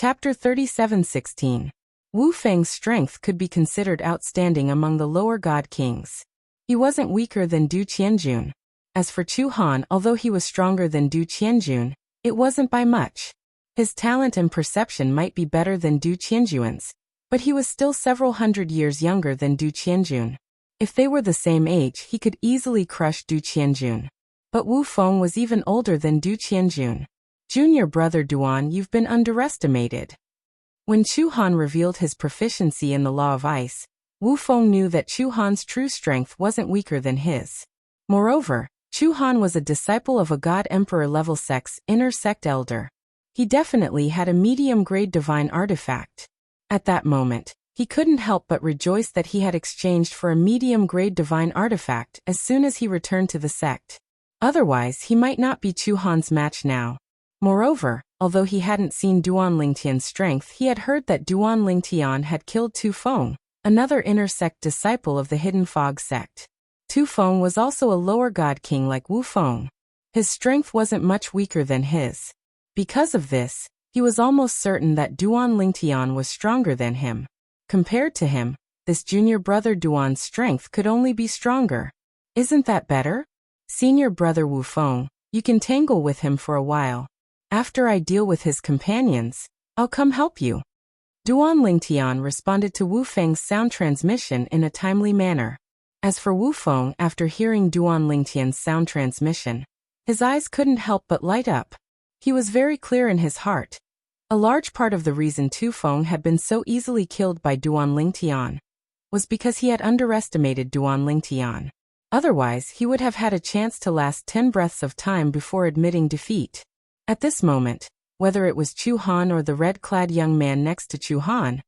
Chapter 37:16. Wu Feng's strength could be considered outstanding among the lower god kings. He wasn't weaker than Du Qianjun. As for Chu Han, although he was stronger than Du Qianjun, it wasn't by much. His talent and perception might be better than Du Qianjun's, but he was still several hundred years younger than Du Qianjun. If they were the same age, he could easily crush Du Qianjun. But Wu Feng was even older than Du Qianjun. Junior brother Duan, you've been underestimated. When Chu Han revealed his proficiency in the law of ice, Wu Feng knew that Chu Han's true strength wasn't weaker than his. Moreover, Chu Han was a disciple of a god emperor level inner sect elder. He definitely had a medium-grade divine artifact. At that moment, he couldn't help but rejoice that he had exchanged for a medium-grade divine artifact as soon as he returned to the sect. Otherwise, he might not be Chu Han's match now. Moreover, although he hadn't seen Duan Lingtian's strength, he had heard that Duan Lingtian had killed Tu Feng, another inner sect disciple of the Hidden Fog sect. Tu Feng was also a lower god king like Wu Feng. His strength wasn't much weaker than his. Because of this, he was almost certain that Duan Lingtian was stronger than him. Compared to him, this junior brother Duan's strength could only be stronger. Isn't that better? Senior brother Wu Feng, you can tangle with him for a while. After I deal with his companions, I'll come help you. Duan Lingtian responded to Wu Feng's sound transmission in a timely manner. As for Wu Feng, after hearing Duan Lingtian's sound transmission, his eyes couldn't help but light up. He was very clear in his heart. A large part of the reason Tu Feng had been so easily killed by Duan Lingtian was because he had underestimated Duan Lingtian. Otherwise, he would have had a chance to last 10 breaths of time before admitting defeat. At this moment, whether it was Chu Han or the red-clad young man next to Chu Han,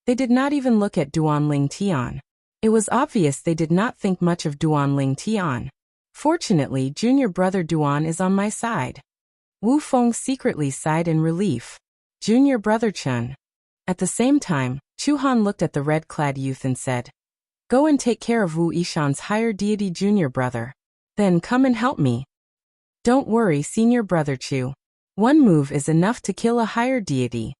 they did not even look at Duan Lingtian. It was obvious they did not think much of Duan Lingtian. Fortunately, junior brother Duan is on my side. Wu Feng secretly sighed in relief. Junior brother Chun. At the same time, Chu Han looked at the red-clad youth and said, "Go and take care of Wu Yishan's higher deity junior brother. Then come and help me." "Don't worry, senior brother Chu. One move is enough to kill a higher deity."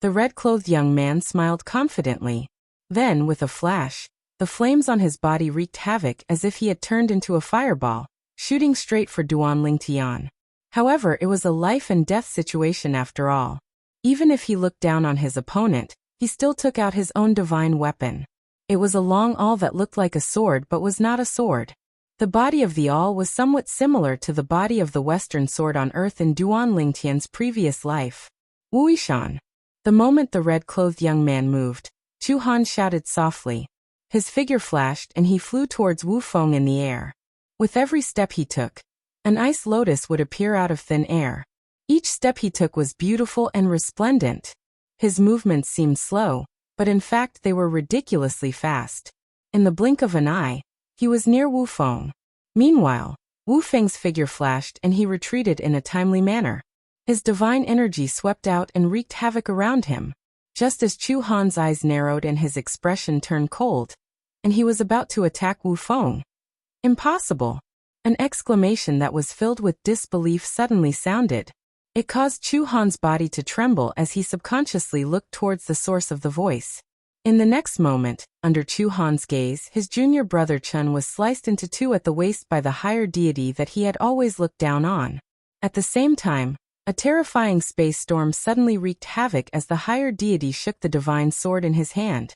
The red-clothed young man smiled confidently. Then, with a flash, the flames on his body wreaked havoc as if he had turned into a fireball, shooting straight for Duan Lingtian. However, it was a life-and-death situation after all. Even if he looked down on his opponent, he still took out his own divine weapon. It was a long awl that looked like a sword but was not a sword. The body of the awl was somewhat similar to the body of the Western sword on Earth in Duan Lingtian's previous life. "Wu Yishan." The moment the red-clothed young man moved, Chu Han shouted softly. His figure flashed and he flew towards Wu Feng in the air. With every step he took, an ice lotus would appear out of thin air. Each step he took was beautiful and resplendent. His movements seemed slow, but in fact they were ridiculously fast. In the blink of an eye, he was near Wu Feng. Meanwhile, Wu Feng's figure flashed and he retreated in a timely manner. His divine energy swept out and wreaked havoc around him. Just as Chu Han's eyes narrowed and his expression turned cold, and he was about to attack Wu Feng. "Impossible!" An exclamation that was filled with disbelief suddenly sounded. It caused Chu Han's body to tremble as he subconsciously looked towards the source of the voice. In the next moment, under Chu Han's gaze, his junior brother Chun was sliced into two at the waist by the higher deity that he had always looked down on. At the same time, a terrifying space storm suddenly wreaked havoc as the higher deity shook the divine sword in his hand.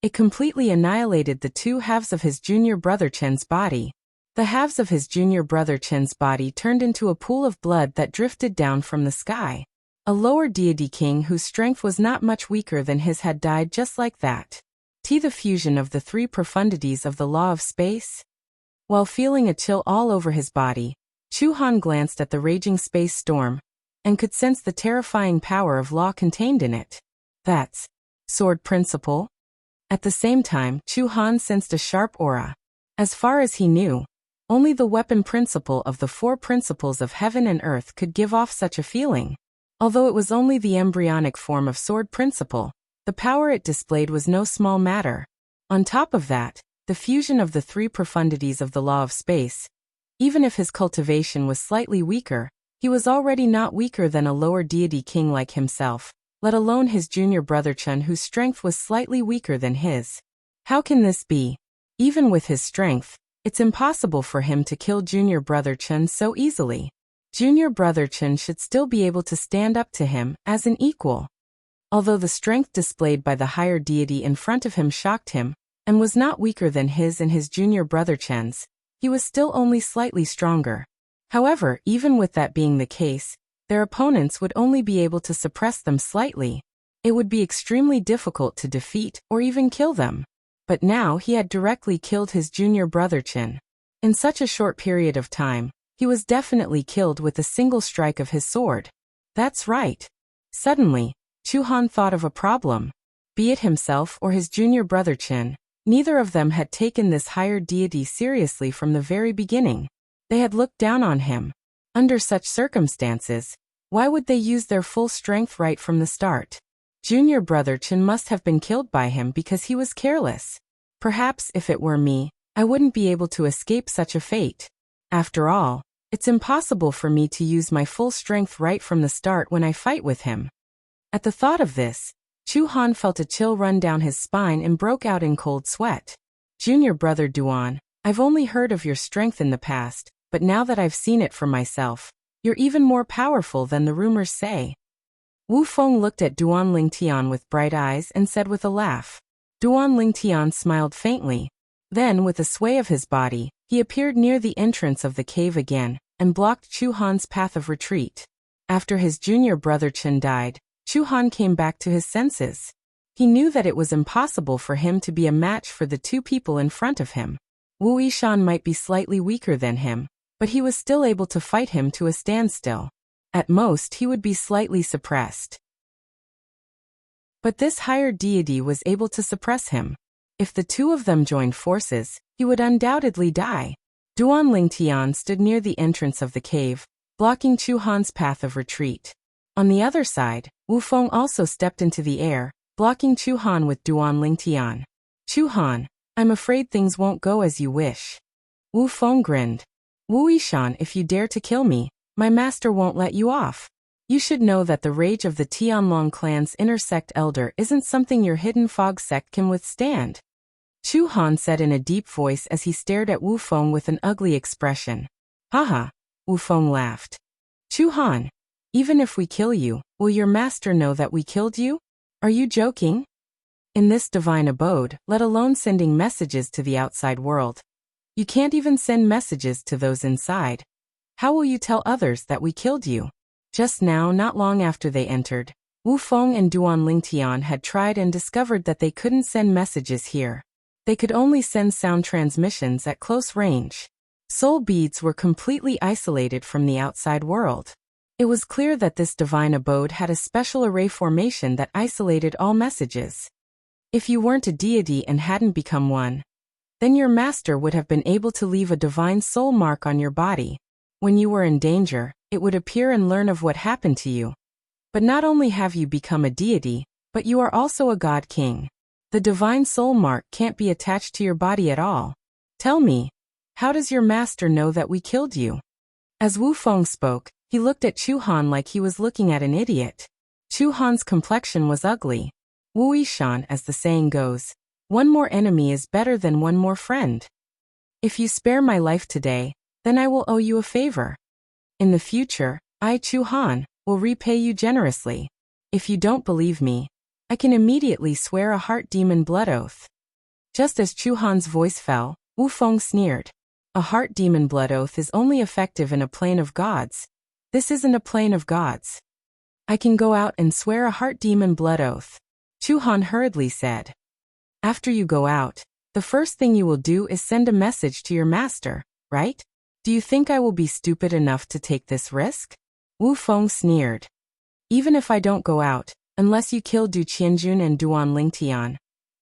It completely annihilated the two halves of his junior brother Chen's body. The halves of his junior brother Chen's body turned into a pool of blood that drifted down from the sky. A lower deity king whose strength was not much weaker than his had died just like that. The fusion of the three profundities of the law of space. While feeling a chill all over his body, Chu Han glanced at the raging space storm, and could sense the terrifying power of law contained in it. That's sword principle. At the same time, Chu Han sensed a sharp aura. As far as he knew, only the weapon principle of the four principles of heaven and earth could give off such a feeling. Although it was only the embryonic form of sword principle, the power it displayed was no small matter. On top of that, the fusion of the three profundities of the law of space. Even if his cultivation was slightly weaker, He was already not weaker than a lower deity king like himself, let alone his junior brother Chen, whose strength was slightly weaker than his. How can this be? Even with his strength, it's impossible for him to kill junior brother Chen so easily. Junior brother Chen should still be able to stand up to him as an equal. Although the strength displayed by the higher deity in front of him shocked him, and was not weaker than his and his junior brother Chen's, he was still only slightly stronger. However, even with that being the case, their opponents would only be able to suppress them slightly. It would be extremely difficult to defeat or even kill them. But now he had directly killed his junior brother Chen. In such a short period of time, he was definitely killed with a single strike of his sword. That's right. Suddenly, Chu Han thought of a problem. Be it himself or his junior brother Chen, neither of them had taken this higher deity seriously from the very beginning. They had looked down on him. Under such circumstances, why would they use their full strength right from the start? Junior brother Chen must have been killed by him because he was careless. Perhaps if it were me, I wouldn't be able to escape such a fate. After all, it's impossible for me to use my full strength right from the start when I fight with him. At the thought of this, Chu Han felt a chill run down his spine and broke out in cold sweat. Junior brother Duan, I've only heard of your strength in the past, but now that I've seen it for myself, you're even more powerful than the rumors say. Wu Feng looked at Duan Lingtian with bright eyes and said with a laugh. Duan Lingtian smiled faintly. Then, with a sway of his body, he appeared near the entrance of the cave again, and blocked Chu Han's path of retreat. After his junior brother Chen died, Chu Han came back to his senses. He knew that it was impossible for him to be a match for the two people in front of him. Wu Yishan might be slightly weaker than him, but he was still able to fight him to a standstill. At most, he would be slightly suppressed. But this higher deity was able to suppress him. If the two of them joined forces, he would undoubtedly die. Duan Lingtian stood near the entrance of the cave, blocking Chu Han's path of retreat. On the other side, Wu Feng also stepped into the air, blocking Chu Han with Duan Lingtian. Chu Han, I'm afraid things won't go as you wish. Wu Feng grinned. Wu Yishan, if you dare to kill me, my master won't let you off. You should know that the rage of the Tianlong clan's inner sect elder isn't something your hidden fog sect can withstand. Chu Han said in a deep voice as he stared at Wu Feng with an ugly expression. Haha, Wu Feng laughed. Chu Han, even if we kill you, will your master know that we killed you? Are you joking? In this divine abode, let alone sending messages to the outside world, you can't even send messages to those inside. How will you tell others that we killed you? Just now, not long after they entered, Wu Feng and Duan Lingtian had tried and discovered that they couldn't send messages here. They could only send sound transmissions at close range. Soul beads were completely isolated from the outside world. It was clear that this divine abode had a special array formation that isolated all messages. If you weren't a deity and hadn't become one, then your master would have been able to leave a divine soul mark on your body. When you were in danger, it would appear and learn of what happened to you. But not only have you become a deity, but you are also a god king. The divine soul mark can't be attached to your body at all. Tell me, how does your master know that we killed you? As Wu Feng spoke, he looked at Chu Han like he was looking at an idiot. Chu Han's complexion was ugly. Wu Yishan, as the saying goes, one more enemy is better than one more friend. If you spare my life today, then I will owe you a favor. In the future, I, Chu Han, will repay you generously. If you don't believe me, I can immediately swear a heart demon blood oath. Just as Chu Han's voice fell, Wu Feng sneered. A heart demon blood oath is only effective in a plane of gods. This isn't a plane of gods. I can go out and swear a heart demon blood oath, Chu Han hurriedly said. After you go out, the first thing you will do is send a message to your master, right? Do you think I will be stupid enough to take this risk? Wu Feng sneered. Even if I don't go out, unless you kill Du Qianjun and Duan Lingtian,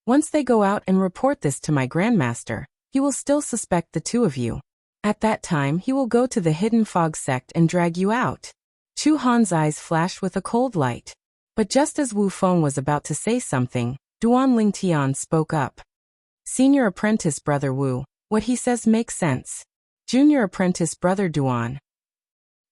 once they go out and report this to my grandmaster, he will still suspect the two of you. At that time he will go to the hidden fog sect and drag you out. Chu Han's eyes flashed with a cold light. But just as Wu Feng was about to say something, Duan Lingtian spoke up. Senior apprentice brother Wu, what he says makes sense. Junior apprentice brother Duan.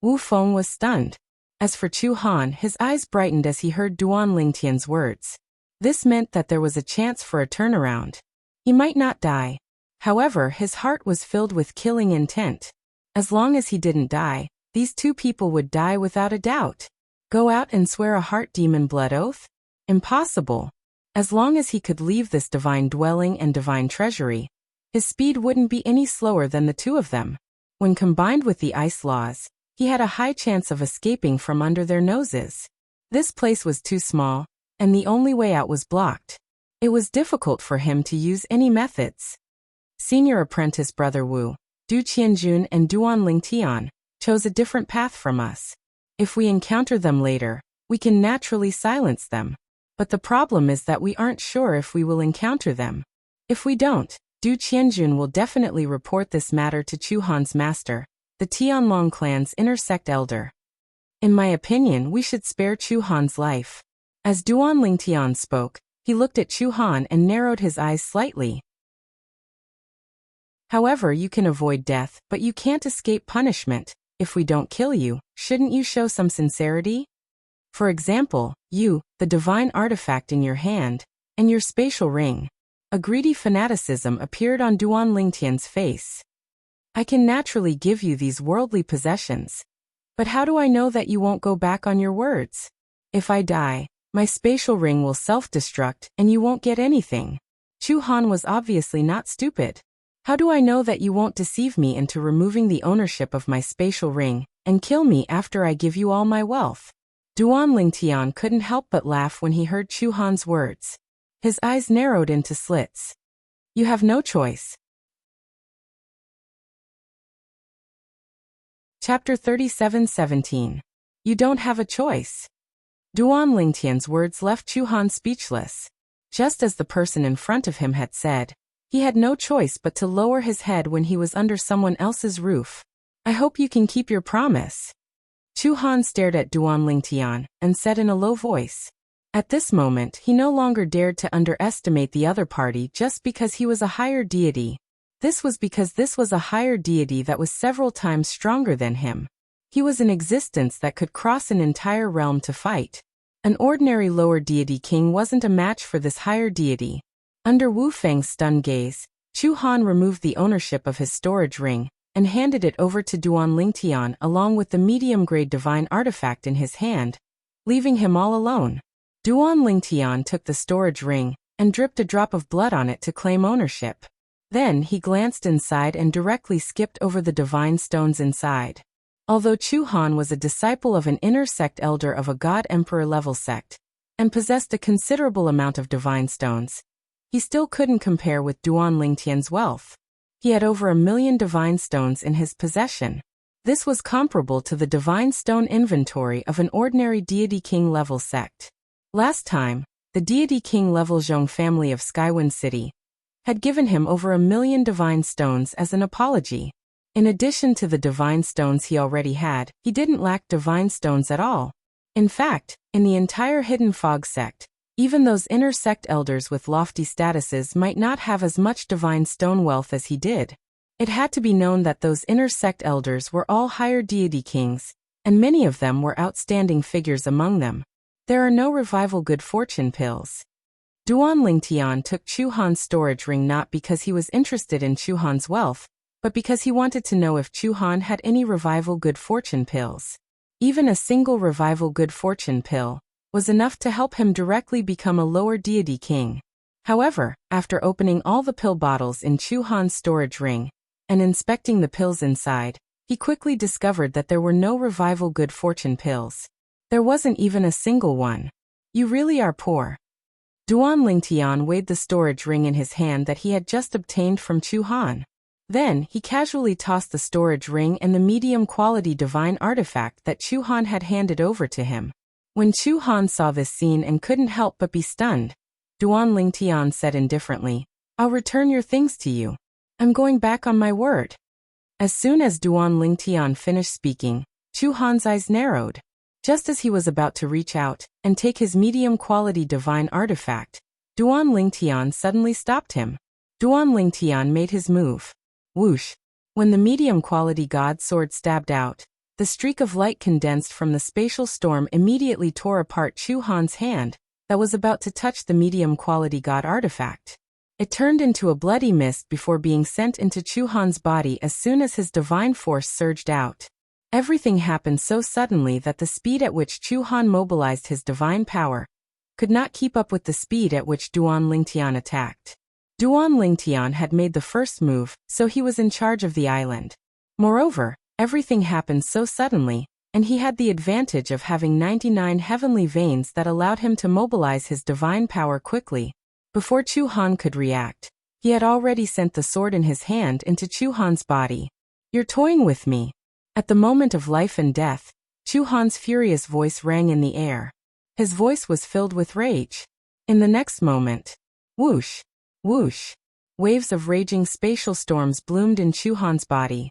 Wu Feng was stunned. As for Chu Han, his eyes brightened as he heard Duan Lingtian's words. This meant that there was a chance for a turnaround. He might not die. However, his heart was filled with killing intent. As long as he didn't die, these two people would die without a doubt. Go out and swear a heart demon blood oath? Impossible. As long as he could leave this divine dwelling and divine treasury, his speed wouldn't be any slower than the two of them. When combined with the ice laws, he had a high chance of escaping from under their noses. This place was too small, and the only way out was blocked. It was difficult for him to use any methods. Senior apprentice Brother Wu, Du Qianjun and Duan Lingtian, chose a different path from us. If we encounter them later, we can naturally silence them. But the problem is that we aren't sure if we will encounter them. If we don't, Du Qianjun will definitely report this matter to Chu Han's master, the Tianlong clan's inner sect elder. In my opinion, we should spare Chu Han's life. As Duan Lingtian spoke, he looked at Chu Han and narrowed his eyes slightly. However, you can avoid death, but you can't escape punishment. If we don't kill you, shouldn't you show some sincerity? For example, you, the divine artifact in your hand, and your spatial ring. A greedy fanaticism appeared on Duan Lingtian's face. I can naturally give you these worldly possessions. But how do I know that you won't go back on your words? If I die, my spatial ring will self-destruct and you won't get anything. Chu Han was obviously not stupid. How do I know that you won't deceive me into removing the ownership of my spatial ring and kill me after I give you all my wealth? Duan Lingtian couldn't help but laugh when he heard Chu Han's words. His eyes narrowed into slits. You have no choice. Chapter 37:17. You don't have a choice. Duan Lingtian's words left Chu Han speechless. Just as the person in front of him had said, he had no choice but to lower his head when he was under someone else's roof. I hope you can keep your promise. Chu Han stared at Duan Lingtian and said in a low voice. At this moment, he no longer dared to underestimate the other party just because he was a higher deity. This was because this was a higher deity that was several times stronger than him. He was an existence that could cross an entire realm to fight. An ordinary lower deity king wasn't a match for this higher deity. Under Wu Feng's stunned gaze, Chu Han removed the ownership of his storage ring and handed it over to Duan Lingtian along with the medium-grade divine artifact in his hand, leaving him all alone. Duan Lingtian took the storage ring and dripped a drop of blood on it to claim ownership. Then he glanced inside and directly skipped over the divine stones inside. Although Chu Han was a disciple of an inner sect elder of a god emperor level sect, and possessed a considerable amount of divine stones, he still couldn't compare with Duan Lingtian's wealth. He had over 1,000,000 divine stones in his possession. This was comparable to the divine stone inventory of an ordinary deity king level sect. Last time, the deity king level Zhong family of Skywind City had given him over 1,000,000 divine stones as an apology. In addition to the divine stones he already had, he didn't lack divine stones at all. In fact, in the entire Hidden Fog sect, even those inner sect elders with lofty statuses might not have as much divine stone wealth as he did. It had to be known that those inner sect elders were all higher deity kings, and many of them were outstanding figures among them. There are no revival good fortune pills. Duan Lingtian took Chu Han's storage ring not because he was interested in Chu Han's wealth, but because he wanted to know if Chu Han had any revival good fortune pills. Even a single revival good fortune pill was enough to help him directly become a lower deity king. However, after opening all the pill bottles in Chu Han's storage ring and inspecting the pills inside, he quickly discovered that there were no revival good fortune pills. There wasn't even a single one. You really are poor. Duan Lingtian weighed the storage ring in his hand that he had just obtained from Chu Han. Then, he casually tossed the storage ring and the medium-quality divine artifact that Chu Han had handed over to him. When Chu Han saw this scene and couldn't help but be stunned, Duan Lingtian said indifferently, I'll return your things to you. I'm going back on my word. As soon as Duan Lingtian finished speaking, Chu Han's eyes narrowed. Just as he was about to reach out and take his medium-quality divine artifact, Duan Lingtian suddenly stopped him. Duan Lingtian made his move. Whoosh! When the medium-quality god sword stabbed out, The streak of light condensed from the spatial storm immediately tore apart Chu Han's hand that was about to touch the medium-quality god artifact. It turned into a bloody mist before being sent into Chu Han's body as soon as his divine force surged out. Everything happened so suddenly that the speed at which Chu Han mobilized his divine power could not keep up with the speed at which Duan Lingtian attacked. Duan Lingtian had made the first move, so he was in charge of the island. Moreover, everything happened so suddenly, and he had the advantage of having 99 heavenly veins that allowed him to mobilize his divine power quickly. Before Chu Han could react, he had already sent the sword in his hand into Chu Han's body. "You're toying with me." At the moment of life and death, Chu Han's furious voice rang in the air. His voice was filled with rage. In the next moment, whoosh, whoosh, waves of raging spatial storms bloomed in Chu Han's body.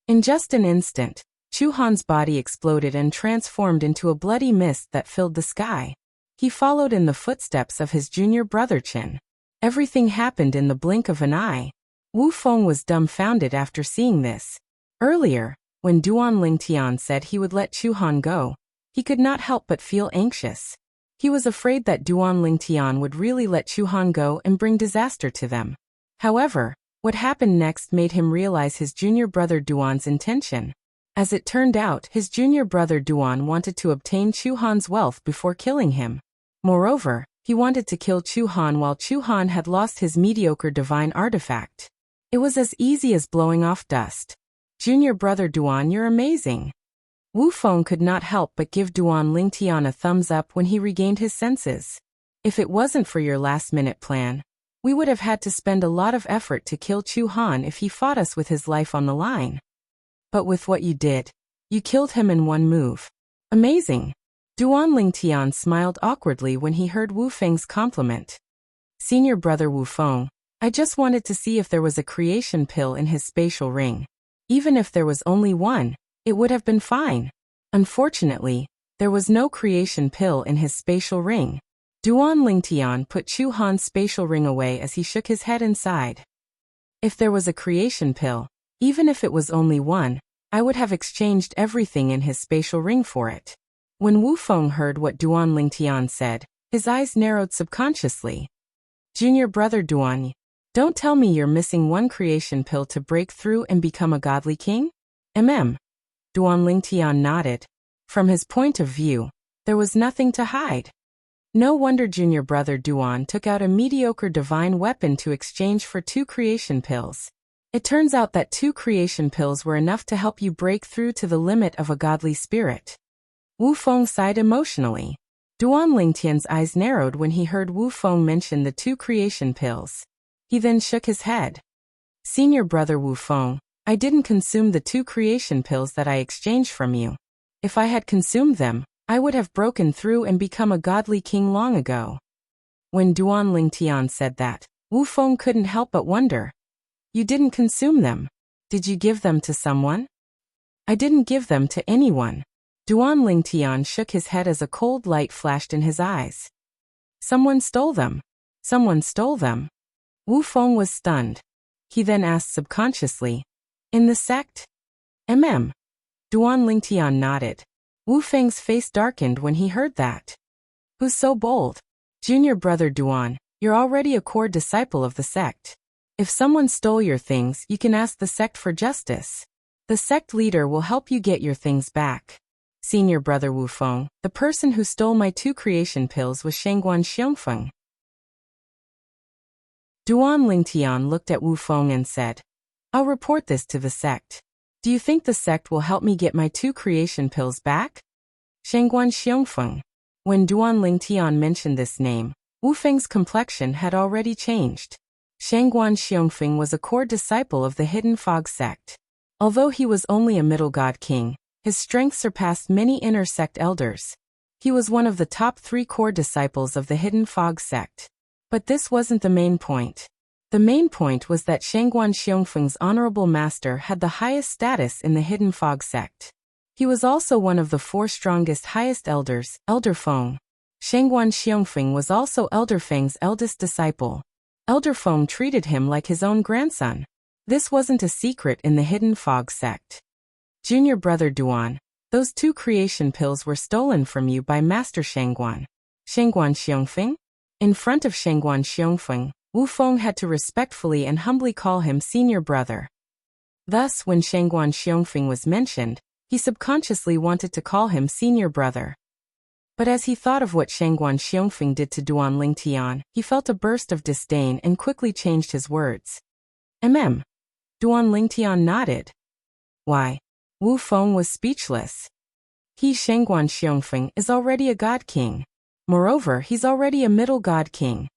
In just an instant, Chu Han's body exploded and transformed into a bloody mist that filled the sky. He followed in the footsteps of his junior brother Qin. Everything happened in the blink of an eye. Wu Feng was dumbfounded after seeing this. Earlier, when Duan Lingtian said he would let Chu Han go, he could not help but feel anxious. He was afraid that Duan Lingtian would really let Chu Han go and bring disaster to them. However, what happened next made him realize his junior brother Duan's intention. As it turned out, his junior brother Duan wanted to obtain Chu Han's wealth before killing him. Moreover, he wanted to kill Chu Han while Chu Han had lost his mediocre divine artifact. It was as easy as blowing off dust. "Junior brother Duan, you're amazing." Wu Feng could not help but give Duan Lingtian a thumbs up when he regained his senses. "If it wasn't for your last-minute plan, we would have had to spend a lot of effort to kill Chu Han if he fought us with his life on the line. But with what you did, you killed him in one move. Amazing." Duan Lingtian smiled awkwardly when he heard Wu Feng's compliment. "Senior brother Wu Feng, I just wanted to see if there was a creation pill in his spatial ring. Even if there was only one, it would have been fine. Unfortunately, there was no creation pill in his spatial ring." Duan Lingtian put Chu Han's spatial ring away as he shook his head and sighed. "If there was a creation pill, even if it was only one, I would have exchanged everything in his spatial ring for it." When Wu Feng heard what Duan Lingtian said, his eyes narrowed subconsciously. "Junior brother Duan, don't tell me you're missing one creation pill to break through and become a godly king?" Duan Lingtian nodded. From his point of view, there was nothing to hide. No wonder junior brother Duan took out a mediocre divine weapon to exchange for 2 creation pills. It turns out that 2 creation pills were enough to help you break through to the limit of a godly spirit. Wu Feng sighed emotionally. Duan Lingtian's eyes narrowed when he heard Wu Feng mention the 2 creation pills. He then shook his head. "Senior brother Wu Feng, I didn't consume the 2 creation pills that I exchanged from you. If I had consumed them, I would have broken through and become a godly king long ago." When Duan Lingtian said that, Wu Feng couldn't help but wonder. "You didn't consume them. Did you give them to someone?" "I didn't give them to anyone." Duan Lingtian shook his head as a cold light flashed in his eyes. "Someone stole them. Someone stole them." Wu Feng was stunned. He then asked subconsciously, "In the sect?" Duan Lingtian nodded. Wu Feng's face darkened when he heard that. "Who's so bold?" "Junior brother Duan, you're already a core disciple of the sect. If someone stole your things, you can ask the sect for justice. The sect leader will help you get your things back." "Senior brother Wu Feng, the person who stole my 2 creation pills was Shangguan Xiongfeng." Duan Lingtian looked at Wu Feng and said, "I'll report this to the sect. Do you think the sect will help me get my 2 creation pills back?" Shangguan Xiongfeng. When Duan Lingtian mentioned this name, Wu Feng's complexion had already changed. Shangguan Xiongfeng was a core disciple of the Hidden Fog sect. Although he was only a middle god king, his strength surpassed many inner sect elders. He was one of the top 3 core disciples of the Hidden Fog sect. But this wasn't the main point. The main point was that Shangguan Xiongfeng's honorable master had the highest status in the Hidden Fog sect. He was also one of the 4 strongest highest elders, Elder Feng. Shangguan Xiongfeng was also Elder Feng's eldest disciple. Elder Feng treated him like his own grandson. This wasn't a secret in the Hidden Fog sect. Junior brother Duan, those 2 creation pills were stolen from you by Master Shangguan. Shangguan Xiongfeng? In front of Shangguan Xiongfeng, Wu Feng had to respectfully and humbly call him senior brother. Thus, when Shangguan Xiongfeng was mentioned, he subconsciously wanted to call him senior brother. But as he thought of what Shangguan Xiongfeng did to Duan Lingtian, he felt a burst of disdain and quickly changed his words. Duan Lingtian nodded. Why? Wu Feng was speechless. He, Shangguan Xiongfeng, is already a god king. Moreover, he's already a middle god king.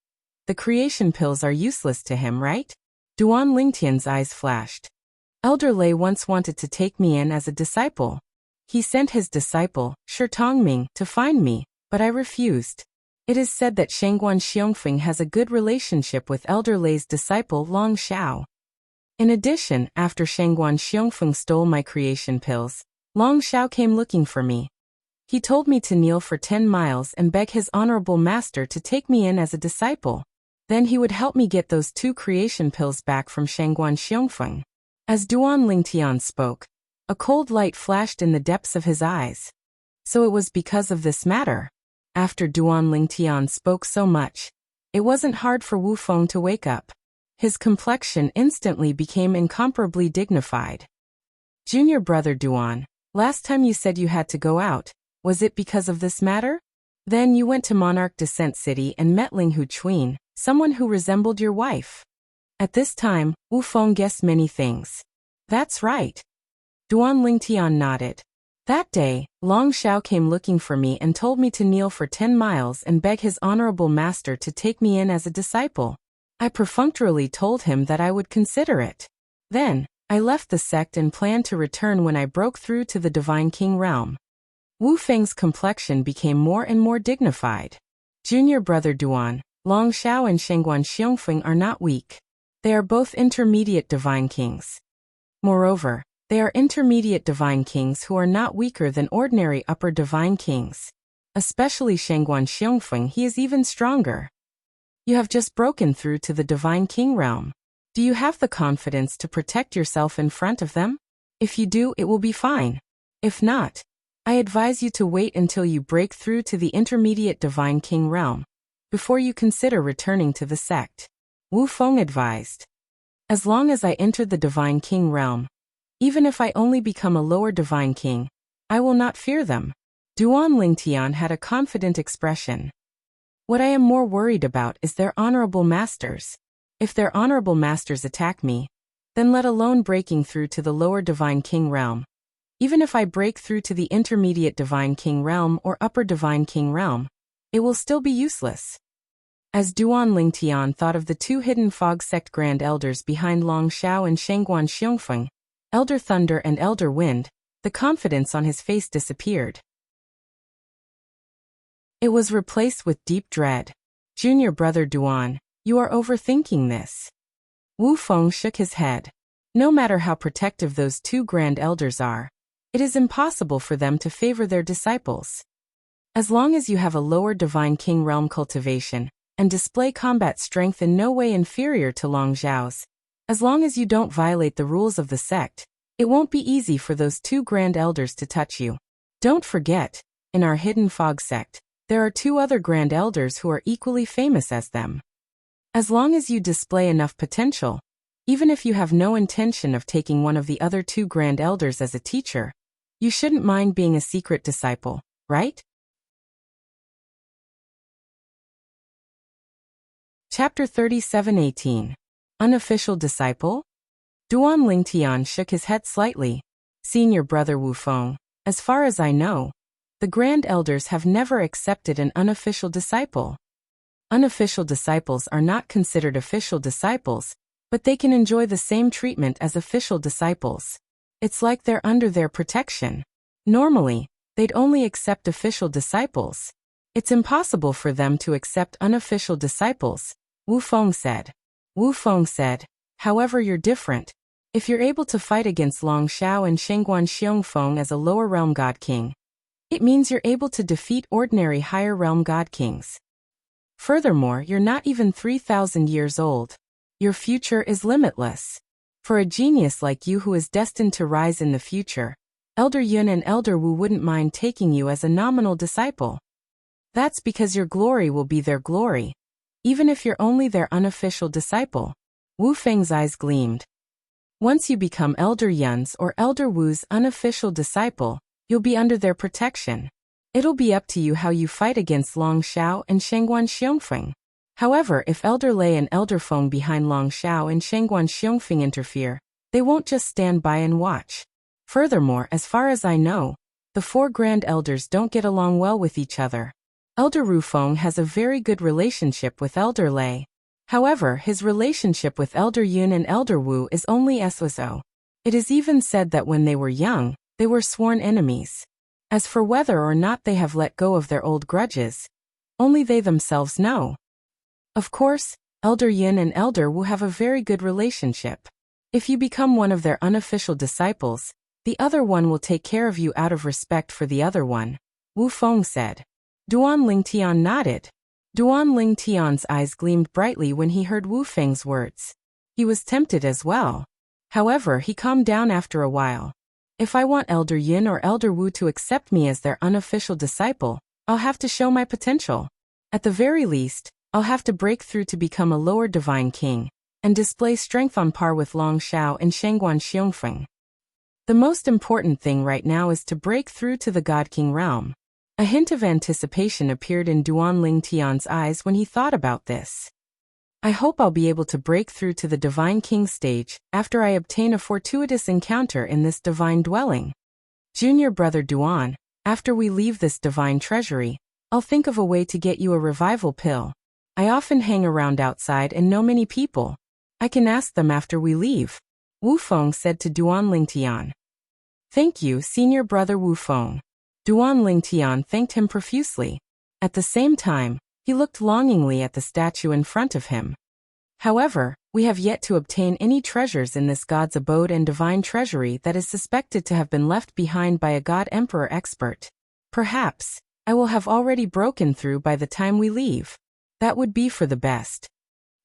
The creation pills are useless to him, right? Duan Lingtian's eyes flashed. Elder Lei once wanted to take me in as a disciple. He sent his disciple, Shi Tongming, to find me, but I refused. It is said that Shangguan Xiongfeng has a good relationship with Elder Lei's disciple Long Xiao. In addition, after Shangguan Xiongfeng stole my creation pills, Long Xiao came looking for me. He told me to kneel for 10 miles and beg his honorable master to take me in as a disciple. Then he would help me get those 2 creation pills back from Shangguan Xiongfeng. As Duan Lingtian spoke, a cold light flashed in the depths of his eyes. So it was because of this matter. After Duan Lingtian spoke so much, it wasn't hard for Wu Feng to wake up. His complexion instantly became incomparably dignified. Junior brother Duan, last time you said you had to go out, was it because of this matter? Then you went to Monarch Descent City and met Ling Hu Chuin, someone who resembled your wife. At this time, Wu Feng guessed many things. That's right. Duan Lingtian nodded. That day, Long Xiao came looking for me and told me to kneel for 10 miles and beg his honorable master to take me in as a disciple. I perfunctorily told him that I would consider it. Then, I left the sect and planned to return when I broke through to the Divine King realm. Wu Feng's complexion became more and more dignified. Junior brother Duan, Long Xiao and Shangguan Xiongfeng are not weak. They are both intermediate divine kings. Moreover, they are intermediate divine kings who are not weaker than ordinary upper divine kings. Especially Shangguan Xiongfeng, he is even stronger. You have just broken through to the divine king realm. Do you have the confidence to protect yourself in front of them? If you do, it will be fine. If not, I advise you to wait until you break through to the intermediate divine king realm, before you consider returning to the sect. Wu Feng advised. As long as I enter the divine king realm, even if I only become a lower divine king, I will not fear them. Duan Lingtian had a confident expression. What I am more worried about is their honorable masters. If their honorable masters attack me, then let alone breaking through to the lower divine king realm. Even if I break through to the intermediate divine king realm or upper divine king realm, it will still be useless. As Duan Lingtian thought of the 2 hidden fog sect grand elders behind Long Xiao and Shangguan Xiongfeng, Elder Thunder and Elder Wind, the confidence on his face disappeared. It was replaced with deep dread. Junior brother Duan, you are overthinking this. Wu Feng shook his head. No matter how protective those 2 grand elders are, it is impossible for them to favor their disciples. As long as you have a lower divine king realm cultivation, and display combat strength in no way inferior to Long Xiao's, as long as you don't violate the rules of the sect, it won't be easy for those 2 grand elders to touch you. Don't forget, in our hidden fog sect, there are 2 other grand elders who are equally famous as them. As long as you display enough potential, even if you have no intention of taking one of the other 2 grand elders as a teacher, you shouldn't mind being a secret disciple, right? Chapter 37:18. Unofficial Disciple? Duan Lingtian shook his head slightly. Senior brother Wu Feng, as far as I know, the grand elders have never accepted an unofficial disciple. Unofficial disciples are not considered official disciples, but they can enjoy the same treatment as official disciples. It's like they're under their protection. Normally, they'd only accept official disciples. It's impossible for them to accept unofficial disciples, Wu Feng said. Wu Feng said, however, you're different. If you're able to fight against Long Xiao and Shangguan Xiongfeng as a lower realm god king, it means you're able to defeat ordinary higher realm god kings. Furthermore, you're not even 3,000 years old. Your future is limitless. For a genius like you who is destined to rise in the future, Elder Yun and Elder Wu wouldn't mind taking you as a nominal disciple. That's because your glory will be their glory, even if you're only their unofficial disciple. Wu Feng's eyes gleamed. Once you become Elder Yun's or Elder Wu's unofficial disciple, you'll be under their protection. It'll be up to you how you fight against Long Xiao and Shengguan Xiongfeng. However, if Elder Lei and Elder Feng behind Long Xiao and Shengguan Xiongfeng interfere, they won't just stand by and watch. Furthermore, as far as I know, the 4 grand elders don't get along well with each other. Elder Ru Feng has a very good relationship with Elder Lei. However, his relationship with Elder Yun and Elder Wu is only so. It is even said that when they were young, they were sworn enemies. As for whether or not they have let go of their old grudges, only they themselves know. Of course, Elder Yun and Elder Wu have a very good relationship. If you become one of their unofficial disciples, the other one will take care of you out of respect for the other one, Wu Feng said. Duan Lingtian nodded. Duan Lingtian's eyes gleamed brightly when he heard Wu Feng's words. He was tempted as well. However, he calmed down after a while. If I want Elder Yin or Elder Wu to accept me as their unofficial disciple, I'll have to show my potential. At the very least, I'll have to break through to become a lower divine king, and display strength on par with Long Xiao and Shengguan Xiongfeng. The most important thing right now is to break through to the God King realm. A hint of anticipation appeared in Duan Lingtian's eyes when he thought about this. I hope I'll be able to break through to the Divine King stage after I obtain a fortuitous encounter in this divine dwelling. Junior brother Duan, after we leave this divine treasury, I'll think of a way to get you a revival pill. I often hang around outside and know many people. I can ask them after we leave, Wu Feng said to Duan Lingtian. Thank you, senior brother Wu Feng. Duan Lingtian thanked him profusely. At the same time, he looked longingly at the statue in front of him. However, we have yet to obtain any treasures in this god's abode and divine treasury that is suspected to have been left behind by a god emperor expert. Perhaps, I will have already broken through by the time we leave. That would be for the best.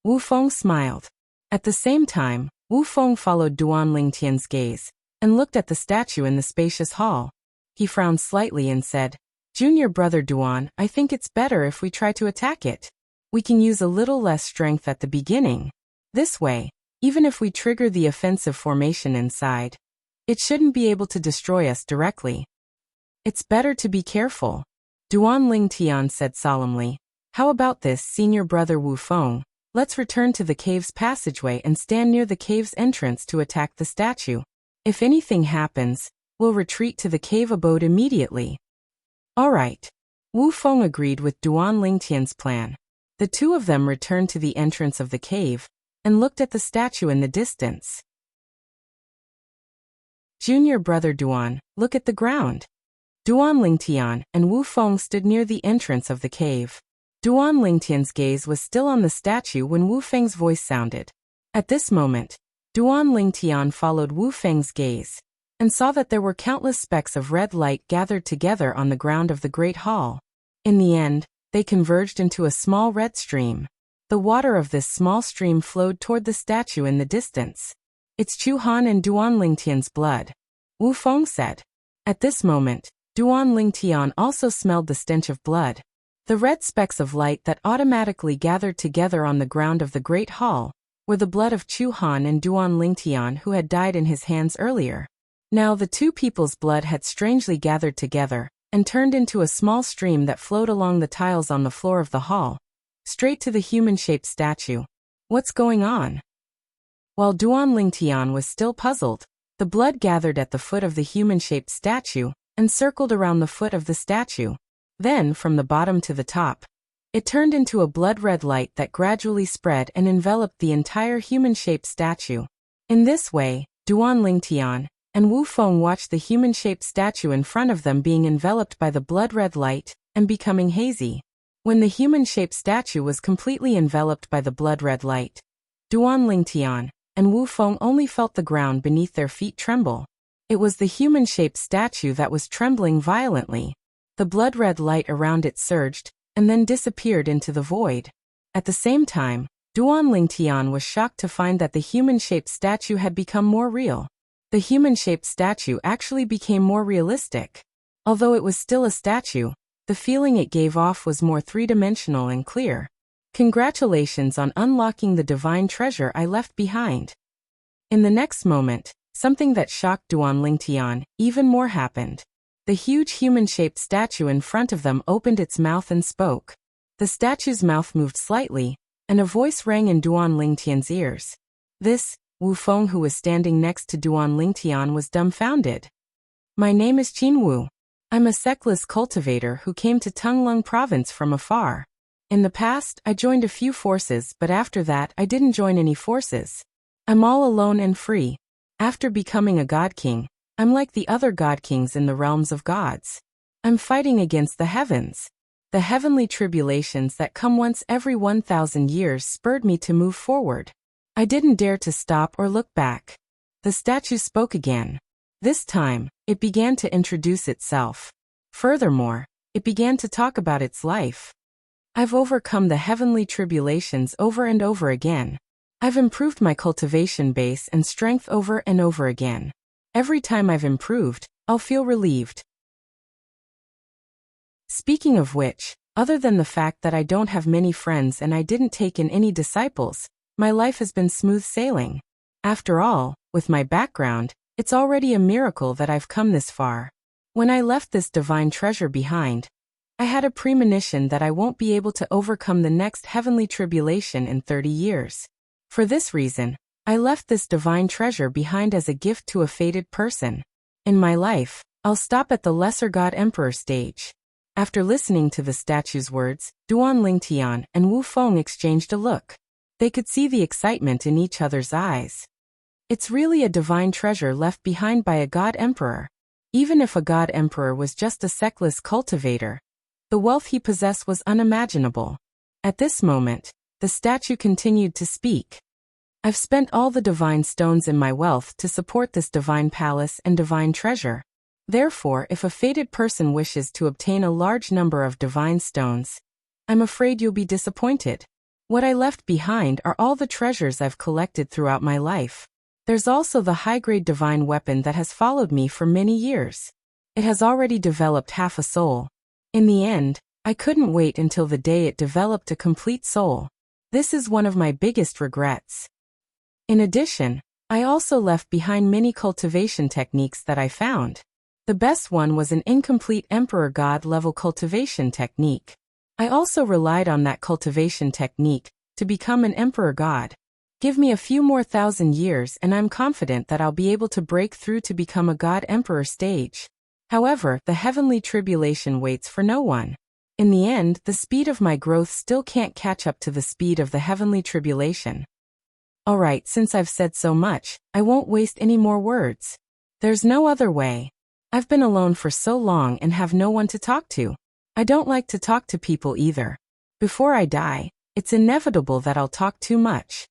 Wu Feng smiled. At the same time, Wu Feng followed Duan Lingtian's gaze, and looked at the statue in the spacious hall. He frowned slightly and said, Junior brother Duan, I think it's better if we try to attack it. We can use a little less strength at the beginning. This way, even if we trigger the offensive formation inside, it shouldn't be able to destroy us directly. It's better to be careful, Duan Lingtian said solemnly. How about this, senior brother Wu Feng? Let's return to the cave's passageway and stand near the cave's entrance to attack the statue. If anything happens, we'll retreat to the cave abode immediately. All right. Wu Feng agreed with Duan Lingtian's plan. The two of them returned to the entrance of the cave, and looked at the statue in the distance. Junior brother Duan, look at the ground. Duan Lingtian and Wu Feng stood near the entrance of the cave. Duan Lingtian's gaze was still on the statue when Wu Feng's voice sounded. At this moment, Duan Lingtian followed Wu Feng's gaze, and saw that there were countless specks of red light gathered together on the ground of the great hall. In the end, they converged into a small red stream. The water of this small stream flowed toward the statue in the distance. It's Chu Han and Duan Lingtian's blood, Wu Feng said. At this moment, Duan Lingtian also smelled the stench of blood. The red specks of light that automatically gathered together on the ground of the great hall were the blood of Chu Han and Duan Lingtian, who had died in his hands earlier. Now the two people's blood had strangely gathered together, and turned into a small stream that flowed along the tiles on the floor of the hall, straight to the human-shaped statue. What's going on? While Duan Lingtian was still puzzled, the blood gathered at the foot of the human-shaped statue, and circled around the foot of the statue. Then, from the bottom to the top, it turned into a blood-red light that gradually spread and enveloped the entire human-shaped statue. In this way, Duan Lingtian and Wu Feng watched the human-shaped statue in front of them being enveloped by the blood-red light and becoming hazy. When the human-shaped statue was completely enveloped by the blood-red light, Duan Lingtian and Wu Feng only felt the ground beneath their feet tremble. It was the human-shaped statue that was trembling violently. The blood-red light around it surged, and then disappeared into the void. At the same time, Duan Lingtian was shocked to find that the human-shaped statue had become more real. The human-shaped statue actually became more realistic. Although it was still a statue, the feeling it gave off was more three-dimensional and clear. Congratulations on unlocking the divine treasure I left behind. In the next moment, something that shocked Duan Lingtian even more happened. The huge human-shaped statue in front of them opened its mouth and spoke. The statue's mouth moved slightly, and a voice rang in Duan Lingtian's ears. This, Wu Feng, who was standing next to Duan Lingtian, was dumbfounded. My name is Qin Wu. I'm a sectless cultivator who came to Tunglung province from afar. In the past, I joined a few forces, but after that I didn't join any forces. I'm all alone and free. After becoming a god king, I'm like the other god kings in the realms of gods. I'm fighting against the heavens. The heavenly tribulations that come once every 1,000 years spurred me to move forward. I didn't dare to stop or look back. The statue spoke again. This time, it began to introduce itself. Furthermore, it began to talk about its life. I've overcome the heavenly tribulations over and over again. I've improved my cultivation base and strength over and over again. Every time I've improved, I'll feel relieved. Speaking of which, other than the fact that I don't have many friends and I didn't take in any disciples, my life has been smooth sailing. After all, with my background, it's already a miracle that I've come this far. When I left this divine treasure behind, I had a premonition that I won't be able to overcome the next heavenly tribulation in 30 years. For this reason, I left this divine treasure behind as a gift to a fated person. In my life, I'll stop at the Lesser God Emperor stage. After listening to the statue's words, Duan Lingtian and Wu Feng exchanged a look. They could see the excitement in each other's eyes. It's really a divine treasure left behind by a god emperor. Even if a god emperor was just a sectless cultivator, the wealth he possessed was unimaginable. At this moment, the statue continued to speak. I've spent all the divine stones in my wealth to support this divine palace and divine treasure. Therefore, if a fated person wishes to obtain a large number of divine stones, I'm afraid you'll be disappointed. What I left behind are all the treasures I've collected throughout my life. There's also the high-grade divine weapon that has followed me for many years. It has already developed half a soul. In the end, I couldn't wait until the day it developed a complete soul. This is one of my biggest regrets. In addition, I also left behind many cultivation techniques that I found. The best one was an incomplete Emperor God level cultivation technique. I also relied on that cultivation technique to become an Emperor God. Give me a few more 1,000 years and I'm confident that I'll be able to break through to become a God Emperor stage. However, the heavenly tribulation waits for no one. In the end, the speed of my growth still can't catch up to the speed of the heavenly tribulation. Alright, since I've said so much, I won't waste any more words. There's no other way. I've been alone for so long and have no one to talk to. I don't like to talk to people either. Before I die, it's inevitable that I'll talk too much.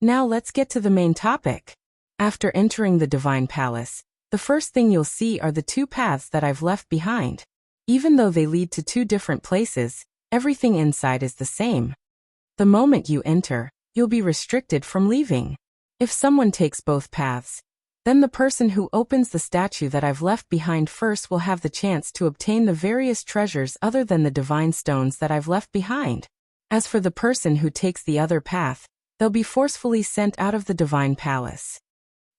Now let's get to the main topic. After entering the Divine Palace, the first thing you'll see are the two paths that I've left behind. Even though they lead to two different places, everything inside is the same. The moment you enter, you'll be restricted from leaving. If someone takes both paths, then the person who opens the statue that I've left behind first will have the chance to obtain the various treasures other than the divine stones that I've left behind. As for the person who takes the other path, they'll be forcefully sent out of the divine palace.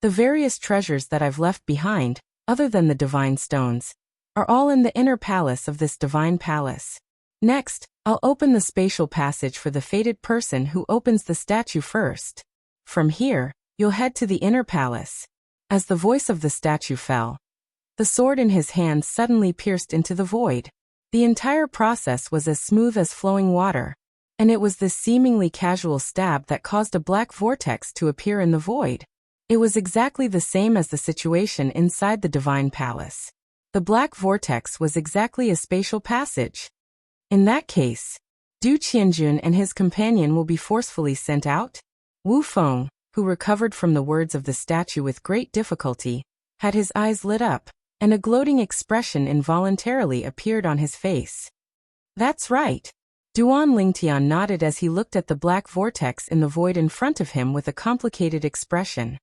The various treasures that I've left behind, other than the divine stones, are all in the inner palace of this divine palace. Next, I'll open the spatial passage for the fated person who opens the statue first. From here, you'll head to the inner palace. As the voice of the statue fell, the sword in his hand suddenly pierced into the void. The entire process was as smooth as flowing water, and it was this seemingly casual stab that caused a black vortex to appear in the void. It was exactly the same as the situation inside the divine palace. The black vortex was exactly a spatial passage. In that case, Du Qianjun and his companion will be forcefully sent out. Wu Feng, who recovered from the words of the statue with great difficulty, had his eyes lit up, and a gloating expression involuntarily appeared on his face. That's right. Duan Lingtian nodded as he looked at the black vortex in the void in front of him with a complicated expression.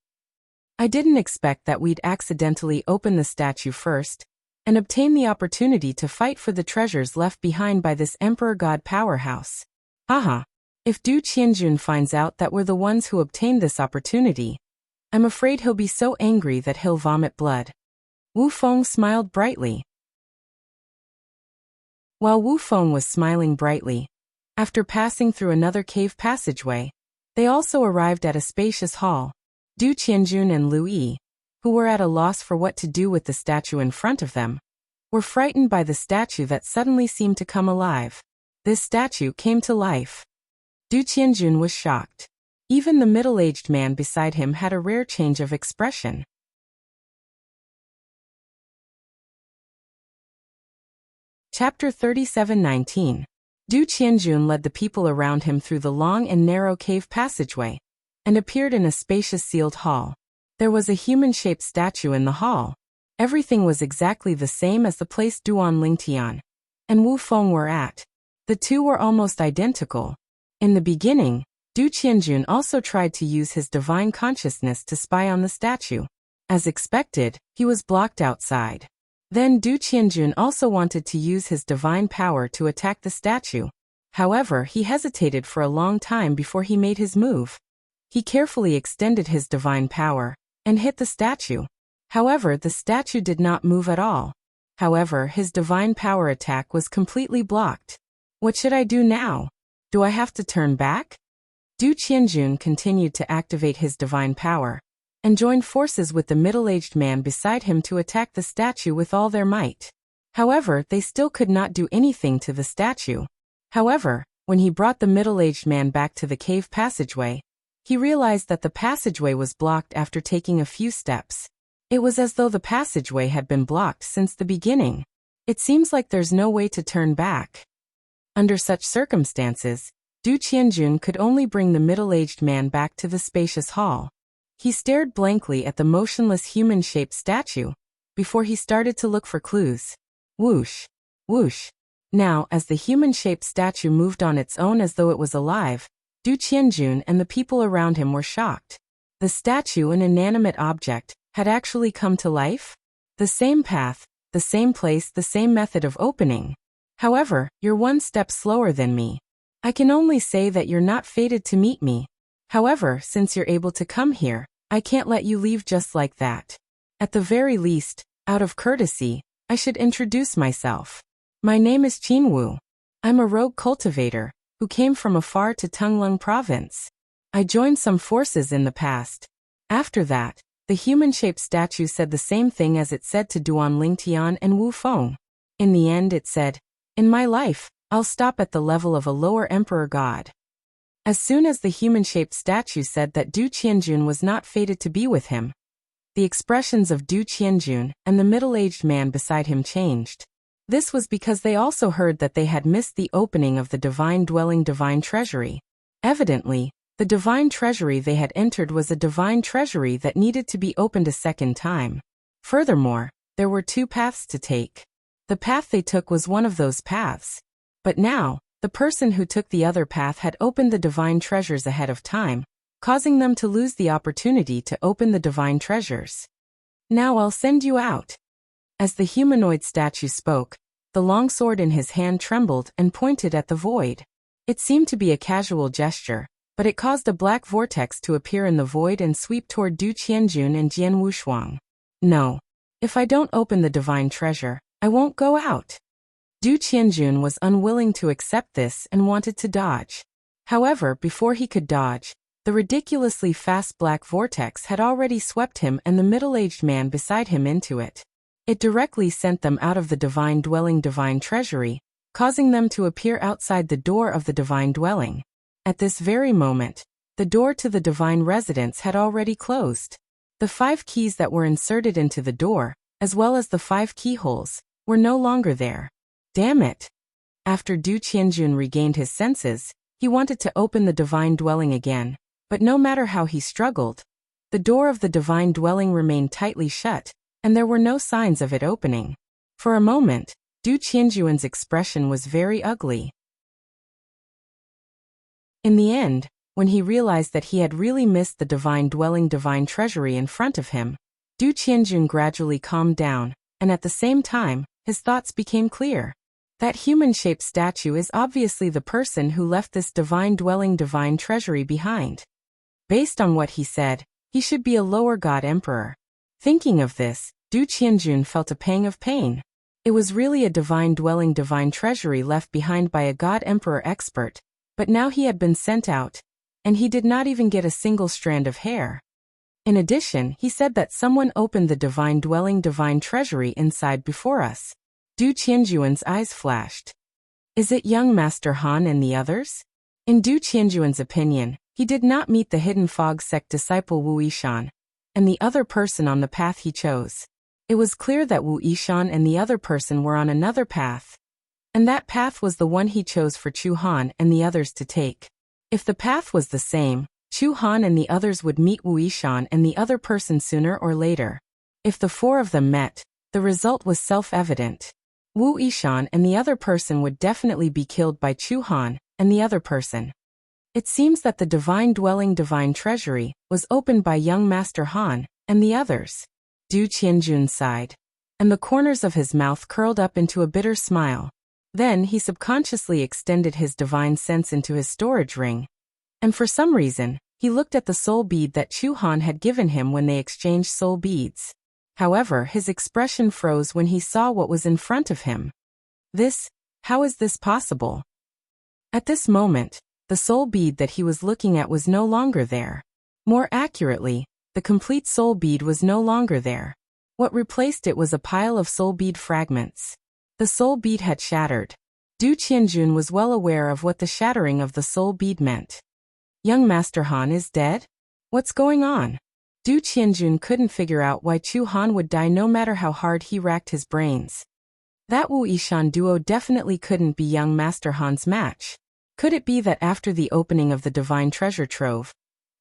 I didn't expect that we'd accidentally open the statue first and obtain the opportunity to fight for the treasures left behind by this Emperor God powerhouse. Haha. If Du Qianjun finds out that we're the ones who obtained this opportunity, I'm afraid he'll be so angry that he'll vomit blood. Wu Feng smiled brightly. While Wu Feng was smiling brightly, after passing through another cave passageway, they also arrived at a spacious hall. Du Qianjun and Lu Yi, who were at a loss for what to do with the statue in front of them, were frightened by the statue that suddenly seemed to come alive. This statue came to life. Du Qianjun was shocked. Even the middle-aged man beside him had a rare change of expression. Chapter 37:19. Du Qianjun led the people around him through the long and narrow cave passageway and appeared in a spacious sealed hall. There was a human-shaped statue in the hall. Everything was exactly the same as the place Duan Lingtian and Wu Feng were at. The two were almost identical. In the beginning, Du Qianjun also tried to use his divine consciousness to spy on the statue. As expected, he was blocked outside. Then Du Qianjun also wanted to use his divine power to attack the statue. However, he hesitated for a long time before he made his move. He carefully extended his divine power and hit the statue. However, the statue did not move at all. However, his divine power attack was completely blocked. What should I do now? Do I have to turn back? Du Qianjun continued to activate his divine power and joined forces with the middle-aged man beside him to attack the statue with all their might. However, they still could not do anything to the statue. However, when he brought the middle-aged man back to the cave passageway, he realized that the passageway was blocked after taking a few steps. It was as though the passageway had been blocked since the beginning. It seems like there's no way to turn back. Under such circumstances, Du Qianjun could only bring the middle-aged man back to the spacious hall. He stared blankly at the motionless human-shaped statue before he started to look for clues. Whoosh! Whoosh! Now, as the human-shaped statue moved on its own as though it was alive, Du Qianjun and the people around him were shocked. The statue, an inanimate object, had actually come to life? The same path, the same place, the same method of opening. However, you're one step slower than me. I can only say that you're not fated to meet me. However, since you're able to come here, I can't let you leave just like that. At the very least, out of courtesy, I should introduce myself. My name is Qin Wu. I'm a rogue cultivator who came from afar to Tunglung province. I joined some forces in the past. After that, the human-shaped statue said the same thing as it said to Duan Lingtian and Wu Feng. In the end it said, "In my life, I'll stop at the level of a lower emperor god." As soon as the human-shaped statue said that Du Qianjun was not fated to be with him, the expressions of Du Qianjun and the middle-aged man beside him changed. This was because they also heard that they had missed the opening of the divine dwelling divine treasury. Evidently, the divine treasury they had entered was a divine treasury that needed to be opened a second time. Furthermore, there were two paths to take. The path they took was one of those paths. But now, the person who took the other path had opened the divine treasures ahead of time, causing them to lose the opportunity to open the divine treasures. Now I'll send you out. As the humanoid statue spoke, the long sword in his hand trembled and pointed at the void. It seemed to be a casual gesture, but it caused a black vortex to appear in the void and sweep toward Du Qianjun and Jian Wushuang. No. If I don't open the divine treasure, I won't go out. Du Qianjun was unwilling to accept this and wanted to dodge. However, before he could dodge, the ridiculously fast black vortex had already swept him and the middle-aged man beside him into it. It directly sent them out of the divine dwelling divine treasury, causing them to appear outside the door of the divine dwelling. At this very moment, the door to the divine residence had already closed. The 5 keys that were inserted into the door, as well as the 5 keyholes, were no longer there. Damn it! After Du Qianjun regained his senses, he wanted to open the divine dwelling again, but no matter how he struggled, the door of the divine dwelling remained tightly shut, and there were no signs of it opening. For a moment, Du Qianjun's expression was very ugly. In the end, When he realized that he had really missed the divine dwelling divine treasury in front of him, Du Qianjun gradually calmed down, and at the same time, his thoughts became clear. That human-shaped statue is obviously the person who left this divine dwelling divine treasury behind. Based on what he said, he should be a lower god emperor. Thinking of this, Du Qianjun felt a pang of pain. It was really a divine dwelling divine treasury left behind by a god emperor expert, but now he had been sent out, and he did not even get a single strand of hair. In addition, he said that someone opened the divine dwelling divine treasury inside before us. Du Qianjuan's eyes flashed. Is it young Master Han and the others? In Du Qianjuan's opinion, he did not meet the hidden fog sect disciple Wu Yishan, and the other person on the path he chose. It was clear that Wu Yishan and the other person were on another path, and that path was the one he chose for Chu Han and the others to take. If the path was the same, Chu Han and the others would meet Wu Yishan and the other person sooner or later. If the four of them met, the result was self-evident. Wu Yishan and the other person would definitely be killed by Chu Han and the other person. It seems that the divine dwelling divine treasury was opened by young Master Han and the others. Du Qianjun sighed, and the corners of his mouth curled up into a bitter smile. Then he subconsciously extended his divine sense into his storage ring, and for some reason, he looked at the soul bead that Chu Han had given him when they exchanged soul beads. However, his expression froze when he saw what was in front of him. How is this possible? At this moment, the soul bead that he was looking at was no longer there. More accurately, the complete soul bead was no longer there. What replaced it was a pile of soul bead fragments. The soul bead had shattered. Du Qianjun was well aware of what the shattering of the soul bead meant. Young Master Han is dead? What's going on? Du Qianjun couldn't figure out why Chu Han would die no matter how hard he racked his brains. That Wu Yishan duo definitely couldn't be young Master Han's match. Could it be that after the opening of the divine treasure trove,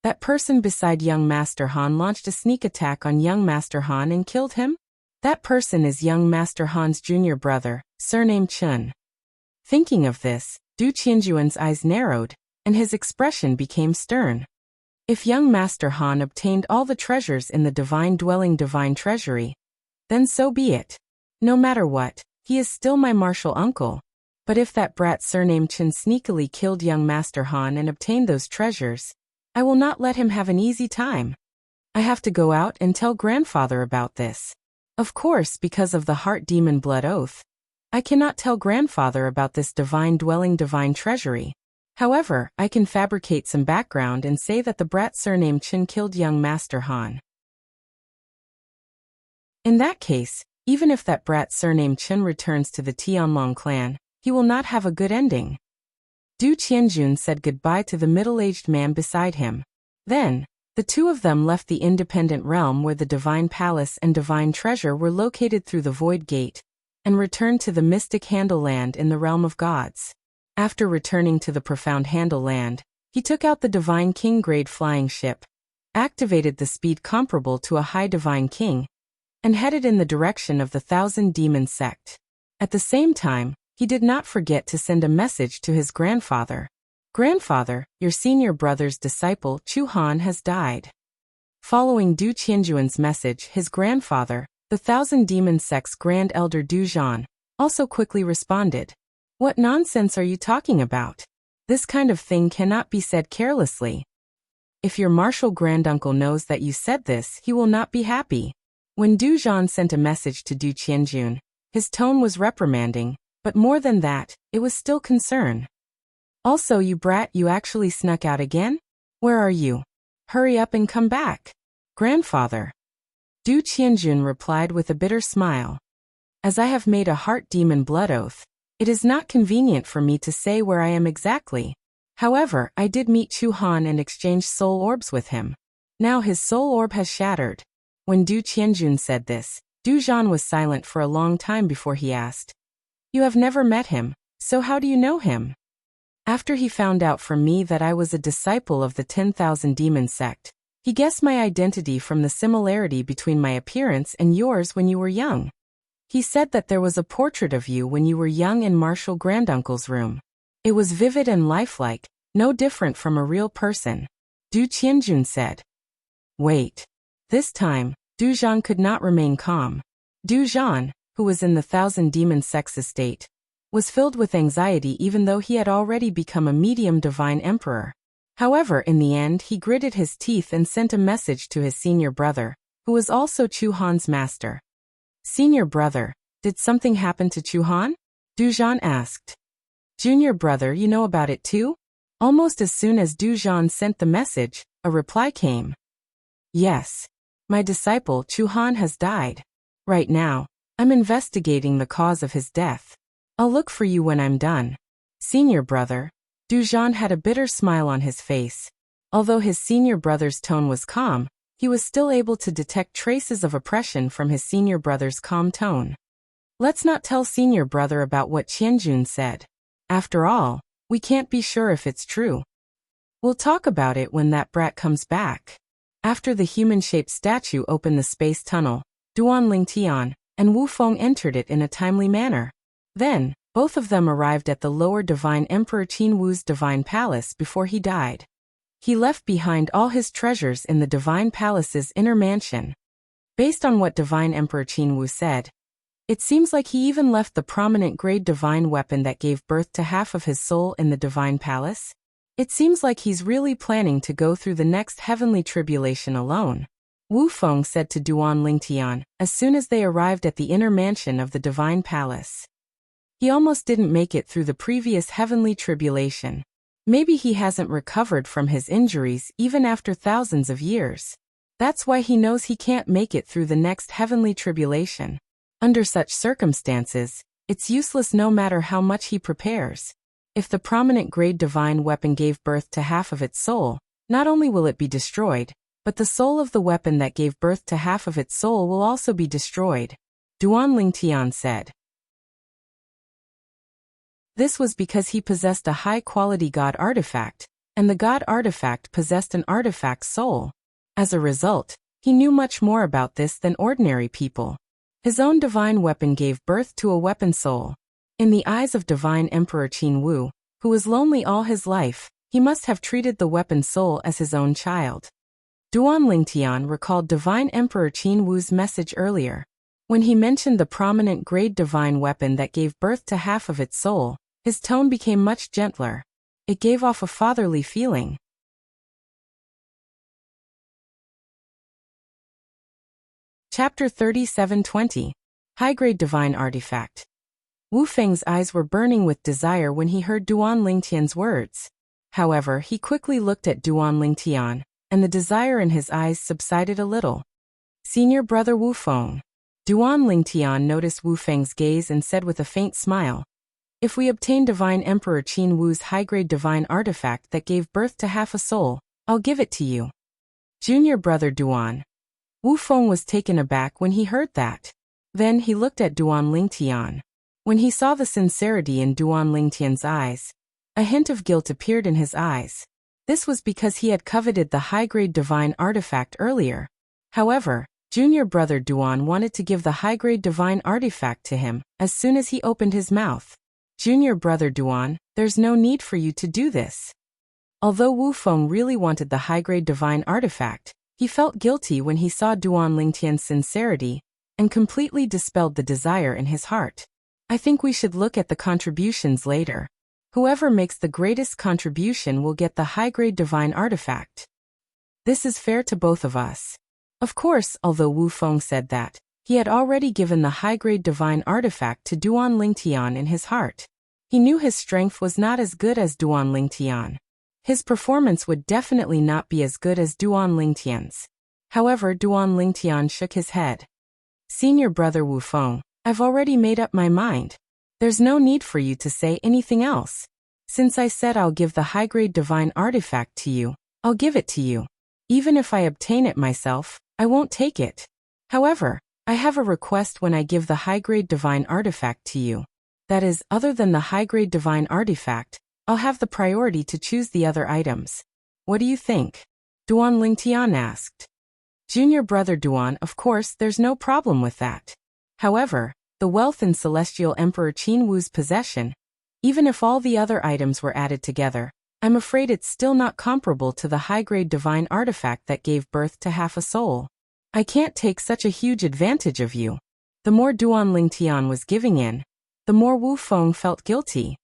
that person beside young Master Han launched a sneak attack on young Master Han and killed him? That person is young Master Han's junior brother, surnamed Chun. Thinking of this, Du Qianjuan's eyes narrowed, and his expression became stern. If young Master Han obtained all the treasures in the divine dwelling divine treasury, then so be it. No matter what, he is still my martial uncle. But if that brat surnamed Chen sneakily killed young Master Han and obtained those treasures, I will not let him have an easy time. I have to go out and tell grandfather about this. Of course, because of the heart demon blood oath, I cannot tell grandfather about this divine dwelling divine treasury. However, I can fabricate some background and say that the brat surnamed Chen killed young Master Han. In that case, even if that brat surnamed Chen returns to the Tianlong clan, he will not have a good ending. Du Qianjun said goodbye to the middle-aged man beside him. Then, the two of them left the independent realm where the divine palace and divine treasure were located through the void gate, and returned to the mystic Handle Land in the realm of gods. After returning to the profound Handle Land, he took out the Divine King grade flying ship, activated the speed comparable to a high Divine King, and headed in the direction of the Thousand Demon sect. At the same time, he did not forget to send a message to his grandfather. Grandfather, your senior brother's disciple Chu Han has died. Following Du Qianjuan's message, his grandfather, the Thousand Demon sect's Grand Elder Du Zhan, also quickly responded. What nonsense are you talking about? This kind of thing cannot be said carelessly. If your martial granduncle knows that you said this, he will not be happy. When Du Zhan sent a message to Du Qianjun, his tone was reprimanding, but more than that, it was still concern. Also, you brat, you actually snuck out again? Where are you? Hurry up and come back. Grandfather. Du Qianjun replied with a bitter smile. As I have made a heart demon blood oath, it is not convenient for me to say where I am exactly. However, I did meet Chu Han and exchanged soul orbs with him. Now his soul orb has shattered. When Du Qianjun said this, Du Zhan was silent for a long time before he asked. You have never met him, so how do you know him? After he found out from me that I was a disciple of the 10,000 Demon sect, he guessed my identity from the similarity between my appearance and yours when you were young. He said that there was a portrait of you when you were young in Marshal Granduncle's room. It was vivid and lifelike, No different from a real person. Du Qianjun said. Wait. This time, Du Zhan could not remain calm. Du Zhan, who was in the Thousand Demon Sex estate, was filled with anxiety even though he had already become a medium divine emperor. However, in the end he gritted his teeth and sent a message to his senior brother, who was also Chu Han's master. Senior brother, did something happen to Chu Han? Du Zhan asked. Junior brother, you know about it too? Almost as soon as Du Zhan sent the message, a reply came. Yes. My disciple Chu Han has died. Right now, I'm investigating the cause of his death. I'll look for you when I'm done. Senior brother. Du Zhan had a bitter smile on his face. Although his senior brother's tone was calm, he was still able to detect traces of oppression from his senior brother's calm tone. Let's not tell senior brother about what Qianjun said. After all, we can't be sure if it's true. We'll talk about it when that brat comes back. After the human-shaped statue opened the space tunnel, Duan Lingtian and Wu Feng entered it in a timely manner. Then, both of them arrived at the lower Divine Emperor Qin Wu's divine palace before he died. He left behind all his treasures in the divine palace's inner mansion. Based on what Divine Emperor Qin Wu said, it seems like he even left the prominent grade divine weapon that gave birth to half of his soul in the divine palace. It seems like he's really planning to go through the next heavenly tribulation alone. Wu Feng said to Duan Lingtian as soon as they arrived at the inner mansion of the divine palace. He almost didn't make it through the previous heavenly tribulation. Maybe he hasn't recovered from his injuries even after thousands of years. That's why he knows he can't make it through the next heavenly tribulation. Under such circumstances, it's useless no matter how much he prepares. If the prominent grade divine weapon gave birth to half of its soul, not only will it be destroyed, but the soul of the weapon that gave birth to half of its soul will also be destroyed, Duan Lingtian said. This was because he possessed a high-quality god artifact, and the god artifact possessed an artifact soul. As a result, he knew much more about this than ordinary people. His own divine weapon gave birth to a weapon soul. In the eyes of Divine Emperor Qin Wu, who was lonely all his life, he must have treated the weapon soul as his own child. Duan Lingtian recalled Divine Emperor Qin Wu's message earlier. When he mentioned the prominent grade divine weapon that gave birth to half of its soul, his tone became much gentler. It gave off a fatherly feeling. Chapter 37:20. High-grade divine artifact. Wu Feng's eyes were burning with desire when he heard Duan Lingtian's words. However, he quickly looked at Duan Lingtian, and the desire in his eyes subsided a little. Senior brother Wu Feng. Duan Lingtian noticed Wu Feng's gaze and said with a faint smile, if we obtain Divine Emperor Qin Wu's high-grade divine artifact that gave birth to half a soul, I'll give it to you. Junior brother Duan. Wu Feng was taken aback when he heard that. Then he looked at Duan Lingtian. When he saw the sincerity in Duan Lingtian's eyes, a hint of guilt appeared in his eyes. This was because he had coveted the high-grade divine artifact earlier. However, junior brother Duan wanted to give the high-grade divine artifact to him as soon as he opened his mouth. Junior brother Duan, there's no need for you to do this. Although Wu Feng really wanted the high-grade divine artifact, he felt guilty when he saw Duan Lingtian's sincerity and completely dispelled the desire in his heart. I think we should look at the contributions later. Whoever makes the greatest contribution will get the high-grade divine artifact. This is fair to both of us. Of course, although Wu Feng said that, he had already given the high-grade divine artifact to Duan Lingtian in his heart. He knew his strength was not as good as Duan Lingtian. His performance would definitely not be as good as Duan Lingtian's. However, Duan Lingtian shook his head. Senior brother Wu Feng, I've already made up my mind. There's no need for you to say anything else. Since I said I'll give the high-grade divine artifact to you, I'll give it to you. Even if I obtain it myself, I won't take it. However, I have a request when I give the high-grade divine artifact to you. That is, other than the high-grade divine artifact, I'll have the priority to choose the other items. What do you think? Duan Lingtian asked. Junior brother Duan, of course, there's no problem with that. However, the wealth in Celestial Emperor Qin Wu's possession, even if all the other items were added together, I'm afraid it's still not comparable to the high-grade divine artifact that gave birth to half a soul. I can't take such a huge advantage of you. The more Duan Lingtian was giving in, the more Wu Feng felt guilty.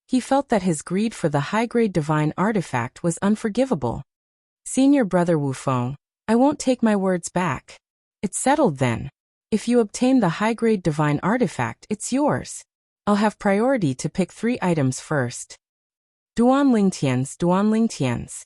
He felt that his greed for the high-grade divine artifact was unforgivable. Senior brother Wu Feng, I won't take my words back. It's settled then. If you obtain the high-grade divine artifact, it's yours. I'll have priority to pick 3 items first. Duan Lingtians.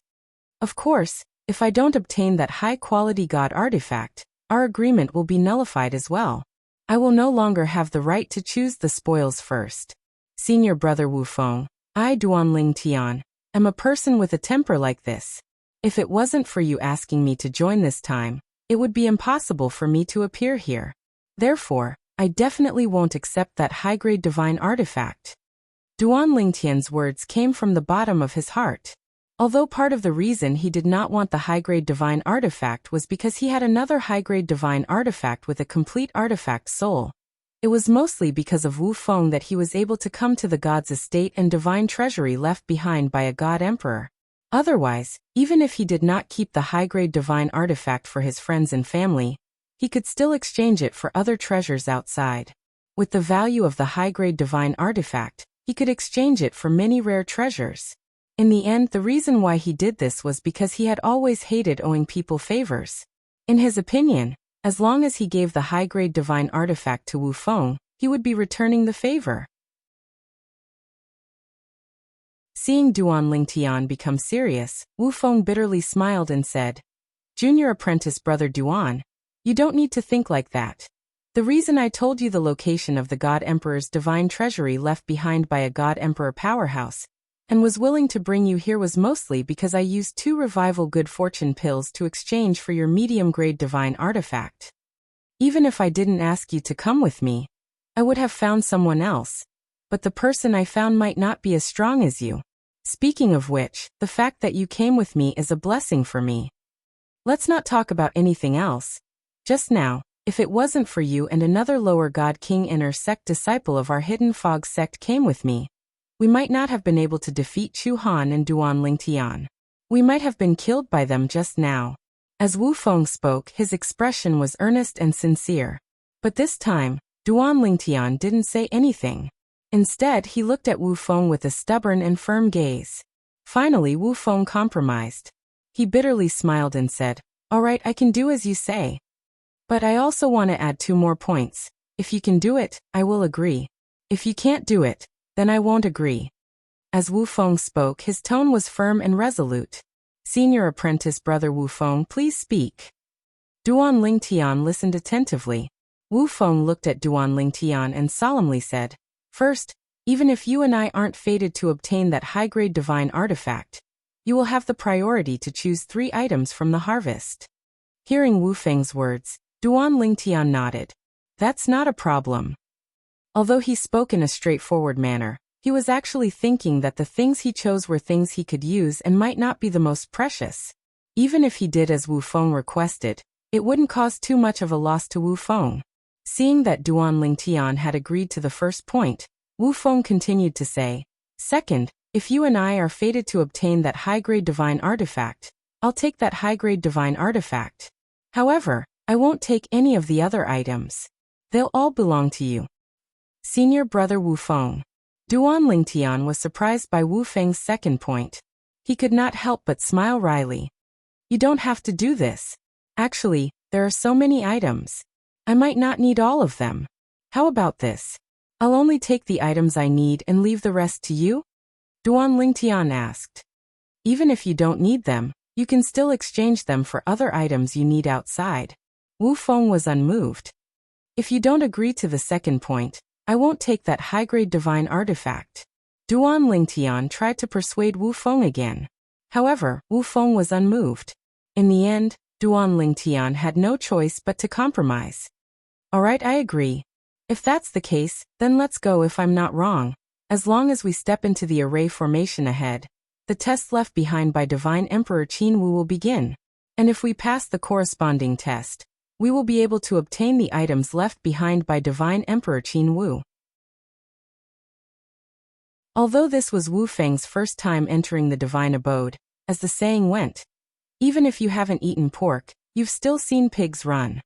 Of course, if I don't obtain that high-quality god artifact, our agreement will be nullified as well. I will no longer have the right to choose the spoils first. Senior brother Wu Feng, I Duan Lingtian, am a person with a temper like this. If it wasn't for you asking me to join this time, it would be impossible for me to appear here. Therefore, I definitely won't accept that high-grade divine artifact. Duan Lingtian's words came from the bottom of his heart. Although part of the reason he did not want the high-grade divine artifact was because he had another high-grade divine artifact with a complete artifact soul, it was mostly because of Wu Feng that he was able to come to the god's estate and divine treasury left behind by a god emperor. Otherwise, even if he did not keep the high-grade divine artifact for his friends and family, he could still exchange it for other treasures outside. With the value of the high-grade divine artifact, he could exchange it for many rare treasures. In the end, the reason why he did this was because he had always hated owing people favors. In his opinion, as long as he gave the high-grade divine artifact to Wu Feng, he would be returning the favor. Seeing Duan Lingtian become serious, Wu Feng bitterly smiled and said, Junior apprentice brother Duan, you don't need to think like that. The reason I told you the location of the God Emperor's divine treasury left behind by a God Emperor powerhouse, and was willing to bring you here was mostly because I used 2 revival good fortune pills to exchange for your medium-grade divine artifact. Even if I didn't ask you to come with me, I would have found someone else, but the person I found might not be as strong as you. Speaking of which, the fact that you came with me is a blessing for me. Let's not talk about anything else. Just now, if it wasn't for you and another lower god king inner sect disciple of our hidden fog sect came with me, we might not have been able to defeat Chu Han and Duan Lingtian. We might have been killed by them just now. As Wu Feng spoke, his expression was earnest and sincere. But this time, Duan Lingtian didn't say anything. Instead, he looked at Wu Feng with a stubborn and firm gaze. Finally, Wu Feng compromised. He bitterly smiled and said, All right, I can do as you say. But I also want to add 2 more points. If you can do it, I will agree. If you can't do it, then I won't agree. As Wu Feng spoke, his tone was firm and resolute. Senior apprentice brother Wu Feng, please speak. Duan Lingtian listened attentively. Wu Feng looked at Duan Lingtian and solemnly said, First, even if you and I aren't fated to obtain that high-grade divine artifact, you will have the priority to choose 3 items from the harvest. Hearing Wu Feng's words, Duan Lingtian nodded. That's not a problem. Although he spoke in a straightforward manner, he was actually thinking that the things he chose were things he could use and might not be the most precious. Even if he did as Wu Feng requested, it wouldn't cause too much of a loss to Wu Feng. Seeing that Duan Lingtian had agreed to the first point, Wu Feng continued to say, Second, if you and I are fated to obtain that high-grade divine artifact, I'll take that high-grade divine artifact. However, I won't take any of the other items. They'll all belong to you. Senior brother Wu Feng. Duan Lingtian was surprised by Wu Feng's second point. He could not help but smile wryly. You don't have to do this. Actually, there are so many items. I might not need all of them. How about this? I'll only take the items I need and leave the rest to you? Duan Lingtian asked. Even if you don't need them, you can still exchange them for other items you need outside. Wu Feng was unmoved. If you don't agree to the second point, I won't take that high-grade divine artifact. Duan Lingtian tried to persuade Wu Feng again. However, Wu Feng was unmoved. In the end, Duan Lingtian had no choice but to compromise. All right, I agree. If that's the case, then let's go if I'm not wrong. As long as we step into the array formation ahead, the test left behind by Divine Emperor Qin Wu will begin. And if we pass the corresponding test, we will be able to obtain the items left behind by Divine Emperor Qin Wu. Although this was Wu Feng's first time entering the divine abode, as the saying went, even if you haven't eaten pork, you've still seen pigs run.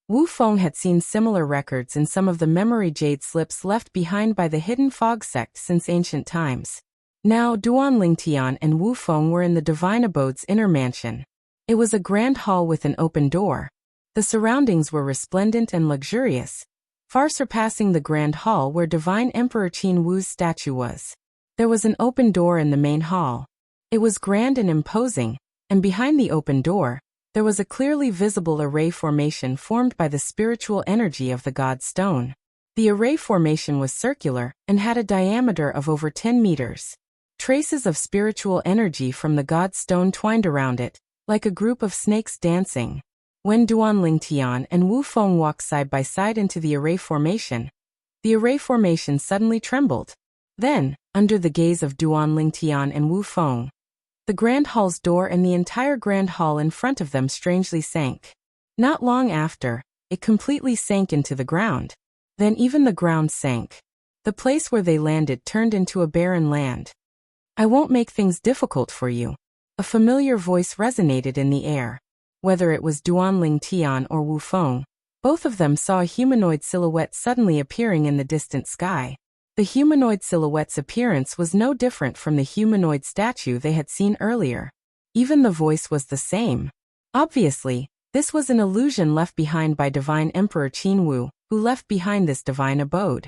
Wu Feng had seen similar records in some of the memory jade slips left behind by the hidden fog sect since ancient times. Now Duan Lingtian and Wu Feng were in the divine abode's inner mansion. It was a grand hall with an open door. The surroundings were resplendent and luxurious, far surpassing the grand hall where divine Emperor Qin Wu's statue was. There was an open door in the main hall. It was grand and imposing, and behind the open door, there was a clearly visible array formation formed by the spiritual energy of the god stone. The array formation was circular and had a diameter of over 10 meters. Traces of spiritual energy from the god stone twined around it, like a group of snakes dancing. When Duan Lingtian and Wu Feng walked side by side into the array formation suddenly trembled. Then, under the gaze of Duan Lingtian and Wu Feng, the grand hall's door and the entire grand hall in front of them strangely sank. Not long after, it completely sank into the ground. Then even the ground sank. The place where they landed turned into a barren land. I won't make things difficult for you. A familiar voice resonated in the air. Whether it was Duan Lingtian or Wu Feng, both of them saw a humanoid silhouette suddenly appearing in the distant sky. The humanoid silhouette's appearance was no different from the humanoid statue they had seen earlier. Even the voice was the same. Obviously, this was an illusion left behind by divine Emperor Qin Wu, who left behind this divine abode.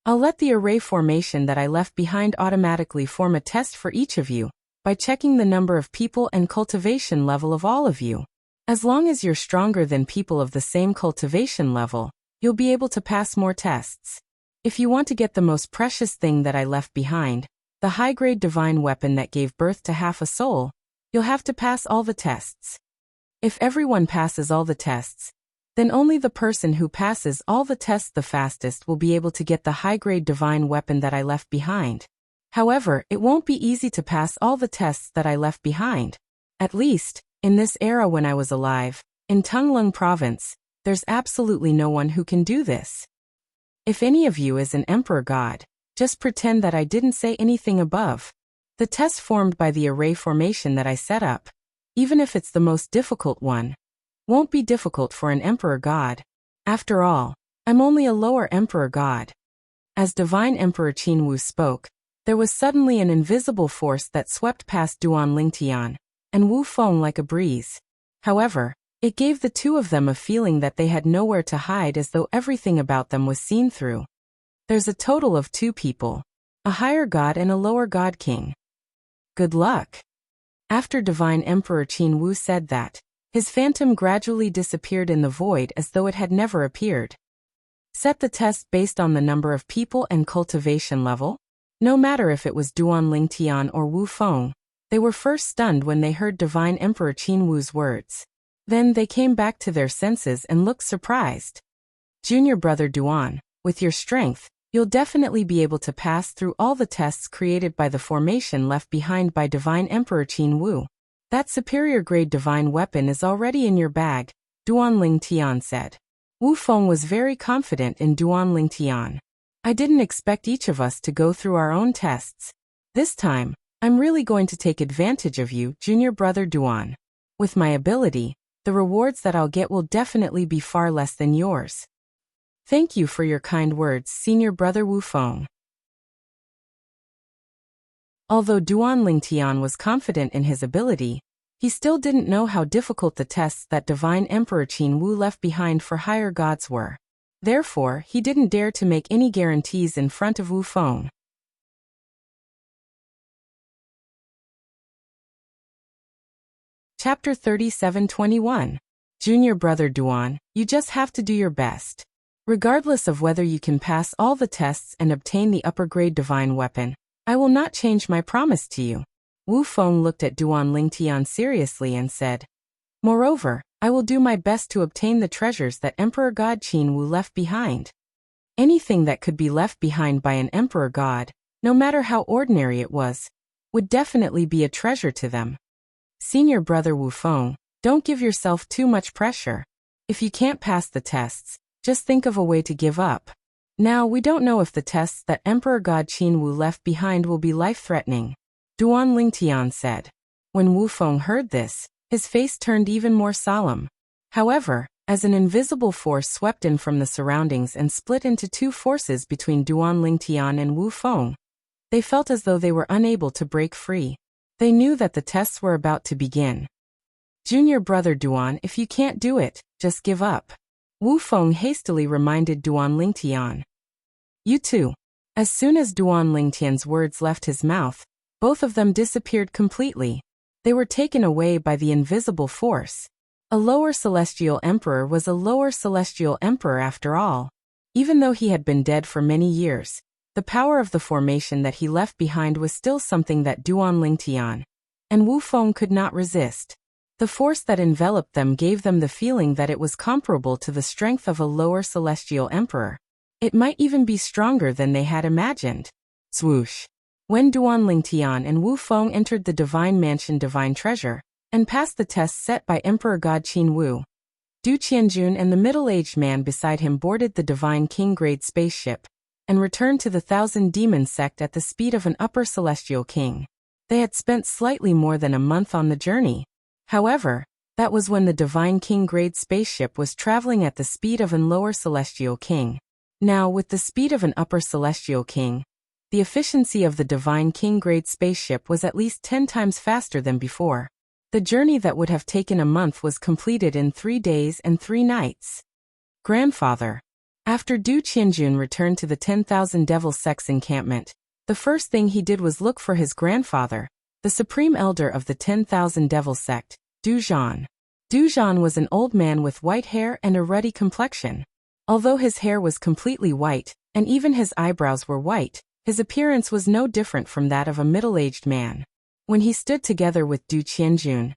I'll let the array formation that I left behind automatically form a test for each of you, by checking the number of people and cultivation level of all of you. As long as you're stronger than people of the same cultivation level, you'll be able to pass more tests. If you want to get the most precious thing that I left behind, the high-grade divine weapon that gave birth to half a soul, you'll have to pass all the tests. If everyone passes all the tests, then only the person who passes all the tests the fastest will be able to get the high-grade divine weapon that I left behind. However, it won't be easy to pass all the tests that I left behind. At least, in this era when I was alive, in Tunglung province, there's absolutely no one who can do this. If any of you is an emperor god, just pretend that I didn't say anything above. The test formed by the array formation that I set up, even if it's the most difficult one, won't be difficult for an emperor god. After all, I'm only a lower emperor god. As divine Emperor Qin Wu spoke, there was suddenly an invisible force that swept past Duan Lingtian and Wu Feng like a breeze. However, it gave the two of them a feeling that they had nowhere to hide, as though everything about them was seen through. There's a total of 2 people, a higher god and a lower god king. Good luck. After divine Emperor Qin Wu said that, his phantom gradually disappeared in the void as though it had never appeared. Set the test based on the number of people and cultivation level. No matter if it was Duan Lingtian or Wu Feng, they were first stunned when they heard divine Emperor Qin Wu's words. Then they came back to their senses and looked surprised. Junior brother Duan, with your strength, you'll definitely be able to pass through all the tests created by the formation left behind by divine Emperor Qin Wu. That superior grade divine weapon is already in your bag, Duan Lingtian said. Wu Feng was very confident in Duan Lingtian. I didn't expect each of us to go through our own tests. This time, I'm really going to take advantage of you, junior brother Duan. With my ability, the rewards that I'll get will definitely be far less than yours. Thank you for your kind words, senior brother Wu Feng. Although Duan Lingtian was confident in his ability, he still didn't know how difficult the tests that divine Emperor Qin Wu left behind for higher gods were. Therefore, he didn't dare to make any guarantees in front of Wu Feng. Chapter 37:21. Junior brother Duan, you just have to do your best. Regardless of whether you can pass all the tests and obtain the upper grade divine weapon, I will not change my promise to you. Wu Feng looked at Duan Lingtian seriously and said, Moreover, I will do my best to obtain the treasures that Emperor God Qin Wu left behind. Anything that could be left behind by an emperor god, no matter how ordinary it was, would definitely be a treasure to them. Senior brother Wu Feng, don't give yourself too much pressure. If you can't pass the tests, just think of a way to give up. Now we don't know if the tests that Emperor God Qinwu left behind will be life-threatening, Duan Lingtian said. When Wu Feng heard this, his face turned even more solemn. However, as an invisible force swept in from the surroundings and split into two forces between Duan Lingtian and Wu Feng, they felt as though they were unable to break free. They knew that the tests were about to begin. Junior brother Duan, if you can't do it, just give up, Wu Feng hastily reminded Duan Lingtian. You too. As soon as Duan Lingtian's words left his mouth, both of them disappeared completely. They were taken away by the invisible force. A lower celestial emperor was a lower celestial emperor after all. Even though he had been dead for many years, the power of the formation that he left behind was still something that Duan Lingtian and Wu Feng could not resist. The force that enveloped them gave them the feeling that it was comparable to the strength of a lower celestial emperor. It might even be stronger than they had imagined. Swoosh! When Duan Lingtian and Wu Feng entered the Divine Mansion Divine Treasure, and passed the tests set by Emperor God Qinwu, Du Qianjun and the middle-aged man beside him boarded the Divine King-grade spaceship, and returned to the Thousand Demon sect at the speed of an upper celestial king. They had spent slightly more than a month on the journey. However, that was when the Divine King-grade spaceship was traveling at the speed of an lower celestial king. Now, with the speed of an upper celestial king, the efficiency of the Divine King-grade spaceship was at least 10 times faster than before. The journey that would have taken a month was completed in 3 days and 3 nights. Grandfather. After Du Qianjun returned to the 10,000 Devil Sect's encampment, the first thing he did was look for his grandfather, the supreme elder of the 10,000 Devil Sect, Du Zhan. Du Zhan was an old man with white hair and a ruddy complexion. Although his hair was completely white, and even his eyebrows were white, his appearance was no different from that of a middle-aged man. When he stood together with Du Qianjun,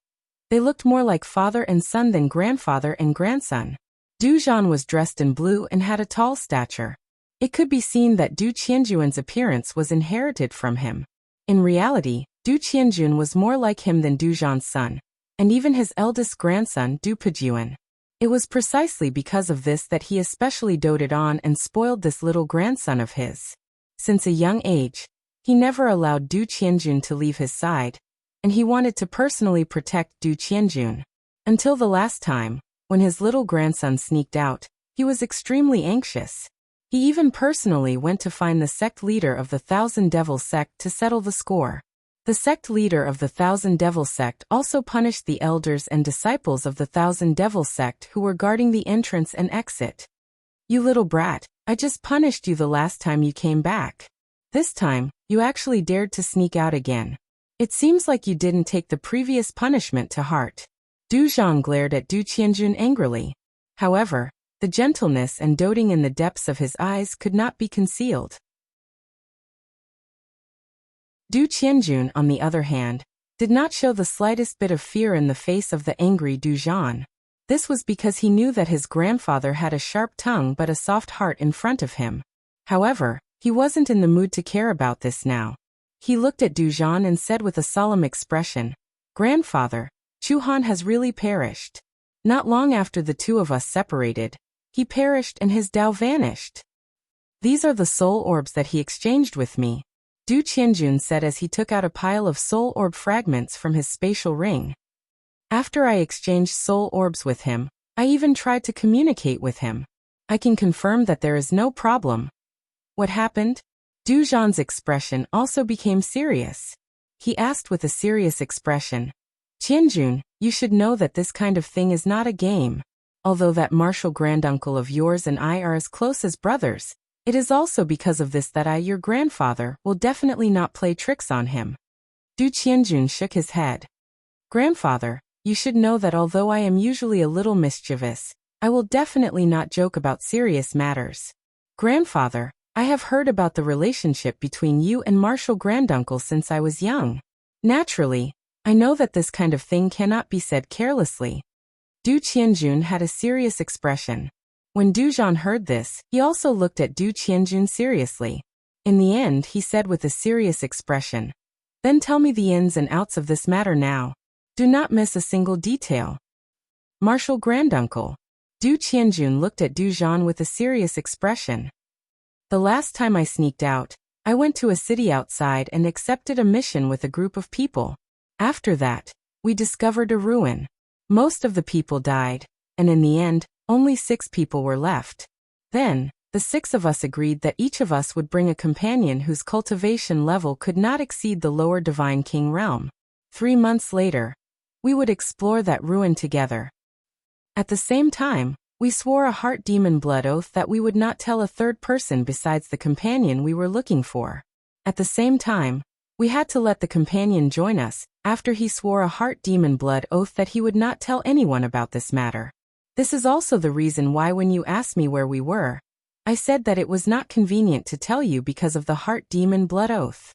they looked more like father and son than grandfather and grandson. Du Zhan was dressed in blue and had a tall stature. It could be seen that Du Qianjun's appearance was inherited from him. In reality, Du Qianjun was more like him than Du Zhan's son, and even his eldest grandson Du Pejuan. It was precisely because of this that he especially doted on and spoiled this little grandson of his. Since a young age, he never allowed Du Qianjun to leave his side, and he wanted to personally protect Du Qianjun. Until the last time, when his little grandson sneaked out, he was extremely anxious. He even personally went to find the sect leader of the Thousand Devil Sect to settle the score. The sect leader of the Thousand Devil Sect also punished the elders and disciples of the Thousand Devil Sect who were guarding the entrance and exit. You little brat, I just punished you the last time you came back. This time, you actually dared to sneak out again. It seems like you didn't take the previous punishment to heart. Du Zhan glared at Du Qianjun angrily. However, the gentleness and doting in the depths of his eyes could not be concealed. Du Qianjun, on the other hand, did not show the slightest bit of fear in the face of the angry Du Zhan. This was because he knew that his grandfather had a sharp tongue but a soft heart in front of him. However, he wasn't in the mood to care about this now. He looked at Du Zhan and said with a solemn expression, "Grandfather, Chu Han has really perished. Not long after the two of us separated, he perished and his Tao vanished. These are the soul orbs that he exchanged with me," Du Qianjun said as he took out a pile of soul orb fragments from his spatial ring. "After I exchanged soul orbs with him, I even tried to communicate with him. I can confirm that there is no problem." What happened? Du Zhan's expression also became serious. He asked with a serious expression, "Qianjun, you should know that this kind of thing is not a game. Although that martial granduncle of yours and I are as close as brothers, it is also because of this that I, your grandfather, will definitely not play tricks on him." Du Qianjun shook his head. "Grandfather, you should know that although I am usually a little mischievous, I will definitely not joke about serious matters. Grandfather, I have heard about the relationship between you and martial granduncle since I was young. Naturally, I know that this kind of thing cannot be said carelessly." Du Qianjun had a serious expression. When Du Zhan heard this, he also looked at Du Qianjun seriously. In the end, he said with a serious expression, "Then tell me the ins and outs of this matter now. Do not miss a single detail." "Martial granduncle." Du Qianjun looked at Du Zhan with a serious expression. The last time I sneaked out, I went to a city outside and accepted a mission with a group of people. After that, we discovered a ruin. Most of the people died, and in the end, only 6 people were left. Then, the 6 of us agreed that each of us would bring a companion whose cultivation level could not exceed the lower Divine King realm. 3 months later, we would explore that ruin together. At the same time, we swore a heart demon blood oath that we would not tell a third person besides the companion we were looking for. At the same time, we had to let the companion join us, after he swore a heart demon blood oath that he would not tell anyone about this matter. This is also the reason why when you asked me where we were, I said that it was not convenient to tell you because of the heart demon blood oath.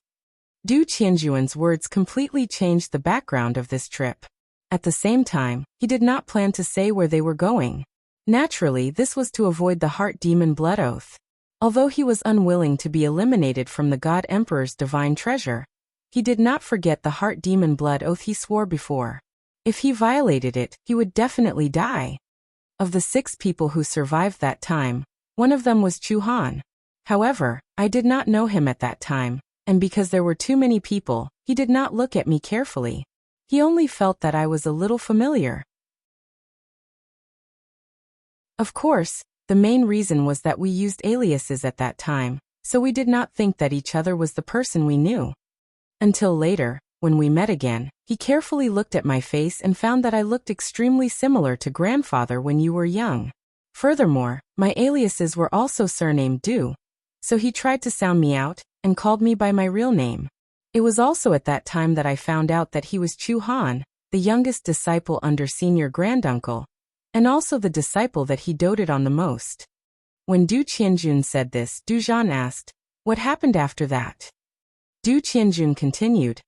Du Qianjuan's words completely changed the background of this trip. At the same time, he did not plan to say where they were going. Naturally, this was to avoid the heart demon blood oath. Although he was unwilling to be eliminated from the God Emperor's divine treasure, he did not forget the heart demon blood oath he swore before. If he violated it, he would definitely die. Of the 6 people who survived that time, one of them was Chu Han. However, I did not know him at that time, and because there were too many people, he did not look at me carefully. He only felt that I was a little familiar. Of course, the main reason was that we used aliases at that time, so we did not think that each other was the person we knew. Until later, when we met again, he carefully looked at my face and found that I looked extremely similar to grandfather when you were young. Furthermore, my aliases were also surnamed Du, so he tried to sound me out and called me by my real name. It was also at that time that I found out that he was Chu Han, the youngest disciple under senior granduncle, and also the disciple that he doted on the most. When Du Qianjun said this, Du Zhan asked, "What happened after that?" Du Qianjun continued,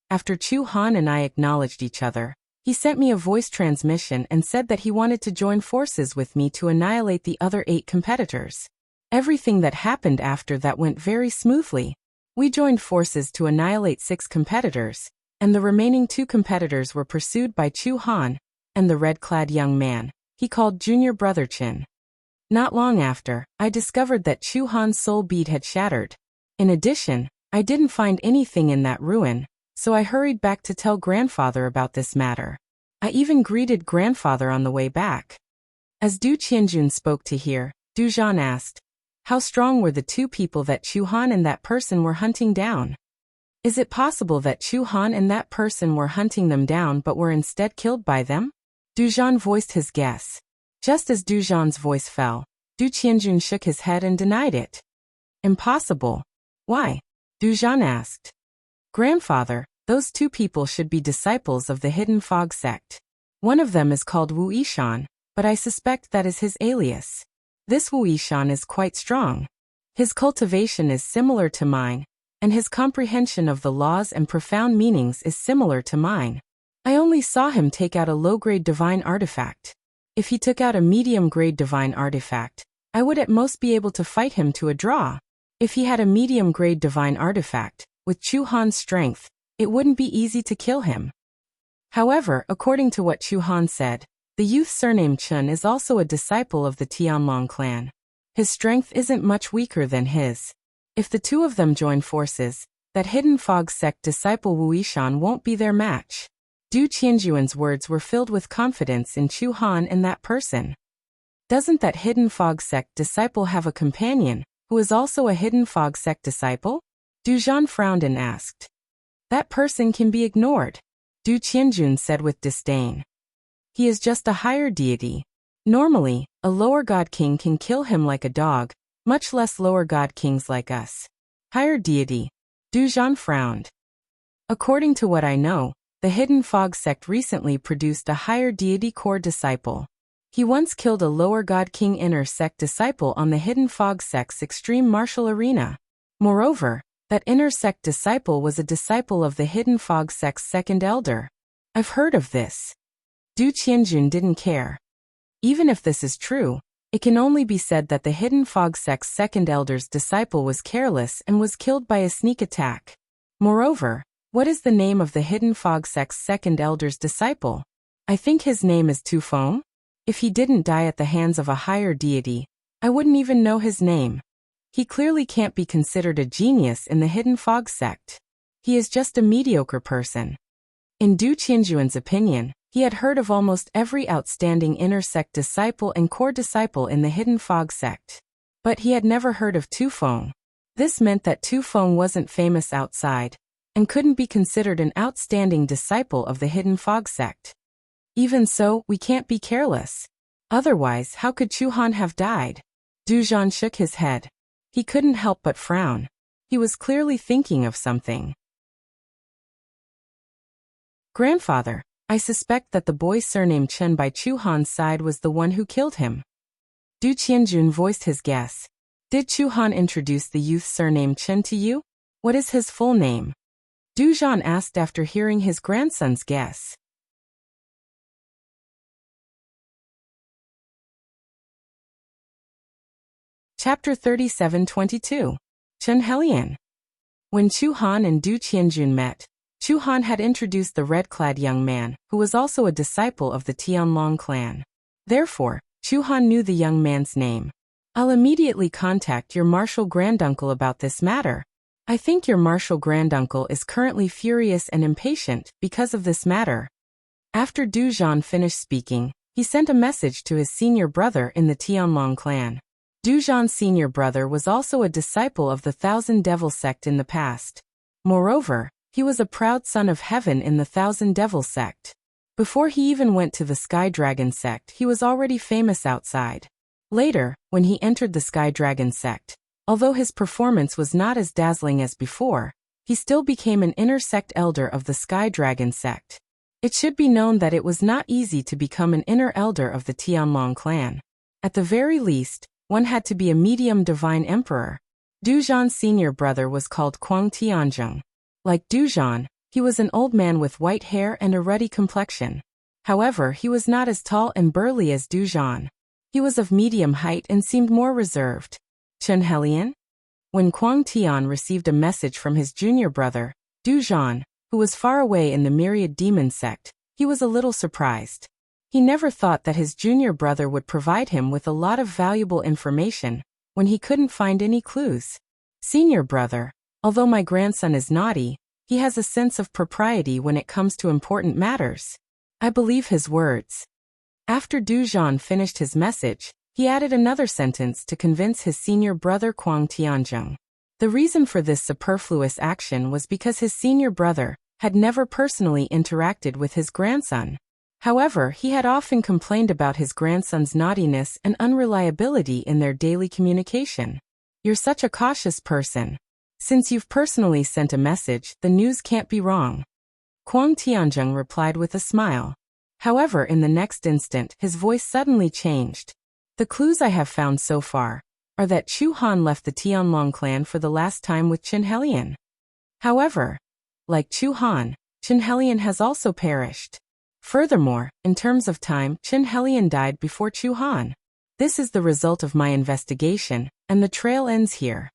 "After Chu Han and I acknowledged each other, he sent me a voice transmission and said that he wanted to join forces with me to annihilate the other 8 competitors. Everything that happened after that went very smoothly. We joined forces to annihilate 6 competitors, and the remaining 2 competitors were pursued by Chu Han and the red-clad young man he called Junior Brother Chin. Not long after, I discovered that Chu Han's soul bead had shattered. In addition, I didn't find anything in that ruin, so I hurried back to tell grandfather about this matter. I even greeted grandfather on the way back." As Du Qianjun spoke to hear, Du Zhan asked, "How strong were the 2 people that Chu Han and that person were hunting down? Is it possible that Chu Han and that person were hunting them down but were instead killed by them?" Du Zhan voiced his guess. Just as Du Zhan's voice fell, Du Qianjun shook his head and denied it. "Impossible." "Why?" Du Zhan asked. "Grandfather, those 2 people should be disciples of the Hidden Fog sect. One of them is called Wu Yishan, but I suspect that is his alias. This Wu Yishan is quite strong. His cultivation is similar to mine, and his comprehension of the laws and profound meanings is similar to mine. I only saw him take out a low-grade divine artifact. If he took out a medium-grade divine artifact, I would at most be able to fight him to a draw. If he had a medium-grade divine artifact, with Chu Han's strength, it wouldn't be easy to kill him." However, according to what Chu Han said, the youth surnamed Chun is also a disciple of the Tianlong clan. His strength isn't much weaker than his. If the 2 of them join forces, that Hidden Fog sect disciple Wu Yishan won't be their match. Du Qianjuan's words were filled with confidence in Chu Han and that person. Doesn't that Hidden Fog sect disciple have a companion, who is also a Hidden Fog sect disciple? Du Zhan frowned and asked. "That person can be ignored," Du Qianjun said with disdain. "He is just a higher deity. Normally, a lower god king can kill him like a dog, much less lower god kings like us." "Higher deity?" Du Zhan frowned. "According to what I know, the Hidden Fog sect recently produced a higher deity core disciple. He once killed a lower god king inner sect disciple on the Hidden Fog sect's extreme martial arena. Moreover, that inner sect disciple was a disciple of the Hidden Fog sect's 2nd elder. I've heard of this." Du Qianjun didn't care. Even if this is true, it can only be said that the Hidden Fog sect's 2nd elder's disciple was careless and was killed by a sneak attack. Moreover, what is the name of the Hidden Fog sect's 2nd elder's disciple? I think his name is Tu Feng. If he didn't die at the hands of a higher deity, I wouldn't even know his name. He clearly can't be considered a genius in the Hidden Fog sect. He is just a mediocre person. In Du Qianjuan's opinion, he had heard of almost every outstanding inner sect disciple and core disciple in the Hidden Fog sect. But he had never heard of Tu Feng. This meant that Tu Feng wasn't famous outside, and couldn't be considered an outstanding disciple of the Hidden Fog sect. Even so, we can't be careless. Otherwise, how could Chu Han have died? Du Zhan shook his head. He couldn't help but frown. He was clearly thinking of something. Grandfather, I suspect that the boy surnamed Chen by Chu Han's side was the one who killed him. Du Qianjun voiced his guess. Did Chu Han introduce the youth surnamed Chen to you? What is his full name? Du Zhan asked after hearing his grandson's guess. Chapter 37:22. Chen Helian. When Chu Han and Du Qianjun met, Chu Han had introduced the red-clad young man, who was also a disciple of the Tianlong clan. Therefore, Chu Han knew the young man's name. I'll immediately contact your martial granduncle about this matter. I think your martial granduncle is currently furious and impatient because of this matter. After Du Zhan finished speaking, he sent a message to his senior brother in the Tianlong clan. Du Zhan's senior brother was also a disciple of the Thousand Devil sect in the past. Moreover, he was a proud son of heaven in the Thousand Devil sect. Before he even went to the Sky Dragon sect, he was already famous outside. Later, when he entered the Sky Dragon sect, although his performance was not as dazzling as before, he still became an inner sect elder of the Sky Dragon sect. It should be known that it was not easy to become an inner elder of the Tianlong clan. At the very least, one had to be a medium divine emperor. Du Zhan's senior brother was called Kuang Tianzheng. Like Du Zhan, he was an old man with white hair and a ruddy complexion. However, he was not as tall and burly as Du Zhan. He was of medium height and seemed more reserved. Chen Helian? When Kuang Tian received a message from his junior brother, Du Zhan, who was far away in the Myriad Demon sect, he was a little surprised. He never thought that his junior brother would provide him with a lot of valuable information when he couldn't find any clues. Senior brother, although my grandson is naughty, he has a sense of propriety when it comes to important matters. I believe his words. After Du Zhan finished his message, he added another sentence to convince his senior brother Kuang Tianzheng. The reason for this superfluous action was because his senior brother had never personally interacted with his grandson. However, he had often complained about his grandson's naughtiness and unreliability in their daily communication. You're such a cautious person. Since you've personally sent a message, the news can't be wrong. Kuang Tianzheng replied with a smile. However, in the next instant, his voice suddenly changed. The clues I have found so far are that Chu Han left the Tianlong clan for the last time with Chen Helian. However, like Chu Han, Chen Helian has also perished. Furthermore, in terms of time, Chen Helian died before Chu Han. This is the result of my investigation, and the trail ends here.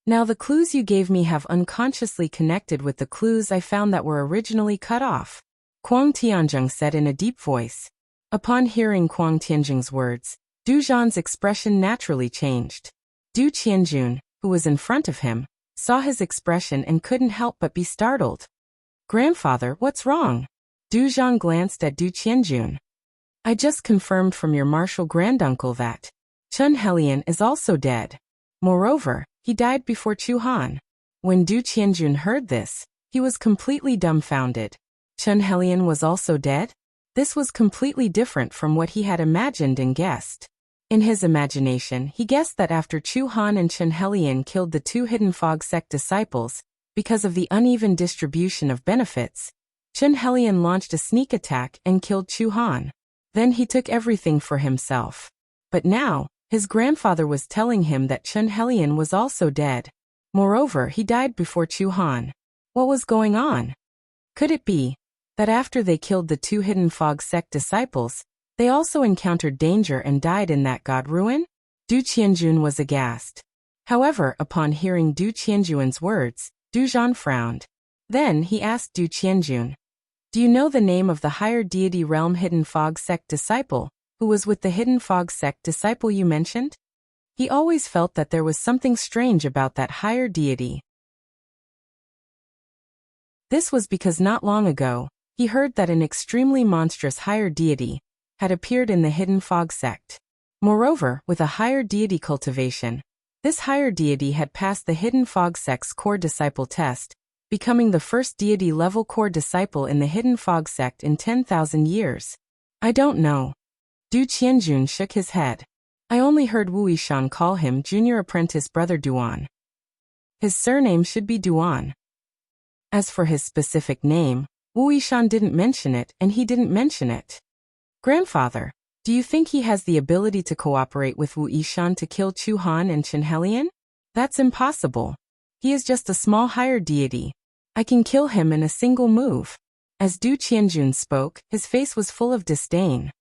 Now the clues you gave me have unconsciously connected with the clues I found that were originally cut off, Kuang Tianzheng said in a deep voice. Upon hearing Kuang Tianzheng's words, Du Zhan's expression naturally changed. Du Qianjun, who was in front of him, saw his expression and couldn't help but be startled. Grandfather, what's wrong? Du Zhan glanced at Du Qianjun. I just confirmed from your martial granduncle that Chen Helian is also dead. Moreover, he died before Chu Han. When Du Qianjun heard this, he was completely dumbfounded. Chen Helian was also dead? This was completely different from what he had imagined and guessed. In his imagination, he guessed that after Chu Han and Chen Helian killed the two Hidden Fog sect disciples, because of the uneven distribution of benefits, Chen Helian launched a sneak attack and killed Chu Han. Then he took everything for himself. But now, his grandfather was telling him that Chen Helian was also dead. Moreover, he died before Chu Han. What was going on? Could it be that after they killed the two Hidden Fog sect disciples, they also encountered danger and died in that god ruin? Du Qianjun was aghast. However, upon hearing Du Qianjun's words, Du Zhan frowned. Then he asked Du Qianjun, do you know the name of the higher deity realm Hidden Fog sect disciple, who was with the Hidden Fog sect disciple you mentioned? He always felt that there was something strange about that higher deity. This was because not long ago, he heard that an extremely monstrous higher deity had appeared in the Hidden Fog sect. Moreover, with a higher deity cultivation, this higher deity had passed the Hidden Fog sect's core disciple test, becoming the first deity-level core disciple in the Hidden Fog sect in 10,000 years. I don't know. Du Qianjun shook his head. I only heard Wu Yishan call him junior apprentice brother Duan. His surname should be Duan. As for his specific name, Wu Yishan didn't mention it and he didn't mention it. Grandfather, do you think he has the ability to cooperate with Wu Yishan to kill Chu Han and Chen Helian? That's impossible. He is just a small higher deity. I can kill him in a single move. As Du Qianjun spoke, his face was full of disdain.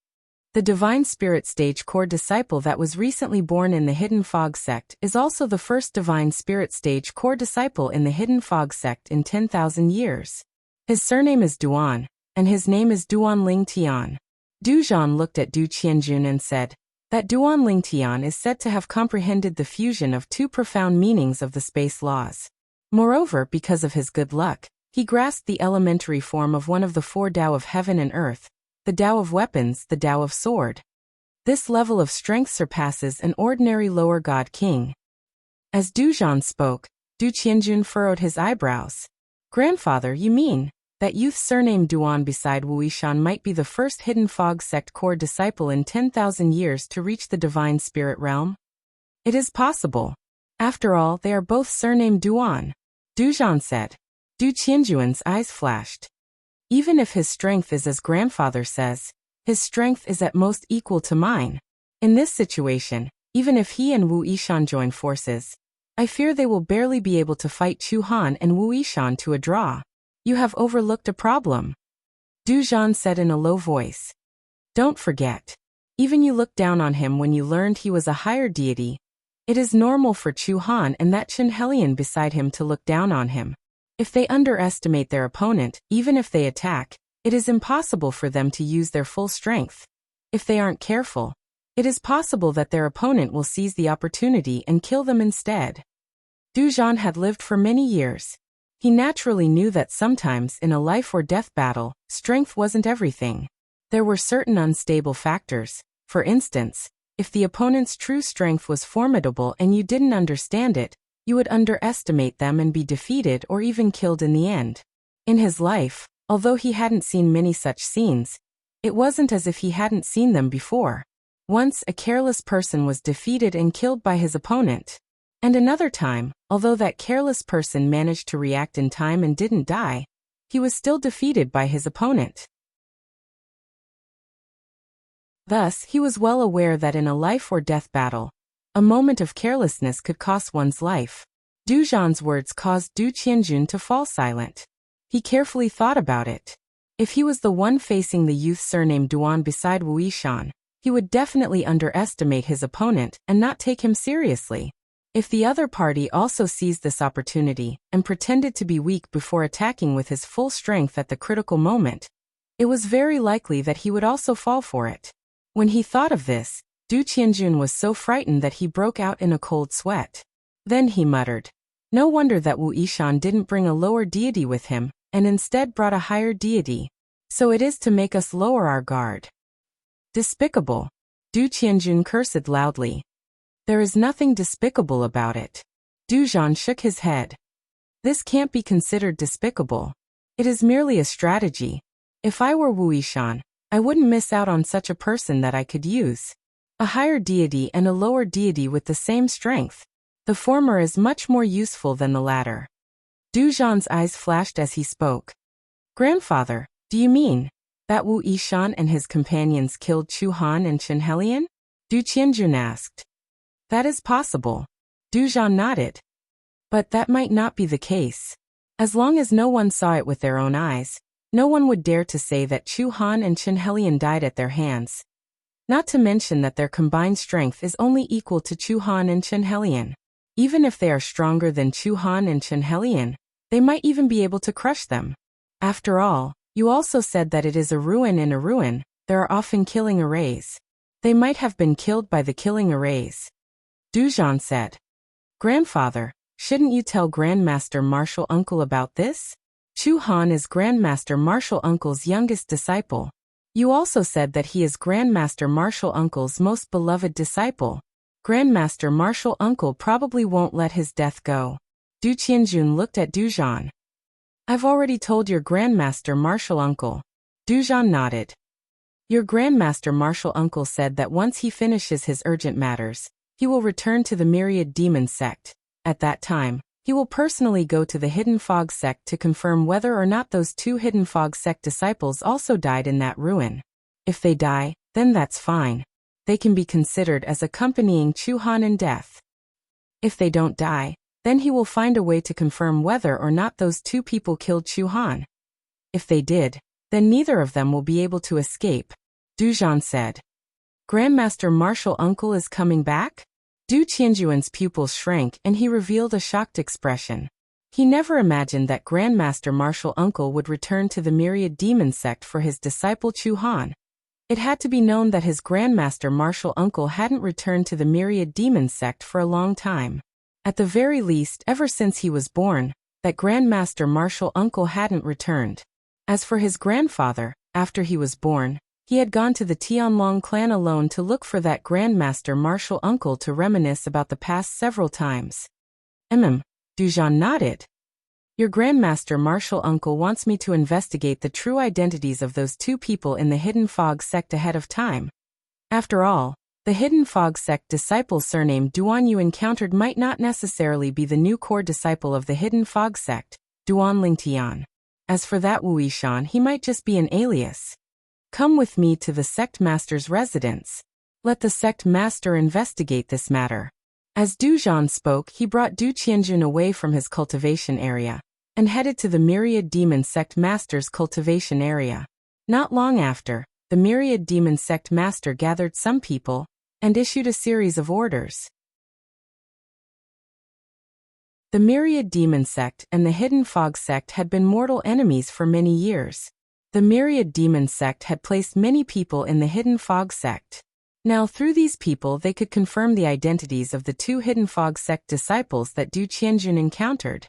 The Divine Spirit Stage core disciple that was recently born in the Hidden Fog sect is also the first Divine Spirit Stage core disciple in the Hidden Fog sect in 10,000 years. His surname is Duan, and his name is Duan Ling Tian. Du Zhan looked at Du Qianjun and said, that Duan Ling Tian is said to have comprehended the fusion of two profound meanings of the space laws. Moreover, because of his good luck, he grasped the elementary form of one of the four Tao of heaven and earth, the Tao of weapons, the Tao of sword. This level of strength surpasses an ordinary lower god king. As Du Zhan spoke, Du Qianjun furrowed his eyebrows. Grandfather, you mean that youth's surname Duan beside Wu Yishan might be the first Hidden Fog sect core disciple in 10,000 years to reach the divine spirit realm? It is possible. After all, they are both surnamed Duan. Du Zhan said. Du Qianjun's eyes flashed. Even if his strength is as grandfather says, his strength is at most equal to mine. In this situation, even if he and Wu Yishan join forces, I fear they will barely be able to fight Chu Han and Wu Yishan to a draw. You have overlooked a problem. Du Zhan said in a low voice. Don't forget. Even you looked down on him when you learned he was a higher deity. It is normal for Chu Han and that Chen Helian beside him to look down on him. If they underestimate their opponent, even if they attack, it is impossible for them to use their full strength. If they aren't careful, it is possible that their opponent will seize the opportunity and kill them instead. Du Zhan had lived for many years. He naturally knew that sometimes in a life or death battle, strength wasn't everything. There were certain unstable factors. For instance, if the opponent's true strength was formidable and you didn't understand it, you would underestimate them and be defeated or even killed in the end. In his life, although he hadn't seen many such scenes, it wasn't as if he hadn't seen them before. Once a careless person was defeated and killed by his opponent. And another time, although that careless person managed to react in time and didn't die, he was still defeated by his opponent. Thus, he was well aware that in a life or death battle, a moment of carelessness could cost one's life. Du Zhan's words caused Du Qianjun to fall silent. He carefully thought about it. If he was the one facing the youth surnamed Duan beside Wu Yishan, he would definitely underestimate his opponent and not take him seriously. If the other party also seized this opportunity and pretended to be weak before attacking with his full strength at the critical moment, it was very likely that he would also fall for it. When he thought of this, Du Qianjun was so frightened that he broke out in a cold sweat. Then he muttered, no wonder that Wu Yishan didn't bring a lower deity with him, and instead brought a higher deity. So it is to make us lower our guard. Despicable. Du Qianjun cursed loudly. There is nothing despicable about it. Du Zhan shook his head. This can't be considered despicable. It is merely a strategy. If I were Wu Yishan, I wouldn't miss out on such a person that I could use. A higher deity and a lower deity with the same strength. The former is much more useful than the latter. Du Zhan's eyes flashed as he spoke. Grandfather, do you mean that Wu Yishan and his companions killed Chu Han and Chen Helian? Du Qianjun asked. That is possible. Du Zhan nodded. But that might not be the case. As long as no one saw it with their own eyes, no one would dare to say that Chu Han and Chen Helian died at their hands. Not to mention that their combined strength is only equal to Chu Han and Chen Helian. Even if they are stronger than Chu Han and Chen Helian, they might even be able to crush them. After all, you also said that it is a ruin in a ruin, there are often killing arrays. They might have been killed by the killing arrays. Duzhan said. Grandfather, shouldn't you tell Grandmaster Martial Uncle about this? Chu Han is Grandmaster Martial Uncle's youngest disciple. You also said that he is Grandmaster Martial Uncle's most beloved disciple. Grandmaster Martial Uncle probably won't let his death go. Du Qianjun looked at Duzhan. I've already told your Grandmaster Martial Uncle. Duzhan nodded. Your Grandmaster Martial Uncle said that once he finishes his urgent matters, he will return to the Myriad Demon Sect. At that time, he will personally go to the Hidden Fog Sect to confirm whether or not those 2 Hidden Fog Sect disciples also died in that ruin. If they die, then that's fine. They can be considered as accompanying Chu Han in death. If they don't die, then he will find a way to confirm whether or not those 2 people killed Chu Han. If they did, then neither of them will be able to escape, Duzhan said. Grandmaster Martial Uncle is coming back? Du Qianjuan's pupils shrank and he revealed a shocked expression. He never imagined that Grandmaster Martial Uncle would return to the Myriad Demon Sect for his disciple Chu Han. It had to be known that his Grandmaster Martial Uncle hadn't returned to the Myriad Demon Sect for a long time. At the very least, ever since he was born, that Grandmaster Martial Uncle hadn't returned. As for his grandfather, after he was born, he had gone to the Tianlong clan alone to look for that Grandmaster Martial Uncle to reminisce about the past several times. Duzhan nodded. Your Grandmaster Martial Uncle wants me to investigate the true identities of those 2 people in the Hidden Fog Sect ahead of time. After all, the Hidden Fog Sect disciple surname Duan you encountered might not necessarily be the new core disciple of the Hidden Fog Sect, Duan Lingtian. As for that Wuishan, he might just be an alias. Come with me to the sect master's residence. Let the sect master investigate this matter. As Duzhan spoke, he brought Du Qianjun away from his cultivation area and headed to the Myriad Demon Sect master's cultivation area. Not long after, the Myriad Demon Sect master gathered some people and issued a series of orders. The Myriad Demon Sect and the Hidden Fog Sect had been mortal enemies for many years. The Myriad Demon Sect had placed many people in the Hidden Fog Sect. Now through these people they could confirm the identities of the 2 Hidden Fog Sect disciples that Du Qianjun encountered.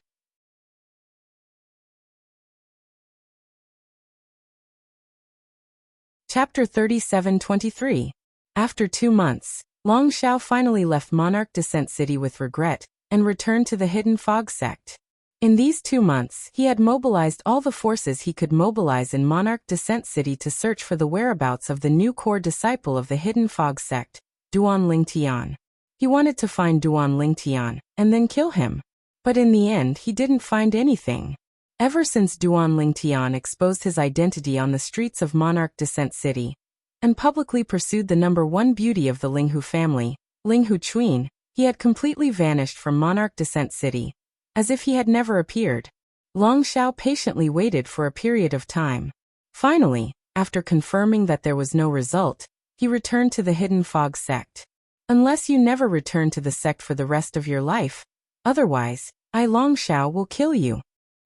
Chapter 37-23. After 2 months, Long Xiao finally left Monarch Descent City with regret and returned to the Hidden Fog Sect. In these 2 months, he had mobilized all the forces he could mobilize in Monarch Descent City to search for the whereabouts of the new core disciple of the Hidden Fog Sect, Duan Lingtian. He wanted to find Duan Lingtian and then kill him. But in the end, he didn't find anything. Ever since Duan Lingtian exposed his identity on the streets of Monarch Descent City and publicly pursued the number 1 beauty of the Linghu family, Linghu Chuin, he had completely vanished from Monarch Descent City, as if he had never appeared. Long Xiao patiently waited for a period of time. Finally, after confirming that there was no result, he returned to the Hidden Fog Sect. Unless you never return to the sect for the rest of your life, otherwise, I Long Xiao will kill you.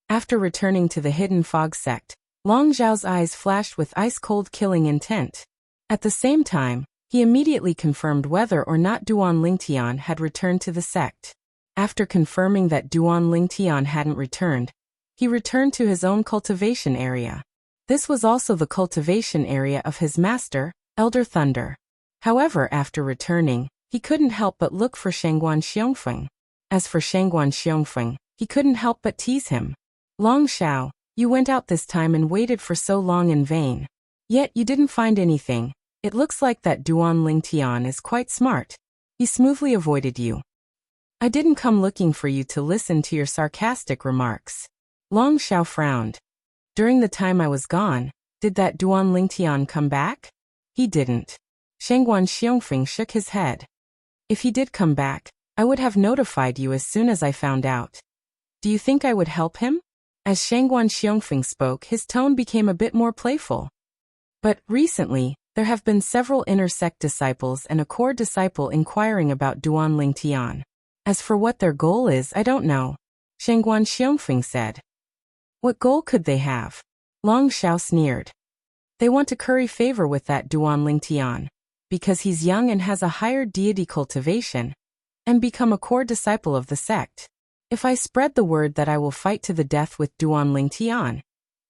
After returning to the Hidden Fog Sect, Long Xiao's eyes flashed with ice-cold killing intent. At the same time, he immediately confirmed whether or not Duan Lingtian had returned to the sect. After confirming that Duan Lingtian hadn't returned, he returned to his own cultivation area. This was also the cultivation area of his master, Elder Thunder. However, after returning, he couldn't help but look for Shangguan Xiongfeng. As for Shangguan Xiongfeng, he couldn't help but tease him. Long Xiao, you went out this time and waited for so long in vain. Yet you didn't find anything. It looks like that Duan Lingtian is quite smart. He smoothly avoided you. I didn't come looking for you to listen to your sarcastic remarks. Long Xiao frowned. During the time I was gone, did that Duan Lingtian come back? He didn't. Shangguan Xiongfeng shook his head. If he did come back, I would have notified you as soon as I found out. Do you think I would help him? As Shangguan Xiongfeng spoke, his tone became a bit more playful. But recently, there have been several inner sect disciples and a core disciple inquiring about Duan Lingtian. As for what their goal is, I don't know, Shangguan Xiongfeng said. What goal could they have? Long Xiao sneered. They want to curry favor with that Duan Lingtian, because he's young and has a higher deity cultivation, and become a core disciple of the sect. If I spread the word that I will fight to the death with Duan Lingtian,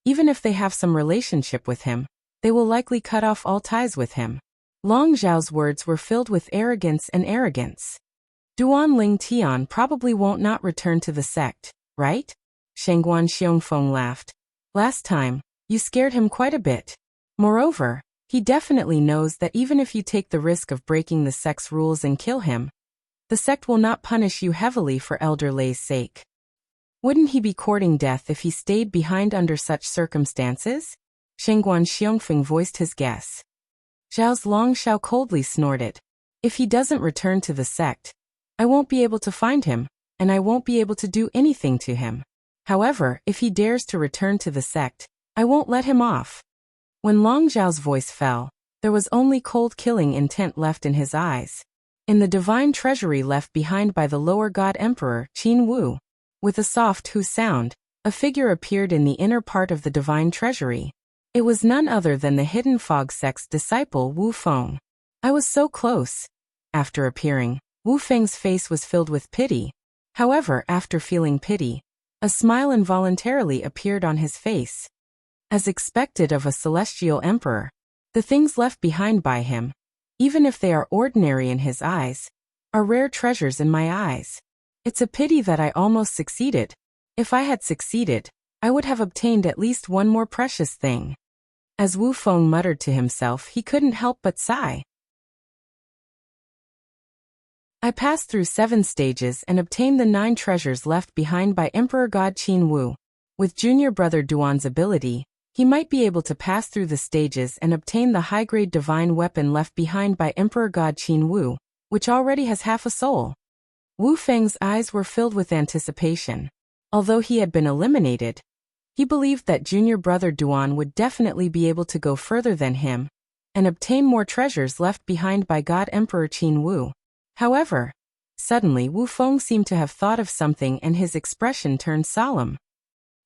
even if they have some relationship with him, they will likely cut off all ties with him. Long Zhao's words were filled with arrogance and arrogance. Duan Lingtian probably won't not return to the sect, right? Shengguan Xiongfeng laughed. Last time, you scared him quite a bit. Moreover, he definitely knows that even if you take the risk of breaking the sect's rules and kill him, the sect will not punish you heavily for Elder Lei's sake. Wouldn't he be courting death if he stayed behind under such circumstances? Shengguan Xiongfeng voiced his guess. Zhao's Long Xiao coldly snorted. If he doesn't return to the sect, I won't be able to find him, and I won't be able to do anything to him. However, if he dares to return to the sect, I won't let him off. When Long Zhao's voice fell, there was only cold killing intent left in his eyes. In the divine treasury left behind by the lower god emperor, Qin Wu, with a soft hu sound, a figure appeared in the inner part of the divine treasury. It was none other than the Hidden Fog sect's disciple Wu Feng. I was so close. After appearing, Wu Feng's face was filled with pity. However, after feeling pity, a smile involuntarily appeared on his face. As expected of a celestial emperor, the things left behind by him, even if they are ordinary in his eyes, are rare treasures in my eyes. It's a pity that I almost succeeded. If I had succeeded, I would have obtained at least one more precious thing. As Wu Feng muttered to himself, he couldn't help but sigh. I passed through 7 stages and obtained the 9 treasures left behind by Emperor God Qin Wu. With junior brother Duan's ability, he might be able to pass through the stages and obtain the high-grade divine weapon left behind by Emperor God Qin Wu, which already has half a soul. Wu Feng's eyes were filled with anticipation. Although he had been eliminated, he believed that junior brother Duan would definitely be able to go further than him and obtain more treasures left behind by God Emperor Qin Wu. However, suddenly Wu Feng seemed to have thought of something and his expression turned solemn.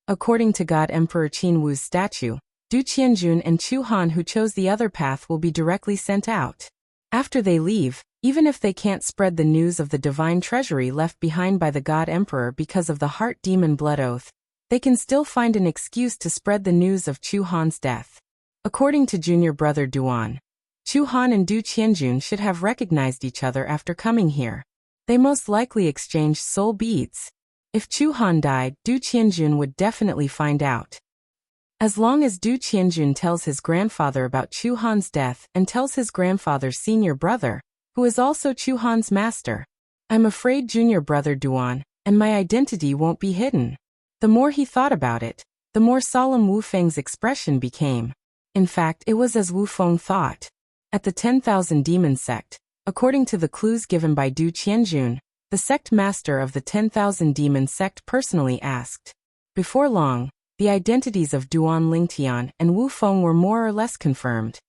According to God Emperor Qin Wu's statue, Du Qianjun and Chu Han who chose the other path will be directly sent out. After they leave, even if they can't spread the news of the divine treasury left behind by the God Emperor because of the heart demon blood oath, they can still find an excuse to spread the news of Chu Han's death. According to junior brother Duan, Chu Han and Du Qianjun should have recognized each other after coming here. They most likely exchanged soul beads. If Chu Han died, Du Qianjun would definitely find out. As long as Du Qianjun tells his grandfather about Chu Han's death and tells his grandfather's senior brother, who is also Chu Han's master, I'm afraid junior brother Duan and my identity won't be hidden. The more he thought about it, the more solemn Wu Feng's expression became. In fact, it was as Wu Feng thought. At the 10,000 Demon Sect, according to the clues given by Du Qianjun, the sect master of the 10,000 Demon Sect personally asked. Before long, the identities of Duan Lingtian and Wu Feng were more or less confirmed.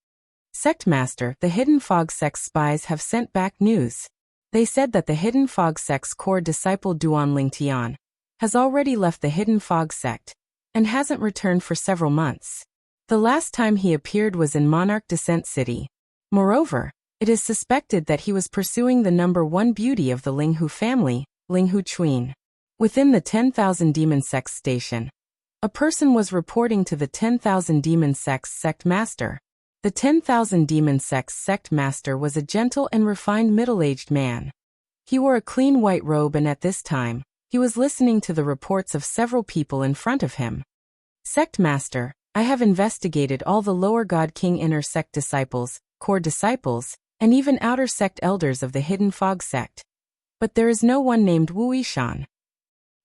Sect master, the Hidden Fog Sect's spies have sent back news. They said that the Hidden Fog Sect's core disciple Duan Lingtian has already left the Hidden Fog Sect and hasn't returned for several months. The last time he appeared was in Monarch Descent City. Moreover, it is suspected that he was pursuing the number 1 beauty of the Linghu family, Linghu Chuin. Within the 10,000 Demon Sect's station, a person was reporting to the 10,000 Demon Sect's sect master. The 10,000 Demon Sect's sect master was a gentle and refined middle-aged man. He wore a clean white robe and at this time, he was listening to the reports of several people in front of him. Sect master, I have investigated all the lower God King inner sect disciples, core disciples, and even outer sect elders of the Hidden Fog Sect. But there is no one named Wu Yishan.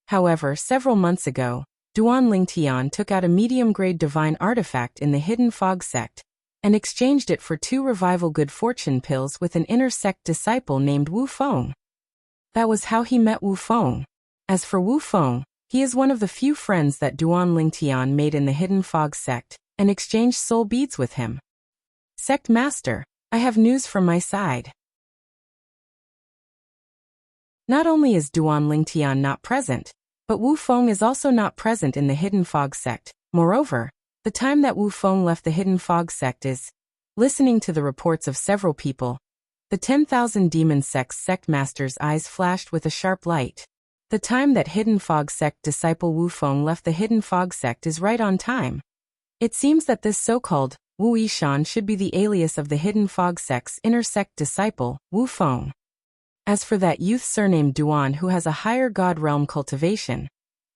However, several months ago, Duan Lingtian took out a medium-grade divine artifact in the Hidden Fog Sect and exchanged it for 2 revival good fortune pills with an inner sect disciple named Wu Feng. That was how he met Wu Feng. As for Wu Feng, he is one of the few friends that Duan Lingtian made in the Hidden Fog Sect and exchanged soul beads with him. Sect Master, I have news from my side. Not only is Duan Lingtian not present, but Wu Feng is also not present in the Hidden Fog Sect. Moreover, the time that Wu Feng left the Hidden Fog Sect is, listening to the reports of several people, The 10,000 Demon sect master's eyes flashed with a sharp light. The time that Hidden Fog sect disciple Wu Feng left the Hidden Fog sect is right on time. It seems that this so-called Wu Yishan should be the alias of the Hidden Fog sect's inner sect disciple, Wu Feng. As for that youth surnamed Duan who has a higher god realm cultivation,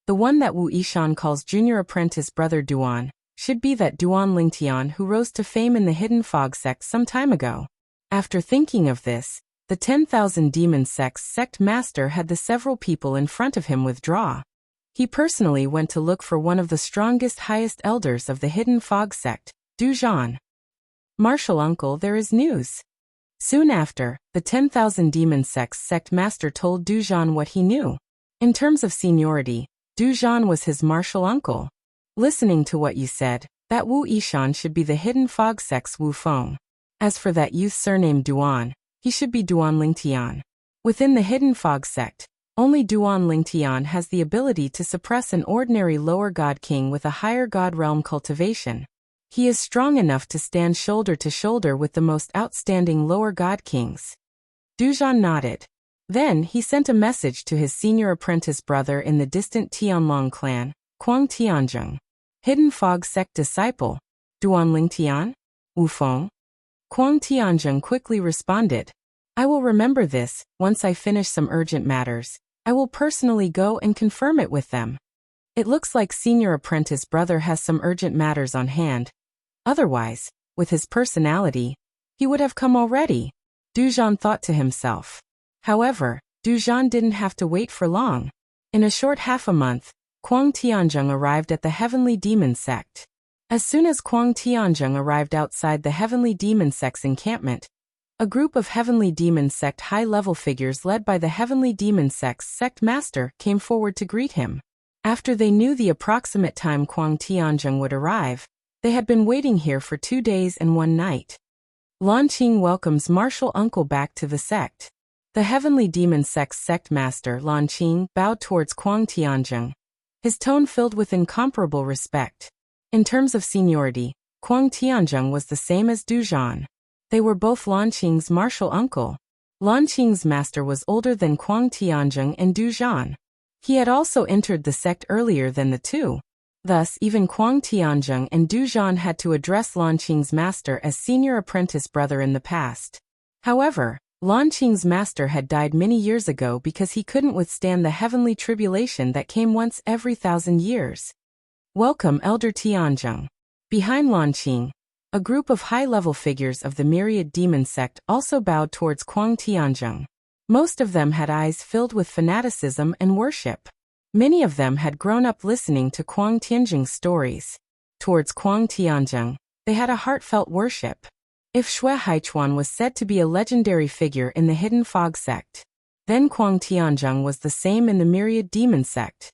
the one that Wu Yishan calls junior apprentice brother Duan, should be that Duan Lingtian who rose to fame in the Hidden Fog sect some time ago. After thinking of this, the 10,000 Demon sect master had the several people in front of him withdraw. He personally went to look for one of the strongest highest elders of the Hidden Fog sect, Du Zhan. Martial uncle, there is news. Soon after, the 10,000 Demon sect master told Du Zhan what he knew. In terms of seniority, Du Zhan was his martial uncle. Listening to what you said, that Wu Yishan should be the Hidden Fog sect's Wu Feng. As for that youth surnamed Duan, he should be Duan Lingtian. Within the Hidden Fog sect, only Duan Lingtian has the ability to suppress an ordinary lower god king with a higher god realm cultivation. He is strong enough to stand shoulder to shoulder with the most outstanding lower god kings. Du Zhan nodded. Then he sent a message to his senior apprentice brother in the distant Tianlong clan, Kuang Tianzheng. Hidden Fog sect disciple, Duan Lingtian? Wu Feng? Kuang Tianzheng quickly responded. I will remember this. Once I finish some urgent matters, I will personally go and confirm it with them. It looks like senior apprentice brother has some urgent matters on hand. Otherwise, with his personality, he would have come already. Du Zhan thought to himself. However, Du Zhan didn't have to wait for long. In a short half a month, Kuang Tianzheng arrived at the Heavenly Demon sect. As soon as Kuang Tianzheng arrived outside the Heavenly Demon sect's encampment, a group of Heavenly Demon sect high-level figures led by the Heavenly Demon sect's sect master came forward to greet him. After they knew the approximate time Kuang Tianzheng would arrive, they had been waiting here for 2 days and 1 night. Lan Qing welcomes martial uncle back to the sect. The Heavenly Demon sect's sect master Lan Qing bowed towards Kuang Tianzheng, his tone filled with incomparable respect. In terms of seniority, Kuang Tianzheng was the same as Du Zhan. They were both Lan Qing's martial uncle. Lan Qing's master was older than Kuang Tianzheng and Du Zhan. He had also entered the sect earlier than the two. Thus, even Kuang Tianzheng and Du Zhan had to address Lan Qing's master as senior apprentice brother in the past. However, Lan Qing's master had died many years ago because he couldn't withstand the heavenly tribulation that came once every 1,000 years. Welcome, Elder Tianzheng. Behind Lan Qing, a group of high-level figures of the Myriad Demon sect also bowed towards Kuang Tianzheng. Most of them had eyes filled with fanaticism and worship. Many of them had grown up listening to Kuang Tianzheng's stories. Towards Kuang Tianzheng, they had a heartfelt worship. If Xue Haichuan was said to be a legendary figure in the Hidden Fog sect, then Kuang Tianzheng was the same in the Myriad Demon sect.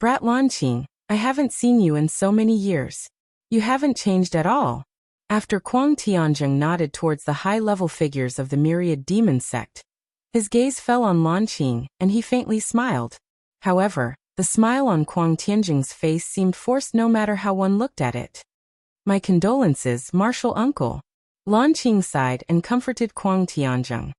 Brat Lan Qing, I haven't seen you in so many years. You haven't changed at all. After Kuang Tianzheng nodded towards the high-level figures of the Myriad Demon sect, his gaze fell on Lan Qing, and he faintly smiled. However, the smile on Kuang Tianzheng's face seemed forced no matter how one looked at it. My condolences, martial uncle. Lan Qing sighed and comforted Kuang Tianzheng.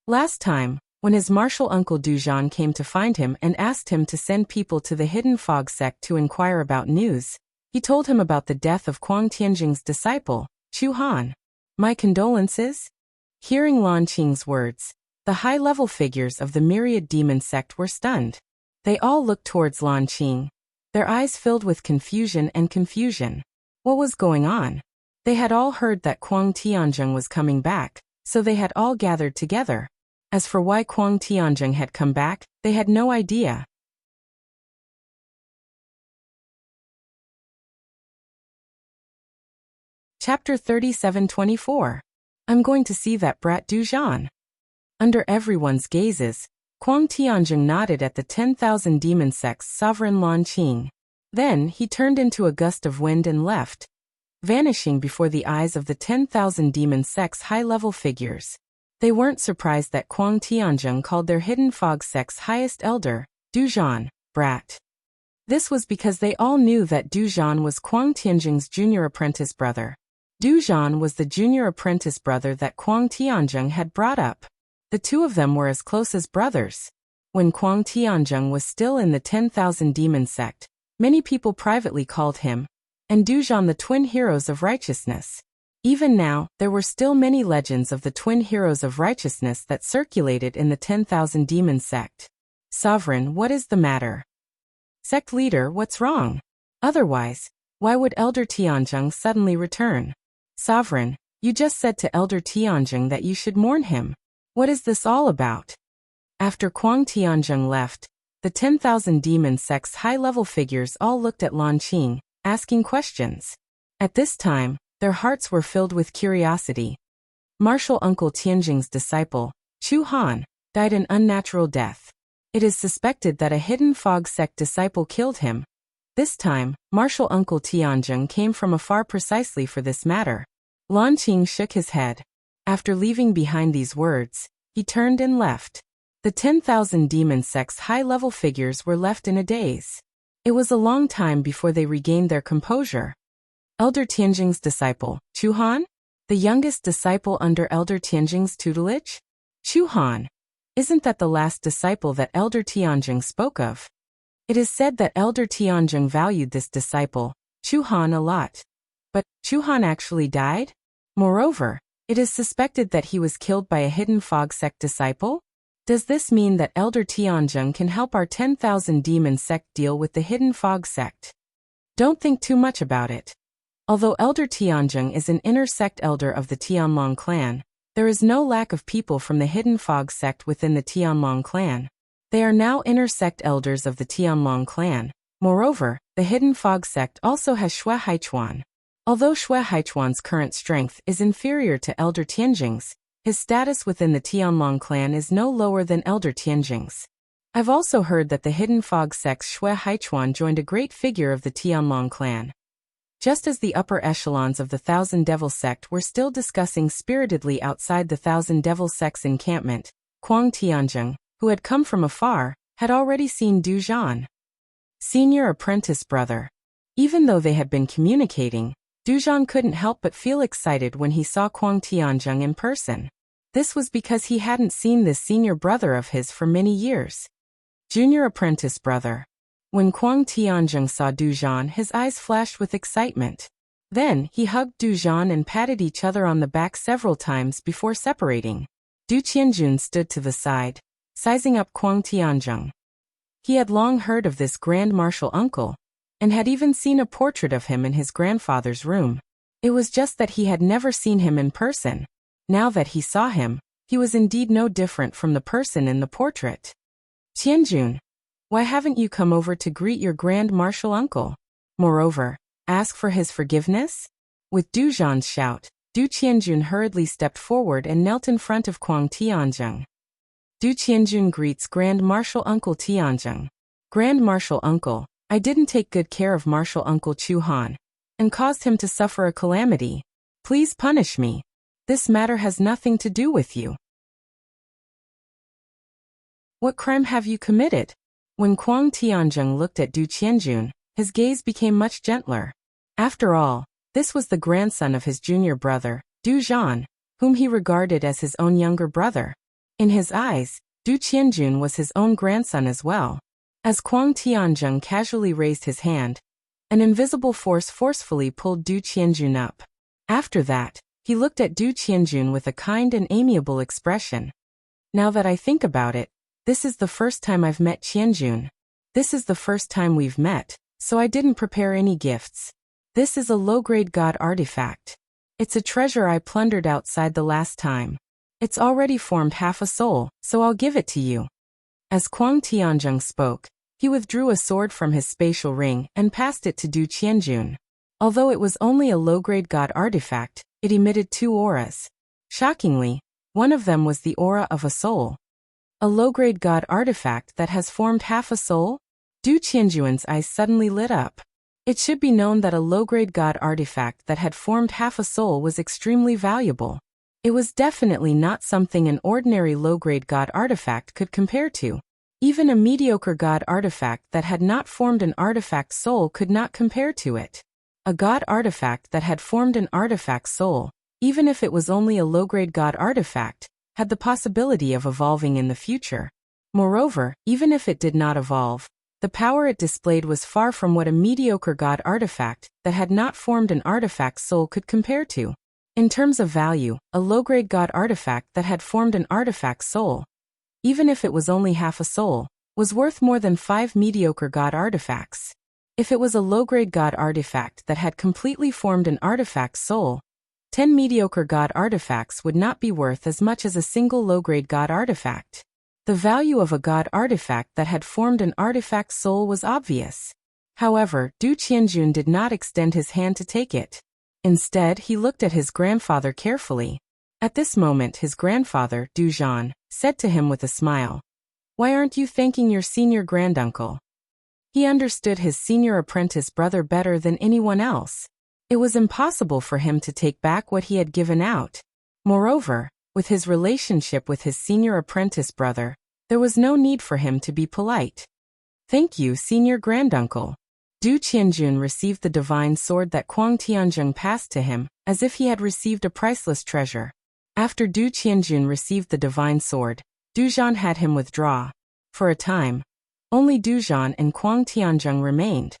Last time, when his martial uncle Du Zhan came to find him and asked him to send people to the Hidden Fog sect to inquire about news, he told him about the death of Kuang Tianzheng's disciple, Chu Han. My condolences? Hearing Lan Qing's words, the high-level figures of the Myriad Demon sect were stunned. They all looked towards Lan Qing, their eyes filled with confusion and confusion. What was going on? They had all heard that Kuang Tianzheng was coming back, so they had all gathered together. As for why Kuang Tianzheng had come back, they had no idea. Chapter 37-24. I'm going to see that brat Du Zhan. Under everyone's gazes, Kuang Tianzheng nodded at the 10,000 Demon sect's sovereign Lan Qing. Then he turned into a gust of wind and left, vanishing before the eyes of the 10,000 Demon sect's high-level figures. They weren't surprised that Kuang Tianzheng called their Hidden Fog sect's highest elder, Du Zhan, brat. This was because they all knew that Du Zhan was Kuang Tianzheng's junior apprentice brother. Du Zhan was the junior apprentice brother that Kuang Tianzheng had brought up. The two of them were as close as brothers. When Kuang Tianzheng was still in the 10,000 Demon sect, many people privately called him and Du Zhan the twin heroes of righteousness. Even now, there were still many legends of the twin heroes of righteousness that circulated in the 10,000 Demon sect. Sovereign, what is the matter? Sect leader, what's wrong? Otherwise, why would Elder Tianzheng suddenly return? Sovereign, you just said to Elder Tianzheng that you should mourn him. What is this all about? After Kuang Tianzheng left, the 10,000 Demon sect's high-level figures all looked at Lan Qing, asking questions. At this time, their hearts were filled with curiosity. Martial Uncle Tianjing's disciple, Chu Han, died an unnatural death. It is suspected that a hidden fog sect disciple killed him. This time, Martial Uncle Tianjing came from afar precisely for this matter. Lan Qing shook his head. After leaving behind these words, he turned and left. The 10,000 Demon sect's high-level figures were left in a daze. It was a long time before they regained their composure. Elder Tianjing's disciple, Chu Han? The youngest disciple under Elder Tianjing's tutelage? Chu Han. Isn't that the last disciple that Elder Tianjing spoke of? It is said that Elder Tianjing valued this disciple, Chu Han, a lot. But Chu Han actually died? Moreover, it is suspected that he was killed by a hidden fog sect disciple? Does this mean that Elder Tianjing can help our 10,000 Demon sect deal with the hidden fog sect? Don't think too much about it. Although Elder Tianjing is an inner sect elder of the Tianlong clan, there is no lack of people from the hidden fog sect within the Tianlong clan. They are now inner sect elders of the Tianlong clan. Moreover, the hidden fog sect also has Xue Haichuan. Although Xue Haichuan's current strength is inferior to Elder Tianjing's, his status within the Tianlong clan is no lower than Elder Tianjing's. I've also heard that the hidden fog sect's Xue Haichuan joined a great figure of the Tianlong clan. Just as the upper echelons of the Thousand Devil sect were still discussing spiritedly outside the Thousand Devil sect's encampment, Kuang Tianzheng, who had come from afar, had already seen Du Zhan. Senior apprentice brother. Even though they had been communicating, Du Zhan couldn't help but feel excited when he saw Kuang Tianzheng in person. This was because he hadn't seen this senior brother of his for many years. Junior apprentice brother. When Kuang Tianzheng saw Du Zhan, his eyes flashed with excitement. Then, he hugged Du Zhan and patted each other on the back several times before separating. Du Qianjun stood to the side, sizing up Kuang Tianzheng. He had long heard of this grand martial uncle, and had even seen a portrait of him in his grandfather's room. It was just that he had never seen him in person. Now that he saw him, he was indeed no different from the person in the portrait. Tianjun, why haven't you come over to greet your grand martial uncle? Moreover, ask for his forgiveness? With Du Zhan's shout, Du Qianjun hurriedly stepped forward and knelt in front of Kuang Tianzheng. Du Qianjun greets Grand Martial Uncle Tianzheng. Grand Martial Uncle, I didn't take good care of Martial Uncle Chu Han, and caused him to suffer a calamity. Please punish me. This matter has nothing to do with you. What crime have you committed? When Kuang Tianzheng looked at Du Qianjun, his gaze became much gentler. After all, this was the grandson of his junior brother, Du Zhan, whom he regarded as his own younger brother. In his eyes, Du Qianjun was his own grandson as well. As Kuang Tianzheng casually raised his hand, an invisible force forcefully pulled Du Qianjun up. After that, he looked at Du Qianjun with a kind and amiable expression. Now that I think about it, this is the first time I've met Qianjun. This is the first time we've met, so I didn't prepare any gifts. This is a low-grade god artifact. It's a treasure I plundered outside the last time. It's already formed half a soul, so I'll give it to you. As Kuang Tianzheng spoke, he withdrew a sword from his spatial ring and passed it to Du Qianjun. Although it was only a low-grade god artifact, it emitted two auras. Shockingly, one of them was the aura of a soul. A low-grade god artifact that has formed half a soul? Du Qianjun's eyes suddenly lit up. It should be known that a low-grade god artifact that had formed half a soul was extremely valuable. It was definitely not something an ordinary low-grade god artifact could compare to. Even a mediocre god artifact that had not formed an artifact soul could not compare to it. A god artifact that had formed an artifact soul, even if it was only a low-grade god artifact, had the possibility of evolving in the future. Moreover, even if it did not evolve, the power it displayed was far from what a mediocre god artifact that had not formed an artifact soul could compare to. In terms of value, a low-grade god artifact that had formed an artifact soul, even if it was only half a soul, was worth more than 5 mediocre god artifacts. If it was a low-grade god artifact that had completely formed an artifact soul, 10 mediocre god artifacts would not be worth as much as a single low-grade god artifact. The value of a god artifact that had formed an artifact soul was obvious. However, Du Qianjun did not extend his hand to take it. Instead, he looked at his grandfather carefully. At this moment his grandfather, Du Zhan, said to him with a smile, "Why aren't you thanking your senior granduncle?" He understood his senior apprentice brother better than anyone else. It was impossible for him to take back what he had given out. Moreover, with his relationship with his senior apprentice brother, there was no need for him to be polite. "Thank you, senior granduncle." Du Qianjun received the divine sword that Kuang Tianzheng passed to him, as if he had received a priceless treasure. After Du Qianjun received the divine sword, Du Zhan had him withdraw. For a time, only Du Zhan and Kuang Tianzheng remained.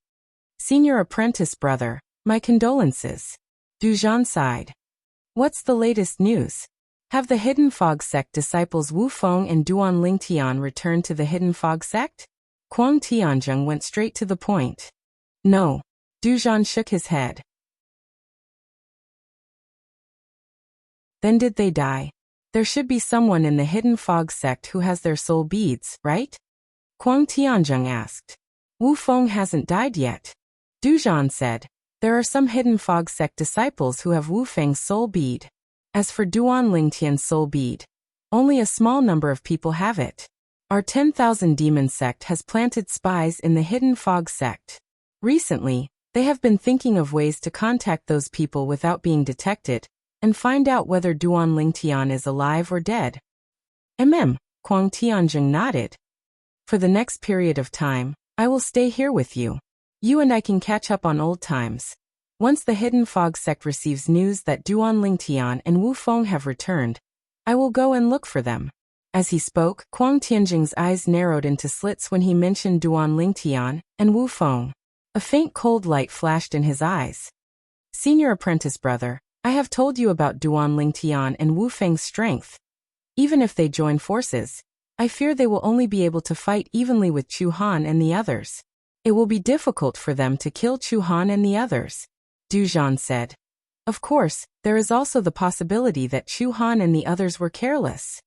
"Senior apprentice brother, my condolences." Du Zhan sighed. "What's the latest news? Have the Hidden Fog sect disciples Wu Feng and Duan Lingtian returned to the Hidden Fog sect?" Kuang Tianzheng went straight to the point. "No." Du Zhan shook his head. "Then did they die? There should be someone in the Hidden Fog sect who has their soul beads, right?" Kuang Tianzheng asked. "Wu Feng hasn't died yet." Du Zhan said. "There are some Hidden Fog sect disciples who have Wu Feng's soul bead. As for Duan Lingtian's soul bead, only a small number of people have it. Our 10,000 Demon sect has planted spies in the Hidden Fog sect. Recently, they have been thinking of ways to contact those people without being detected, and find out whether Duan Lingtian is alive or dead." Kuang Tianzheng nodded. "For the next period of time, I will stay here with you. You and I can catch up on old times. Once the Hidden Fog sect receives news that Duan Lingtian and Wu Feng have returned, I will go and look for them." As he spoke, Kuang Tianzheng's eyes narrowed into slits when he mentioned Duan Lingtian and Wu Feng. A faint cold light flashed in his eyes. "Senior apprentice brother, I have told you about Duan Lingtian and Wu Feng's strength. Even if they join forces, I fear they will only be able to fight evenly with Chu Han and the others. It will be difficult for them to kill Chu Han and the others," Du Zhan said. "Of course, there is also the possibility that Chu Han and the others were careless.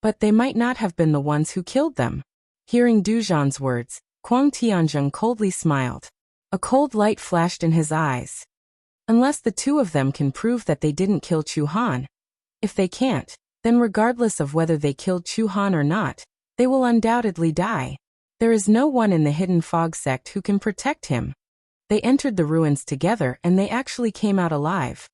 But they might not have been the ones who killed them." Hearing Du Zhan's words, Kuang Tianzheng coldly smiled. A cold light flashed in his eyes. "Unless the two of them can prove that they didn't kill Chu Han. If they can't, then regardless of whether they killed Chu Han or not, they will undoubtedly die. There is no one in the Hidden Fog sect who can protect him. They entered the ruins together and they actually came out alive.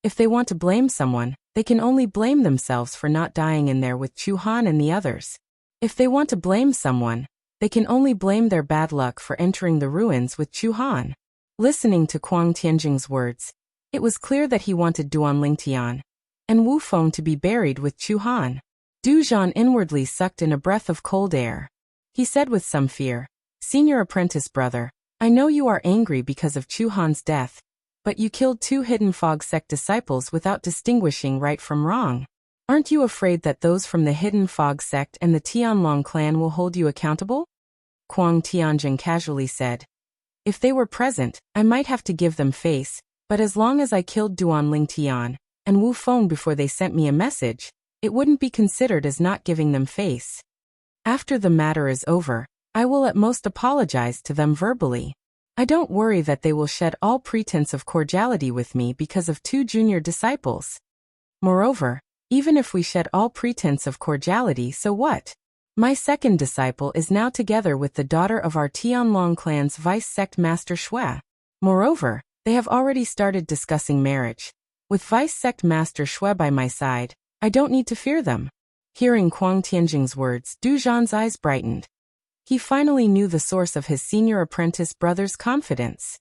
If they want to blame someone, they can only blame themselves for not dying in there with Chu Han and the others. If they want to blame someone, they can only blame their bad luck for entering the ruins with Chu Han." Listening to Kuang Tianzheng's words, it was clear that he wanted Duan Lingtian and Wu Feng to be buried with Chu Han. Du Zhan inwardly sucked in a breath of cold air. He said with some fear, "Senior apprentice brother, I know you are angry because of Chu Han's death, but you killed 2 Hidden Fog sect disciples without distinguishing right from wrong. Aren't you afraid that those from the Hidden Fog sect and the Tianlong clan will hold you accountable?" Kuang Tianzheng casually said. "If they were present, I might have to give them face, but as long as I killed Duan Lingtian and Wu Feng before they sent me a message, it wouldn't be considered as not giving them face. After the matter is over, I will at most apologize to them verbally. I don't worry that they will shed all pretense of cordiality with me because of 2 junior disciples. Moreover, even if we shed all pretense of cordiality, so what? My second disciple is now together with the daughter of our Tianlong clan's vice sect master Shui. Moreover, they have already started discussing marriage. With vice sect master Shui by my side, I don't need to fear them." Hearing Kuang Tianzheng's words, Du Zhan's eyes brightened. He finally knew the source of his senior apprentice brother's confidence.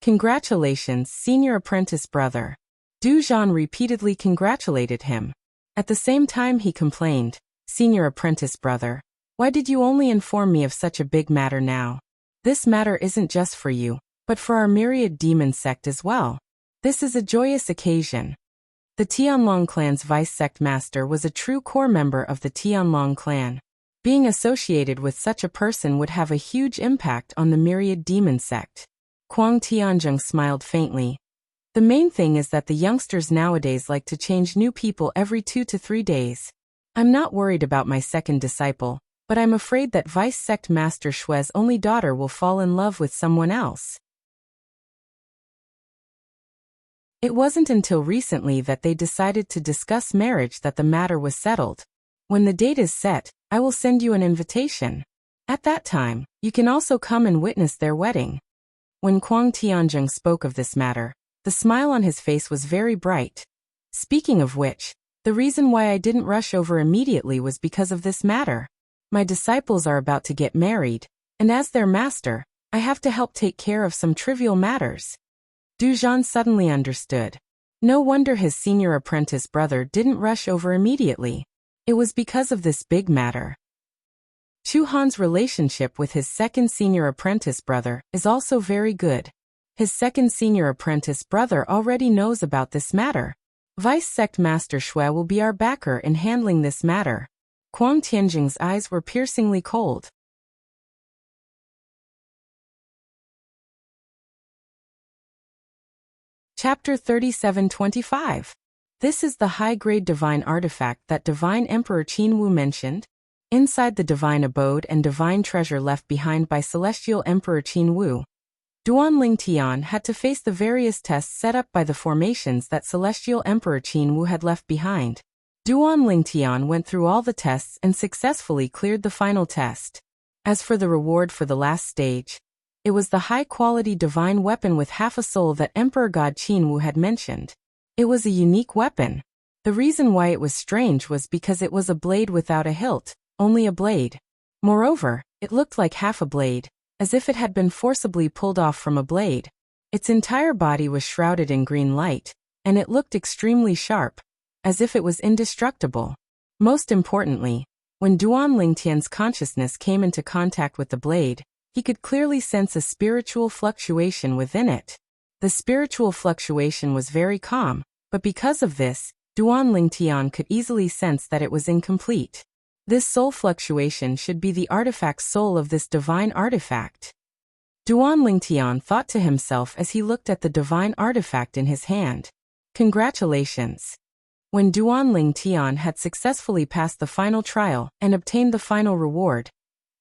Congratulations, senior apprentice brother. Du Zhan repeatedly congratulated him. At the same time he complained, Senior apprentice brother, why did you only inform me of such a big matter now? This matter isn't just for you, but for our myriad demon sect as well. This is a joyous occasion. The Tianlong clan's vice sect master was a true core member of the Tianlong clan. Being associated with such a person would have a huge impact on the myriad demon sect. Kuang Tianzheng smiled faintly. The main thing is that the youngsters nowadays like to change new people every 2 to 3 days. I'm not worried about my second disciple, but I'm afraid that Vice Sect Master Shue's only daughter will fall in love with someone else. It wasn't until recently that they decided to discuss marriage that the matter was settled. When the date is set, I will send you an invitation. At that time, you can also come and witness their wedding. When Kuang Tianzheng spoke of this matter, the smile on his face was very bright. Speaking of which, the reason why I didn't rush over immediately was because of this matter. My disciples are about to get married, and as their master, I have to help take care of some trivial matters. Du Zhan suddenly understood. No wonder his senior apprentice brother didn't rush over immediately. It was because of this big matter. Chu Han's relationship with his second senior apprentice brother is also very good. His second senior apprentice brother already knows about this matter. Vice Sect Master Shui will be our backer in handling this matter. Kuang Tianjing's eyes were piercingly cold. Chapter 3725. This is the high-grade divine artifact that Divine Emperor Qin Wu mentioned. Inside the divine abode and divine treasure left behind by Celestial Emperor Qin Wu, Duanling Tian had to face the various tests set up by the formations that Celestial Emperor Qin Wu had left behind. Duanling Tian went through all the tests and successfully cleared the final test. As for the reward for the last stage, it was the high-quality divine weapon with half a soul that Emperor God Qin Wu had mentioned. It was a unique weapon. The reason why it was strange was because it was a blade without a hilt, only a blade. Moreover, it looked like half a blade, as if it had been forcibly pulled off from a blade. Its entire body was shrouded in green light, and it looked extremely sharp, as if it was indestructible. Most importantly, when Duanling Tian's consciousness came into contact with the blade, he could clearly sense a spiritual fluctuation within it. The spiritual fluctuation was very calm, but because of this, Duanling Tian could easily sense that it was incomplete. This soul fluctuation should be the artifact's soul of this divine artifact. Duanling Tian thought to himself as he looked at the divine artifact in his hand. Congratulations. When Duanling Tian had successfully passed the final trial and obtained the final reward,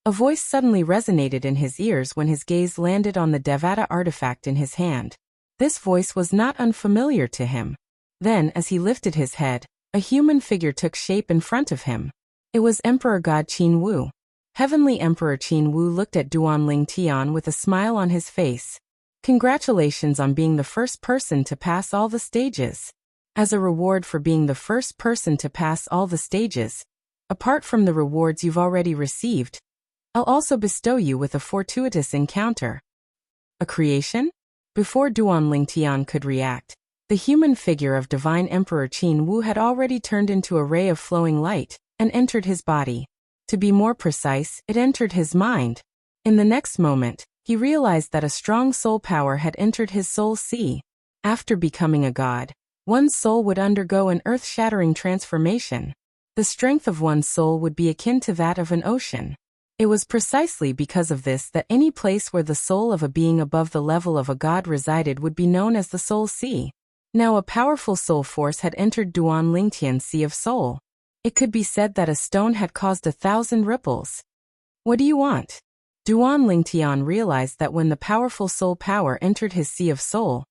a voice suddenly resonated in his ears when his gaze landed on the Devata artifact in his hand. This voice was not unfamiliar to him. Then, as he lifted his head, a human figure took shape in front of him. It was Emperor God Qin Wu. Heavenly Emperor Qin Wu looked at Duanling Tian with a smile on his face. Congratulations on being the first person to pass all the stages. As a reward for being the first person to pass all the stages, apart from the rewards you've already received, I'll also bestow you with a fortuitous encounter. A creation? Before Duanling Tian could react, the human figure of Divine Emperor Qin Wu had already turned into a ray of flowing light and entered his body. To be more precise, it entered his mind. In the next moment, he realized that a strong soul power had entered his soul sea. After becoming a god, one's soul would undergo an earth-shattering transformation. The strength of one's soul would be akin to that of an ocean. It was precisely because of this that any place where the soul of a being above the level of a god resided would be known as the soul sea. Now a powerful soul force had entered Duanling Tian's sea of soul. It could be said that a stone had caused 1,000 ripples. What do you want? Duanling Tian realized that when the powerful soul power entered his sea of soul,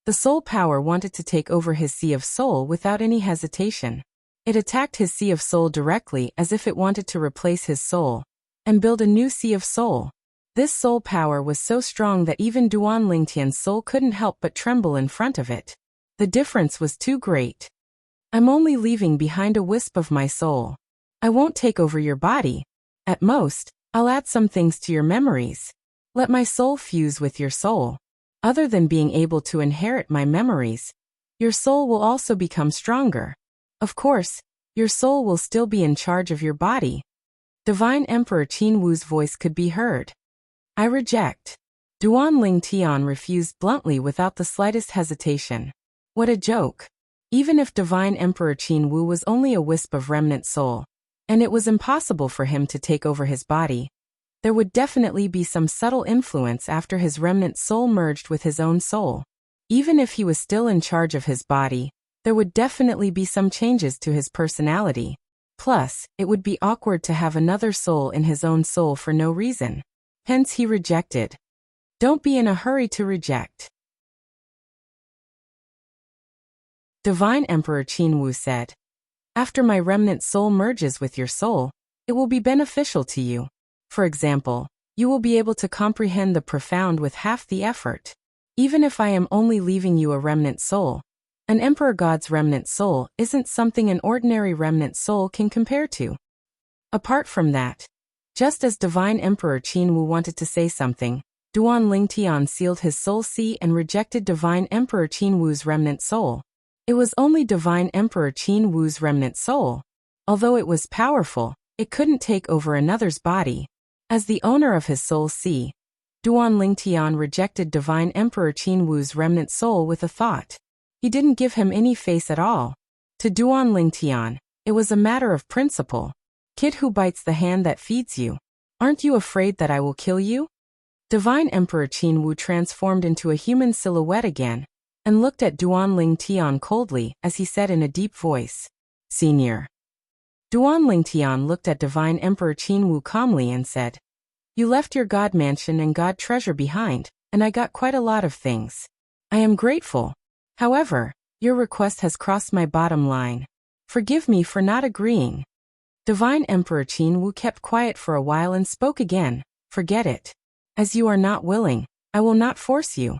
the soul power wanted to take over his sea of soul without any hesitation. It attacked his sea of soul directly as if it wanted to replace his soul and build a new sea of soul. This soul power was so strong that even Duanling Tian's soul couldn't help but tremble in front of it. The difference was too great. I'm only leaving behind a wisp of my soul. I won't take over your body. At most, I'll add some things to your memories. Let my soul fuse with your soul. Other than being able to inherit my memories, your soul will also become stronger. Of course, your soul will still be in charge of your body. Divine Emperor Qin Wu's voice could be heard. I reject. Duan Ling Tian refused bluntly without the slightest hesitation. What a joke. Even if Divine Emperor Qin Wu was only a wisp of remnant soul, and it was impossible for him to take over his body, there would definitely be some subtle influence after his remnant soul merged with his own soul. Even if he was still in charge of his body, there would definitely be some changes to his personality. Plus, it would be awkward to have another soul in his own soul for no reason. Hence he rejected. Don't be in a hurry to reject. Divine Emperor Qin Wu said, after my remnant soul merges with your soul, it will be beneficial to you. For example, you will be able to comprehend the profound with half the effort. Even if I am only leaving you a remnant soul, an Emperor God's remnant soul isn't something an ordinary remnant soul can compare to. Apart from that, just as Divine Emperor Qin Wu wanted to say something, Duan Ling Tian sealed his soul sea and rejected Divine Emperor Qin Wu's remnant soul. It was only Divine Emperor Qin Wu's remnant soul. Although it was powerful, it couldn't take over another's body. As the owner of his soul sea, Duan Ling Tian rejected Divine Emperor Qin Wu's remnant soul with a thought. He didn't give him any face at all. To Duan Ling Tian, it was a matter of principle. Kid who bites the hand that feeds you. Aren't you afraid that I will kill you? Divine Emperor Qin Wu transformed into a human silhouette again, and looked at Duan Ling Tian coldly as he said in a deep voice, Senior. Duan Ling Tian looked at Divine Emperor Qin Wu calmly and said, you left your god mansion and god treasure behind, and I got quite a lot of things. I am grateful. However, your request has crossed my bottom line. Forgive me for not agreeing. Divine Emperor Qin Wu kept quiet for a while and spoke again, forget it. As you are not willing, I will not force you.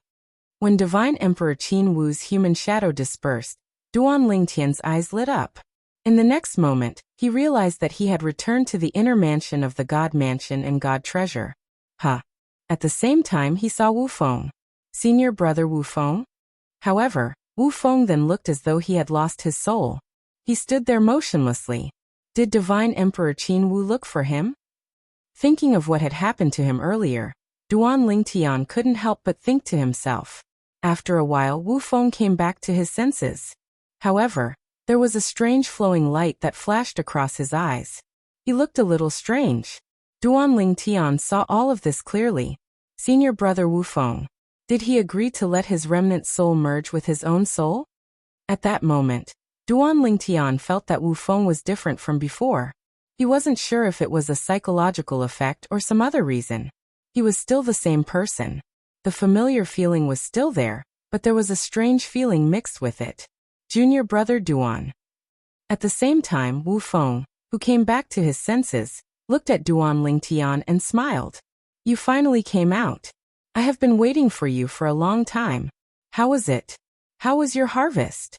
When Divine Emperor Qin Wu's human shadow dispersed, Duan Ling Tian's eyes lit up. In the next moment, he realized that he had returned to the inner mansion of the God Mansion and God Treasure. At the same time he saw Wu Feng. Senior brother Wu Feng? However, Wu Feng then looked as though he had lost his soul. He stood there motionlessly. Did Divine Emperor Qin Wu look for him? Thinking of what had happened to him earlier, Duan Ling Tian couldn't help but think to himself. After a while Wu Feng came back to his senses. However, there was a strange flowing light that flashed across his eyes. He looked a little strange. Duan Ling Tian saw all of this clearly. Senior brother Wu Feng. Did he agree to let his remnant soul merge with his own soul? At that moment, Duan Ling Tian felt that Wu Feng was different from before. He wasn't sure if it was a psychological effect or some other reason. He was still the same person. The familiar feeling was still there, but there was a strange feeling mixed with it. Junior brother Duan. At the same time, Wu Feng, who came back to his senses, looked at Duan Ling Tian and smiled. You finally came out. I have been waiting for you for a long time. How was it? How was your harvest?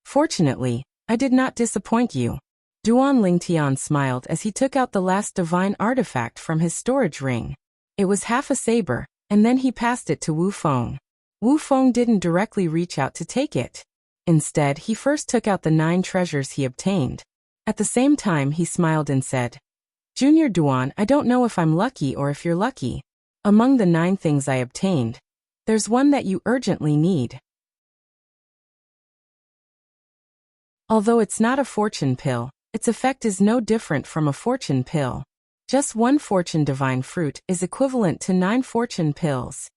Fortunately, I did not disappoint you. Duan Ling Tian smiled as he took out the last divine artifact from his storage ring. It was half a saber, and then he passed it to Wu Feng. Wu Feng didn't directly reach out to take it. Instead, he first took out the 9 treasures he obtained. At the same time, he smiled and said, Junior Duan, I don't know if I'm lucky or if you're lucky. Among the 9 things I obtained, there's one that you urgently need. Although it's not a fortune pill, its effect is no different from a fortune pill. Just 1 fortune divine fruit is equivalent to 9 fortune pills.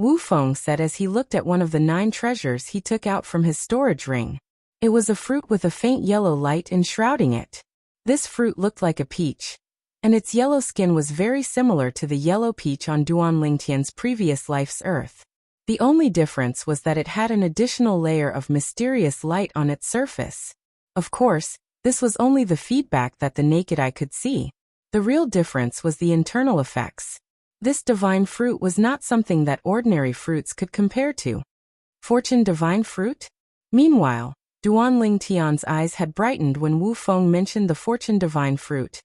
Wu Feng said as he looked at one of the 9 treasures he took out from his storage ring. It was a fruit with a faint yellow light enshrouding it. This fruit looked like a peach, and its yellow skin was very similar to the yellow peach on Duan Ling Tian's previous life's earth. The only difference was that it had an additional layer of mysterious light on its surface. Of course, this was only the feedback that the naked eye could see. The real difference was the internal effects. This divine fruit was not something that ordinary fruits could compare to. Fortune divine fruit? Meanwhile, Duan Ling Tian's eyes had brightened when Wu Feng mentioned the fortune divine fruit.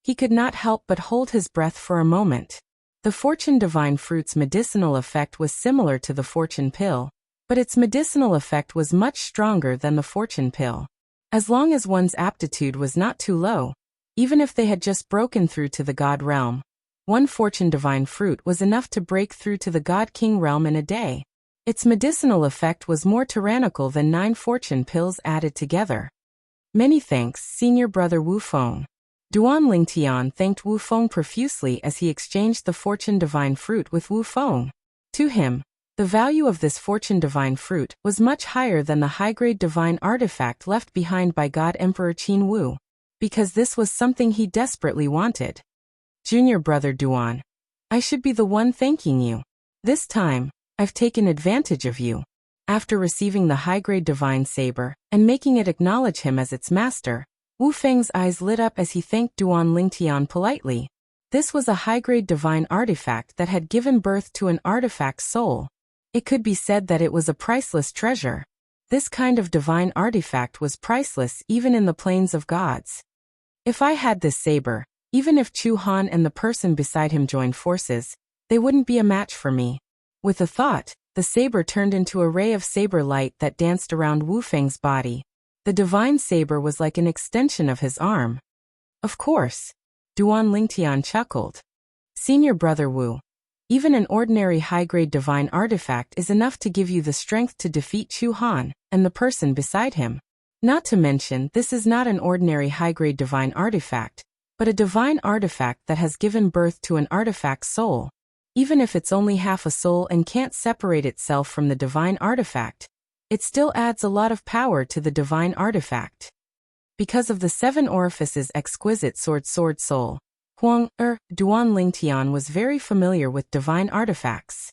He could not help but hold his breath for a moment. The fortune divine fruit's medicinal effect was similar to the fortune pill, but its medicinal effect was much stronger than the fortune pill. As long as one's aptitude was not too low, even if they had just broken through to the God realm, one fortune divine fruit was enough to break through to the God King realm in a day. Its medicinal effect was more tyrannical than 9 fortune pills added together. Many thanks, Senior Brother Wu Feng. Duan Lingtian thanked Wu Feng profusely as he exchanged the fortune divine fruit with Wu Feng. To him, the value of this fortune divine fruit was much higher than the high-grade divine artifact left behind by God Emperor Qin Wu, because this was something he desperately wanted. Junior Brother Duan, I should be the one thanking you. This time, I've taken advantage of you. After receiving the high-grade divine saber and making it acknowledge him as its master, Wu Feng's eyes lit up as he thanked Duan Lingtian politely. This was a high-grade divine artifact that had given birth to an artifact soul. It could be said that it was a priceless treasure. This kind of divine artifact was priceless even in the plains of gods. If I had this saber, even if Chu Han and the person beside him joined forces, they wouldn't be a match for me. With a thought, the saber turned into a ray of saber light that danced around Wu Feng's body. The divine saber was like an extension of his arm. Of course. Duan Lingtian chuckled. Senior Brother Wu, even an ordinary high-grade divine artifact is enough to give you the strength to defeat Chu Han and the person beside him. Not to mention, this is not an ordinary high-grade divine artifact, but a divine artifact that has given birth to an artifact soul. Even if it's only half a soul and can't separate itself from the divine artifact, it still adds a lot of power to the divine artifact. Because of the 7 orifices exquisite sword soul, Duan Lingtian was very familiar with divine artifacts.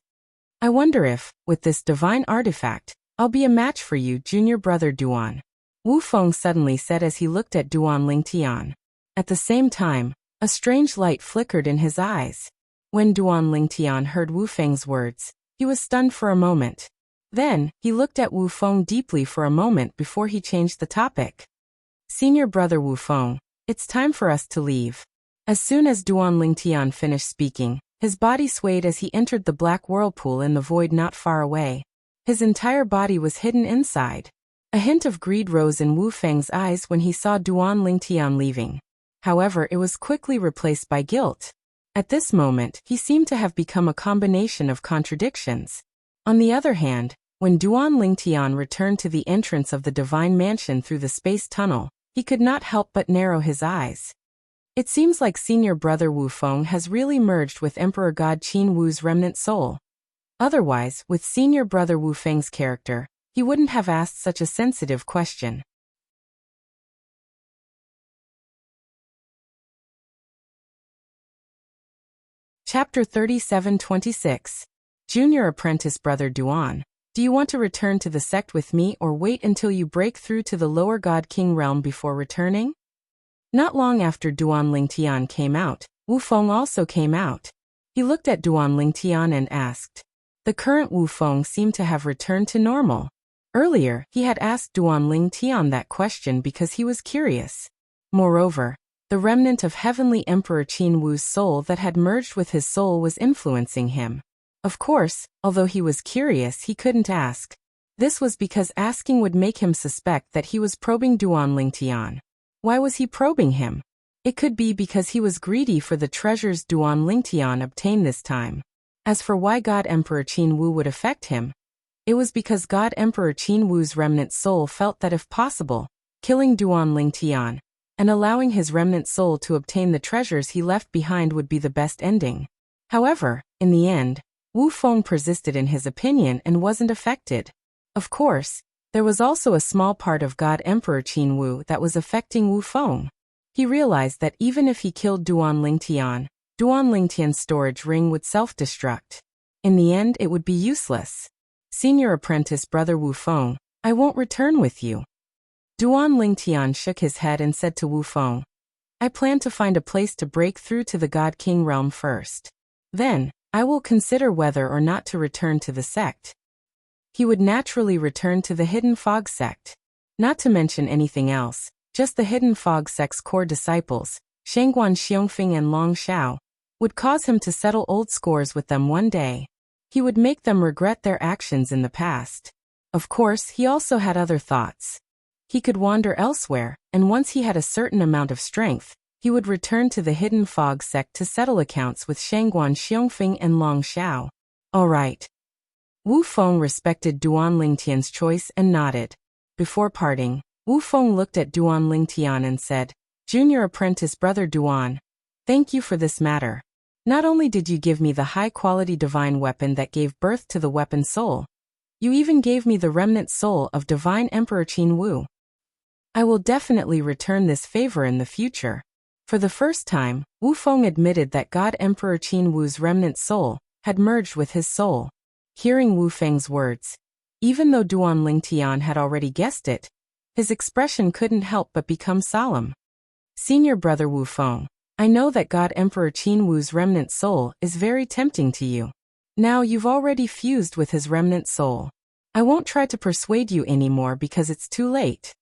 I wonder if, with this divine artifact, I'll be a match for you, Junior Brother Duan. Wu Feng suddenly said as he looked at Duan Lingtian. At the same time, a strange light flickered in his eyes. When Duan Lingtian heard Wu Feng's words, he was stunned for a moment. Then, he looked at Wu Feng deeply for a moment before he changed the topic. Senior Brother Wu Feng, it's time for us to leave. As soon as Duan Lingtian finished speaking, his body swayed as he entered the black whirlpool in the void not far away. His entire body was hidden inside. A hint of greed rose in Wu Feng's eyes when he saw Duan Lingtian leaving. However, it was quickly replaced by guilt. At this moment, he seemed to have become a combination of contradictions. On the other hand, when Duan Lingtian returned to the entrance of the divine mansion through the space tunnel, he could not help but narrow his eyes. It seems like Senior Brother Wu Feng has really merged with Emperor God Qin Wu's remnant soul. Otherwise, with Senior Brother Wu Feng's character, he wouldn't have asked such a sensitive question. Chapter 37-26. Junior Apprentice Brother Duan, do you want to return to the sect with me or wait until you break through to the lower God King realm before returning? Not long after Duan Lingtian came out, Wu Feng also came out. He looked at Duan Lingtian and asked. The current Wu Feng seemed to have returned to normal. Earlier, he had asked Duan Lingtian that question because he was curious. Moreover, the remnant of Heavenly Emperor Qin Wu's soul that had merged with his soul was influencing him. Of course, although he was curious, he couldn't ask. This was because asking would make him suspect that he was probing Duan Lingtian. Why was he probing him? It could be because he was greedy for the treasures Duan Lingtian obtained this time. As for why God Emperor Qin Wu would affect him, it was because God Emperor Qin Wu's remnant soul felt that if possible, killing Duan Lingtian and allowing his remnant soul to obtain the treasures he left behind would be the best ending. However, in the end, Wu Feng persisted in his opinion and wasn't affected. Of course, there was also a small part of God Emperor Qin Wu that was affecting Wu Feng. He realized that even if he killed Duan Lingtian's storage ring would self-destruct. In the end, it would be useless. Senior Apprentice Brother Wu Feng, I won't return with you. Duan Lingtian shook his head and said to Wu Feng, I plan to find a place to break through to the God King realm first. Then, I will consider whether or not to return to the sect. He would naturally return to the Hidden Fog sect. Not to mention anything else, just the Hidden Fog sect's core disciples, Shangguan Xiongfeng and Long Xiao, would cause him to settle old scores with them one day. He would make them regret their actions in the past. Of course, he also had other thoughts. He could wander elsewhere, and once he had a certain amount of strength, he would return to the Hidden Fog sect to settle accounts with Shangguan Xiongfeng and Long Xiao. All right. Wu Feng respected Duan Lingtian's choice and nodded. Before parting, Wu Feng looked at Duan Lingtian and said, "Junior apprentice brother Duan, thank you for this matter. Not only did you give me the high-quality divine weapon that gave birth to the weapon soul, you even gave me the remnant soul of divine Emperor Qin Wu. I will definitely return this favor in the future." For the first time, Wu Feng admitted that God Emperor Qin Wu's remnant soul had merged with his soul. Hearing Wu Feng's words, even though Duan Lingtian had already guessed it, his expression couldn't help but become solemn. "Senior brother Wu Feng, I know that God Emperor Qin Wu's remnant soul is very tempting to you. Now you've already fused with his remnant soul. I won't try to persuade you anymore because it's too late.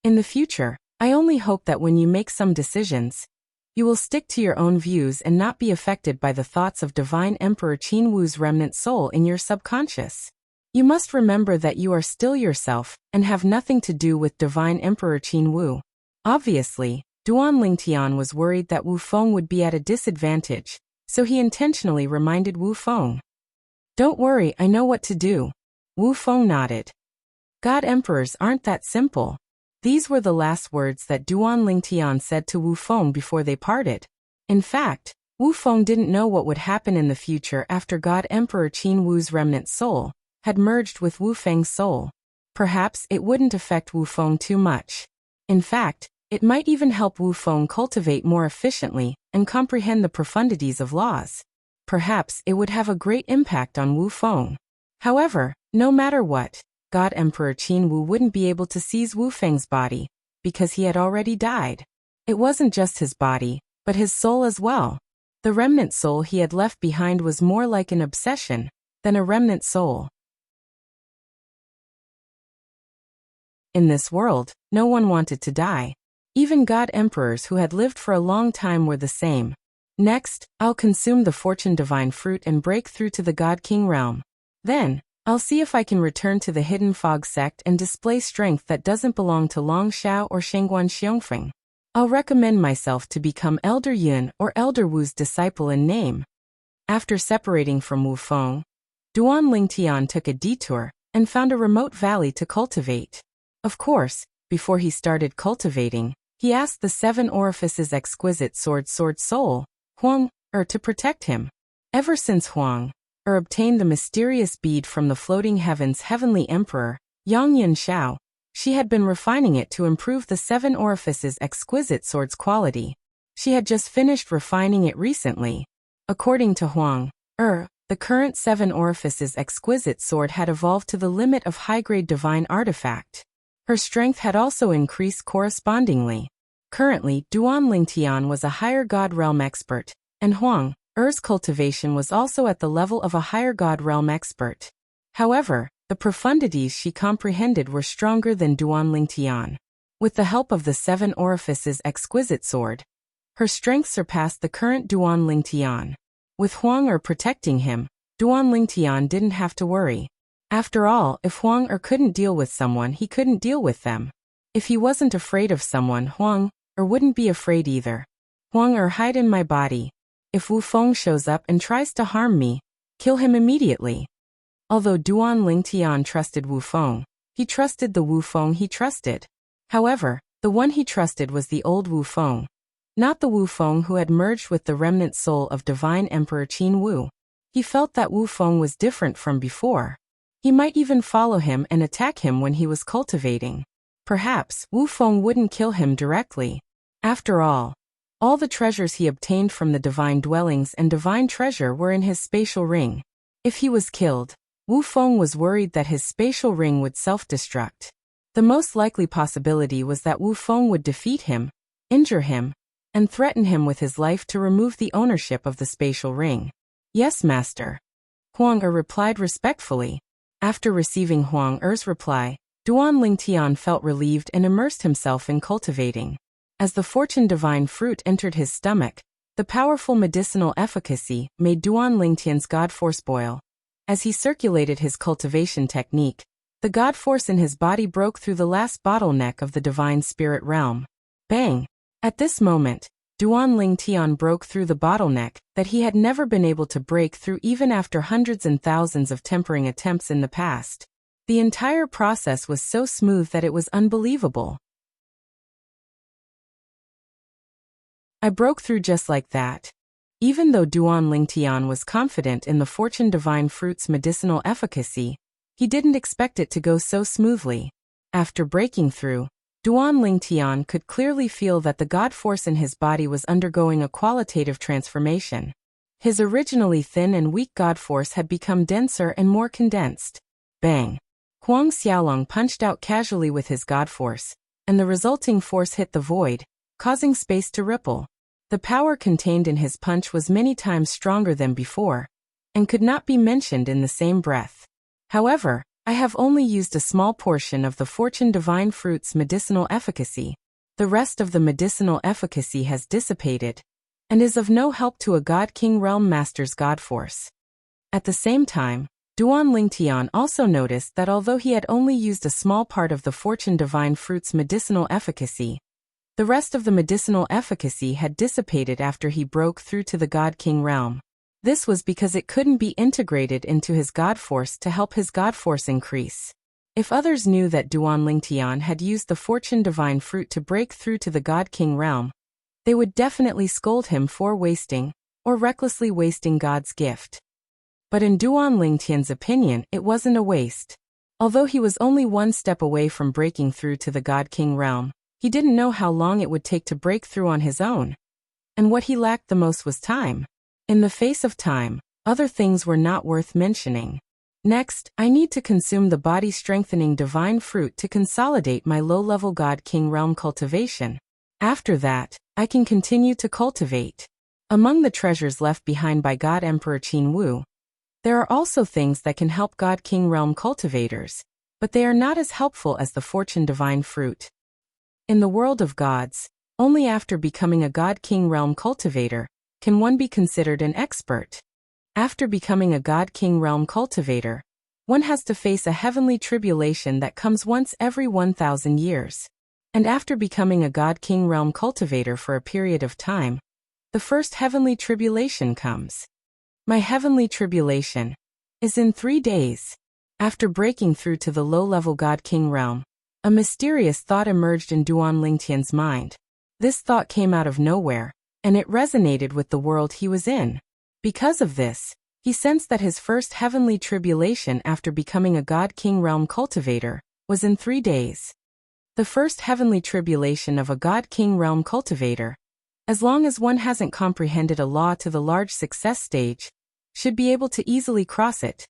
In the future, I only hope that when you make some decisions, you will stick to your own views and not be affected by the thoughts of divine Emperor Qin Wu's remnant soul in your subconscious. You must remember that you are still yourself and have nothing to do with divine Emperor Qin Wu." Obviously, Duan Lingtian was worried that Wu Feng would be at a disadvantage, so he intentionally reminded Wu Feng. "Don't worry, I know what to do." Wu Feng nodded. "God emperors aren't that simple." These were the last words that Duan Lingtian said to Wu Feng before they parted. In fact, Wu Feng didn't know what would happen in the future after God Emperor Qin Wu's remnant soul had merged with Wu Feng's soul. Perhaps it wouldn't affect Wu Feng too much. In fact, it might even help Wu Feng cultivate more efficiently and comprehend the profundities of laws. Perhaps it would have a great impact on Wu Feng. However, no matter what, God Emperor Qin Wu wouldn't be able to seize Wu Feng's body, because he had already died. It wasn't just his body, but his soul as well. The remnant soul he had left behind was more like an obsession than a remnant soul. In this world, no one wanted to die. Even God emperors who had lived for a long time were the same. Next, I'll consume the fortune divine fruit and break through to the God King realm. Then, I'll see if I can return to the Hidden Fog sect and display strength that doesn't belong to Long Xiao or Shangguan Xiongfeng. I'll recommend myself to become Elder Yun or Elder Wu's disciple in name. After separating from Wu Feng, Duan Lingtian took a detour and found a remote valley to cultivate. Of course, before he started cultivating, he asked the Seven Orifices exquisite sword soul, Huang, to protect him. Ever since Huang, obtained the mysterious bead from the floating heavens heavenly emperor, Yang Yun Xiao, she had been refining it to improve the Seven Orifices exquisite sword's quality. She had just finished refining it recently. According to Huang, the current Seven Orifices exquisite sword had evolved to the limit of high-grade divine artifact. Her strength had also increased correspondingly. Currently, Duan Lingtian was a higher god realm expert, and Huang, cultivation was also at the level of a higher god realm expert. However, the profundities she comprehended were stronger than Duan Lingtian. With the help of the Seven Orifices exquisite sword, her strength surpassed the current Duan Lingtian. With Huang protecting him, Duan Lingtian didn't have to worry. After all, if Huang couldn't deal with someone, he couldn't deal with them. If he wasn't afraid of someone, Huang wouldn't be afraid either. Huang hide in my body. If Wu Feng shows up and tries to harm me, kill him immediately. Although Duan Lingtian trusted Wu Feng, he trusted the Wu Feng he trusted. However, the one he trusted was the old Wu Feng, not the Wu Feng who had merged with the remnant soul of divine Emperor Qin Wu. He felt that Wu Feng was different from before. He might even follow him and attack him when he was cultivating. Perhaps Wu Feng wouldn't kill him directly. After all the treasures he obtained from the divine dwellings and divine treasure were in his spatial ring. If he was killed, Wu Feng was worried that his spatial ring would self-destruct. The most likely possibility was that Wu Feng would defeat him, injure him, and threaten him with his life to remove the ownership of the spatial ring. Yes, master. Huang replied respectfully. After receiving Huang reply, Duan Lingtian felt relieved and immersed himself in cultivating. As the fortune divine fruit entered his stomach, The powerful medicinal efficacy made Duan Lingtian's God Force boil. As he circulated his cultivation technique, the God Force in his body broke through the last bottleneck of the divine spirit realm. Bang! At this moment, Duan Lingtian broke through the bottleneck that he had never been able to break through even after hundreds and thousands of tempering attempts in the past. The entire process was so smooth that it was unbelievable. I broke through just like that. Even though Duan Lingtian was confident in the Fortune Divine Fruit's medicinal efficacy, he didn't expect it to go so smoothly. After breaking through, Duan Lingtian could clearly feel that the God Force in his body was undergoing a qualitative transformation. His originally thin and weak God Force had become denser and more condensed. Bang! Huang Xiaolong punched out casually with his God Force, and the resulting force hit the void, causing space to ripple. The power contained in his punch was many times stronger than before, and could not be mentioned in the same breath. However, I have only used a small portion of the Fortune Divine Fruit's medicinal efficacy. The rest of the medicinal efficacy has dissipated, and is of no help to a God King Realm Master's God Force. At the same time, Duan Lingtian also noticed that although he had only used a small part of the Fortune Divine Fruit's medicinal efficacy, the rest of the medicinal efficacy had dissipated after he broke through to the God King Realm. This was because it couldn't be integrated into his God Force to help his God Force increase. If others knew that Duan Lingtian had used the Fortune Divine Fruit to break through to the God King Realm, they would definitely scold him for wasting, or recklessly wasting God's gift. But in Duan Lingtian's opinion, it wasn't a waste. Although he was only one step away from breaking through to the God King Realm, he didn't know how long it would take to break through on his own. And what he lacked the most was time. In the face of time, other things were not worth mentioning. Next, I need to consume the body-strengthening divine fruit to consolidate my low-level God King Realm cultivation. After that, I can continue to cultivate. Among the treasures left behind by God Emperor Qin Wu, there are also things that can help God King Realm cultivators, but they are not as helpful as the Fortune Divine Fruit. In the world of gods, only after becoming a God King Realm cultivator can one be considered an expert. After becoming a God King Realm cultivator, one has to face a heavenly tribulation that comes once every 1,000 years. And after becoming a God King Realm cultivator for a period of time, the first heavenly tribulation comes. My heavenly tribulation is in 3 days. After breaking through to the low-level God King Realm, a mysterious thought emerged in Duan Lingtian's mind. This thought came out of nowhere, and it resonated with the world he was in. Because of this, he sensed that his first heavenly tribulation after becoming a God King Realm cultivator was in 3 days. The first heavenly tribulation of a God King Realm cultivator, as long as one hasn't comprehended a law to the large success stage, should be able to easily cross it.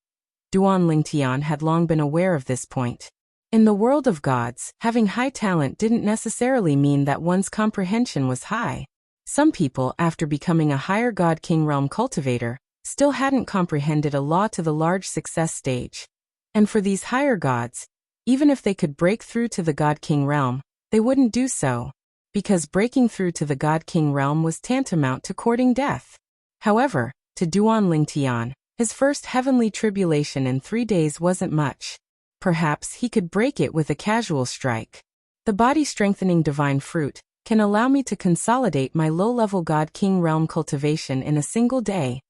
Duan Lingtian had long been aware of this point. In the world of gods, having high talent didn't necessarily mean that one's comprehension was high. Some people, after becoming a higher God King Realm cultivator, still hadn't comprehended a law to the large success stage. And for these higher gods, even if they could break through to the God King Realm, they wouldn't do so, because breaking through to the God King Realm was tantamount to courting death. However, to Duan Lingtian, his first heavenly tribulation in 3 days wasn't much. Perhaps he could break it with a casual strike. The body-strengthening divine fruit can allow me to consolidate my low-level God King Realm cultivation in a single day.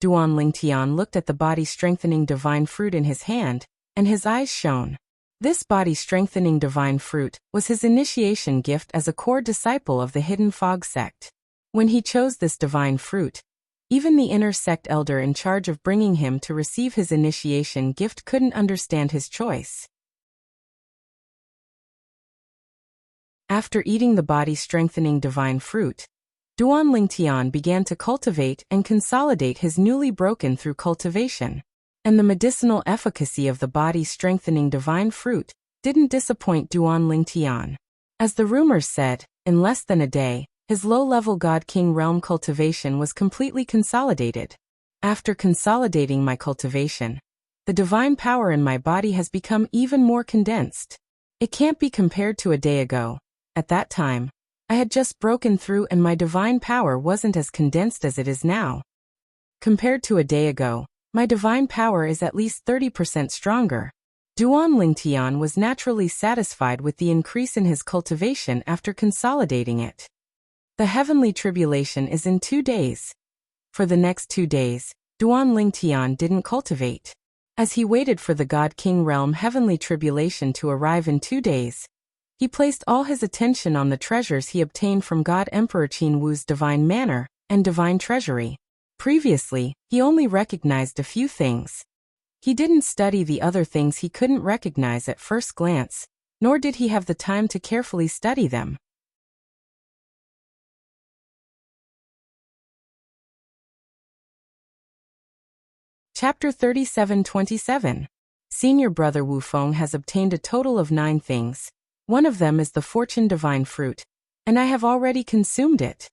Duan Lingtian looked at the body-strengthening divine fruit in his hand, and his eyes shone. This body-strengthening divine fruit was his initiation gift as a core disciple of the Hidden Fog sect. When he chose this divine fruit, even the inner sect elder in charge of bringing him to receive his initiation gift couldn't understand his choice. After eating the body-strengthening divine fruit, Duan Lingtian began to cultivate and consolidate his newly broken through cultivation. And the medicinal efficacy of the body-strengthening divine fruit didn't disappoint Duan Lingtian. As the rumors said, in less than a day, his low-level God King Realm cultivation was completely consolidated. After consolidating my cultivation, the divine power in my body has become even more condensed. It can't be compared to a day ago. At that time, I had just broken through and my divine power wasn't as condensed as it is now. Compared to a day ago, my divine power is at least 30% stronger. Duan Lingtian was naturally satisfied with the increase in his cultivation after consolidating it. The heavenly tribulation is in 2 days. For the next 2 days, Duan Lingtian didn't cultivate. As he waited for the God King realm heavenly tribulation to arrive in 2 days, he placed all his attention on the treasures he obtained from God Emperor Qin Wu's divine manor and divine treasury. Previously, he only recognized a few things. He didn't study the other things he couldn't recognize at first glance, nor did he have the time to carefully study them. Chapter 37:27. Senior brother Wu Feng has obtained a total of 9 things. One of them is the fortune divine fruit, and I have already consumed it.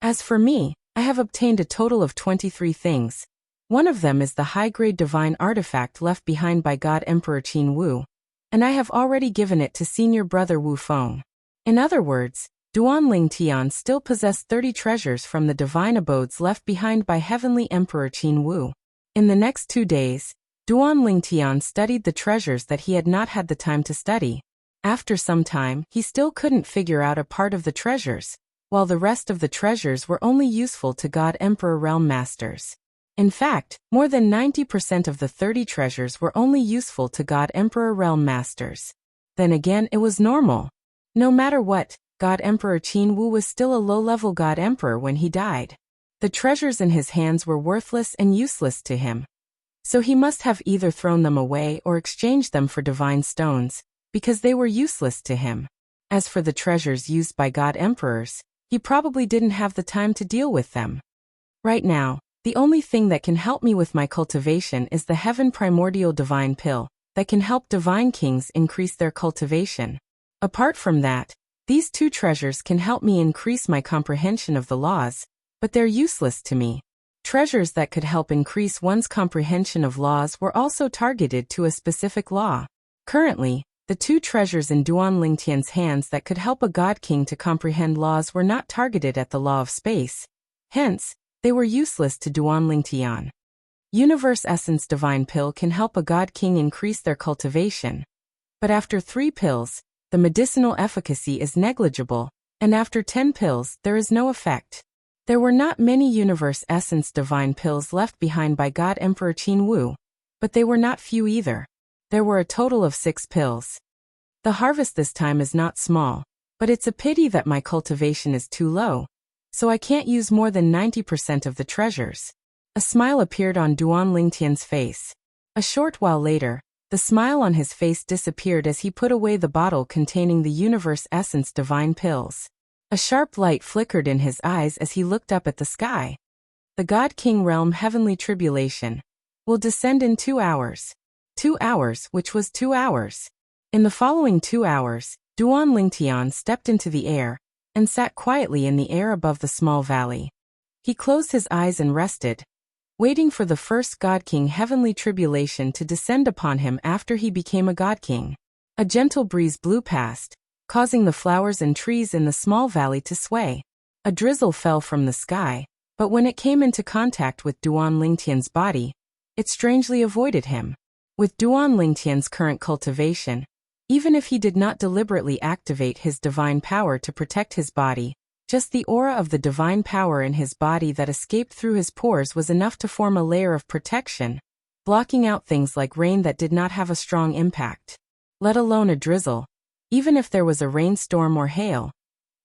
As for me, I have obtained a total of 23 things. One of them is the high-grade divine artifact left behind by God Emperor Qin Wu, and I have already given it to senior brother Wu Feng. In other words, Duan Lingtian still possessed 30 treasures from the divine abodes left behind by Heavenly Emperor Qin Wu. In the next 2 days, Duan Lingtian studied the treasures that he had not had the time to study. After some time, he still couldn't figure out a part of the treasures, while the rest of the treasures were only useful to God Emperor Realm Masters. In fact, more than 90% of the 30 treasures were only useful to God Emperor Realm Masters. Then again, it was normal. No matter what, God Emperor Qin Wu was still a low-level God Emperor when he died. The treasures in his hands were worthless and useless to him. So he must have either thrown them away or exchanged them for divine stones, because they were useless to him. As for the treasures used by God Emperors, he probably didn't have the time to deal with them. Right now, the only thing that can help me with my cultivation is the Heaven Primordial Divine Pill, that can help divine kings increase their cultivation. Apart from that, these 2 treasures can help me increase my comprehension of the laws, but they're useless to me. Treasures that could help increase one's comprehension of laws were also targeted to a specific law. Currently, the 2 treasures in Duan Lingtian's hands that could help a God King to comprehend laws were not targeted at the law of space. Hence, they were useless to Duan Lingtian. Universe Essence Divine Pill can help a God King increase their cultivation. But after 3 pills, the medicinal efficacy is negligible, and after 10 pills, there is no effect. There were not many Universe Essence Divine Pills left behind by God Emperor Qin Wu, but they were not few either. There were a total of 6 pills. The harvest this time is not small, but it's a pity that my cultivation is too low, so I can't use more than 90% of the treasures. A smile appeared on Duan Lingtian's face. A short while later, the smile on his face disappeared as he put away the bottle containing the Universe Essence Divine Pills. A sharp light flickered in his eyes as he looked up at the sky. The God King Realm Heavenly Tribulation will descend in 2 hours. 2 hours, which was 2 hours. In the following 2 hours, Duan Lingtian stepped into the air and sat quietly in the air above the small valley. He closed his eyes and rested, waiting for the first God King Heavenly Tribulation to descend upon him after he became a God King. A gentle breeze blew past, causing the flowers and trees in the small valley to sway. A drizzle fell from the sky, but when it came into contact with Duan Lingtian's body, it strangely avoided him. With Duan Lingtian's current cultivation, even if he did not deliberately activate his divine power to protect his body, just the aura of the divine power in his body that escaped through his pores was enough to form a layer of protection, blocking out things like rain that did not have a strong impact. Let alone a drizzle. Even if there was a rainstorm or hail,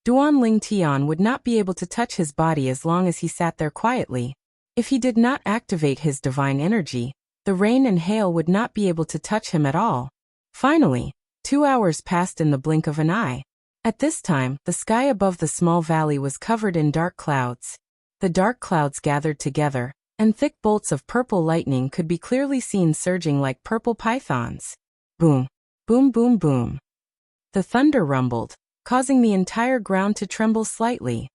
Duan Lingtian would not be able to touch his body as long as he sat there quietly. If he did not activate his divine energy, the rain and hail would not be able to touch him at all. Finally, 2 hours passed in the blink of an eye. At this time, the sky above the small valley was covered in dark clouds. The dark clouds gathered together, and thick bolts of purple lightning could be clearly seen surging like purple pythons. Boom, boom, boom, boom. The thunder rumbled, causing the entire ground to tremble slightly.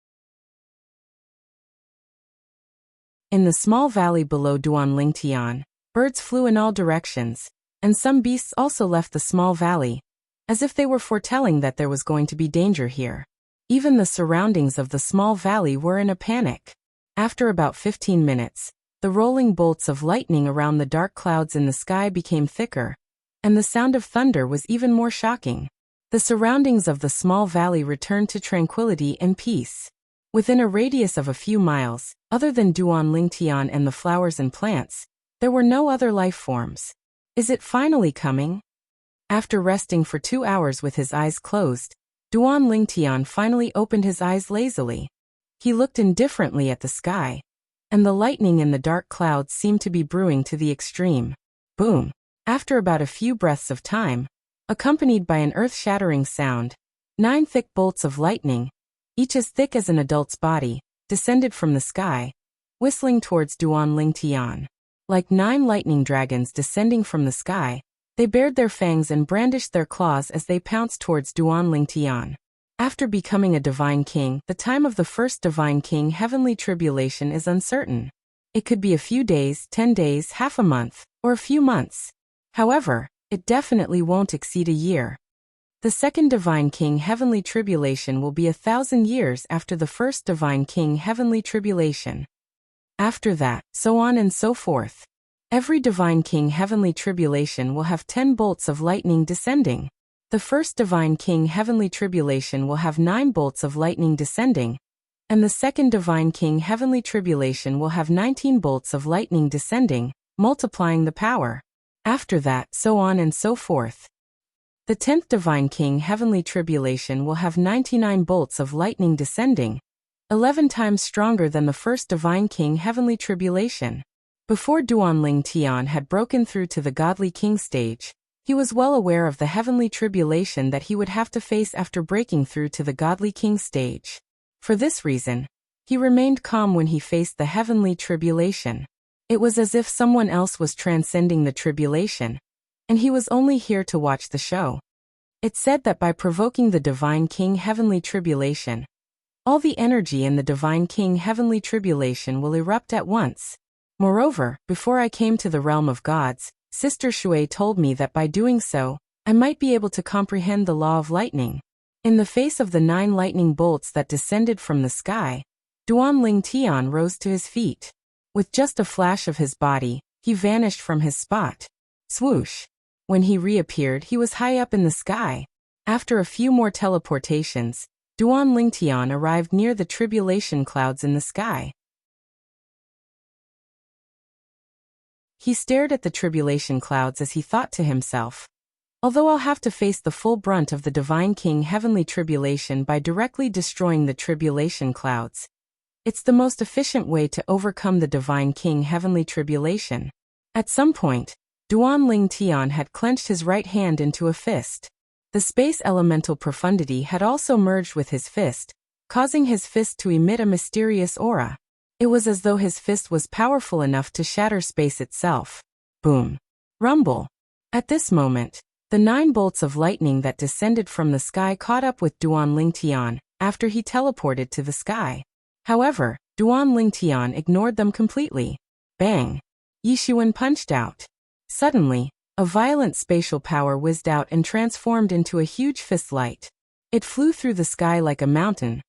In the small valley below Duan Lingtian, birds flew in all directions, and some beasts also left the small valley, as if they were foretelling that there was going to be danger here. Even the surroundings of the small valley were in a panic. After about 15 minutes, the rolling bolts of lightning around the dark clouds in the sky became thicker, and the sound of thunder was even more shocking. The surroundings of the small valley returned to tranquility and peace. Within a radius of a few miles, other than Duan Lingtian and the flowers and plants, there were no other life forms. Is it finally coming? After resting for 2 hours with his eyes closed, Duan Lingtian finally opened his eyes lazily. He looked indifferently at the sky, and the lightning in the dark clouds seemed to be brewing to the extreme. Boom! After about a few breaths of time, accompanied by an earth-shattering sound, 9 thick bolts of lightning, each as thick as an adult's body, descended from the sky, whistling towards Duan Lingtian. Like 9 lightning dragons descending from the sky, they bared their fangs and brandished their claws as they pounced towards Duan Lingtian. After becoming a divine king, the time of the first divine king heavenly tribulation is uncertain. It could be a few days, 10 days, half a month, or a few months. However, it definitely won't exceed a year. The second divine king heavenly tribulation will be 1,000 years after the first divine king heavenly tribulation. After that, so on and so forth. Every divine king heavenly tribulation will have 10 bolts of lightning descending. The first divine king heavenly tribulation will have 9 bolts of lightning descending, and the second divine king heavenly tribulation will have 19 bolts of lightning descending, multiplying the power. After that, so on and so forth. The 10th divine king heavenly tribulation will have 99 bolts of lightning descending, 11 times stronger than the first divine king heavenly tribulation. Before Duan Lingtian had broken through to the godly king stage, he was well aware of the heavenly tribulation that he would have to face after breaking through to the godly king stage. For this reason, he remained calm when he faced the heavenly tribulation. It was as if someone else was transcending the tribulation, and he was only here to watch the show. It's said that by provoking the divine king heavenly tribulation, all the energy in the divine king heavenly tribulation will erupt at once. Moreover, before I came to the realm of gods, Sister Shui told me that by doing so, I might be able to comprehend the law of lightning. In the face of the 9 lightning bolts that descended from the sky, Duan Lingtian rose to his feet. With just a flash of his body, he vanished from his spot. Swoosh! When he reappeared, he was high up in the sky. After a few more teleportations, Duan Lingtian arrived near the tribulation clouds in the sky. He stared at the tribulation clouds as he thought to himself, although I'll have to face the full brunt of the divine king heavenly tribulation by directly destroying the tribulation clouds, it's the most efficient way to overcome the divine king heavenly tribulation. At some point, Duan Lingtian had clenched his right hand into a fist. The space elemental profundity had also merged with his fist, causing his fist to emit a mysterious aura. It was as though his fist was powerful enough to shatter space itself. Boom! Rumble! At this moment, the 9 bolts of lightning that descended from the sky caught up with Duan Lingtian after he teleported to the sky. However, Duan Lingtian ignored them completely. Bang! Yishuan punched out. Suddenly, a violent spatial power whizzed out and transformed into a huge fist light. It flew through the sky like a mountain,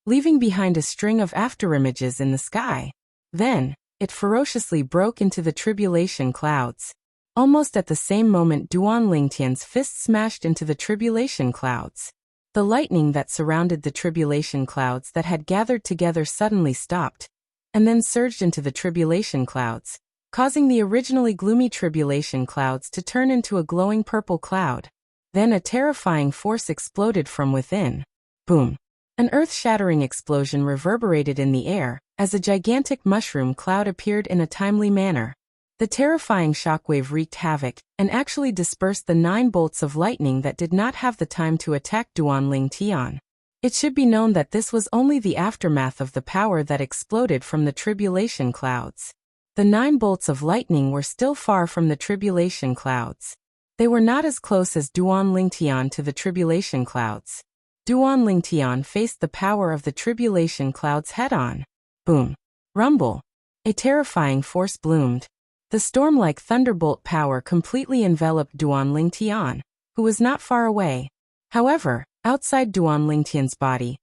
leaving behind a string of afterimages in the sky. Then, it ferociously broke into the tribulation clouds. Almost at the same moment, Duan Lingtian's fist smashed into the tribulation clouds. The lightning that surrounded the tribulation clouds that had gathered together suddenly stopped, and then surged into the tribulation clouds, causing the originally gloomy tribulation clouds to turn into a glowing purple cloud. Then a terrifying force exploded from within. Boom! An earth-shattering explosion reverberated in the air, as a gigantic mushroom cloud appeared in a timely manner. The terrifying shockwave wreaked havoc, and actually dispersed the 9 bolts of lightning that did not have the time to attack Duan Lingtian. It should be known that this was only the aftermath of the power that exploded from the tribulation clouds. The 9 bolts of lightning were still far from the tribulation clouds. They were not as close as Duan Lingtian to the tribulation clouds. Duan Lingtian faced the power of the tribulation clouds head-on. Boom! Rumble! A terrifying force bloomed. The storm-like thunderbolt power completely enveloped Duan Lingtian, who was not far away. However, outside Duan Lingtian's body,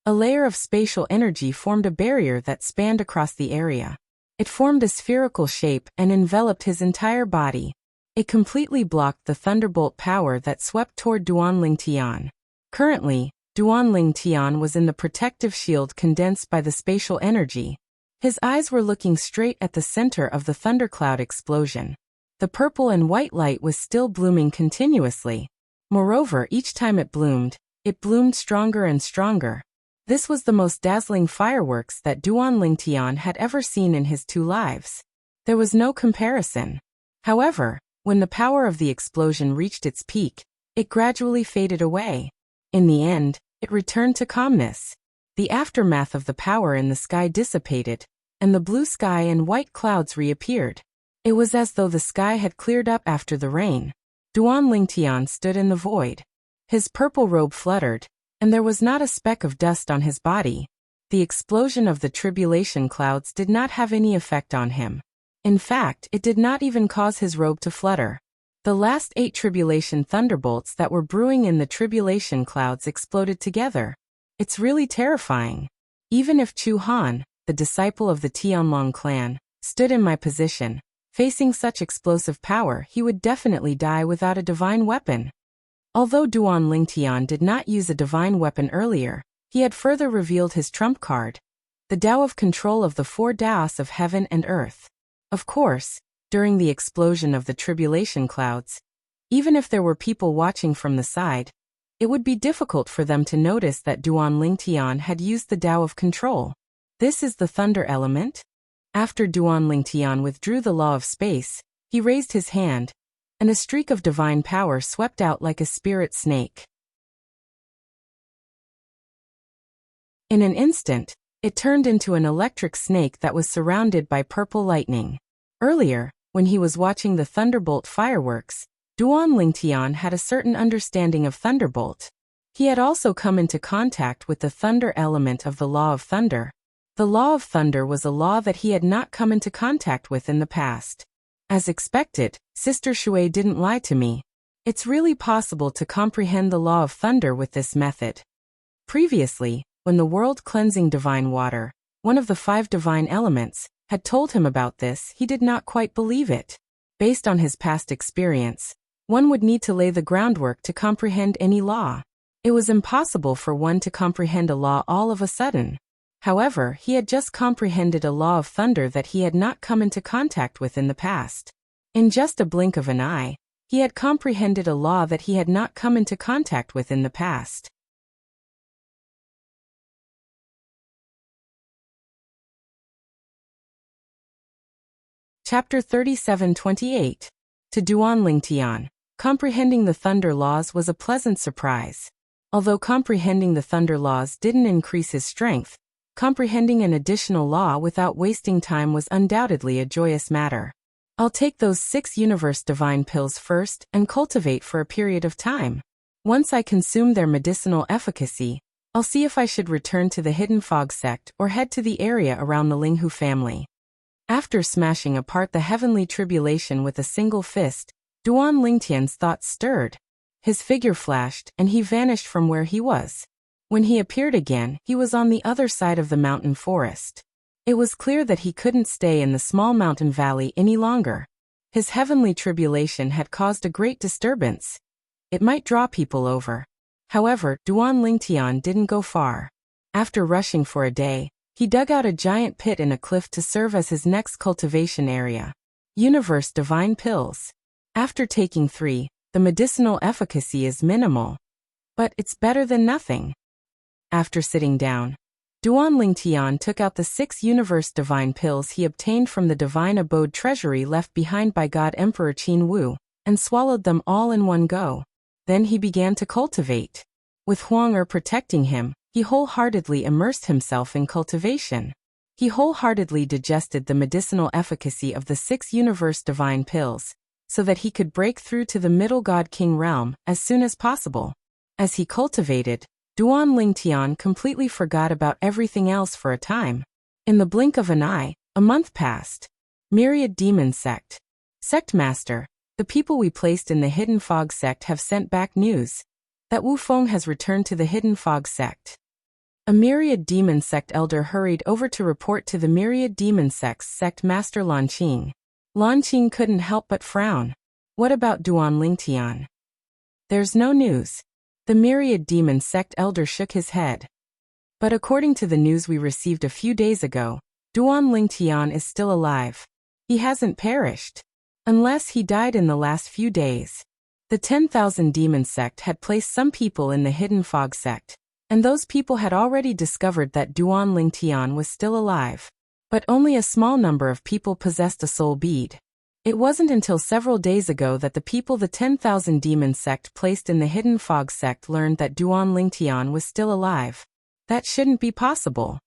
A layer of spatial energy formed a barrier that spanned across the area. It formed a spherical shape and enveloped his entire body. It completely blocked the thunderbolt power that swept toward Duanling Tian. Currently, Duanling Tian was in the protective shield condensed by the spatial energy. His eyes were looking straight at the center of the thundercloud explosion. The purple and white light was still blooming continuously. Moreover, each time it bloomed stronger and stronger. This was the most dazzling fireworks that Duanling Tian had ever seen in his 2 lives. There was no comparison. However, when the power of the explosion reached its peak, it gradually faded away. In the end, it returned to calmness. The aftermath of the power in the sky dissipated, and the blue sky and white clouds reappeared. It was as though the sky had cleared up after the rain. Duanling Tian stood in the void. His purple robe fluttered, and there was not a speck of dust on his body. The explosion of the tribulation clouds did not have any effect on him. In fact, it did not even cause his robe to flutter. The last 8 tribulation thunderbolts that were brewing in the tribulation clouds exploded together. It's really terrifying. Even if Chu Han, the disciple of the Tianlong clan, stood in my position, facing such explosive power, he would definitely die without a divine weapon. Although Duanling Tian did not use a divine weapon earlier, he had further revealed his trump card, the Tao of control of the 4 Taos of heaven and earth. Of course, during the explosion of the tribulation clouds, even if there were people watching from the side, it would be difficult for them to notice that Duanling Tian had used the Tao of control. This is the thunder element. After Duanling Tian withdrew the law of space, he raised his hand, and a streak of divine power swept out like a spirit snake. In an instant, it turned into an electric snake that was surrounded by purple lightning. Earlier, when he was watching the thunderbolt fireworks, Duanling Tian had a certain understanding of thunderbolt. He had also come into contact with the thunder element of the law of thunder. The law of thunder was a law that he had not come into contact with in the past. As expected, Sister Shui didn't lie to me. It's really possible to comprehend the law of thunder with this method. Previously, when the world-cleansing divine water, one of the 5 divine elements, had told him about this, he did not quite believe it. Based on his past experience, one would need to lay the groundwork to comprehend any law. It was impossible for one to comprehend a law all of a sudden. However, he had just comprehended a law of thunder that he had not come into contact with in the past. In just a blink of an eye, he had comprehended a law that he had not come into contact with in the past. Chapter 37:28. To Duanling Tian, comprehending the thunder laws was a pleasant surprise. Although comprehending the thunder laws didn't increase his strength, comprehending an additional law without wasting time was undoubtedly a joyous matter. I'll take those 6 universe divine pills first and cultivate for a period of time. Once I consume their medicinal efficacy, I'll see if I should return to the Hidden Fog sect or head to the area around the Linghu family. After smashing apart the heavenly tribulation with a single fist, Duanling Tian's thoughts stirred. His figure flashed and he vanished from where he was. When he appeared again, he was on the other side of the mountain forest. It was clear that he couldn't stay in the small mountain valley any longer. His heavenly tribulation had caused a great disturbance. It might draw people over. However, Duanling Tian didn't go far. After rushing for a day, he dug out a giant pit in a cliff to serve as his next cultivation area. Universe Divine Pills. After taking 3, the medicinal efficacy is minimal. But it's better than nothing. After sitting down, Duanling Tian took out the 6 Universe Divine Pills he obtained from the Divine Abode treasury left behind by God Emperor Qin Wu, and swallowed them all in one go. Then he began to cultivate. With Huang Er protecting him, he wholeheartedly immersed himself in cultivation. He wholeheartedly digested the medicinal efficacy of the 6 Universe Divine Pills, so that he could break through to the Middle God King realm as soon as possible. As he cultivated, Duanling Tian completely forgot about everything else for a time. In the blink of an eye, a month passed. Myriad Demon Sect. Sect Master, the people we placed in the Hidden Fog sect have sent back news that Wu Feng has returned to the Hidden Fog sect. A myriad demon sect elder hurried over to report to the myriad demon sect's sect master Lan Qing. Lan Qing couldn't help but frown. What about Duan Lingtian? There's no news. The myriad demon sect elder shook his head. But according to the news we received a few days ago, Duan Lingtian is still alive. He hasn't perished. Unless he died in the last few days. The 10,000 demon sect had placed some people in the hidden fog sect, and those people had already discovered that Duan Lingtian was still alive. But only a small number of people possessed a soul bead. It wasn't until several days ago that the people the 10,000 demon sect placed in the hidden fog sect learned that Duan Lingtian was still alive. That shouldn't be possible.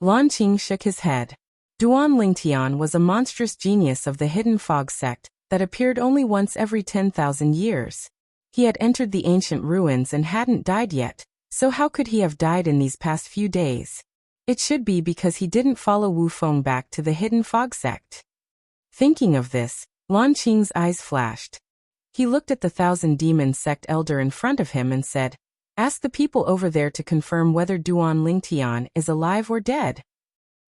Lan Qing shook his head. Duan Lingtian was a monstrous genius of the hidden fog sect that appeared only once every 10,000 years. He had entered the ancient ruins and hadn't died yet, so how could he have died in these past few days? It should be because he didn't follow Wu Feng back to the hidden fog sect. Thinking of this, Lan Qing's eyes flashed. He looked at the 1,000 demon sect elder in front of him and said, "Ask the people over there to confirm whether Duan Lingtian is alive or dead."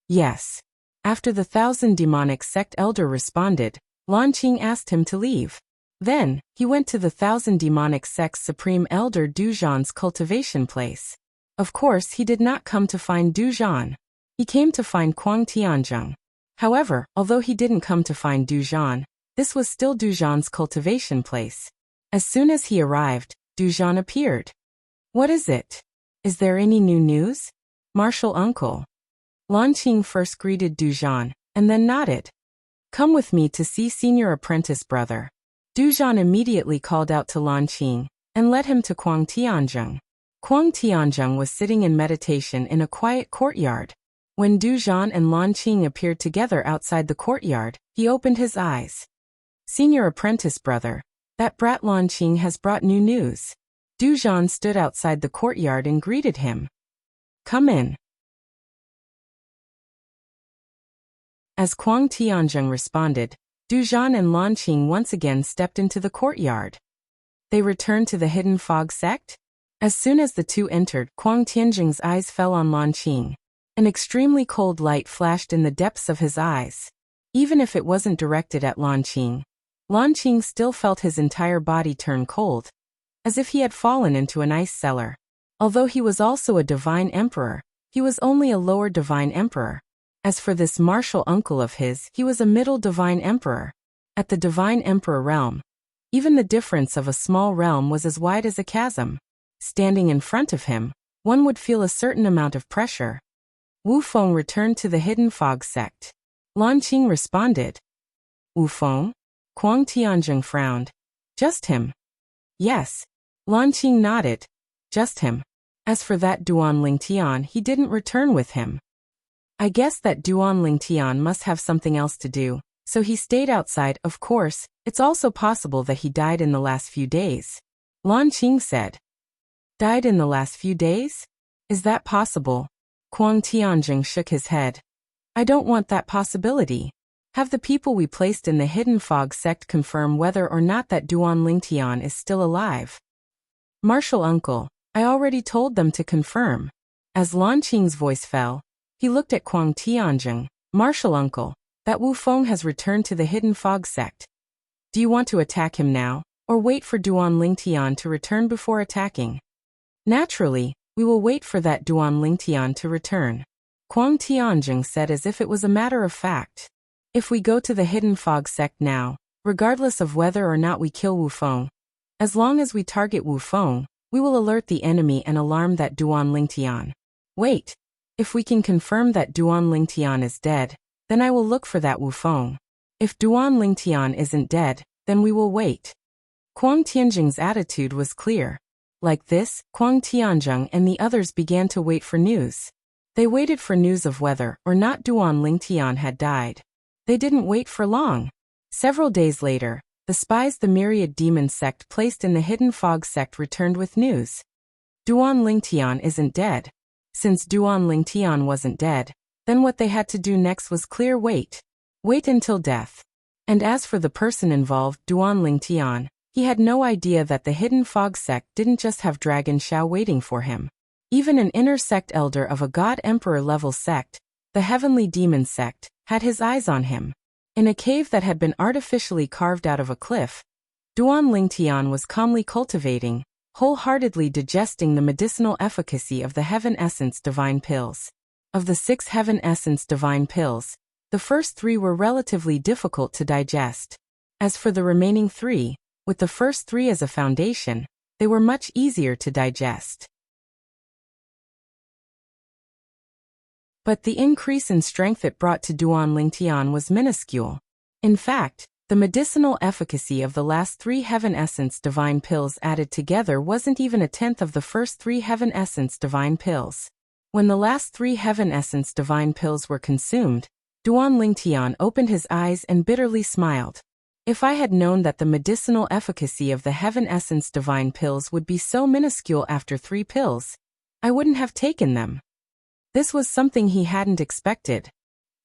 Yes. After the 1,000 demonic sect elder responded, Lan Qing asked him to leave. Then, he went to the 1,000 demonic sect's supreme elder Du Zhan's cultivation place. Of course he did not come to find Du Zhan. He came to find Kuang Tianzheng. However, although he didn't come to find Du Zhan, this was still Du Zhan's cultivation place. As soon as he arrived, Du Zhan appeared. "What is it? Is there any new news? Martial uncle." Lan Qing first greeted Du Zhan, and then nodded. "Come with me to see senior apprentice brother." Du Zhan immediately called out to Lan Qing, and led him to Kuang Tianzheng. Kuang Tianzheng was sitting in meditation in a quiet courtyard. When Du Zhan and Lan Qing appeared together outside the courtyard, he opened his eyes. "Senior apprentice brother, that brat Lan Qing has brought new news." Du Zhan stood outside the courtyard and greeted him. "Come in." As Kuang Tianzheng responded, Du Zhan and Lan Qing once again stepped into the courtyard. They returned to the hidden fog sect? As soon as the two entered, Kuang Tianzheng's eyes fell on Lan Qing. An extremely cold light flashed in the depths of his eyes. Even if it wasn't directed at Lan Qing still felt his entire body turn cold, as if he had fallen into an ice cellar. Although he was also a divine emperor, he was only a lower divine emperor. As for this martial uncle of his, he was a middle divine emperor. At the divine emperor realm, even the difference of a small realm was as wide as a chasm. Standing in front of him, one would feel a certain amount of pressure. Wu Feng returned to the hidden fog sect. Lan Qing responded. "Wu Feng?" Kuang Tianzheng frowned. "Just him." "Yes." Lan Qing nodded. "Just him. As for that Duan Lingtian, he didn't return with him. I guess that Duan Lingtian must have something else to do, so he stayed outside. Of course, it's also possible that he died in the last few days." Lan Qing said. "Died in the last few days? Is that possible?" Kuang Tianzheng shook his head. "I don't want that possibility. Have the people we placed in the hidden fog sect confirm whether or not that Duan Lingtian is still alive." "Martial uncle, I already told them to confirm." As Lan Qing's voice fell, he looked at Kuang Tianzheng. "Martial uncle, that Wu Feng has returned to the hidden fog sect. Do you want to attack him now, or wait for Duan Lingtian to return before attacking?" "Naturally, we will wait for that Duan Lingtian to return," Kuang Tianzheng said as if it was a matter of fact. "If we go to the hidden fog sect now, regardless of whether or not we kill Wu Feng, as long as we target Wu Feng, we will alert the enemy and alarm that Duan Lingtian. Wait. If we can confirm that Duan Lingtian is dead, then I will look for that Wu Feng. If Duan Lingtian isn't dead, then we will wait." Kuang Tianzheng's attitude was clear. Like this, Kuang Tianzheng and the others began to wait for news. They waited for news of whether or not Duan Lingtian had died. They didn't wait for long. Several days later, the spies the myriad demon sect placed in the hidden fog sect returned with news. Duan Lingtian isn't dead. Since Duan Lingtian wasn't dead, then what they had to do next was clear wait. Wait until death. And as for the person involved, Duan Lingtian, he had no idea that the hidden fog sect didn't just have Dragon Xiao waiting for him. Even an inner sect elder of a god-emperor-level sect, the Heavenly Demon sect, had his eyes on him. In a cave that had been artificially carved out of a cliff, Duan Lingtian was calmly cultivating, wholeheartedly digesting the medicinal efficacy of the Heaven Essence Divine Pills. Of the 6 Heaven Essence Divine Pills, the first 3 were relatively difficult to digest. As for the remaining 3, with the first 3 as a foundation, they were much easier to digest. But the increase in strength it brought to Duan Lingtian was minuscule. In fact, the medicinal efficacy of the last 3 Heaven Essence Divine Pills added together wasn't even a tenth of the first 3 Heaven Essence Divine Pills. When the last 3 Heaven Essence Divine Pills were consumed, Duan Lingtian opened his eyes and bitterly smiled. If I had known that the medicinal efficacy of the Heaven Essence Divine Pills would be so minuscule after 3 pills, I wouldn't have taken them. This was something he hadn't expected.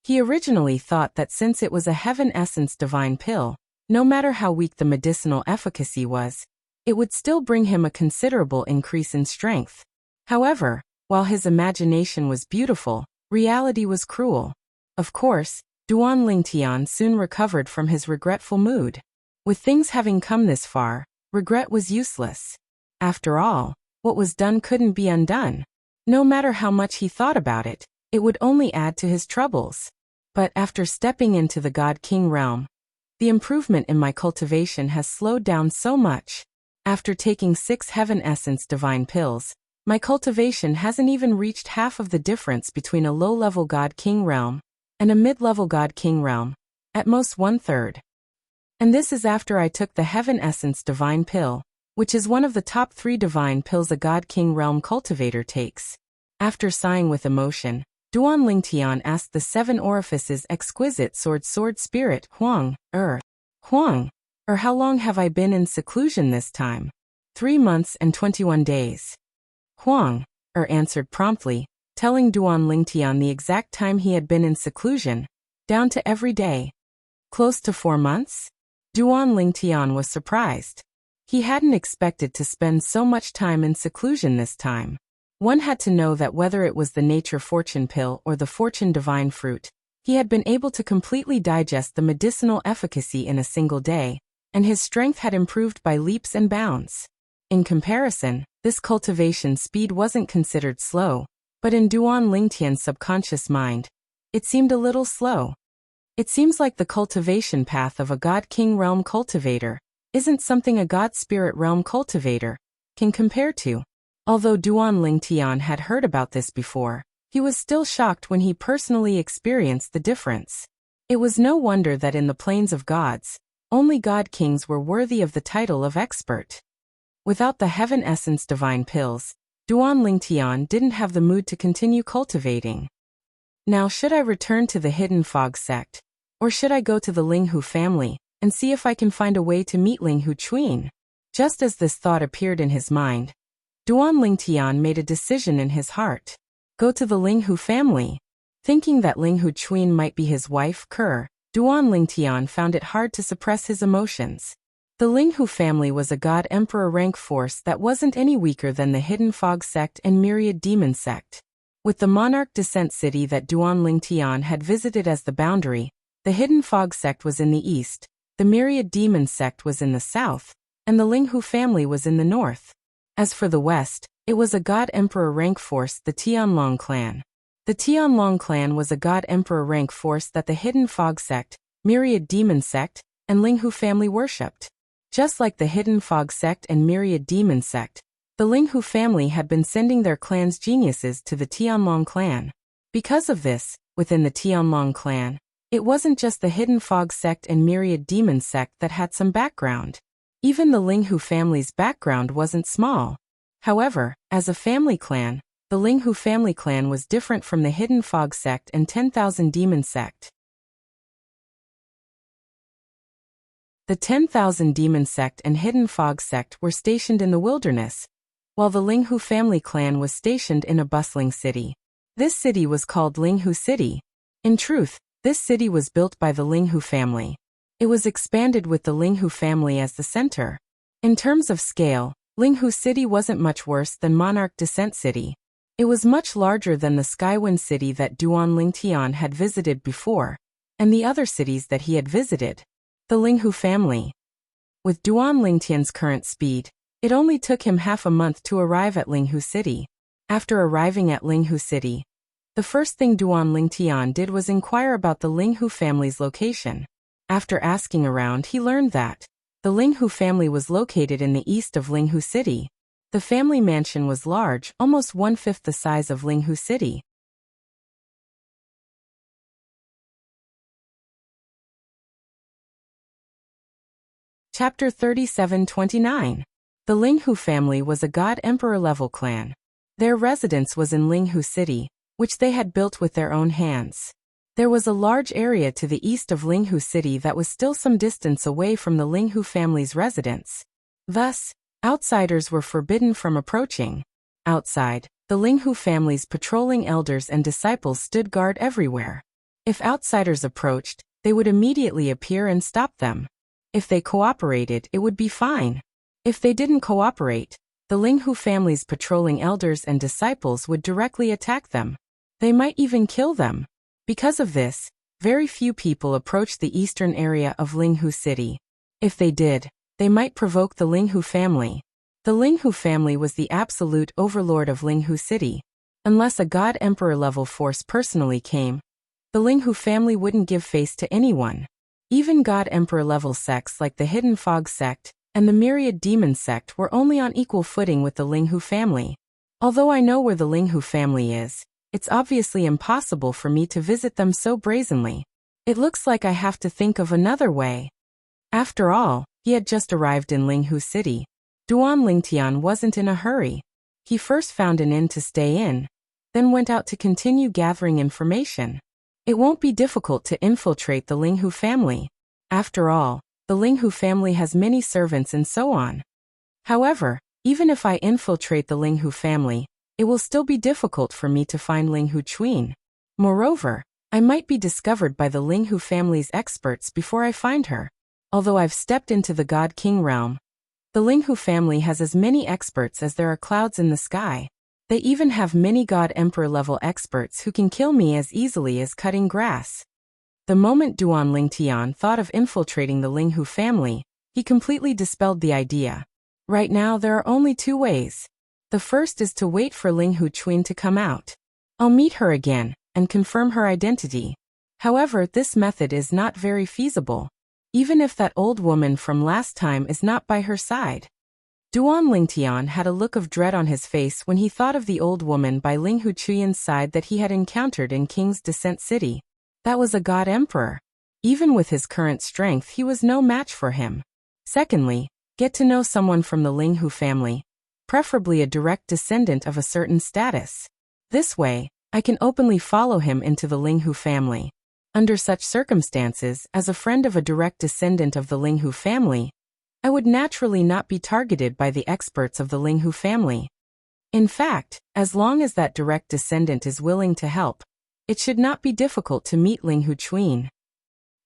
He originally thought that since it was a Heaven Essence Divine Pill, no matter how weak the medicinal efficacy was, it would still bring him a considerable increase in strength. However, while his imagination was beautiful, reality was cruel. Of course, Duan Lingtian soon recovered from his regretful mood. With things having come this far, regret was useless. After all, what was done couldn't be undone. No matter how much he thought about it, it would only add to his troubles. But after stepping into the God-King realm, the improvement in my cultivation has slowed down so much. After taking 6 Heaven Essence Divine Pills, my cultivation hasn't even reached half of the difference between a low-level God-King realm and a mid-level God-King realm, at most 1/3. And this is after I took the Heaven Essence Divine Pill, which is one of the top 3 divine pills a God-King realm cultivator takes. After sighing with emotion, Duan Lingtian asked the 7 Orifices exquisite sword spirit, Huang, how long have I been in seclusion this time? 3 months and 21 days. Huang, answered promptly, telling Duan Lingtian the exact time he had been in seclusion, down to every day. Close to 4 months? Duan Lingtian was surprised. He hadn't expected to spend so much time in seclusion this time. One had to know that whether it was the Nature Fortune Pill or the Fortune Divine Fruit, he had been able to completely digest the medicinal efficacy in a single day, and his strength had improved by leaps and bounds. In comparison, this cultivation speed wasn't considered slow, but in Duan Lingtian's subconscious mind, it seemed a little slow. It seems like the cultivation path of a God-King realm cultivator isn't something a God-Spirit realm cultivator can compare to. Although Duan Lingtian had heard about this before, he was still shocked when he personally experienced the difference. It was no wonder that in the plains of gods, only God-Kings were worthy of the title of expert. Without the Heaven Essence Divine Pills, Duan Lingtian didn't have the mood to continue cultivating. Now should I return to the Hidden Fog sect, or should I go to the Linghu family and see if I can find a way to meet Linghu Chuin? Just as this thought appeared in his mind, Duan Lingtian made a decision in his heart. Go to the Linghu family. Thinking that Linghu Chuin might be his wife, Duan Lingtian found it hard to suppress his emotions. The Linghu family was a God-Emperor rank force that wasn't any weaker than the Hidden Fog sect and Myriad Demon sect. With the Monarch Descent city that Duan Lingtian had visited as the boundary, the Hidden Fog sect was in the east, the Myriad Demon sect was in the south, and the Linghu family was in the north. As for the west, it was a God-Emperor rank force, the Tianlong clan. The Tianlong clan was a God-Emperor rank force that the Hidden Fog sect, Myriad Demon sect, and Linghu family worshipped. Just like the Hidden Fog sect and Myriad Demon sect, the Linghu family had been sending their clan's geniuses to the Tianlong clan. Because of this, within the Tianlong clan, it wasn't just the Hidden Fog sect and Myriad Demon sect that had some background. Even the Linghu family's background wasn't small. However, as a family clan, the Linghu family clan was different from the Hidden Fog sect and 10,000 Demon sect. The 10,000 Demon sect and Hidden Fog sect were stationed in the wilderness, while the Linghu family clan was stationed in a bustling city. This city was called Linghu City. In truth, this city was built by the Linghu family. It was expanded with the Linghu family as the center. In terms of scale, Linghu City wasn't much worse than Monarch Descent City. It was much larger than the Skywind city that Duan Lingtian had visited before, and the other cities that he had visited. The Linghu family. With Duan Lingtian's current speed, it only took him half a month to arrive at Linghu City. After arriving at Linghu City, the first thing Duan Lingtian did was inquire about the Linghu family's location. After asking around, he learned that the Linghu family was located in the east of Linghu City. The family mansion was large, almost 1/5 the size of Linghu City. Chapter 37-29. The Linghu family was a god-emperor level clan. Their residence was in Linghu City, which they had built with their own hands. There was a large area to the east of Linghu City that was still some distance away from the Linghu family's residence. Thus, outsiders were forbidden from approaching. Outside, the Linghu family's patrolling elders and disciples stood guard everywhere. If outsiders approached, they would immediately appear and stop them. If they cooperated, it would be fine. If they didn't cooperate, the Linghu family's patrolling elders and disciples would directly attack them. They might even kill them. Because of this, very few people approached the eastern area of Linghu City. If they did, they might provoke the Linghu family. The Linghu family was the absolute overlord of Linghu City. Unless a god-emperor level force personally came, the Linghu family wouldn't give face to anyone. Even god-emperor level sects like the Hidden Fog sect and the Myriad Demon sect were only on equal footing with the Linghu family. Although I know where the Linghu family is, it's obviously impossible for me to visit them so brazenly. It looks like I have to think of another way. After all, he had just arrived in Linghu City. Duan Lingtian wasn't in a hurry. He first found an inn to stay in, then went out to continue gathering information. It won't be difficult to infiltrate the Linghu family. After all, the Linghu family has many servants and so on. However, even if I infiltrate the Linghu family, it will still be difficult for me to find Linghu Chuin. Moreover, I might be discovered by the Linghu family's experts before I find her. Although I've stepped into the God King realm, the Linghu family has as many experts as there are clouds in the sky. They even have many God Emperor level experts who can kill me as easily as cutting grass. The moment Duan Lingtian thought of infiltrating the Linghu family, he completely dispelled the idea. Right now there are only two ways. The first is to wait for Linghu Chuin to come out. I'll meet her again and confirm her identity. However, this method is not very feasible, even if that old woman from last time is not by her side. Duan Lingtian had a look of dread on his face when he thought of the old woman by Linghu Chuin's side that he had encountered in King's Descent City. That was a god emperor. Even with his current strength, he was no match for him. Secondly, get to know someone from the Linghu family, preferably a direct descendant of a certain status. This way, I can openly follow him into the Linghu family. Under such circumstances, as a friend of a direct descendant of the Linghu family, I would naturally not be targeted by the experts of the Linghu family. In fact, as long as that direct descendant is willing to help, it should not be difficult to meet Linghu Chuin.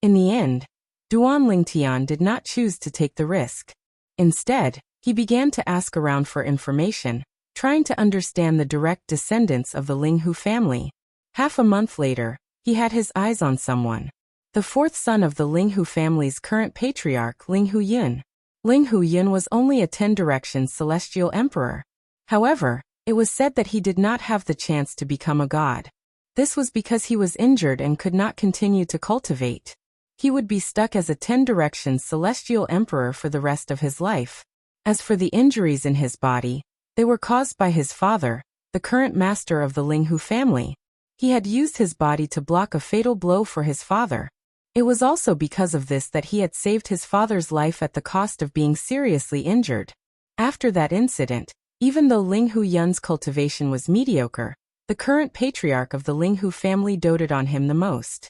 In the end, Duan Lingtian did not choose to take the risk. Instead, he began to ask around for information, trying to understand the direct descendants of the Linghu family. Half a month later, he had his eyes on someone. The fourth son of the Linghu family's current patriarch, Linghu Yun. Linghu Yun was only a 10 Directions celestial emperor. However, it was said that he did not have the chance to become a god. This was because he was injured and could not continue to cultivate. He would be stuck as a 10 Directions celestial emperor for the rest of his life. As for the injuries in his body, they were caused by his father, the current master of the Linghu family. He had used his body to block a fatal blow for his father. It was also because of this that he had saved his father's life at the cost of being seriously injured. After that incident, even though Linghu Yun's cultivation was mediocre, the current patriarch of the Linghu family doted on him the most.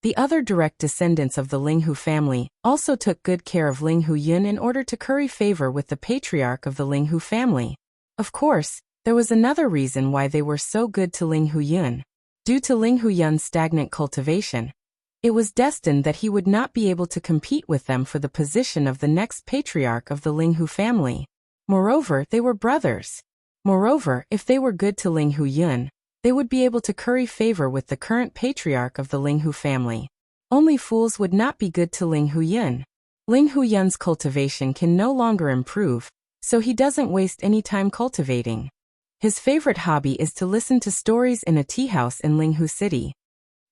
The other direct descendants of the Linghu family also took good care of Linghu Yun in order to curry favor with the patriarch of the Linghu family. Of course, there was another reason why they were so good to Linghu Yun. Due to Linghu Yun's stagnant cultivation, it was destined that he would not be able to compete with them for the position of the next patriarch of the Linghu family. Moreover, they were brothers. Moreover, if they were good to Ling Hu Yun, they would be able to curry favor with the current patriarch of the Ling Hu family. Only fools would not be good to Ling Hu Yun. Ling Hu Yun's cultivation can no longer improve, so he doesn't waste any time cultivating. His favorite hobby is to listen to stories in a tea house in Ling Hu City.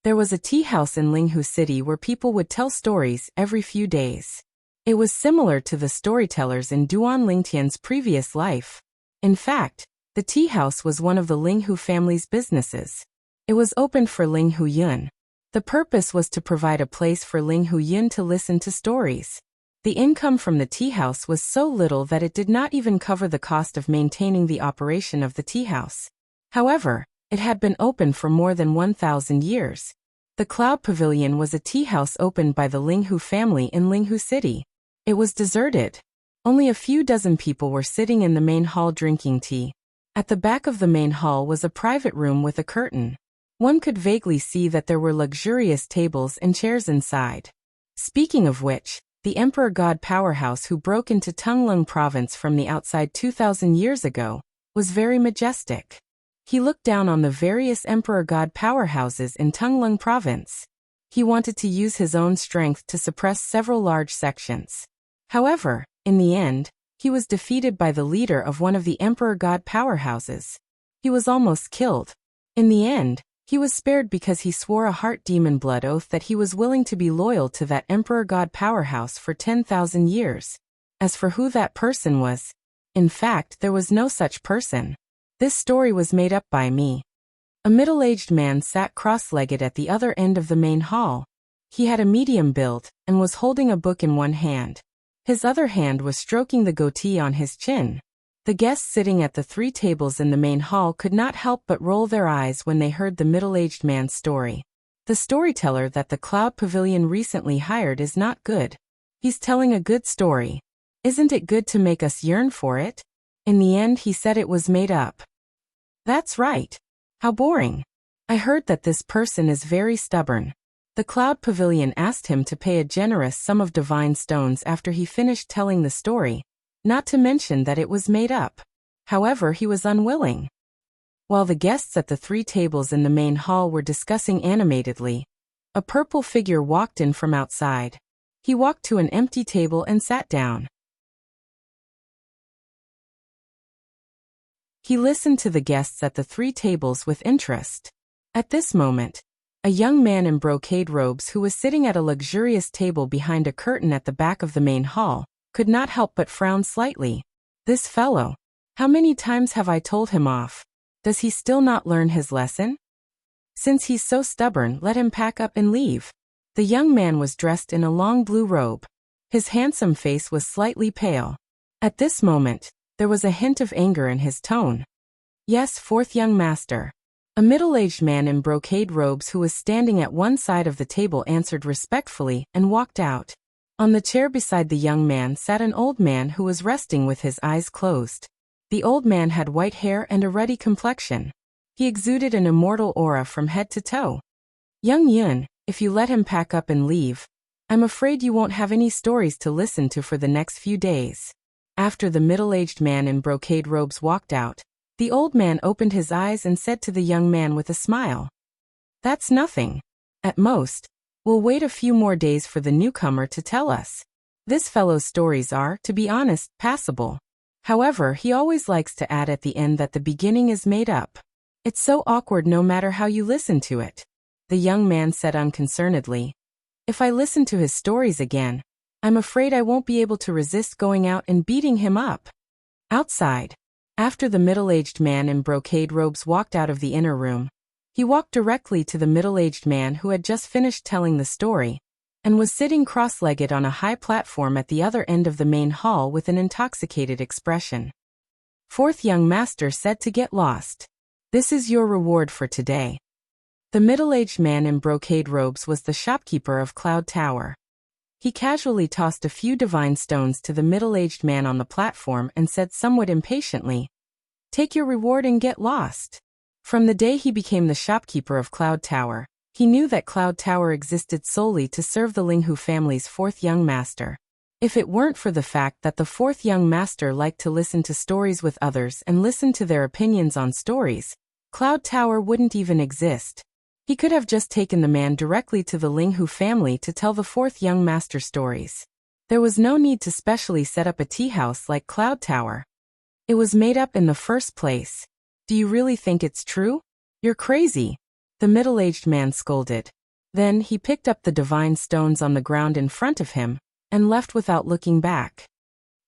There was a tea house in Ling Hu City where people would tell stories every few days. It was similar to the storytellers in Duan Lingtian's previous life. In fact, the tea house was one of the Ling Hu family's businesses. It was opened for Ling Hu Yun. The purpose was to provide a place for Ling Hu Yun to listen to stories. The income from the tea house was so little that it did not even cover the cost of maintaining the operation of the tea house. However, it had been open for more than 1,000 years. The Cloud Pavilion was a tea house opened by the Ling Hu family in Ling Hu City. It was deserted. Only a few dozen people were sitting in the main hall drinking tea. At the back of the main hall was a private room with a curtain. One could vaguely see that there were luxurious tables and chairs inside. Speaking of which, the Emperor God Powerhouse who broke into Tunglung Province from the outside 2,000 years ago was very majestic. He looked down on the various Emperor God Powerhouses in Tunglung Province. He wanted to use his own strength to suppress several large sections. However, in the end, he was defeated by the leader of one of the Emperor God Powerhouses. He was almost killed. In the end, he was spared because he swore a heart demon blood oath that he was willing to be loyal to that Emperor God Powerhouse for 10,000 years. As for who that person was, in fact, there was no such person. This story was made up by me. A middle-aged man sat cross-legged at the other end of the main hall. He had a medium build and was holding a book in one hand. His other hand was stroking the goatee on his chin. The guests sitting at the 3 tables in the main hall could not help but roll their eyes when they heard the middle-aged man's story. The storyteller that the Cloud Pavilion recently hired is not good. He's telling a good story. Isn't it good to make us yearn for it? In the end, he said it was made up. That's right. How boring. I heard that this person is very stubborn. The Cloud Pavilion asked him to pay a generous sum of divine stones after he finished telling the story, not to mention that it was made up. However, he was unwilling. While the guests at the 3 tables in the main hall were discussing animatedly, a purple figure walked in from outside. He walked to an empty table and sat down. He listened to the guests at the 3 tables with interest. At this moment, a young man in brocade robes who was sitting at a luxurious table behind a curtain at the back of the main hall could not help but frown slightly. This fellow. How many times have I told him off? Does he still not learn his lesson? Since he's so stubborn, let him pack up and leave. The young man was dressed in a long blue robe. His handsome face was slightly pale. At this moment, there was a hint of anger in his tone. Yes, 4th young master. A middle-aged man in brocade robes who was standing at one side of the table answered respectfully and walked out. On the chair beside the young man sat an old man who was resting with his eyes closed. The old man had white hair and a ruddy complexion. He exuded an immortal aura from head to toe. Young Yun, if you let him pack up and leave, I'm afraid you won't have any stories to listen to for the next few days. After the middle-aged man in brocade robes walked out, the old man opened his eyes and said to the young man with a smile, "That's nothing. At most, we'll wait a few more days for the newcomer to tell us. This fellow's stories are, to be honest, passable. However, he always likes to add at the end that the beginning is made up. It's so awkward no matter how you listen to it." The young man said unconcernedly, "If I listen to his stories again, I'm afraid I won't be able to resist going out and beating him up." Outside, after the middle-aged man in brocade robes walked out of the inner room, he walked directly to the middle-aged man who had just finished telling the story, and was sitting cross-legged on a high platform at the other end of the main hall with an intoxicated expression. 4th young master said to get lost. This is your reward for today. The middle-aged man in brocade robes was the shopkeeper of Cloud Tower. He casually tossed a few divine stones to the middle-aged man on the platform and said somewhat impatiently, "Take your reward and get lost." From the day he became the shopkeeper of Cloud Tower, he knew that Cloud Tower existed solely to serve the Ling Hu family's 4th young master. If it weren't for the fact that the fourth young master liked to listen to stories with others and listen to their opinions on stories, Cloud Tower wouldn't even exist. He could have just taken the man directly to the Linghu family to tell the fourth young master stories. There was no need to specially set up a tea house like Cloud Tower. It was made up in the first place. Do you really think it's true? You're crazy, the middle-aged man scolded. Then he picked up the divine stones on the ground in front of him and left without looking back.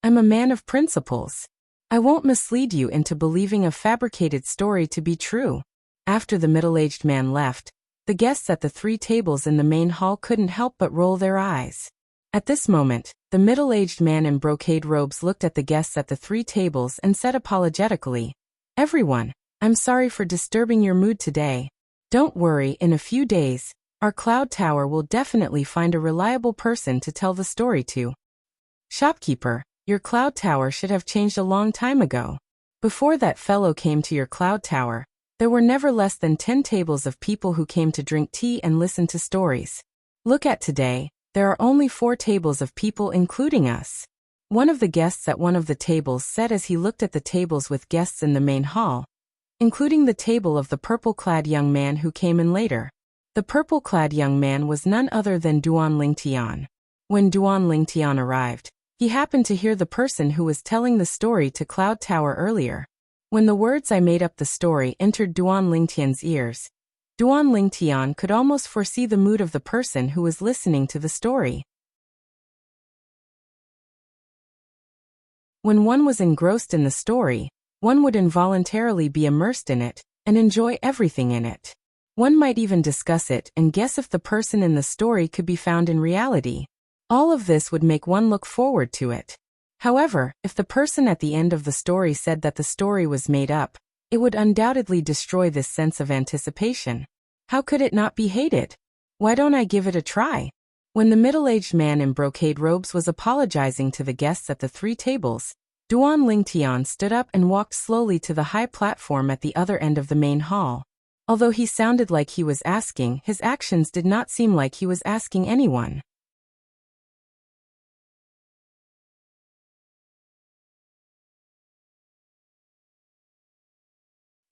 I'm a man of principles. I won't mislead you into believing a fabricated story to be true. After the middle-aged man left, the guests at the 3 tables in the main hall couldn't help but roll their eyes. At this moment, the middle-aged man in brocade robes looked at the guests at the 3 tables and said apologetically, "Everyone, I'm sorry for disturbing your mood today. Don't worry, in a few days, our Cloud Tower will definitely find a reliable person to tell the story to." Shopkeeper, your Cloud Tower should have changed a long time ago. Before that fellow came to your Cloud Tower, there were never less than 10 tables of people who came to drink tea and listen to stories. Look at today, there are only 4 tables of people including us. One of the guests at one of the tables said as he looked at the tables with guests in the main hall, including the table of the purple-clad young man who came in later. The purple-clad young man was none other than Duan Lingtian. When Duan Lingtian arrived, he happened to hear the person who was telling the story to Cloud Tower earlier. When the words "I made up the story" entered Duan Lingtian's ears, Duan Lingtian could almost foresee the mood of the person who was listening to the story. When one was engrossed in the story, one would involuntarily be immersed in it and enjoy everything in it. One might even discuss it and guess if the person in the story could be found in reality. All of this would make one look forward to it. However, if the person at the end of the story said that the story was made up, it would undoubtedly destroy this sense of anticipation. How could it not be hated? Why don't I give it a try? When the middle-aged man in brocade robes was apologizing to the guests at the 3 tables, Duan Lingtian stood up and walked slowly to the high platform at the other end of the main hall. Although he sounded like he was asking, his actions did not seem like he was asking anyone.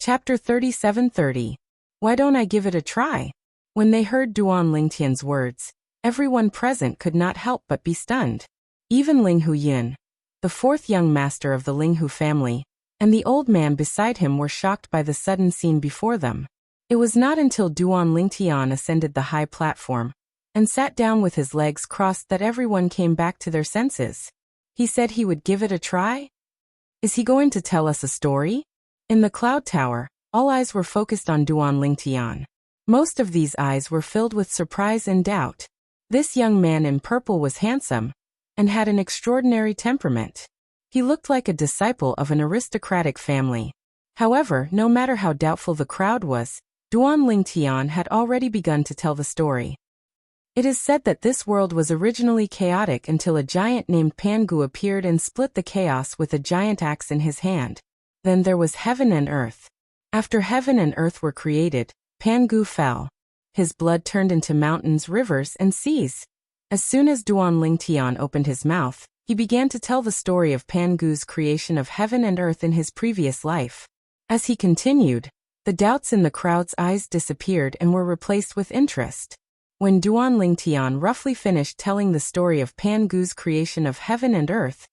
Chapter 37:30. Why don't I give it a try? When they heard Duan Lingtian's words, everyone present could not help but be stunned. Even Linghu Yun, the 4th young master of the Linghu family, and the old man beside him were shocked by the sudden scene before them. It was not until Duan Lingtian ascended the high platform and sat down with his legs crossed that everyone came back to their senses. He said he would give it a try? Is he going to tell us a story? In the Cloud Tower, all eyes were focused on Duan Lingtian. Most of these eyes were filled with surprise and doubt. This young man in purple was handsome and had an extraordinary temperament. He looked like a disciple of an aristocratic family. However, no matter how doubtful the crowd was, Duan Lingtian had already begun to tell the story. It is said that this world was originally chaotic until a giant named Pangu appeared and split the chaos with a giant axe in his hand. Then there was heaven and earth. After heaven and earth were created, Pangu fell. His blood turned into mountains, rivers, and seas. As soon as Duan Lingtian opened his mouth, he began to tell the story of Pangu's creation of heaven and earth in his previous life. As he continued, the doubts in the crowd's eyes disappeared and were replaced with interest. When Duan Lingtian roughly finished telling the story of Pangu's creation of heaven and earth,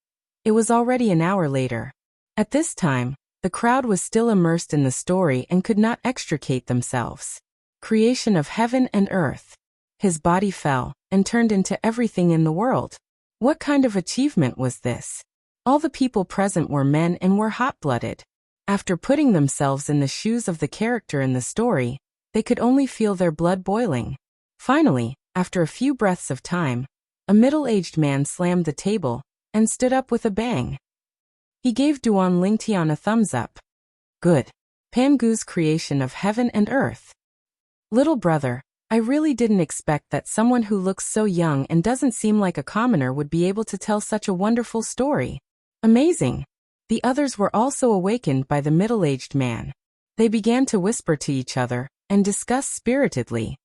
it was already an hour later. At this time, the crowd was still immersed in the story and could not extricate themselves. Creation of heaven and earth. His body fell and turned into everything in the world. What kind of achievement was this? All the people present were men and were hot-blooded. After putting themselves in the shoes of the character in the story, they could only feel their blood boiling. Finally, after a few breaths of time, a middle-aged man slammed the table and stood up with a bang. He gave Duan Lingtian a thumbs up. Good. Pangu's creation of heaven and earth. Little brother, I really didn't expect that someone who looks so young and doesn't seem like a commoner would be able to tell such a wonderful story. Amazing. The others were also awakened by the middle-aged man. They began to whisper to each other and discuss spiritedly.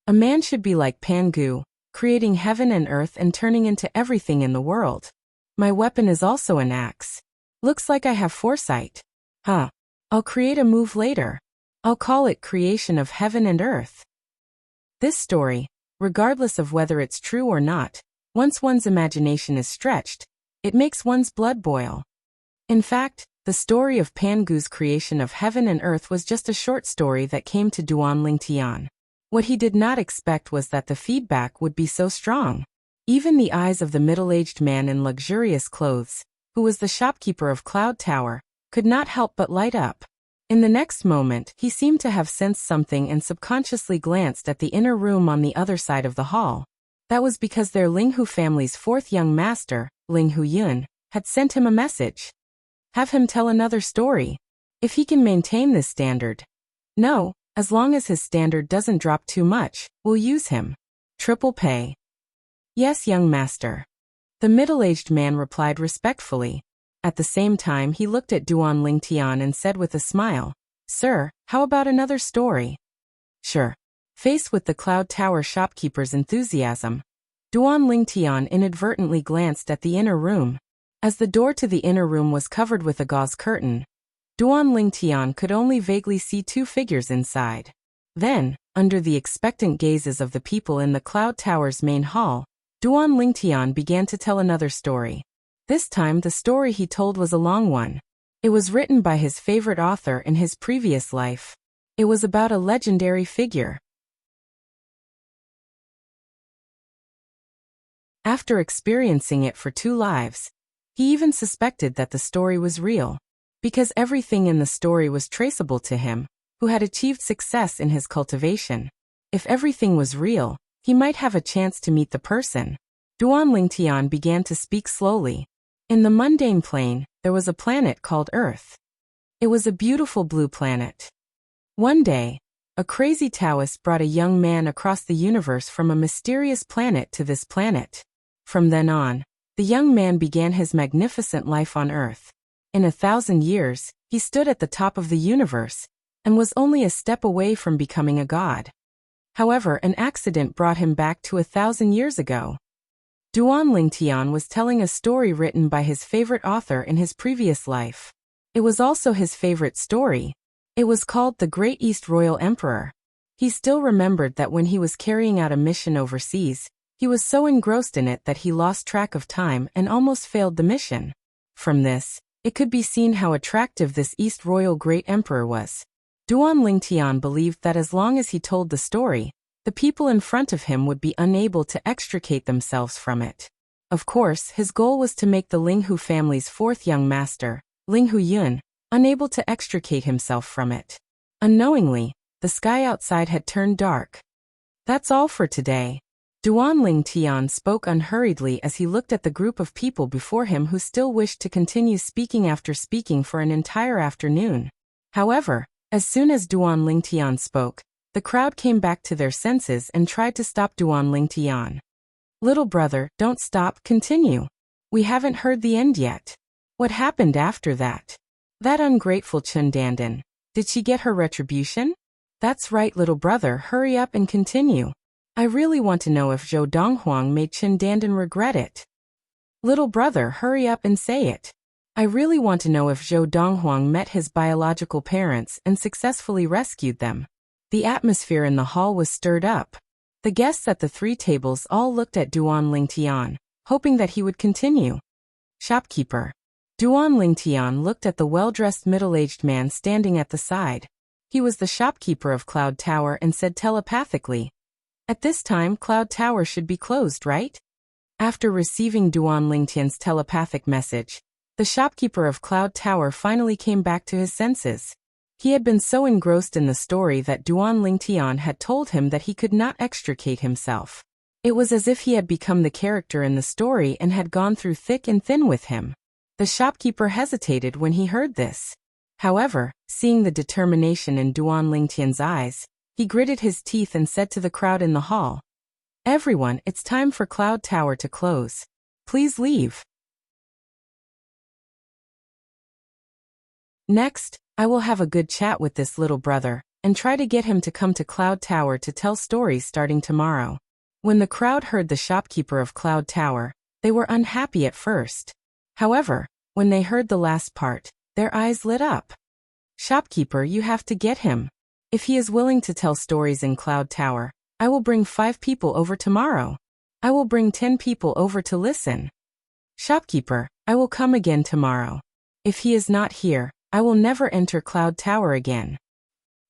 A man should be like Pangu, creating heaven and earth and turning into everything in the world. My weapon is also an axe. Looks like I have foresight. Huh. I'll create a move later. I'll call it creation of heaven and earth. This story, regardless of whether it's true or not, once one's imagination is stretched, it makes one's blood boil. In fact, the story of Pangu's creation of heaven and earth was just a short story that came to Duan Lingtian. What he did not expect was that the feedback would be so strong. Even the eyes of the middle-aged man in luxurious clothes, who was the shopkeeper of Cloud Tower, could not help but light up. In the next moment, he seemed to have sensed something and subconsciously glanced at the inner room on the other side of the hall. That was because their Linghu family's fourth young master, Linghu Yun, had sent him a message. Have him tell another story. If he can maintain this standard. No, as long as his standard doesn't drop too much, we'll use him. Triple pay. Yes, young master. The middle-aged man replied respectfully. At the same time he looked at Duan Lingtian and said with a smile, Sir, how about another story? Sure. Faced with the Cloud Tower shopkeeper's enthusiasm, Duan Lingtian inadvertently glanced at the inner room. As the door to the inner room was covered with a gauze curtain, Duan Lingtian could only vaguely see two figures inside. Then, under the expectant gazes of the people in the Cloud Tower's main hall, Duan Lingtian began to tell another story. This time the story he told was a long one. It was written by his favorite author in his previous life. It was about a legendary figure. After experiencing it for 2 lives, he even suspected that the story was real, because everything in the story was traceable to him, who had achieved success in his cultivation. If everything was real, he might have a chance to meet the person. Duan Lingtian began to speak slowly. In the mundane plane, there was a planet called Earth. It was a beautiful blue planet. One day, a crazy Taoist brought a young man across the universe from a mysterious planet to this planet. From then on, the young man began his magnificent life on Earth. In 1,000 years, he stood at the top of the universe, and was only a step away from becoming a god. However, an accident brought him back to 1,000 years ago. Duan Lingtian was telling a story written by his favorite author in his previous life. It was also his favorite story. It was called The Great East Royal Emperor. He still remembered that when he was carrying out a mission overseas, he was so engrossed in it that he lost track of time and almost failed the mission. From this, it could be seen how attractive this East Royal Great Emperor was. Duan Lingtian believed that as long as he told the story, the people in front of him would be unable to extricate themselves from it. Of course, his goal was to make the Linghu family's fourth young master, Linghu Yun, unable to extricate himself from it. Unknowingly, the sky outside had turned dark. That's all for today. Duan Lingtian spoke unhurriedly as he looked at the group of people before him who still wished to continue speaking after speaking for an entire afternoon. However, as soon as Duan Lingtian spoke, the crowd came back to their senses and tried to stop Duan Lingtian. Little brother, don't stop, continue. We haven't heard the end yet. What happened after that? That ungrateful Chun Dandan. Did she get her retribution? That's right, little brother, hurry up and continue. I really want to know if Zhou Donghuang made Chun Dandan regret it. Little brother, hurry up and say it. I really want to know if Zhou Donghuang met his biological parents and successfully rescued them. The atmosphere in the hall was stirred up. The guests at the 3 tables all looked at Duan Lingtian, hoping that he would continue. Shopkeeper. Duan Lingtian looked at the well-dressed middle-aged man standing at the side. He was the shopkeeper of Cloud Tower and said telepathically, At this time, Cloud Tower should be closed, right? After receiving Duan Lingtian's telepathic message, the shopkeeper of Cloud Tower finally came back to his senses. He had been so engrossed in the story that Duan Lingtian had told him that he could not extricate himself. It was as if he had become the character in the story and had gone through thick and thin with him. The shopkeeper hesitated when he heard this. However, seeing the determination in Duan Lingtian's eyes, he gritted his teeth and said to the crowd in the hall, Everyone, it's time for Cloud Tower to close. Please leave. Next, I will have a good chat with this little brother, and try to get him to come to Cloud Tower to tell stories starting tomorrow. When the crowd heard the shopkeeper of Cloud Tower, they were unhappy at first. However, when they heard the last part, their eyes lit up. Shopkeeper, you have to get him. If he is willing to tell stories in Cloud Tower, I will bring 5 people over tomorrow. I will bring 10 people over to listen. Shopkeeper, I will come again tomorrow. If he is not here, I will never enter Cloud Tower again.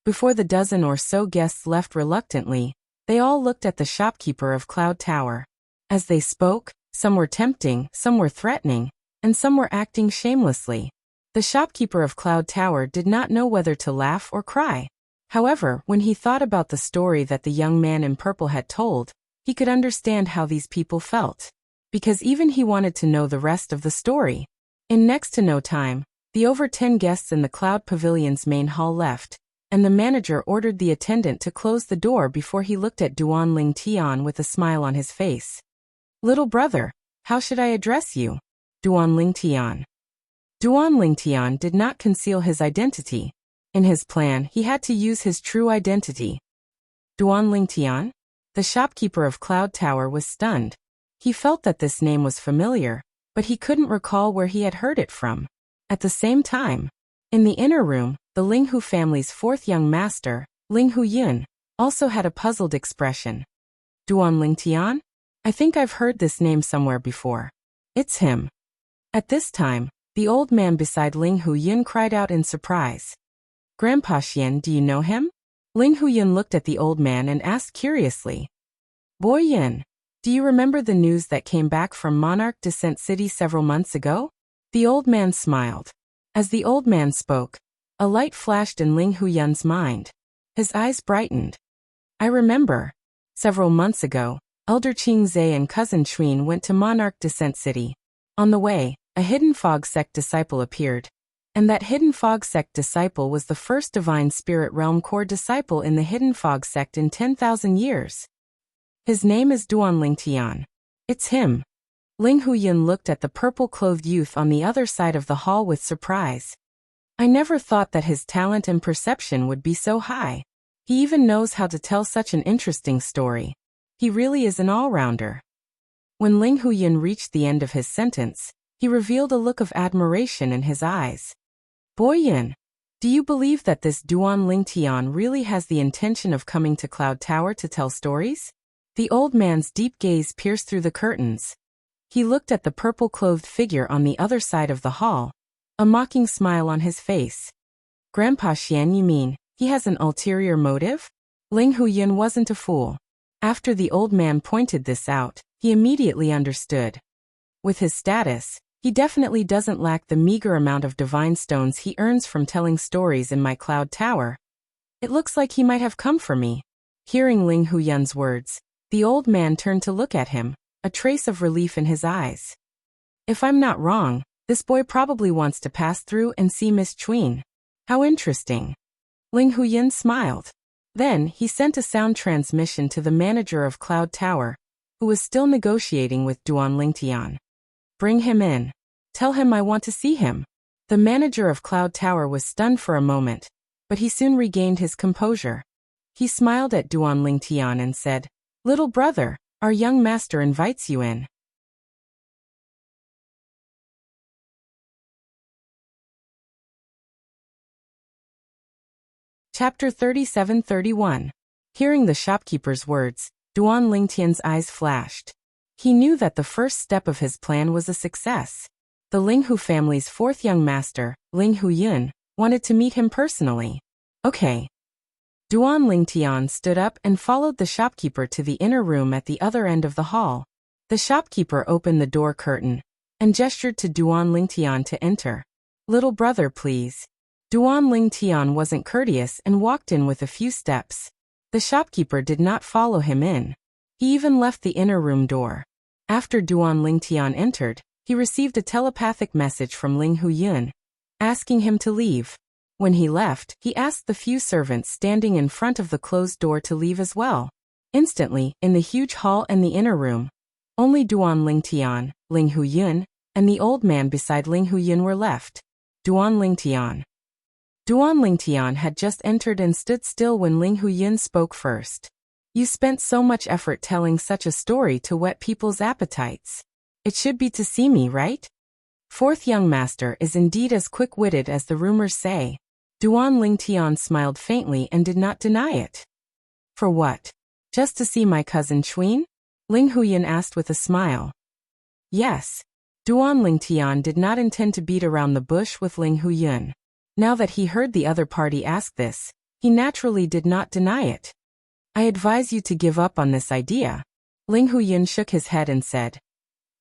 Before the dozen or so guests left reluctantly, they all looked at the shopkeeper of Cloud Tower. As they spoke, some were tempting, some were threatening, and some were acting shamelessly. The shopkeeper of Cloud Tower did not know whether to laugh or cry. However, when he thought about the story that the young man in purple had told, he could understand how these people felt. Because even he wanted to know the rest of the story. In next to no time, the over 10 guests in the Cloud Pavilion's main hall left, and the manager ordered the attendant to close the door before he looked at Duan Ling Tian with a smile on his face. Little brother, how should I address you? Duan Ling Tian. Duan Ling Tian did not conceal his identity. In his plan, he had to use his true identity. Duan Ling Tian? The shopkeeper of Cloud Tower was stunned. He felt that this name was familiar, but he couldn't recall where he had heard it from. At the same time, in the inner room, the Ling Hu family's 4th young master, Ling Hu Yun, also had a puzzled expression. Duan Ling Tian? I think I've heard this name somewhere before. It's him. At this time, the old man beside Ling Hu Yun cried out in surprise. Grandpa Xian, do you know him? Ling Hu Yun looked at the old man and asked curiously. Boy Yin, do you remember the news that came back from Monarch Descent City several months ago? The old man smiled. As the old man spoke, a light flashed in Ling Hu Yun's mind. His eyes brightened. I remember. Several months ago, Elder Qing Zhe and cousin Chuin went to Monarch Descent City. On the way, a Hidden Fog Sect disciple appeared. And that Hidden Fog Sect disciple was the first Divine Spirit Realm core disciple in the Hidden Fog Sect in 10,000 years. His name is Duan Ling Tian. It's him. Ling Hu Yun looked at the purple-clothed youth on the other side of the hall with surprise. I never thought that his talent and perception would be so high. He even knows how to tell such an interesting story. He really is an all-rounder. When Ling Hu Yun reached the end of his sentence, he revealed a look of admiration in his eyes. Boy Yin, do you believe that this Duan Ling Tian really has the intention of coming to Cloud Tower to tell stories? The old man's deep gaze pierced through the curtains. He looked at the purple-clothed figure on the other side of the hall, a mocking smile on his face. Grandpa Xian, you mean, he has an ulterior motive? Ling Hu Yun wasn't a fool. After the old man pointed this out, he immediately understood. With his status, he definitely doesn't lack the meager amount of divine stones he earns from telling stories in my Cloud Tower. It looks like he might have come for me. Hearing Ling Hu Yun's words, the old man turned to look at him, a trace of relief in his eyes. If I'm not wrong, this boy probably wants to pass through and see Miss Chuin. How interesting. Ling Hu Yun smiled. Then, he sent a sound transmission to the manager of Cloud Tower, who was still negotiating with Duan Ling Tian. Bring him in. Tell him I want to see him. The manager of Cloud Tower was stunned for a moment, but he soon regained his composure. He smiled at Duan Ling Tian and said, Little brother, our young master invites you in. Chapter 37-31. Hearing the shopkeeper's words, Duan Ling Tian's eyes flashed. He knew that the first step of his plan was a success. The Ling Hu family's 4th young master, Ling Hu Yun, wanted to meet him personally. Okay. Duan Ling Tian stood up and followed the shopkeeper to the inner room at the other end of the hall. The shopkeeper opened the door curtain and gestured to Duan Ling Tian to enter. Little brother, please. Duan Ling Tian wasn't courteous and walked in with a few steps. The shopkeeper did not follow him in. He even left the inner room door. After Duan Ling Tian entered, he received a telepathic message from Ling Hu Yun, asking him to leave. When he left, he asked the few servants standing in front of the closed door to leave as well. Instantly, in the huge hall and the inner room, only Duan Ling Tian, Ling Hu Yun, and the old man beside Ling Hu Yun were left. Duan Ling Tian. Duan Ling Tian had just entered and stood still when Ling Hu Yun spoke first. You spent so much effort telling such a story to whet people's appetites. It should be to see me, right? Fourth young master is indeed as quick-witted as the rumors say. Duan Lingtian smiled faintly and did not deny it. For what? Just to see my cousin Chuin? Ling Huyan asked with a smile. Yes. Duan Lingtian did not intend to beat around the bush with Ling Huyan. Now that he heard the other party ask this, he naturally did not deny it. I advise you to give up on this idea. Ling Huyan shook his head and said.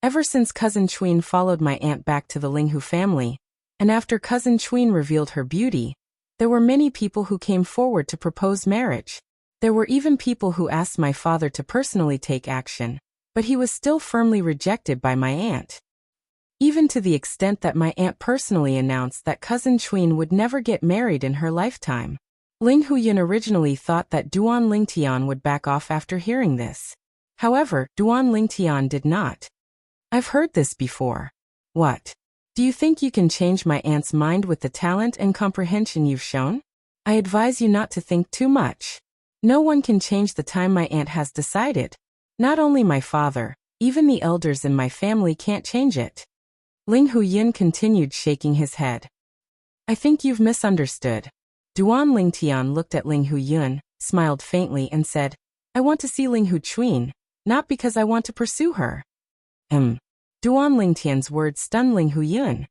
Ever since cousin Chuin followed my aunt back to the Linghu family, and after cousin Chuin revealed her beauty, there were many people who came forward to propose marriage. There were even people who asked my father to personally take action, but he was still firmly rejected by my aunt. Even to the extent that my aunt personally announced that cousin Chuin would never get married in her lifetime. Ling Huyan originally thought that Duan Lingtian would back off after hearing this. However, Duan Lingtian did not. I've heard this before. What? Do you think you can change my aunt's mind with the talent and comprehension you've shown? I advise you not to think too much. No one can change the time my aunt has decided. Not only my father, even the elders in my family can't change it. Ling Huyan continued shaking his head. I think you've misunderstood. Duan Lingtian looked at Ling Huyan, smiled faintly and said, I want to see Ling Chuin, not because I want to pursue her. Duan Lingtian's words stunned Ling Huyan.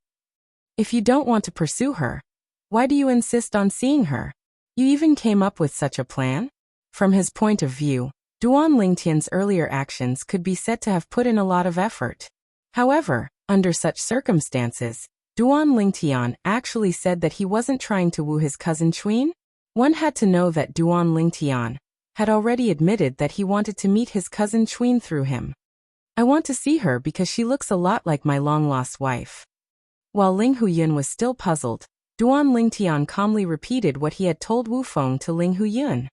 If you don't want to pursue her, why do you insist on seeing her? You even came up with such a plan? From his point of view, Duan Lingtian's earlier actions could be said to have put in a lot of effort. However, under such circumstances, Duan Lingtian actually said that he wasn't trying to woo his cousin Chuin. One had to know that Duan Lingtian had already admitted that he wanted to meet his cousin Chuin through him. I want to see her because she looks a lot like my long-lost wife. While Ling Huyan was still puzzled, Duan Lingtian calmly repeated what he had told Wu Feng to Ling Huyan.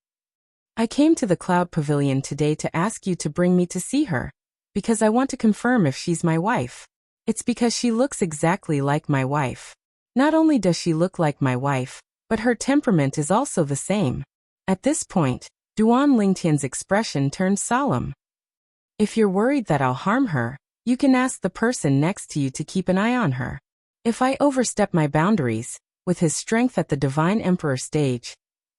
I came to the Cloud Pavilion today to ask you to bring me to see her, because I want to confirm if she's my wife. It's because she looks exactly like my wife. Not only does she look like my wife, but her temperament is also the same. At this point, Duan Lingtian's expression turned solemn. If you're worried that I'll harm her, you can ask the person next to you to keep an eye on her. If I overstep my boundaries, with his strength at the Divine Emperor stage,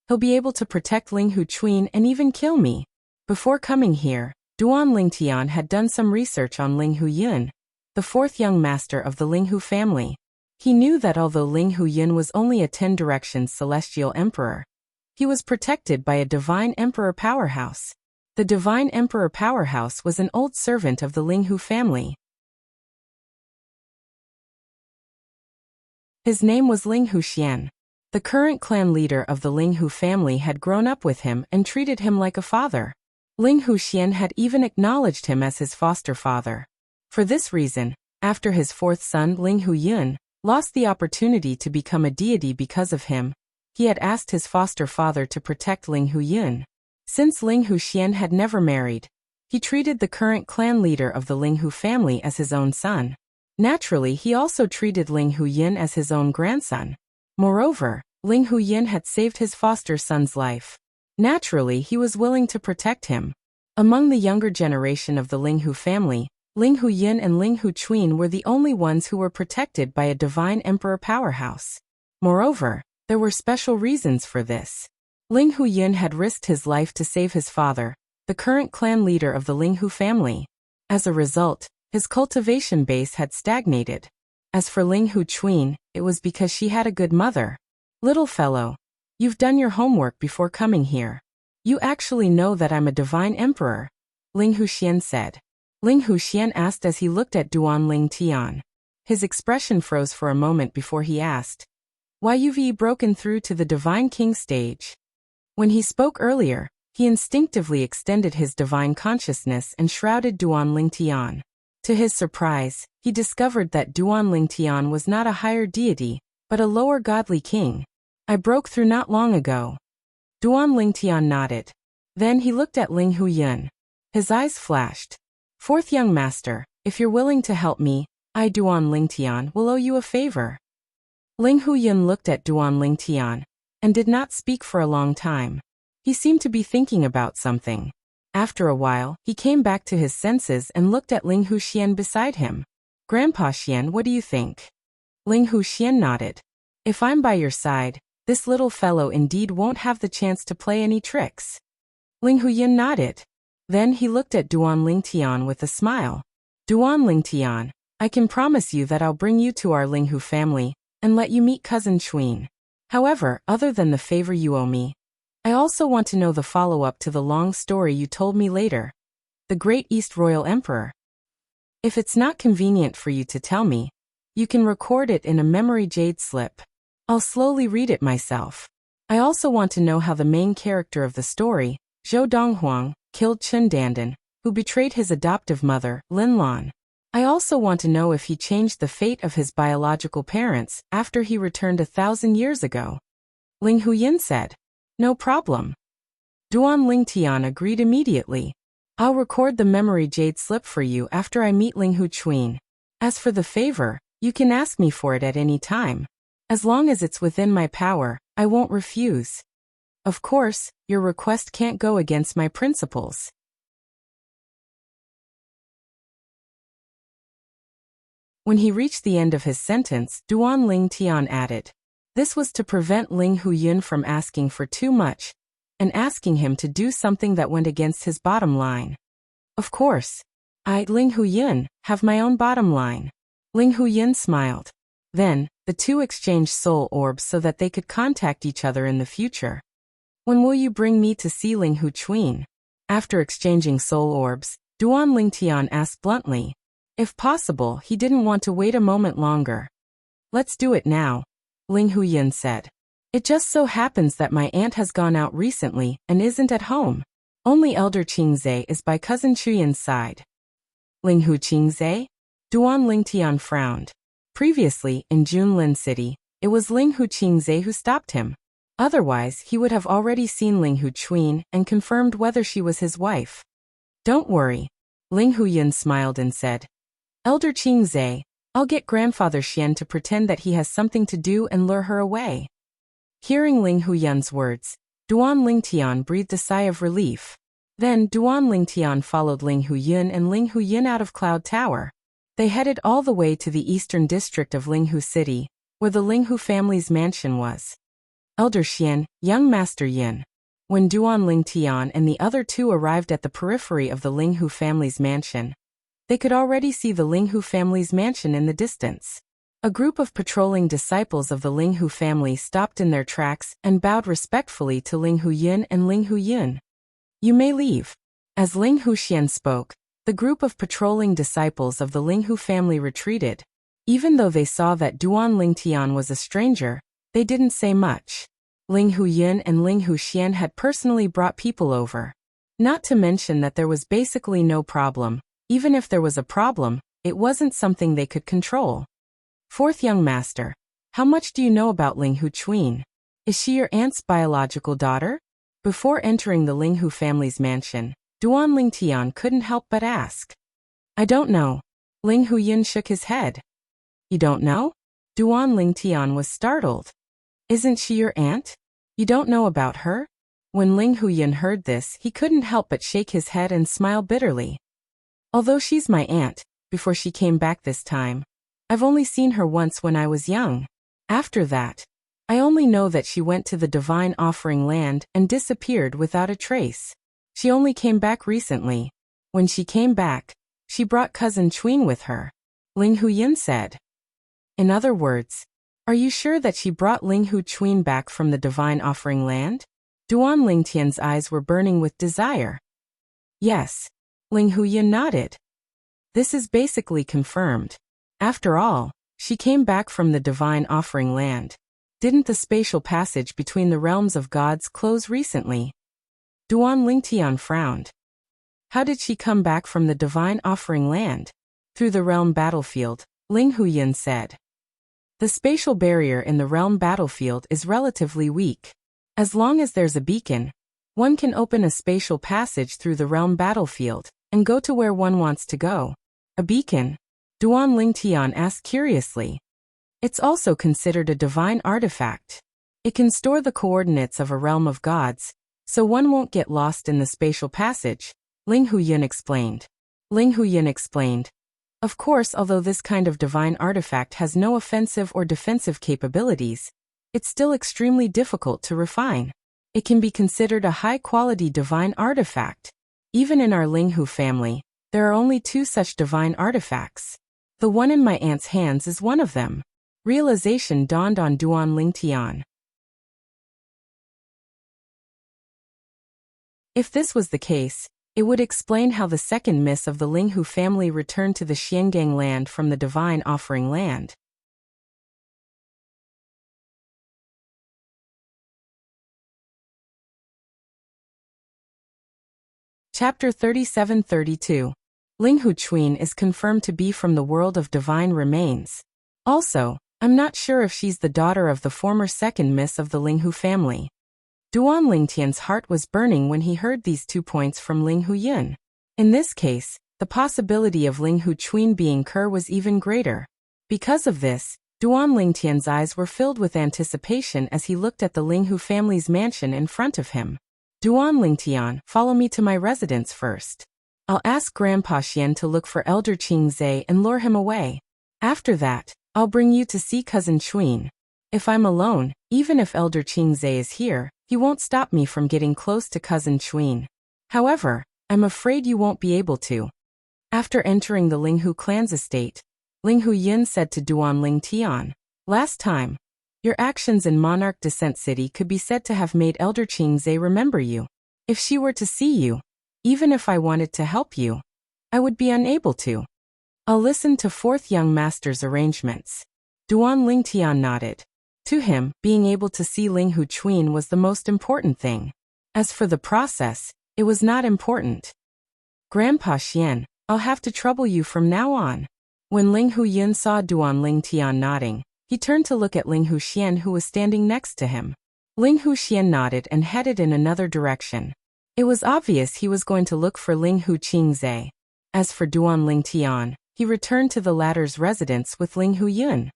he'll be able to protect Ling Chuin and even kill me. Before coming here, Duan Lingtian had done some research on Ling Huyan, the fourth young master of the Linghu family. He knew that although Ling Huyan was only a 10 Directions celestial emperor, he was protected by a Divine Emperor powerhouse. The Divine Emperor powerhouse was an old servant of the Linghu family. His name was Ling Huxian. The current clan leader of the Linghu family had grown up with him and treated him like a father. Ling Huxian had even acknowledged him as his foster father. For this reason, after his fourth son Ling Huyan lost the opportunity to become a deity because of him, he had asked his foster father to protect Ling Huyan. Since Ling Huxian had never married, he treated the current clan leader of the Linghu family as his own son. Naturally, he also treated Ling Huyan as his own grandson. Moreover, Ling Huyan had saved his foster son's life. Naturally, he was willing to protect him. Among the younger generation of the Linghu family, Ling Huyan and Ling Chuin were the only ones who were protected by a Divine Emperor powerhouse. Moreover, there were special reasons for this. Ling Huyan had risked his life to save his father, the current clan leader of the Linghu family. As a result, his cultivation base had stagnated. As for Ling Chuin, it was because she had a good mother. Little fellow, you've done your homework before coming here. You actually know that I'm a Divine Emperor, Ling Huxian said. Ling Huxian asked as he looked at Duan Lingtian. His expression froze for a moment before he asked, why you've broken through to the Divine King stage? When he spoke earlier, he instinctively extended his divine consciousness and shrouded Duan Lingtian. To his surprise, he discovered that Duan Lingtian was not a higher deity, but a lower godly king. I broke through not long ago. Duan Lingtian nodded. Then he looked at Ling Huyan. His eyes flashed. Fourth young master, if you're willing to help me, I Duan Lingtian will owe you a favor. Ling Huyan looked at Duan Lingtian and did not speak for a long time. He seemed to be thinking about something. After a while, he came back to his senses and looked at Ling Huxian beside him. Grandpa Xian, what do you think? Ling Huxian nodded. If I'm by your side, this little fellow indeed won't have the chance to play any tricks. Ling Huyin nodded. Then he looked at Duan Lingtian with a smile. Duan Lingtian, I can promise you that I'll bring you to our Linghu family and let you meet cousin Chuin. However, other than the favor you owe me, I also want to know the follow-up to the long story you told me later. The Great East Royal Emperor. If it's not convenient for you to tell me, you can record it in a memory jade slip. I'll slowly read it myself. I also want to know how the main character of the story, Zhou Donghuang, killed Chen Dandan, who betrayed his adoptive mother, Lin Lan. I also want to know if he changed the fate of his biological parents after he returned 1,000 years ago. Ling Huyin said. No problem. Duan Lingtian agreed immediately. I'll record the memory jade slip for you after I meet Ling Hu Chuin. As for the favor, you can ask me for it at any time. As long as it's within my power, I won't refuse. Of course, your request can't go against my principles. When he reached the end of his sentence, Duan Lingtian added. This was to prevent Ling Huyin from asking for too much, and asking him to do something that went against his bottom line. Of course, I, Ling Huyin, have my own bottom line. Ling Huyin smiled. Then, the two exchanged soul orbs so that they could contact each other in the future. When will you bring me to see Ling Hu Chuin? After exchanging soul orbs, Duan Lingtian asked bluntly. If possible, he didn't want to wait a moment longer. Let's do it now, Ling Huyin said. It just so happens that my aunt has gone out recently and isn't at home. Only Elder Qingzhe is by cousin Chuyin's side. Ling Hu Qingzhe? Duan Lingtian frowned. Previously, in Junlin City, it was Ling Hu Qingzhe who stopped him. Otherwise, he would have already seen Ling Hu Chuin and confirmed whether she was his wife. Don't worry. Ling Huyin smiled and said. Elder Qingzhe, I'll get Grandfather Xian to pretend that he has something to do and lure her away. Hearing Ling Huyin's words, Duan Lingtian breathed a sigh of relief. Then Duan Lingtian followed Ling Huyin and Ling Huyin out of Cloud Tower. They headed all the way to the eastern district of Linghu City, where the Linghu family's mansion was. Elder Xian, young Master Yin. When Duan Lingtian and the other two arrived at the periphery of the Linghu family's mansion, they could already see the Linghu family's mansion in the distance. A group of patrolling disciples of the Linghu family stopped in their tracks and bowed respectfully to Ling Huyin and Ling Huyin. You may leave. As Ling Huxian spoke, the group of patrolling disciples of the Linghu family retreated. Even though they saw that Duan Lingtian was a stranger, they didn't say much. Ling Huyin and Ling Huxian had personally brought people over. Not to mention that there was basically no problem. Even if there was a problem, it wasn't something they could control. Fourth young master, how much do you know about Ling Hu Chuin? Is she your aunt's biological daughter? Before entering the Linghu family's mansion, Duan Lingtian couldn't help but ask. I don't know. Ling Huyin shook his head. You don't know? Duan Lingtian was startled. Isn't she your aunt? You don't know about her? When Ling Huyin heard this, he couldn't help but shake his head and smile bitterly. Although she's my aunt, before she came back this time, I've only seen her once when I was young. After that, I only know that she went to the Divine Offering Land and disappeared without a trace. She only came back recently. When she came back, she brought cousin Chuin with her. Ling Huyin said. In other words, are you sure that she brought Ling Hu Chuin back from the Divine Offering Land? Duan Lingtian's eyes were burning with desire. Yes. Ling Huyin nodded. This is basically confirmed. After all, she came back from the Divine Offering Land. Didn't the spatial passage between the realms of gods close recently? Duan Lingtian frowned. How did she come back from the Divine Offering Land? Through the realm battlefield, Ling Huyin said. The spatial barrier in the realm battlefield is relatively weak. As long as there's a beacon, one can open a spatial passage through the realm battlefield and go to where one wants to go. A beacon? Duan Lingtian asked curiously. It's also considered a divine artifact. It can store the coordinates of a realm of gods, so one won't get lost in the spatial passage. Ling Huyun explained. Ling Huyun explained. Of course, although this kind of divine artifact has no offensive or defensive capabilities, it's still extremely difficult to refine. It can be considered a high-quality divine artifact. Even in our Linghu family, there are only 2 such divine artifacts. The one in my aunt's hands is one of them. Realization dawned on Duan Lingtian. If this was the case, it would explain how the second miss of the Linghu family returned to the Xiangang land from the divine offering land. Chapter 37-32. Linghu Chuin is confirmed to be from the world of divine remains. Also, I'm not sure if she's the daughter of the former second miss of the Linghu family. Duan Lingtian's heart was burning when he heard these 2 points from Ling Huyun. In this case, the possibility of Linghu Chuin being Kerr was even greater. Because of this, Duan Lingtian's eyes were filled with anticipation as he looked at the Linghu family's mansion in front of him. Duan Lingtian, follow me to my residence first. I'll ask Grandpa Xian to look for Elder Qingzai and lure him away. After that, I'll bring you to see Cousin Chuin. If I'm alone, even if Elder Qingzai is here, he won't stop me from getting close to Cousin Chuin. However, I'm afraid you won't be able to. After entering the Linghu clan's estate, Ling Huyun said to Duan Lingtian, last time, your actions in Monarch Descent City could be said to have made Elder Qingzai remember you. If she were to see you, even if I wanted to help you, I would be unable to. I'll listen to 4th young master's arrangements. Duan Lingtian nodded. To him, being able to see Linghu Chuin was the most important thing. As for the process, it was not important. Grandpa Xian, I'll have to trouble you from now on. When Ling Huyun saw Duan Lingtian nodding, he turned to look at Ling Huxian who was standing next to him. Ling Huxian nodded and headed in another direction. It was obvious he was going to look for Ling Hu Qingzai. As for Duan Lingtian, he returned to the latter's residence with Ling Huyun.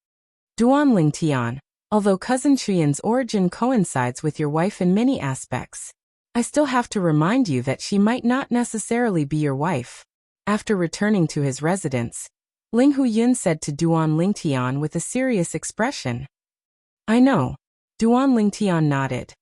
Duan Lingtian, although Cousin Chuyan's origin coincides with your wife in many aspects, I still have to remind you that she might not necessarily be your wife. After returning to his residence, Ling Huyun said to Duan Lingtian with a serious expression. I know. Duan Lingtian nodded.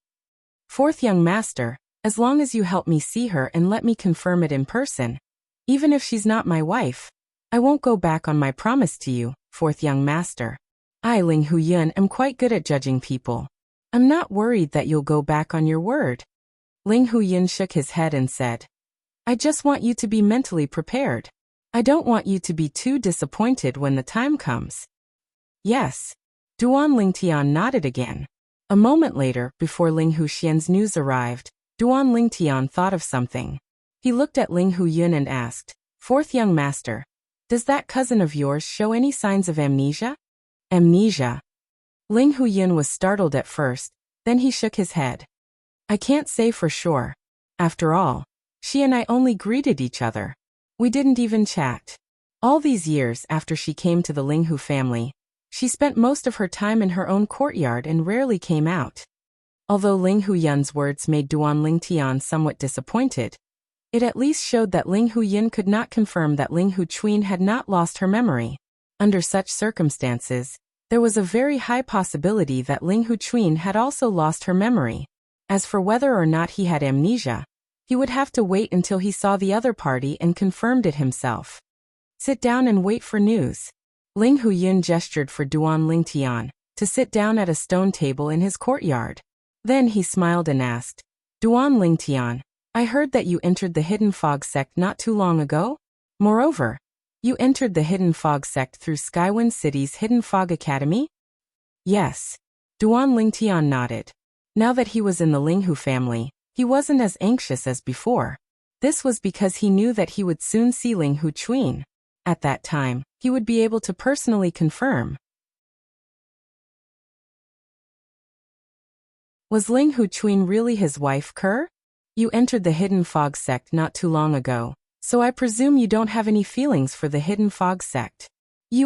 4th young master, as long as you help me see her and let me confirm it in person, even if she's not my wife, I won't go back on my promise to you, 4th young master. I, Ling Huyun, am quite good at judging people. I'm not worried that you'll go back on your word. Ling Huyun shook his head and said, I just want you to be mentally prepared. I don't want you to be too disappointed when the time comes. Yes. Duan Lingtian nodded again. A moment later, before Ling Huxian's news arrived, Duan Lingtian thought of something. He looked at Ling Huyun and asked, 4th young master, does that cousin of yours show any signs of amnesia? Amnesia. Ling Huyun was startled at first, then he shook his head. I can't say for sure. After all, she and I only greeted each other. We didn't even chat. All these years after she came to the Linghu family, she spent most of her time in her own courtyard and rarely came out. Although Ling Huyun's words made Duan Lingtian somewhat disappointed, it at least showed that Ling Huyun could not confirm that Ling Huchuin had not lost her memory. Under such circumstances, there was a very high possibility that Ling Huchuin had also lost her memory. As for whether or not he had amnesia, he would have to wait until he saw the other party and confirmed it himself. Sit down and wait for news. Ling Huyun gestured for Duan Lingtian to sit down at a stone table in his courtyard. Then he smiled and asked, Duan Lingtian, I heard that you entered the Hidden Fog sect not too long ago? Moreover, you entered the Hidden Fog sect through Skywind City's Hidden Fog Academy? Yes. Duan Lingtian nodded. Now that he was in the Linghu family, he wasn't as anxious as before. This was because he knew that he would soon see Ling Huchuin. At that time, he would be able to personally confirm. Was Ling Huchuin really his wife, Kerr? You entered the Hidden Fog sect not too long ago, so I presume you don't have any feelings for the Hidden Fog sect.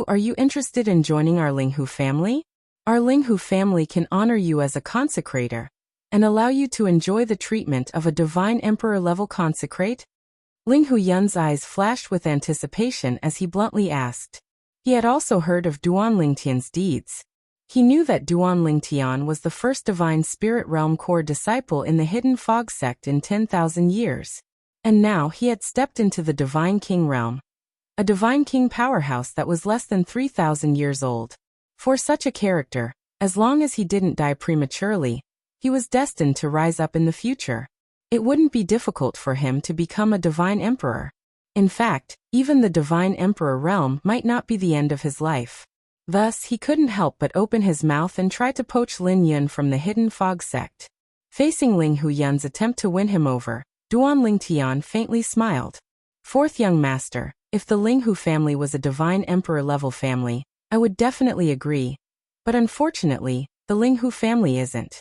Are you interested in joining our Linghu family? Our Linghu family can honor you as a consecrator and allow you to enjoy the treatment of a divine emperor-level consecrate. Ling Huyun's eyes flashed with anticipation as he bluntly asked. He had also heard of Duan Lingtian's deeds. He knew that Duan Lingtian was the first divine spirit realm core disciple in the Hidden Fog sect in 10,000 years. And now he had stepped into the Divine King realm, a Divine King powerhouse that was less than 3,000 years old. For such a character, as long as he didn't die prematurely, he was destined to rise up in the future. It wouldn't be difficult for him to become a Divine Emperor. In fact, even the Divine Emperor realm might not be the end of his life. Thus, he couldn't help but open his mouth and try to poach Lin Yun from the Hidden Fog sect. Facing Ling Huyun's attempt to win him over, Duan Lingtian faintly smiled. Fourth young master, if the Ling Hu family was a Divine Emperor level family, I would definitely agree. But unfortunately, the Ling Hu family isn't.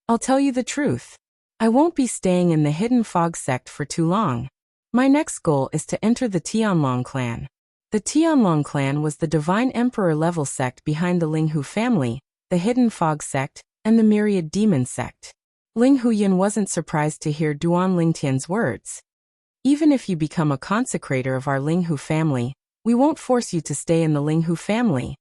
I'll tell you the truth. I won't be staying in the Hidden Fog sect for too long. My next goal is to enter the Tianlong clan. The Tianlong clan was the Divine Emperor level sect behind the Ling Hu family, the Hidden Fog sect, and the Myriad Demon sect. Ling Huyan wasn't surprised to hear Duan Lingtian's words. Even if you become a consecrator of our Ling Hu family, we won't force you to stay in the Ling Hu family.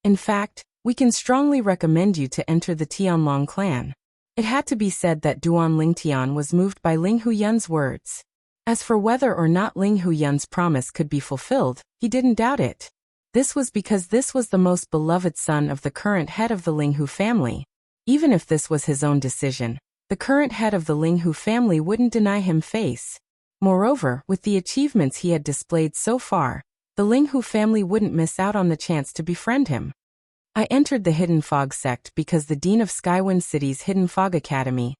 In fact, we can strongly recommend you to enter the Tianlong clan. It had to be said that Duan Lingtian was moved by Ling Huyun's words. As for whether or not Ling Huyun's promise could be fulfilled, he didn't doubt it. This was because this was the most beloved son of the current head of the Ling Hu family. Even if this was his own decision, the current head of the Ling Hu family wouldn't deny him face. Moreover, with the achievements he had displayed so far, the Ling Hu family wouldn't miss out on the chance to befriend him. I entered the Hidden Fog sect because the Dean of Skywind City's Hidden Fog Academy,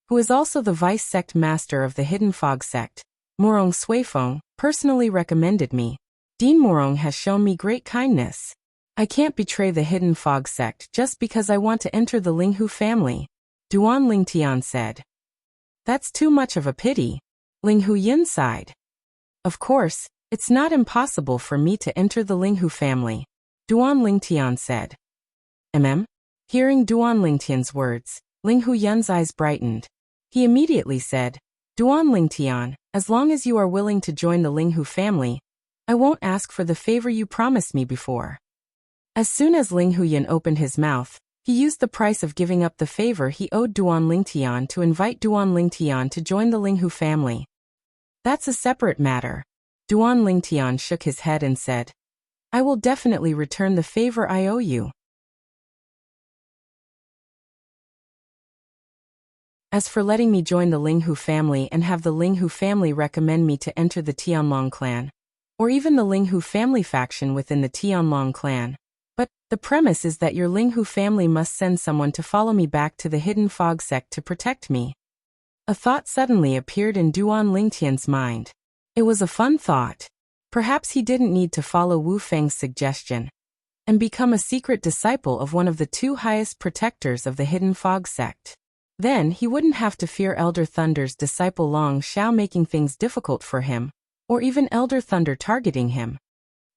who is also the Vice Sect Master of the Hidden Fog sect, Morong Suifeng, personally recommended me. Dean Morong has shown me great kindness. I can't betray the Hidden Fog sect just because I want to enter the Ling Hu family, Duan Lingtian said. That's too much of a pity. Ling Huyun sighed. Of course, it's not impossible for me to enter the Ling Hu family, Duan Lingtian said. Hearing Duan Lingtian's words, Ling Huyun's eyes brightened. He immediately said, Duan Lingtian, as long as you are willing to join the Ling Hu family, I won't ask for the favor you promised me before. As soon as Ling Huyun opened his mouth, he used the price of giving up the favor he owed Duan Lingtian to invite Duan Lingtian to join the Ling Hu family. That's a separate matter. Duan Lingtian shook his head and said, I will definitely return the favor I owe you. As for letting me join the Ling Hu family and have the Ling Hu family recommend me to enter the Tianlong clan, or even the Ling Hu family faction within the Tianlong clan, but the premise is that your Ling Hu family must send someone to follow me back to the Hidden Fog sect to protect me. A thought suddenly appeared in Duan Lingtian's mind. It was a fun thought. Perhaps he didn't need to follow Wu Feng's suggestion and become a secret disciple of one of the two highest protectors of the Hidden Fog sect. Then he wouldn't have to fear Elder Thunder's disciple Long Xiao making things difficult for him, or even Elder Thunder targeting him.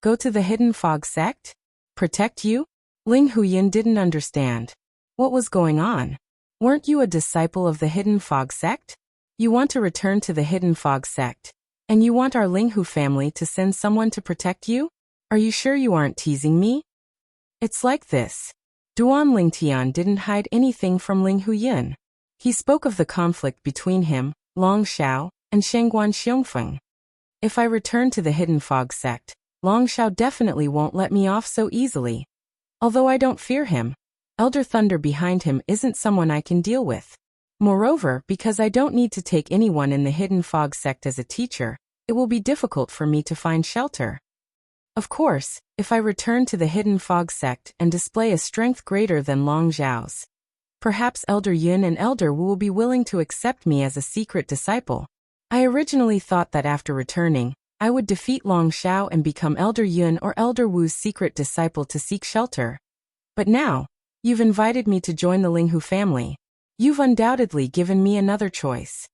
Go to the Hidden Fog sect? Protect you? Ling Huyun didn't understand. What was going on? Weren't you a disciple of the Hidden Fog sect? You want to return to the Hidden Fog sect, and you want our Ling Hu family to send someone to protect you? Are you sure you aren't teasing me? It's like this. Duan Lingtian didn't hide anything from Ling Huyun. He spoke of the conflict between him, Long Xiao, and Shengguan Xiongfeng. If I return to the Hidden Fog sect, Long Xiao definitely won't let me off so easily. Although I don't fear him, Elder Thunder behind him isn't someone I can deal with. Moreover, because I don't need to take anyone in the Hidden Fog sect as a teacher, it will be difficult for me to find shelter. Of course, if I return to the Hidden Fog sect and display a strength greater than Long Xiao's, perhaps Elder Yun and Elder Wu will be willing to accept me as a secret disciple. I originally thought that after returning, I would defeat Long Xiao and become Elder Yun or Elder Wu's secret disciple to seek shelter. But now, you've invited me to join the Ling Hu family. You've undoubtedly given me another choice.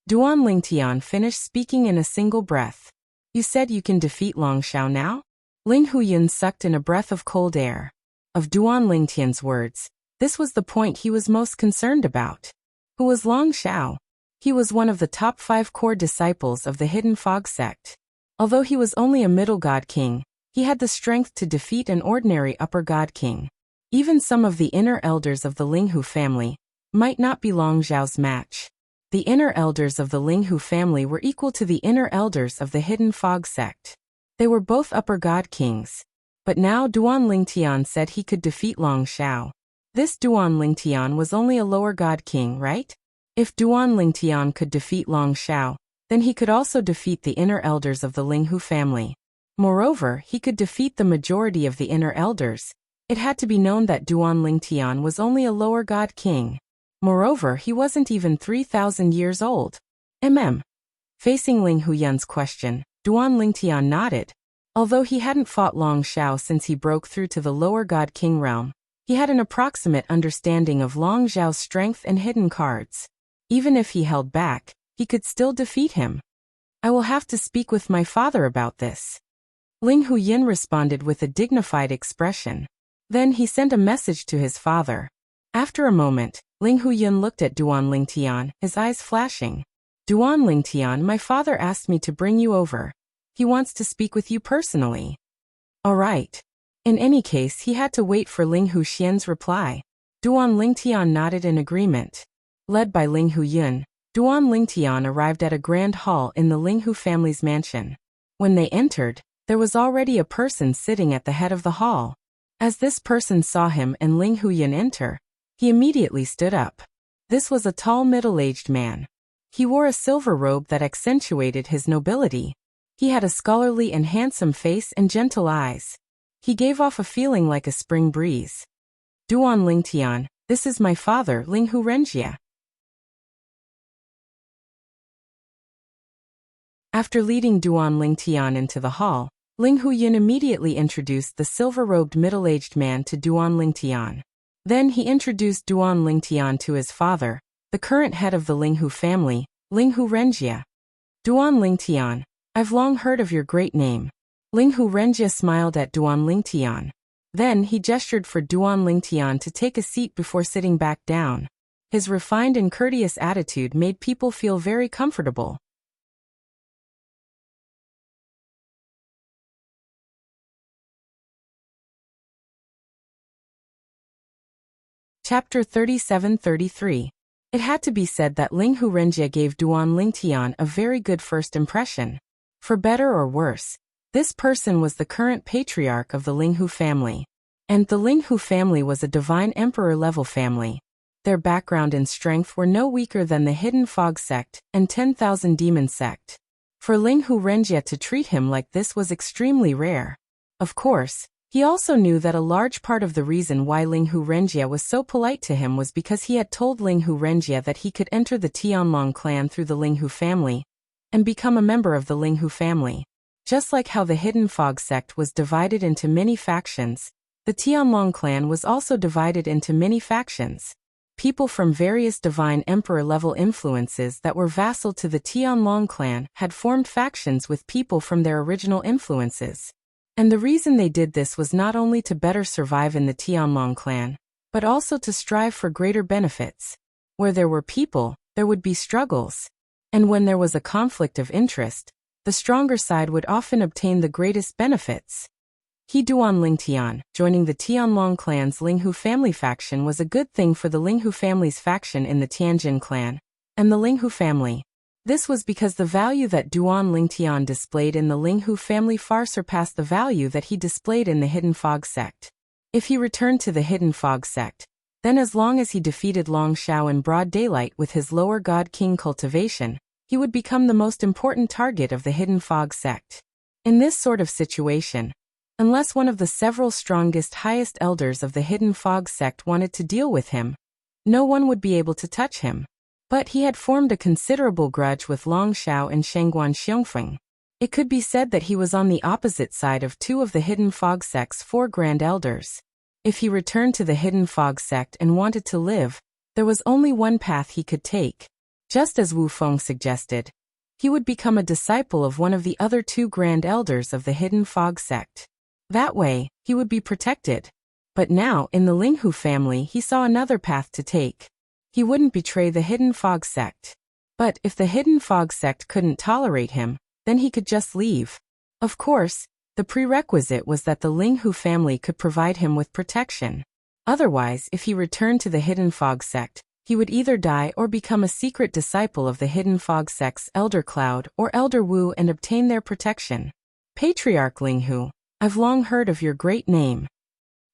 Duan Lingtian finished speaking in a single breath. You said you can defeat Long Xiao now? Ling Huyun sucked in a breath of cold air. Of Duan Lingtian's words, this was the point he was most concerned about. Who was Long Xiao? He was one of the top 5 core disciples of the Hidden Fog sect. Although he was only a middle god king, he had the strength to defeat an ordinary upper god king. Even some of the inner elders of the Linghu family might not be Long Zhao's match. The inner elders of the Linghu family were equal to the inner elders of the Hidden Fog sect. They were both upper god kings. But now Duan Lingtian said he could defeat Long Zhao. This Duan Lingtian was only a lower god king, right? If Duan Lingtian could defeat Long Zhao, then he could also defeat the inner elders of the Linghu family. Moreover, he could defeat the majority of the inner elders. It had to be known that Duan Lingtian was only a lower god king. Moreover, he wasn't even 3,000 years old. Facing Ling Huyun's question, Duan Lingtian nodded. Although he hadn't fought Long Zhao since he broke through to the lower god king realm, he had an approximate understanding of Long Zhao's strength and hidden cards. Even if he held back, he could still defeat him. I will have to speak with my father about this. Ling Huyin responded with a dignified expression. Then he sent a message to his father. After a moment, Ling Huyin looked at Duan Lingtian, his eyes flashing. Duan Lingtian, my father asked me to bring you over. He wants to speak with you personally. All right. In any case, he had to wait for Ling Huxian's reply. Duan Lingtian nodded in agreement. Led by Ling Huyun, Duan Lingtian arrived at a grand hall in the Linghu family's mansion. When they entered, there was already a person sitting at the head of the hall. As this person saw him and Ling Huyin enter, he immediately stood up. This was a tall middle-aged man. He wore a silver robe that accentuated his nobility. He had a scholarly and handsome face and gentle eyes. He gave off a feeling like a spring breeze. Duan Lingtian, this is my father, Linghu Renjia. After leading Duan Lingtian into the hall, Ling Huyin immediately introduced the silver-robed middle-aged man to Duan Lingtian. Then he introduced Duan Lingtian to his father, the current head of the Linghu family, Linghu Renjia. Duan Lingtian, I've long heard of your great name. Linghu Renjia smiled at Duan Lingtian. Then he gestured for Duan Lingtian to take a seat before sitting back down. His refined and courteous attitude made people feel very comfortable. Chapter 37-33. It had to be said that Linghu Renjia gave Duan Lingtian a very good first impression. For better or worse, this person was the current patriarch of the Linghu family. And the Linghu family was a divine emperor-level family. Their background and strength were no weaker than the Hidden Fog sect and 10,000 Demon sect. For Linghu Renjia to treat him like this was extremely rare. Of course, he also knew that a large part of the reason why Linghu Renjia was so polite to him was because he had told Linghu Renjia that he could enter the Tianlong clan through the Linghu family and become a member of the Linghu family. Just like how the Hidden Fog sect was divided into many factions, the Tianlong clan was also divided into many factions. People from various divine emperor-level influences that were vassal to the Tianlong clan had formed factions with people from their original influences. And the reason they did this was not only to better survive in the Tianlong clan, but also to strive for greater benefits. Where there were people, there would be struggles. And when there was a conflict of interest, the stronger side would often obtain the greatest benefits. Duan Lingtian, joining the Tianlong clan's Linghu family faction was a good thing for the Linghu family's faction in the Tianjin clan, and the Linghu family. This was because the value that Duan Lingtian displayed in the Linghu family far surpassed the value that he displayed in the Hidden Fog sect. If he returned to the Hidden Fog sect, then as long as he defeated Long Zhao in broad daylight with his lower god king cultivation, he would become the most important target of the Hidden Fog sect. In this sort of situation, unless one of the several strongest highest elders of the Hidden Fog sect wanted to deal with him, no one would be able to touch him. But he had formed a considerable grudge with Long Zhao and Shangguan Xiongfeng. It could be said that he was on the opposite side of two of the Hidden Fog sect's 4 grand elders. If he returned to the Hidden Fog sect and wanted to live, there was only one path he could take. Just as Wu Feng suggested, he would become a disciple of one of the other 2 grand elders of the Hidden Fog sect. That way, he would be protected. But now, in the Linghu family, he saw another path to take. He wouldn't betray the Hidden Fog sect. But if the Hidden Fog sect couldn't tolerate him, then he could just leave. Of course, the prerequisite was that the Ling Hu family could provide him with protection. Otherwise, if he returned to the Hidden Fog sect, he would either die or become a secret disciple of the Hidden Fog sect's Elder Cloud or Elder Wu and obtain their protection. Patriarch Ling Hu, I've long heard of your great name.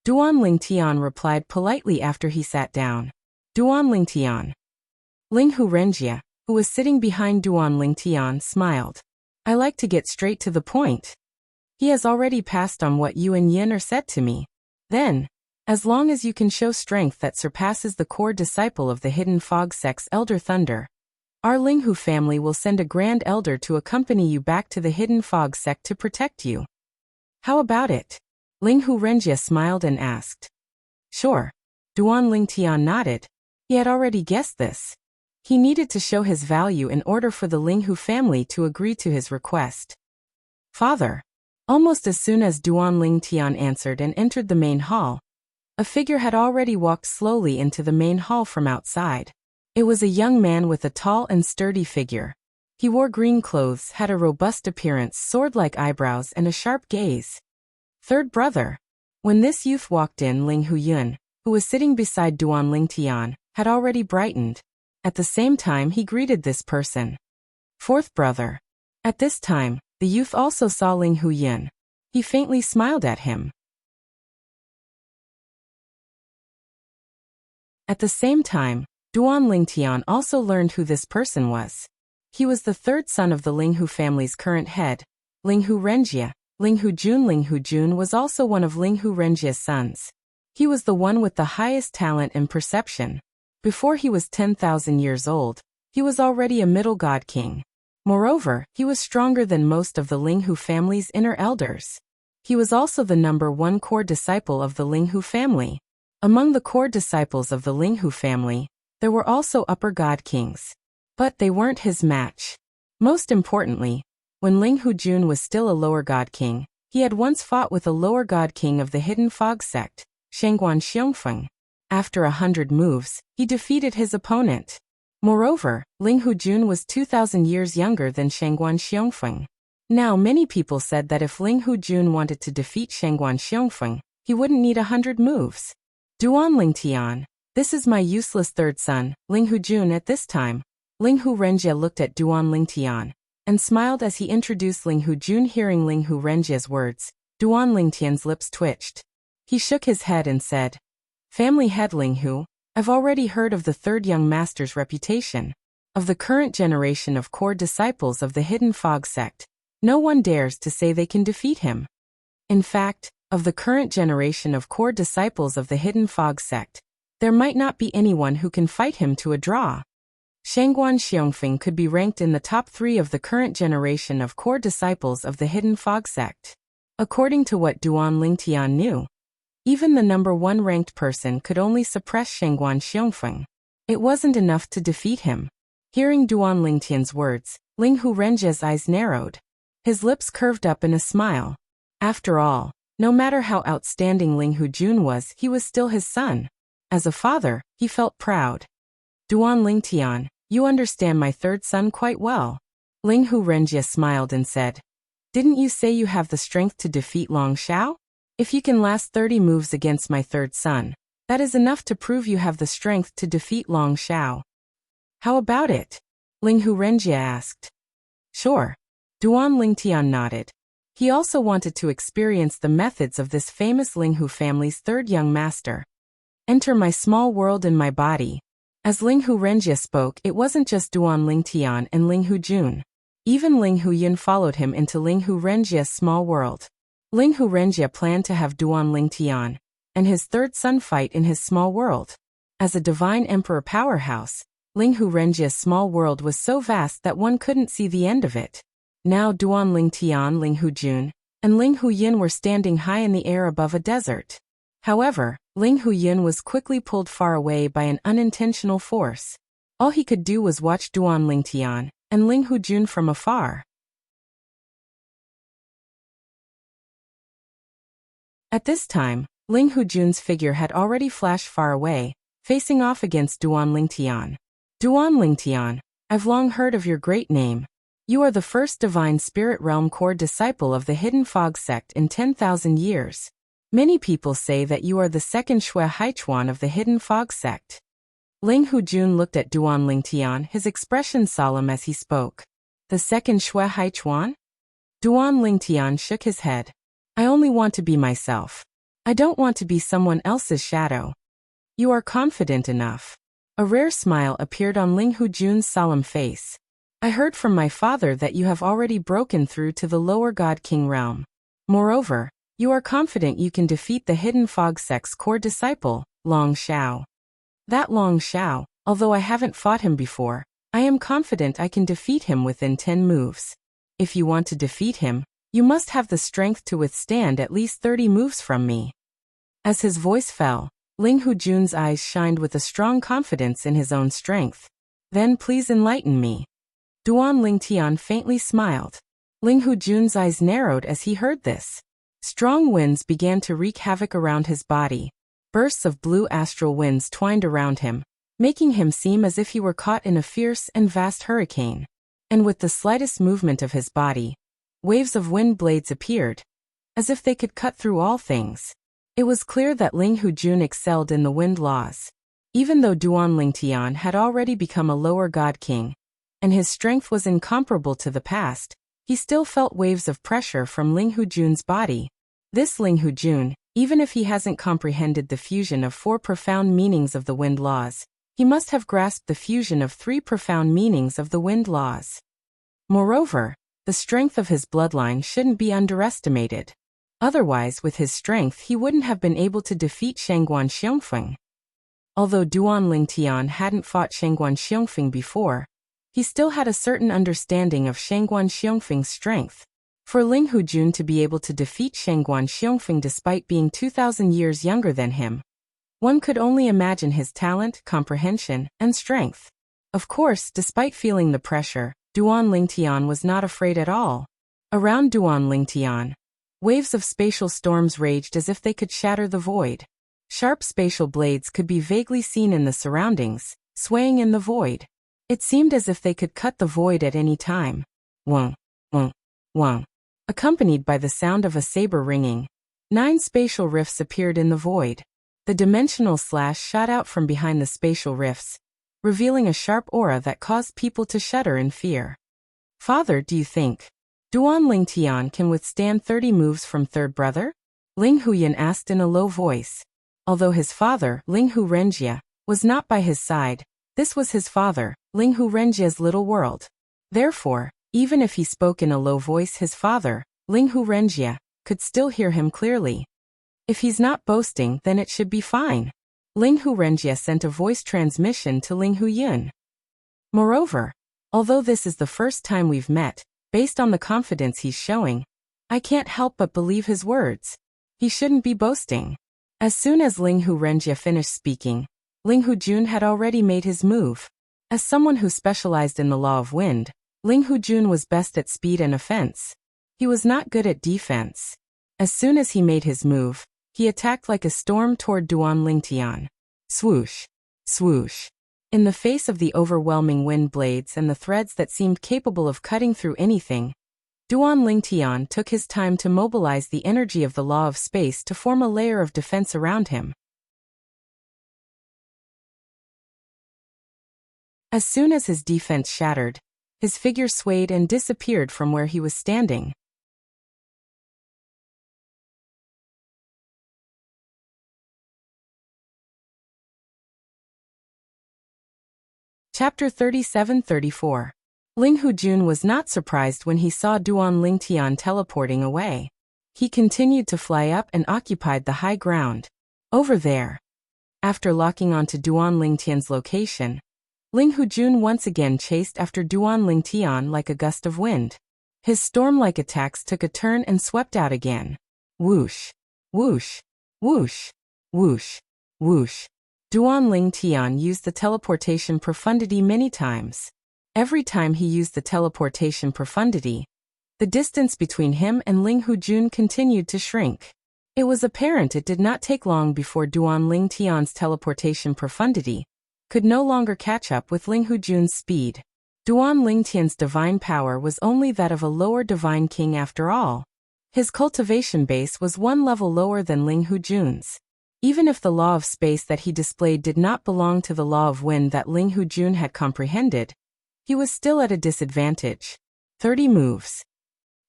Duan Ling Tian replied politely after he sat down. Duan Ling Tian. Ling Hu Renjia, who was sitting behind Duan Ling Tian, smiled. I like to get straight to the point. He has already passed on what you and Yin are said to me. Then, as long as you can show strength that surpasses the core disciple of the Hidden Fog sect's Elder Thunder, our Ling Hu family will send a Grand Elder to accompany you back to the Hidden Fog sect to protect you. How about it? Ling Hu Renjia smiled and asked. Sure. Duan Ling Tian nodded. He had already guessed this. He needed to show his value in order for the Ling Hu family to agree to his request. Father. Almost as soon as Duan Ling Tian answered and entered the main hall, a figure had already walked slowly into the main hall from outside. It was a young man with a tall and sturdy figure. He wore green clothes, had a robust appearance, sword-like eyebrows, and a sharp gaze. Third brother. When this youth walked in, Ling Hu Yun, who was sitting beside Duan Ling Tian, had already brightened. At the same time, he greeted this person. Fourth brother. At this time, the youth also saw Ling Hu Yun. He faintly smiled at him. At the same time, Duan Ling Tian also learned who this person was. He was the third son of the Ling Hu family's current head, Ling Hu Renjia. Ling Hu Jun. Ling Hu Jun was also one of Ling Hu Renjia's sons. He was the one with the highest talent and perception. Before he was 10,000 years old, he was already a middle god king. Moreover, he was stronger than most of the Ling Hu family's inner elders. He was also the #1 core disciple of the Ling Hu family. Among the core disciples of the Ling Hu family, there were also upper god kings. But they weren't his match. Most importantly, when Ling Hu Jun was still a lower god king, he had once fought with a lower god king of the Hidden Fog sect, Shangguan Xiongfeng. After 100 moves, he defeated his opponent. Moreover, Ling Hu Jun was 2,000 years younger than Shangguan Xiongfeng. Now many people said that if Ling Hu Jun wanted to defeat Shangguan Xiongfeng, he wouldn't need 100 moves. Duan Ling Tian, this is my useless third son, Ling Hu Jun. At this time, Ling Hu Renjia looked at Duan Ling Tian and smiled as he introduced Ling Hu Jun. Hearing Ling Hu Renjia's words, Duan Ling Tian's lips twitched. He shook his head and said, Family head Ling Hu, I've already heard of the third young master's reputation. Of the current generation of core disciples of the Hidden Fog sect, no one dares to say they can defeat him. In fact, of the current generation of core disciples of the Hidden Fog sect, there might not be anyone who can fight him to a draw. Shangguan Xiongfeng could be ranked in the top 3 of the current generation of core disciples of the Hidden Fog sect. According to what Duan Ling Tian knew, even the #1 ranked person could only suppress Shangguan Xiongfeng. It wasn't enough to defeat him. Hearing Duan Ling Tian's words, Ling Hu Renjia's eyes narrowed. His lips curved up in a smile. After all, no matter how outstanding Ling Hu Jun was, he was still his son. As a father, he felt proud. Duan Ling Tian, you understand my third son quite well. Ling Hu Renjia smiled and said, Didn't you say you have the strength to defeat Long Xiao? If you can last 30 moves against my third son, that is enough to prove you have the strength to defeat Long Xiao. How about it? Ling Hu Renjia asked. Sure. Duan Ling Tian nodded. He also wanted to experience the methods of this famous Ling Hu family's third young master. Enter my small world in my body. As Ling Hu Renjia spoke, it wasn't just Duan Ling Tian and Ling Hu Jun. Even Ling Hu Yun followed him into Ling Hu Renjia's small world. Ling Hu Renjia planned to have Duan Ling Tian and his third son fight in his small world. As a divine emperor powerhouse, Ling Hu Renjia's small world was so vast that one couldn't see the end of it. Now Duan Ling Tian, Ling Hu Jun, and Ling Hu Yin were standing high in the air above a desert. However, Ling Hu Yin was quickly pulled far away by an unintentional force. All he could do was watch Duan Ling Tian and Ling Hu Jun from afar. At this time, Ling Hu Jun's figure had already flashed far away, facing off against Duan Ling Tian. Duan Ling Tian, I've long heard of your great name. You are the first divine spirit realm core disciple of the Hidden Fog sect in 10,000 years. Many people say that you are the second Shui Haichuan of the Hidden Fog sect. Ling Hujun looked at Duan Lingtian, his expression solemn as he spoke. The second Shui Haichuan? Duan Lingtian shook his head. I only want to be myself. I don't want to be someone else's shadow. You are confident enough. A rare smile appeared on Ling Hujun's solemn face. I heard from my father that you have already broken through to the lower God King realm. Moreover, you are confident you can defeat the Hidden Fog sect's core disciple, Long Xiao. That Long Xiao, although I haven't fought him before, I am confident I can defeat him within 10 moves. If you want to defeat him, you must have the strength to withstand at least 30 moves from me. As his voice fell, Ling Hujun's eyes shined with a strong confidence in his own strength. Then please enlighten me. Duan Lingtian faintly smiled. Ling Hujun's eyes narrowed as he heard this. Strong winds began to wreak havoc around his body. Bursts of blue astral winds twined around him, making him seem as if he were caught in a fierce and vast hurricane. And with the slightest movement of his body, waves of wind blades appeared, as if they could cut through all things. It was clear that Ling Hujun excelled in the wind laws. Even though Duan Lingtian had already become a lower god king, and his strength was incomparable to the past, he still felt waves of pressure from Ling Hujun's body. This Ling Hujun, even if he hasn't comprehended the fusion of 4 profound meanings of the wind laws, he must have grasped the fusion of 3 profound meanings of the wind laws. Moreover, the strength of his bloodline shouldn't be underestimated. Otherwise, with his strength, he wouldn't have been able to defeat Shangguan Xiongfeng. Although Duan Lingtian hadn't fought Shangguan Xiongfeng before, he still had a certain understanding of Shangguan Xiongfeng's strength. For Ling Hujun to be able to defeat Shangguan Xiongfeng despite being 2,000 years younger than him, one could only imagine his talent, comprehension, and strength. Of course, despite feeling the pressure, Duan Lingtian was not afraid at all. Around Duan Lingtian, waves of spatial storms raged as if they could shatter the void. Sharp spatial blades could be vaguely seen in the surroundings, swaying in the void. It seemed as if they could cut the void at any time. Wong, wong, wong. Accompanied by the sound of a saber ringing, 9 spatial rifts appeared in the void. The dimensional slash shot out from behind the spatial rifts, revealing a sharp aura that caused people to shudder in fear. Father, do you think Duan Lingtian can withstand 30 moves from third brother? Ling Huyan asked in a low voice. Although his father, Ling Hu Renjia, was not by his side, this was his father, Ling Hu Renjia's little world. Therefore, even if he spoke in a low voice, his father, Ling Hu Renjia, could still hear him clearly. If he's not boasting, then it should be fine. Ling Hu Renjia sent a voice transmission to Ling Huyun. Moreover, although this is the first time we've met, based on the confidence he's showing, I can't help but believe his words. He shouldn't be boasting. As soon as Ling Hu Renjia finished speaking, Ling Hujun had already made his move. As someone who specialized in the law of wind, Ling Hujun was best at speed and offense. He was not good at defense. As soon as he made his move, he attacked like a storm toward Duan Lingtian. Swoosh, swoosh. In the face of the overwhelming wind blades and the threads that seemed capable of cutting through anything, Duan Lingtian took his time to mobilize the energy of the law of space to form a layer of defense around him. As soon as his defense shattered, his figure swayed and disappeared from where he was standing. Chapter 37-34. Ling Hujun was not surprised when he saw Duan Lingtian teleporting away. He continued to fly up and occupied the high ground. Over there. After locking onto Duan Lingtian's location, Ling Hujun once again chased after Duan Lingtian like a gust of wind. His storm-like attacks took a turn and swept out again. Whoosh, whoosh, whoosh, whoosh, whoosh. Duan Lingtian used the teleportation profundity many times. Every time he used the teleportation profundity, the distance between him and Ling Hujun continued to shrink. It was apparent it did not take long before Duan Lingtian's teleportation profundity could no longer catch up with Ling Hujun's speed. Duan Lingtian's divine power was only that of a lower divine king after all. His cultivation base was one level lower than Ling Hujun's. Even if the law of space that he displayed did not belong to the law of wind that Ling Hujun had comprehended, he was still at a disadvantage. 30 moves.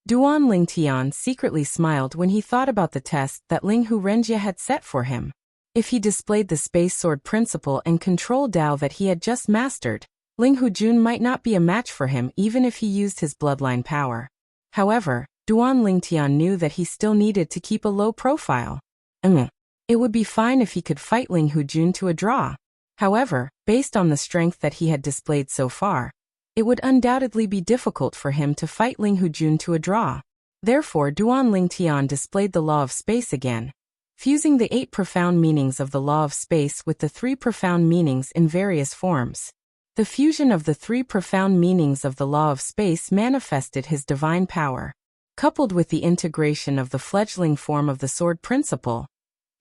Duan Lingtian secretly smiled when he thought about the test that Ling Hurenjia had set for him. If he displayed the space sword principle and control Dao that he had just mastered, Ling Hujun might not be a match for him even if he used his bloodline power. However, Duan Lingtian knew that he still needed to keep a low profile. It would be fine if he could fight Ling Hujun to a draw. However, based on the strength that he had displayed so far, it would undoubtedly be difficult for him to fight Ling Hujun to a draw. Therefore, Duan Lingtian displayed the law of space again, fusing the 8 profound meanings of the law of space with the 3 profound meanings in various forms. The fusion of the 3 profound meanings of the law of space manifested his divine power. Coupled with the integration of the fledgling form of the sword principle,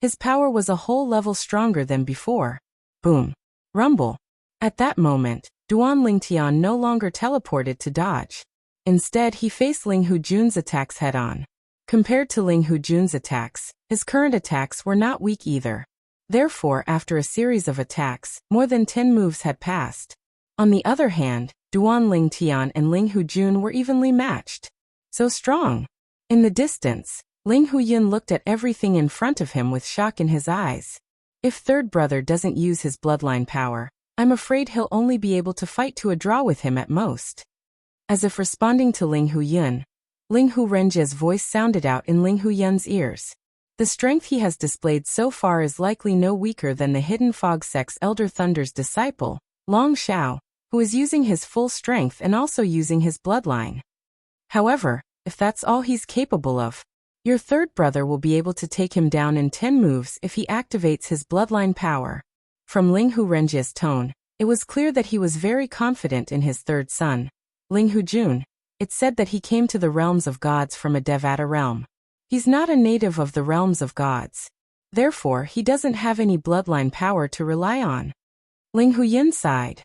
his power was a whole level stronger than before. Boom. Rumble. At that moment, Duan Lingtian no longer teleported to dodge. Instead, he faced Ling Hujun's attacks head-on. Compared to Ling Hujun's attacks, his current attacks were not weak either. Therefore, after a series of attacks, more than 10 moves had passed. On the other hand, Duan Lingtian and Ling Hujun were evenly matched. So strong. In the distance, Ling Hujun looked at everything in front of him with shock in his eyes. If third brother doesn't use his bloodline power, I'm afraid he'll only be able to fight to a draw with him at most. As if responding to Ling Huyun, Ling Hurenjia's voice sounded out in Ling Huyun's ears. The strength he has displayed so far is likely no weaker than the Hidden Fog Sect's Elder Thunder's disciple, Long Xiao, who is using his full strength and also using his bloodline. However, if that's all he's capable of, your third brother will be able to take him down in 10 moves if he activates his bloodline power. From Ling Hurenjia's tone, it was clear that he was very confident in his third son, Ling Hujun. It said that he came to the realms of gods from a Devata realm. He's not a native of the realms of gods. Therefore, he doesn't have any bloodline power to rely on. Ling Huyun sighed.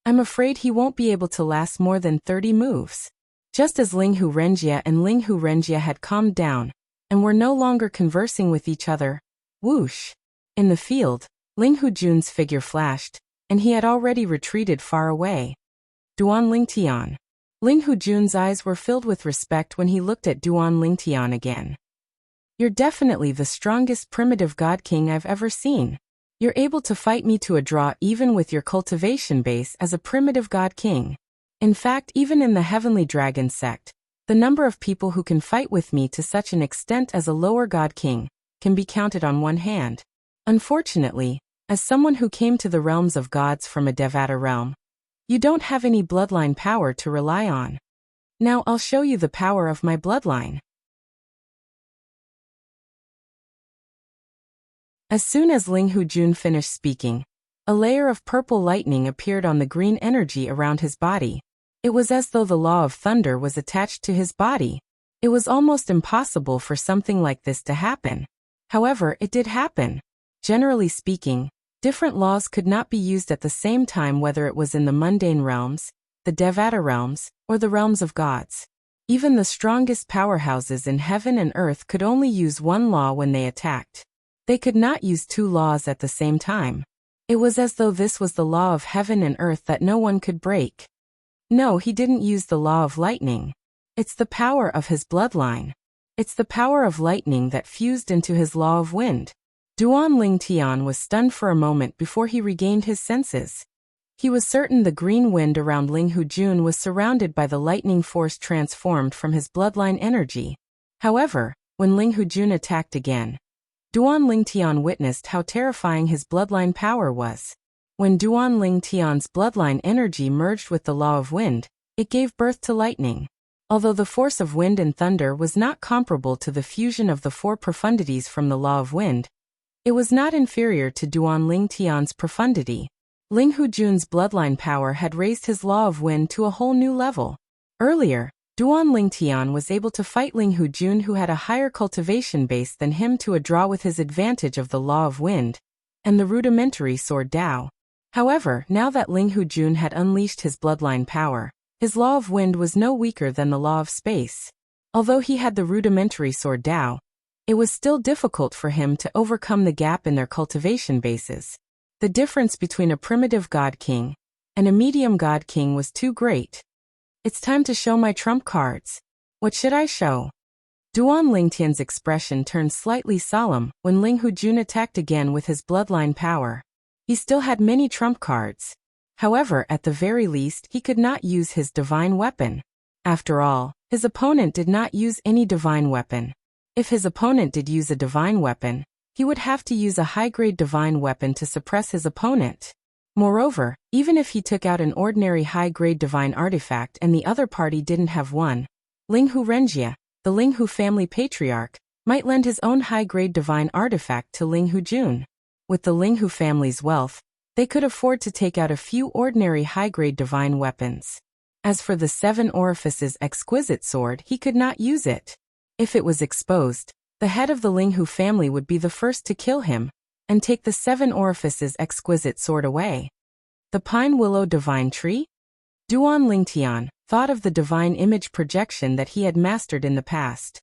I'm afraid he won't be able to last more than 30 moves. Just as Ling Hurenjia and Ling Hurenjia had calmed down and were no longer conversing with each other, whoosh! In the field, Ling Hujun's figure flashed, and he had already retreated far away. Duan Lingtian. Ling Hujun's eyes were filled with respect when he looked at Duan Lingtian again. You're definitely the strongest primitive god king I've ever seen. You're able to fight me to a draw even with your cultivation base as a primitive god king. In fact, even in the Heavenly Dragon sect, the number of people who can fight with me to such an extent as a lower god king can be counted on one hand. Unfortunately, as someone who came to the realms of gods from a Devata realm, you don't have any bloodline power to rely on. Now I'll show you the power of my bloodline. As soon as Ling Hujun finished speaking, a layer of purple lightning appeared on the green energy around his body. It was as though the law of thunder was attached to his body. It was almost impossible for something like this to happen. However, it did happen. Generally speaking, different laws could not be used at the same time, whether it was in the mundane realms, the Devata realms, or the realms of gods. Even the strongest powerhouses in heaven and earth could only use one law when they attacked. They could not use 2 laws at the same time. It was as though this was the law of heaven and earth that no one could break. No, he didn't use the law of lightning. It's the power of his bloodline. It's the power of lightning that fused into his law of wind. Duan Lingtian was stunned for a moment before he regained his senses. He was certain the green wind around Ling Hujun was surrounded by the lightning force transformed from his bloodline energy. However, when Ling Hujun attacked again, Duan Lingtian witnessed how terrifying his bloodline power was. When Duan Lingtian's bloodline energy merged with the law of wind, it gave birth to lightning. Although the force of wind and thunder was not comparable to the fusion of the 4 profundities from the law of wind, it was not inferior to Duan Lingtian's profundity. Ling Hujun's bloodline power had raised his law of wind to a whole new level. Earlier, Duan Lingtian was able to fight Ling Hujun, who had a higher cultivation base than him, to a draw with his advantage of the law of wind and the rudimentary sword Dao. However, now that Ling Hujun had unleashed his bloodline power, his law of wind was no weaker than the law of space. Although he had the rudimentary sword Dao, it was still difficult for him to overcome the gap in their cultivation bases. The difference between a primitive god king and a medium god king was too great. It's time to show my trump cards. What should I show? Duan Lingtian's expression turned slightly solemn when Ling Hujun attacked again with his bloodline power. He still had many trump cards. However, at the very least, he could not use his divine weapon. After all, his opponent did not use any divine weapon. If his opponent did use a divine weapon, he would have to use a high-grade divine weapon to suppress his opponent. Moreover, even if he took out an ordinary high-grade divine artifact and the other party didn't have one, Ling Hu Renjia, the Ling Hu family patriarch, might lend his own high-grade divine artifact to Ling Hujun. With the Ling Hu family's wealth, they could afford to take out a few ordinary high-grade divine weapons. As for the 7 Orifices exquisite sword, he could not use it. If it was exposed, the head of the Ling Hu family would be the first to kill him and take the 7 Orifices exquisite sword away. The Pine Willow Divine Tree? Duan Lingtian thought of the divine image projection that he had mastered in the past.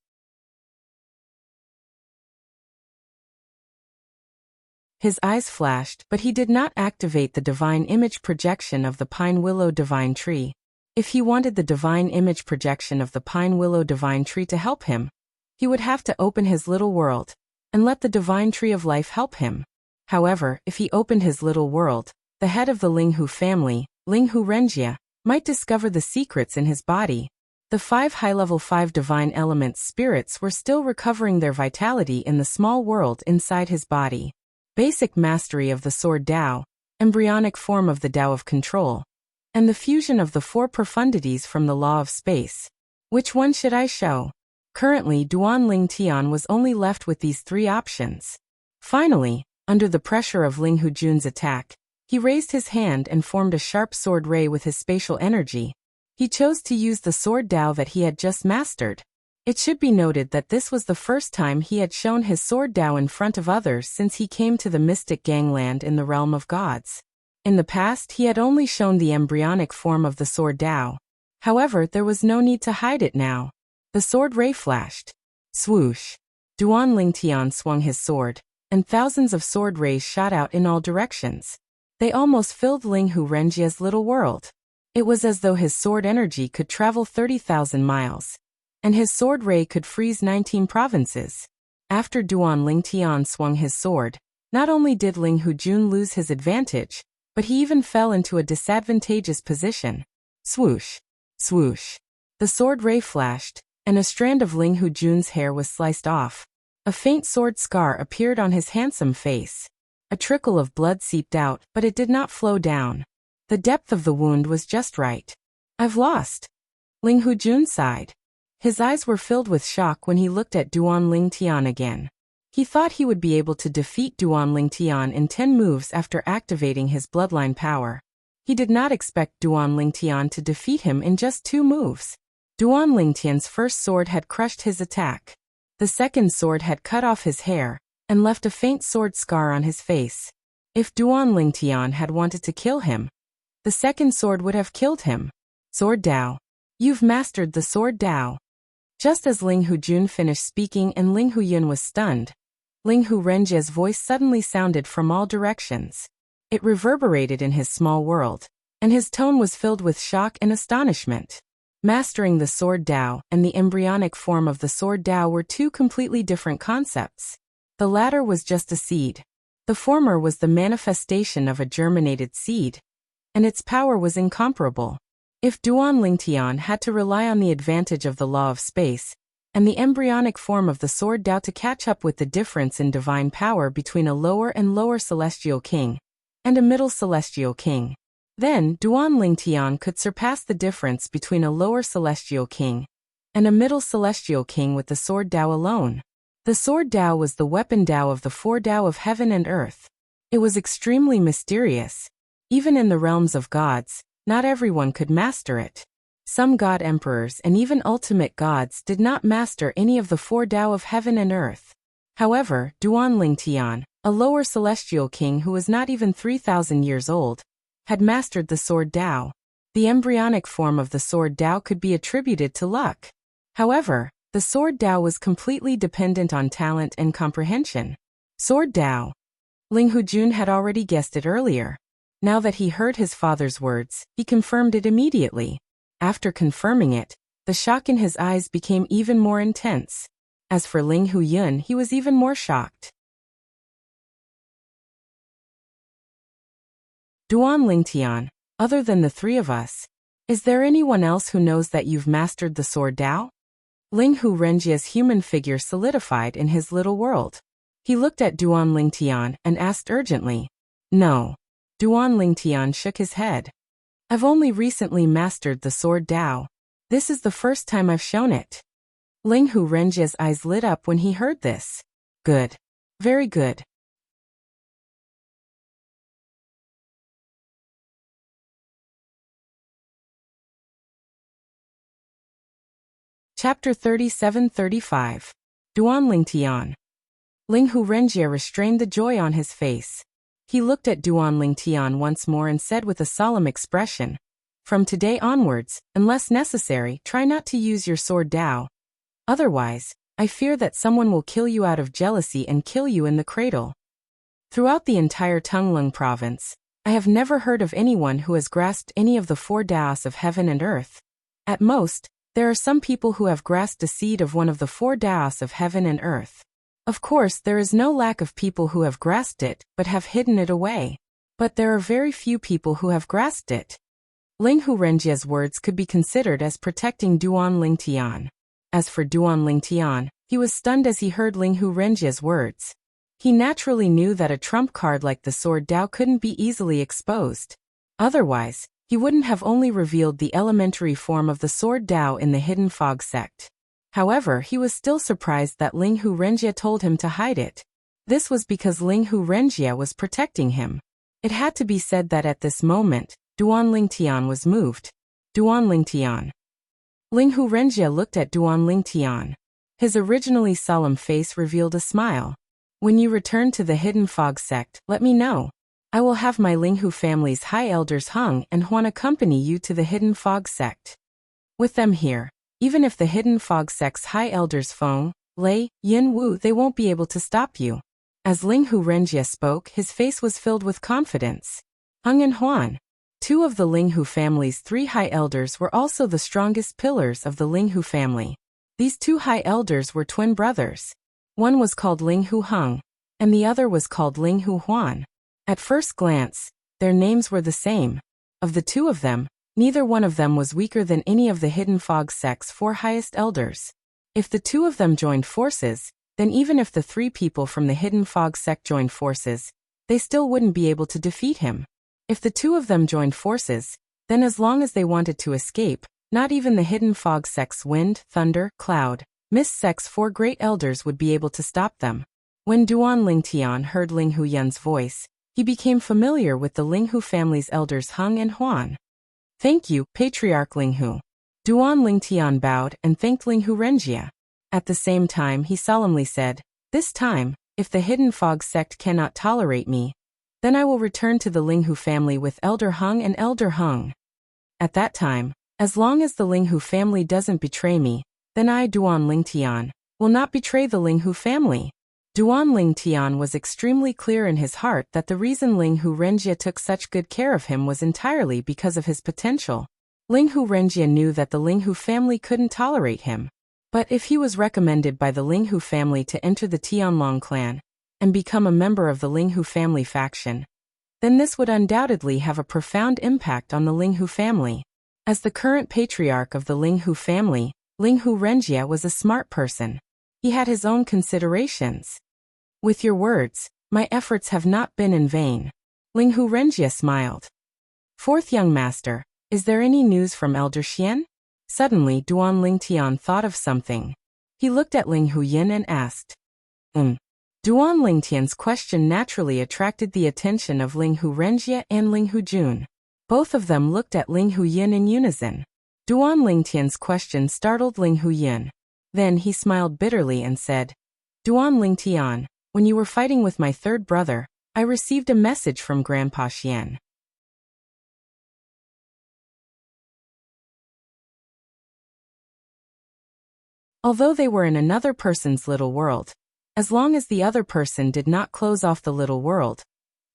His eyes flashed, but he did not activate the divine image projection of the Pine Willow Divine Tree. If he wanted the divine image projection of the Pine Willow Divine Tree to help him, he would have to open his little world and let the divine tree of life help him. However, if he opened his little world, the head of the Ling Hu family, Ling Hu Renjia, might discover the secrets in his body. The 5 high-level 5 divine elements spirits were still recovering their vitality in the small world inside his body. Basic mastery of the sword Dao, embryonic form of the Dao of control, and the fusion of the 4 profundities from the law of space. Which one should I show? Currently, Duan Lingtian was only left with these 3 options. Finally, under the pressure of Ling Hujun's attack, he raised his hand and formed a sharp sword ray with his spatial energy. He chose to use the sword Dao that he had just mastered. It should be noted that this was the first time he had shown his sword Dao in front of others since he came to the mystic gangland in the realm of gods. In the past, he had only shown the embryonic form of the sword Dao. However, there was no need to hide it now. The sword ray flashed. Swoosh! Duan Lingtian swung his sword, and thousands of sword rays shot out in all directions. They almost filled Ling Hu Renjia's little world. It was as though his sword energy could travel 30,000 miles, and his sword ray could freeze 19 provinces. After Duan Lingtian swung his sword, not only did Ling Hujun lose his advantage, but he even fell into a disadvantageous position. Swoosh! Swoosh! The sword ray flashed, and a strand of Ling Hujun's hair was sliced off. A faint sword scar appeared on his handsome face. A trickle of blood seeped out, but it did not flow down. The depth of the wound was just right. I've lost. Ling Hujun sighed. His eyes were filled with shock when he looked at Duan Lingtian again. He thought he would be able to defeat Duan Lingtian in 10 moves after activating his bloodline power. He did not expect Duan Lingtian to defeat him in just 2 moves. Duan Lingtian's first sword had crushed his attack. The second sword had cut off his hair and left a faint sword scar on his face. If Duan Lingtian had wanted to kill him, the second sword would have killed him. Sword Dao. You've mastered the sword Dao. Just as Ling Hujun finished speaking and Ling Huyun was stunned, Ling Hu Renjia's voice suddenly sounded from all directions. It reverberated in his small world, and his tone was filled with shock and astonishment. Mastering the sword Dao and the embryonic form of the sword Dao were 2 completely different concepts. The latter was just a seed. The former was the manifestation of a germinated seed, and its power was incomparable. If Duan Lingtian had to rely on the advantage of the law of space and the embryonic form of the sword Dao to catch up with the difference in divine power between a lower and lower celestial king and a middle celestial king, then Duan Lingtian could surpass the difference between a lower celestial king and a middle celestial king with the sword Dao alone. The sword Dao was the weapon Dao of the 4 Dao of heaven and earth. It was extremely mysterious. Even in the realms of gods, not everyone could master it. Some god emperors and even ultimate gods did not master any of the 4 Dao of heaven and earth. However, Duan Lingtian, a lower celestial king who was not even 3,000 years old, had mastered the sword Dao. The embryonic form of the sword Dao could be attributed to luck. However, the sword Dao was completely dependent on talent and comprehension. Sword Dao. Ling Hujun had already guessed it earlier. Now that he heard his father's words, he confirmed it immediately. After confirming it, the shock in his eyes became even more intense. As for Ling Huyun, he was even more shocked. Duan Lingtian, other than the three of us, is there anyone else who knows that you've mastered the sword Dao? Ling Hu Renjia's human figure solidified in his little world. He looked at Duan Lingtian and asked urgently. No. Duan Lingtian shook his head. I've only recently mastered the sword Dao. This is the first time I've shown it. Ling Hu Renjia's eyes lit up when he heard this. Good. Very good. Chapter 37-35. Duan Lingtian. Ling Hu Renjia restrained the joy on his face. He looked at Duan Lingtian once more and said with a solemn expression, from today onwards, unless necessary, try not to use your sword Dao. Otherwise, I fear that someone will kill you out of jealousy and kill you in the cradle. Throughout the entire Tunglung province, I have never heard of anyone who has grasped any of the four Daos of heaven and earth. At most, there are some people who have grasped a seed of one of the four Daos of heaven and earth. Of course, there is no lack of people who have grasped it, but have hidden it away. But there are very few people who have grasped it. Ling Hu Renjia's words could be considered as protecting Duan Lingtian. As for Duan Lingtian, he was stunned as he heard Ling Hu Renjia's words. He naturally knew that a trump card like the sword Dao couldn't be easily exposed. Otherwise, he wouldn't have only revealed the elementary form of the sword Dao in the Hidden Fog sect. However, he was still surprised that Ling Hu Renjia told him to hide it. This was because Ling Hu Renjia was protecting him. It had to be said that at this moment, Duan Lingtian was moved. Duan Lingtian. Ling Hu Renjia looked at Duan Lingtian. His originally solemn face revealed a smile. When you return to the Hidden Fog sect, let me know. I will have my Ling Hu family's high elders Hung and Huan accompany you to the Hidden Fog sect. With them here, even if the Hidden Fog sect's high elders Feng, Lei, Yin Wu, they won't be able to stop you. As Ling Hu Renjia spoke, his face was filled with confidence. Hung and Huan. Two of the Ling Hu family's three high elders were also the strongest pillars of the Ling Hu family. These two high elders were twin brothers. One was called Ling Hu Hung, and the other was called Ling Hu Huan. At first glance, their names were the same. Of the two of them, neither one of them was weaker than any of the Hidden Fog sect's four highest elders. If the two of them joined forces, then even if the three people from the Hidden Fog sect joined forces, they still wouldn't be able to defeat him. If the two of them joined forces, then as long as they wanted to escape, not even the Hidden Fog sect's wind, thunder, cloud, mist sect's four great elders would be able to stop them. When Duan Lingtian heard Ling Hu Yun's voice, he became familiar with the Ling Hu family's elders Hung and Huan. Thank you, Patriarch Ling Hu. Duan Lingtian bowed and thanked Ling Hu Renjia. At the same time he solemnly said, this time, if the Hidden Fog sect cannot tolerate me, then I will return to the Ling Hu family with Elder Hung and Elder Hung. At that time, as long as the Ling Hu family doesn't betray me, then I, Duan Lingtian, will not betray the Ling Hu family. Duan Lingtian was extremely clear in his heart that the reason Ling Hu Renjia took such good care of him was entirely because of his potential. Ling Hu Renjia knew that the Ling Hu family couldn't tolerate him. But if he was recommended by the Ling Hu family to enter the Tianlong clan and become a member of the Ling Hu family faction, then this would undoubtedly have a profound impact on the Ling Hu family. As the current patriarch of the Ling Hu family, Ling Hu Renjia was a smart person. He had his own considerations. With your words, my efforts have not been in vain. Ling Hu Renjia smiled. Fourth young master, is there any news from Elder Xian? Suddenly Duan Lingtian thought of something. He looked at Ling Hu Yin and asked. Duan Lingtian's question naturally attracted the attention of Ling Hu Renjia and Ling Hu Jun. Both of them looked at Ling Hu Yin in unison. Duan Lingtian's question startled Ling Hu Yin. Then he smiled bitterly and said, Duan Lingtian, when you were fighting with my third brother, I received a message from Grandpa Xian. Although they were in another person's little world, as long as the other person did not close off the little world,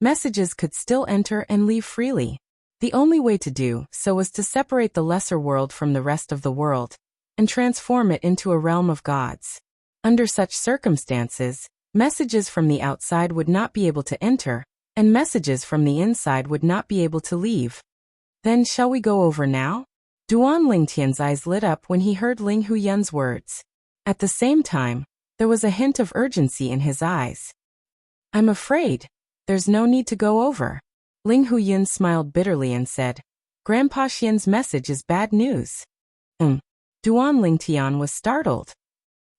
messages could still enter and leave freely. The only way to do so was to separate the lesser world from the rest of the world, and transform it into a realm of gods. Under such circumstances, messages from the outside would not be able to enter, and messages from the inside would not be able to leave. Then shall we go over now? Duan Lingtian's eyes lit up when he heard Ling Huyun's words. At the same time, there was a hint of urgency in his eyes. I'm afraid there's no need to go over. Ling Huyun smiled bitterly and said, Grandpa Xian's message is bad news. Duan Lingtian was startled.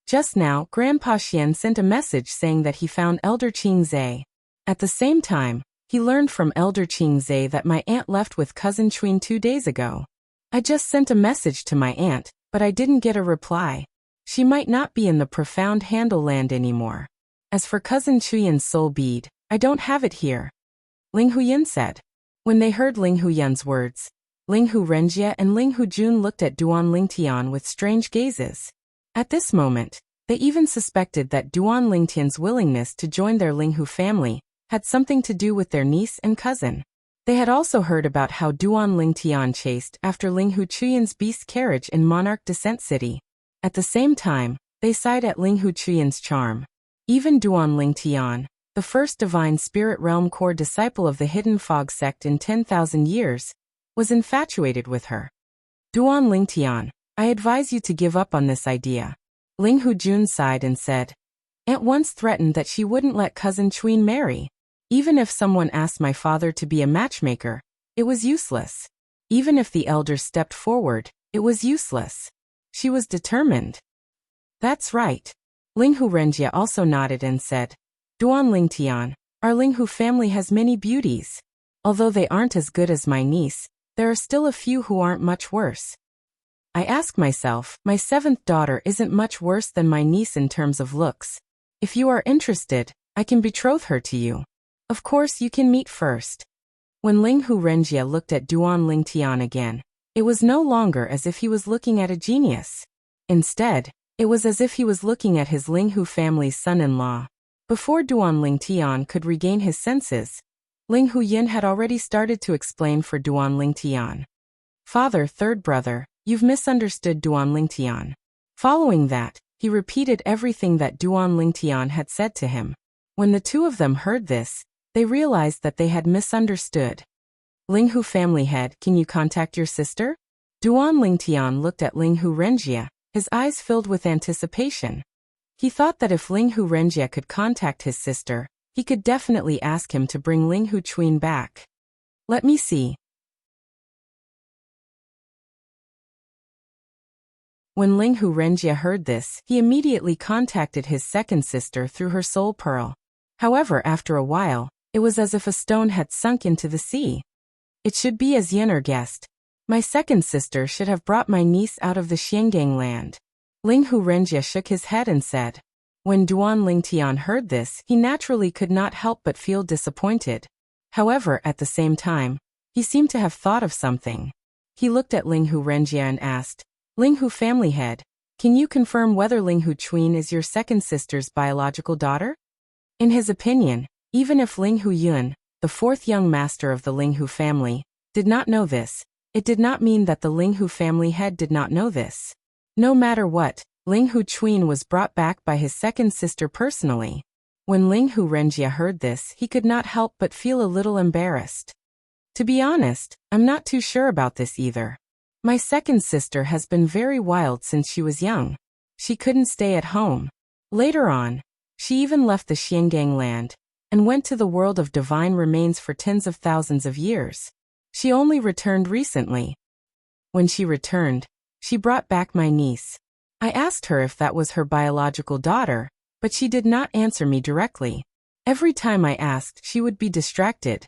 Just now, Grandpa Xian sent a message saying that he found Elder Qingzhe. At the same time, he learned from Elder Qingzhe that my aunt left with cousin Chuin 2 days ago. I just sent a message to my aunt, but I didn't get a reply. She might not be in the profound Handle land anymore. As for cousin Chuyan's soul bead, I don't have it here. Ling Huyun said. When they heard Ling Huyun's words, Ling Hu Renjie and Ling Hu Jun looked at Duan Lingtian with strange gazes. At this moment, they even suspected that Duan Lingtian's willingness to join their Ling Hu family had something to do with their niece and cousin. They had also heard about how Duan Lingtian chased after Ling Hu Chuyan's beast carriage in Monarch Descent City. At the same time, they sighed at Ling Hu Chuyan's charm. Even Duan Lingtian, the first divine spirit realm core disciple of the Hidden Fog sect in 10,000 years, was infatuated with her. Duan Lingtian, I advise you to give up on this idea. Ling Hu Jun sighed and said, Aunt once threatened that she wouldn't let cousin Chuin marry. Even if someone asked my father to be a matchmaker, it was useless. Even if the elders stepped forward, it was useless. She was determined. That's right. Ling Hu Renjie also nodded and said, Duan Lingtian, our Ling Hu family has many beauties. Although they aren't as good as my niece, there are still a few who aren't much worse. I ask myself, my 7th daughter isn't much worse than my niece in terms of looks. If you are interested, I can betroth her to you. Of course you can meet first. When Ling Hu Renjie looked at Duan Lingtian again, it was no longer as if he was looking at a genius. Instead, it was as if he was looking at his Ling Hu family's son-in-law. Before Duan Lingtian could regain his senses, Ling Huyun had already started to explain for Duan Lingtian. Father, third brother, you've misunderstood Duan Lingtian. Following that, he repeated everything that Duan Lingtian had said to him. When the two of them heard this, they realized that they had misunderstood. Ling Hu family head, can you contact your sister? Duan Lingtian looked at Ling Hu Renjie, his eyes filled with anticipation. He thought that if Ling Hu Renjie could contact his sister, he could definitely ask him to bring Ling Hu Chuin back. Let me see. When Ling Hu Renjie heard this, he immediately contacted his second sister through her soul pearl. However, after a while, it was as if a stone had sunk into the sea. It should be as Yen'er guessed. My second sister should have brought my niece out of the Xiangang land. Ling Hu Renjie shook his head and said. When Duan Lingtian heard this, he naturally could not help but feel disappointed. However, at the same time, he seemed to have thought of something. He looked at Ling Hu Renjie and asked, Ling Hu family head, can you confirm whether Ling Hu Chuin is your second sister's biological daughter? In his opinion, even if Ling Hu Yun, the fourth young master of the Ling Hu family, did not know this, it did not mean that the Ling Hu family head did not know this. No matter what, Ling Hu Chuin was brought back by his second sister personally. When Ling Hu Renjie heard this, he could not help but feel a little embarrassed. To be honest, I'm not too sure about this either. My second sister has been very wild since she was young. She couldn't stay at home. Later on, she even left the Xiangang land and went to the world of divine remains for tens of thousands of years. She only returned recently. When she returned, she brought back my niece. I asked her if that was her biological daughter, but she did not answer me directly. Every time I asked, she would be distracted.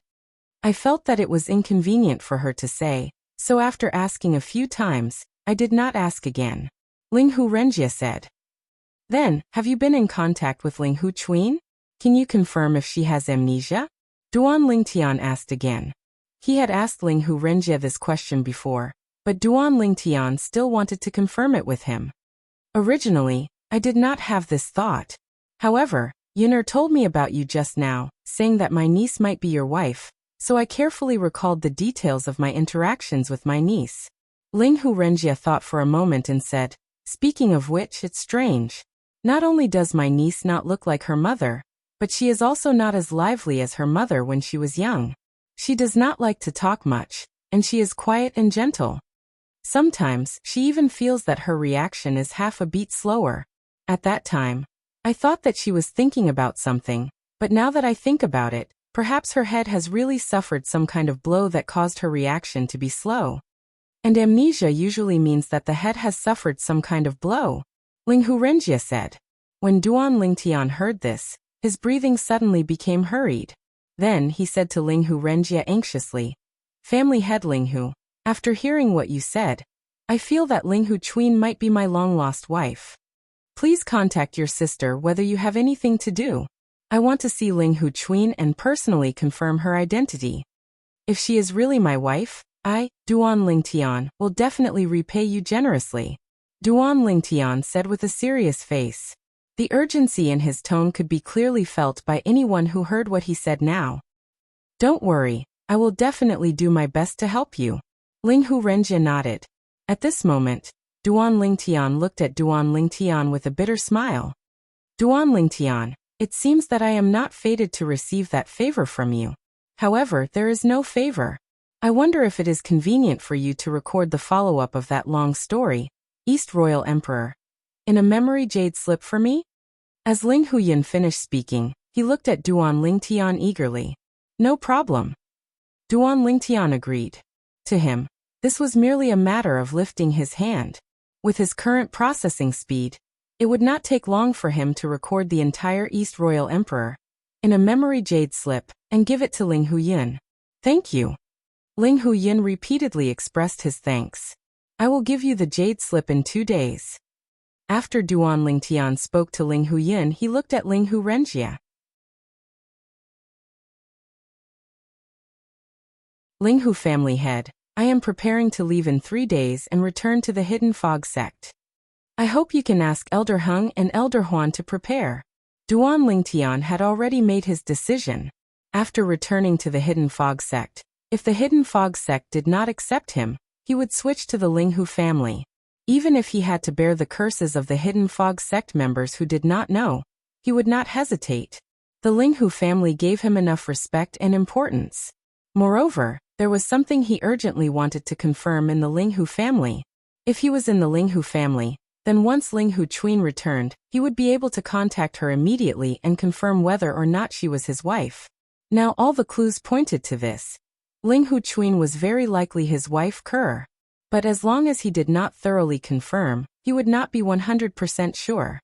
I felt that it was inconvenient for her to say, so after asking a few times, I did not ask again. Ling Hu Renjie said. Then, have you been in contact with Ling Hu Chuin? Can you confirm if she has amnesia? Duan Lingtian asked again. He had asked Linghu Renjie this question before, but Duan Lingtian still wanted to confirm it with him. Originally, I did not have this thought. However, Yun'er told me about you just now, saying that my niece might be your wife, so I carefully recalled the details of my interactions with my niece. Linghu Renjie thought for a moment and said, speaking of which, it's strange. Not only does my niece not look like her mother, but she is also not as lively as her mother when she was young. She does not like to talk much, and she is quiet and gentle. Sometimes, she even feels that her reaction is half a beat slower. At that time, I thought that she was thinking about something, but now that I think about it, perhaps her head has really suffered some kind of blow that caused her reaction to be slow. And amnesia usually means that the head has suffered some kind of blow, Linghu Renjie said. When Duan Lingtian heard this, his breathing suddenly became hurried. Then he said to Linghu Renjie anxiously, Family head Linghu, after hearing what you said, I feel that Linghu Chuin might be my long-lost wife. Please contact your sister whether you have anything to do. I want to see Linghu Chuin and personally confirm her identity. If she is really my wife, I, Duan Lingtian, will definitely repay you generously. Duan Lingtian said with a serious face. The urgency in his tone could be clearly felt by anyone who heard what he said now. Don't worry, I will definitely do my best to help you. Linghu Renjie nodded. At this moment, Duan Lingtian looked at Duan Lingtian with a bitter smile. Duan Lingtian, it seems that I am not fated to receive that favor from you. However, there is no favor. I wonder if it is convenient for you to record the follow-up of that long story, East Royal Emperor, in a memory jade slip for me? As Ling Huyin finished speaking, he looked at Duan Lingtian eagerly. No problem. Duan Lingtian agreed. To him, this was merely a matter of lifting his hand. With his current processing speed, it would not take long for him to record the entire East Royal Emperor in a memory jade slip and give it to Ling Huyin. Thank you. Ling Huyin repeatedly expressed his thanks. I will give you the jade slip in 2 days. After Duan Lingtian spoke to Ling Huyin, he looked at Linghu Renjie. Linghu family head, I am preparing to leave in 3 days and return to the Hidden Fog sect. I hope you can ask Elder Heng and Elder Huan to prepare. Duan Lingtian had already made his decision. After returning to the Hidden Fog sect, if the Hidden Fog sect did not accept him, he would switch to the Linghu family. Even if he had to bear the curses of the Hidden Fog sect members who did not know, he would not hesitate. The Linghu family gave him enough respect and importance. Moreover, there was something he urgently wanted to confirm in the Linghu family. If he was in the Linghu family, then once Linghu Chuin returned, he would be able to contact her immediately and confirm whether or not she was his wife. Now all the clues pointed to this. Linghu Chuin was very likely his wife Kerr. But as long as he did not thoroughly confirm, he would not be 100% sure.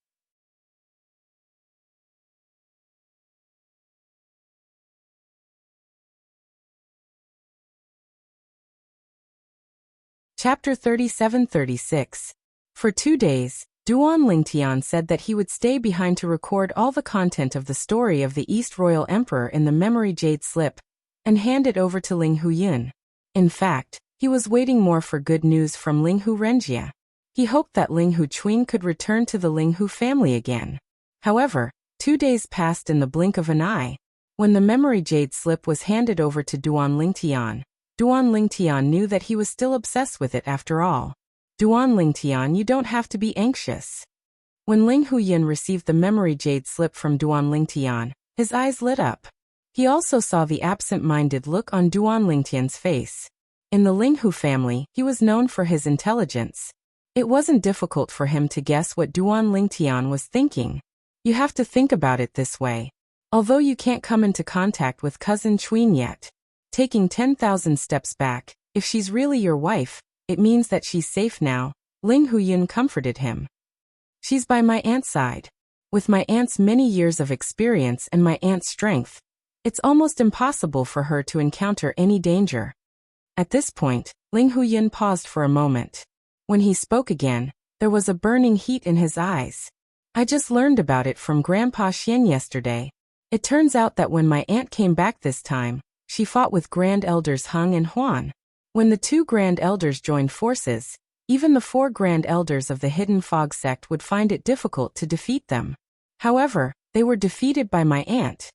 Chapter 37-36. For 2 days, Duan Lingtian said that he would stay behind to record all the content of the story of the East Royal Emperor in the memory jade slip, and hand it over to Ling Huyin. In fact, he was waiting more for good news from Linghu Renjie. He hoped that Linghu Chuin could return to the Linghu family again. However, 2 days passed in the blink of an eye. When the memory jade slip was handed over to Duan Lingtian, Duan Lingtian knew that he was still obsessed with it after all. Duan Lingtian, you don't have to be anxious. When Ling Huyin received the memory jade slip from Duan Lingtian, his eyes lit up. He also saw the absent-minded look on Duan Lingtian's face. In the Linghu family, he was known for his intelligence. It wasn't difficult for him to guess what Duan Lingtian was thinking. You have to think about it this way. Although you can't come into contact with cousin Chuin yet, taking 10,000 steps back, if she's really your wife, it means that she's safe now, Ling Huyin comforted him. She's by my aunt's side. With my aunt's many years of experience and my aunt's strength, it's almost impossible for her to encounter any danger. At this point, Ling Huyin paused for a moment. When he spoke again, there was a burning heat in his eyes. I just learned about it from Grandpa Xian yesterday. It turns out that when my aunt came back this time, she fought with Grand Elders Hung and Huan. When the two Grand Elders joined forces, even the 4 Grand Elders of the Hidden Fog sect would find it difficult to defeat them. However, they were defeated by my aunt.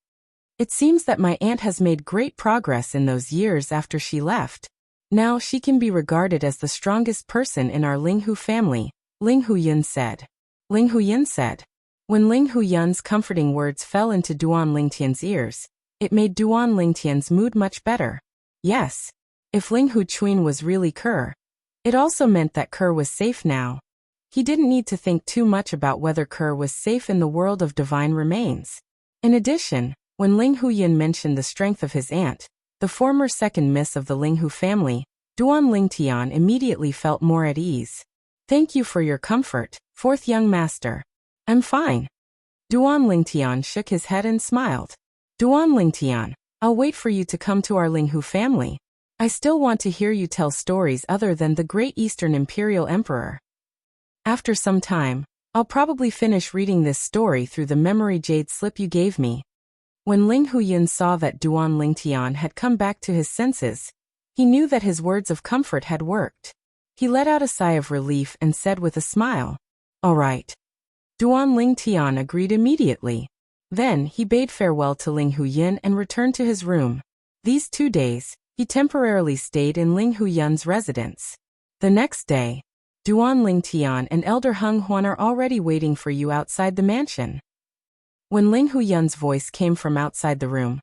It seems that my aunt has made great progress in those years after she left. Now she can be regarded as the strongest person in our Linghu family, Ling Huyan said. Ling Huyan said. When Ling Huyan's comforting words fell into Duan Lingtian's ears, it made Duan Lingtian's mood much better. Yes. If Ling Huchuin was really Kerr, it also meant that Kerr was safe now. He didn't need to think too much about whether Kerr was safe in the world of divine remains. In addition, when Ling Huyan mentioned the strength of his aunt, the former second miss of the Linghu family, Duan Lingtian immediately felt more at ease. Thank you for your comfort, 4th young master. I'm fine. Duan Lingtian shook his head and smiled. Duan Lingtian, I'll wait for you to come to our Linghu family. I still want to hear you tell stories other than the Great Eastern Imperial Emperor. After some time, I'll probably finish reading this story through the memory jade slip you gave me. When Ling Huyan saw that Duan Lingtian had come back to his senses, he knew that his words of comfort had worked. He let out a sigh of relief and said with a smile, "All right." Duan Lingtian agreed immediately. Then he bade farewell to Ling Huyan and returned to his room. These 2 days, he temporarily stayed in Ling Huyan's residence. The next day, Duan Lingtian and Elder Hung Huan are already waiting for you outside the mansion. When Ling Huyan's voice came from outside the room,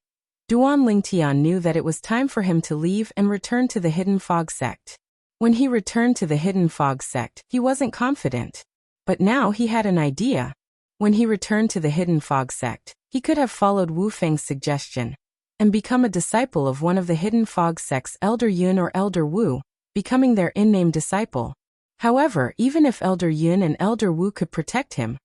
Duan Lingtian knew that it was time for him to leave and return to the Hidden Fog sect. When he returned to the Hidden Fog sect, he wasn't confident. But now he had an idea. When he returned to the Hidden Fog sect, he could have followed Wu Feng's suggestion and become a disciple of one of the Hidden Fog sect's Elder Yun or Elder Wu, becoming their in-name disciple. However, even if Elder Yun and Elder Wu could protect him,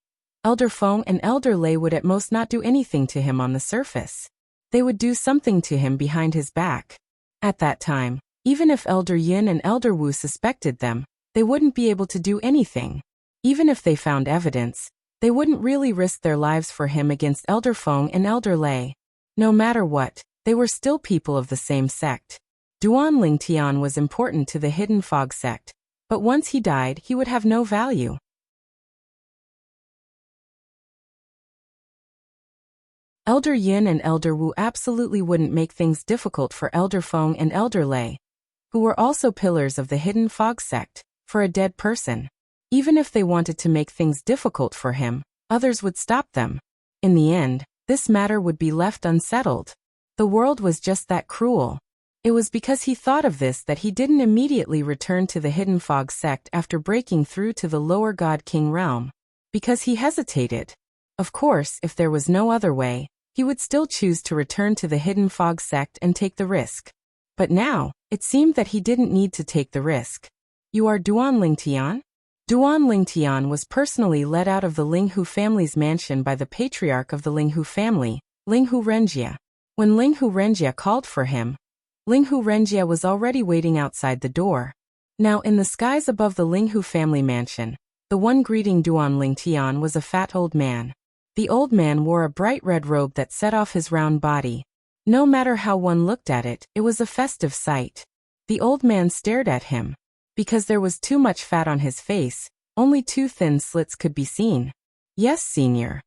Elder Feng and Elder Lei would at most not do anything to him on the surface. They would do something to him behind his back. At that time, even if Elder Yun and Elder Wu suspected them, they wouldn't be able to do anything. Even if they found evidence, they wouldn't really risk their lives for him against Elder Feng and Elder Lei. No matter what, they were still people of the same sect. Duan Lingtian was important to the Hidden Fog sect, but once he died, he would have no value. Elder Yin and Elder Wu absolutely wouldn't make things difficult for Elder Feng and Elder Lei, who were also pillars of the Hidden Fog sect, for a dead person. Even if they wanted to make things difficult for him, others would stop them. In the end, this matter would be left unsettled. The world was just that cruel. It was because he thought of this that he didn't immediately return to the Hidden Fog sect after breaking through to the lower God King realm. Because he hesitated. Of course, if there was no other way, he would still choose to return to the Hidden Fog sect and take the risk. But now, it seemed that he didn't need to take the risk. You are Duan Lingtian? Duan Lingtian was personally led out of the Linghu family's mansion by the patriarch of the Linghu family, Linghu Renjia. When Linghu Renjia called for him, Linghu Renjia was already waiting outside the door. Now in the skies above the Linghu family mansion, the one greeting Duan Lingtian was a fat old man. The old man wore a bright red robe that set off his round body. No matter how one looked at it, it was a festive sight. The old man stared at him. Because there was too much fat on his face, only 2 thin slits could be seen. Yes, senior.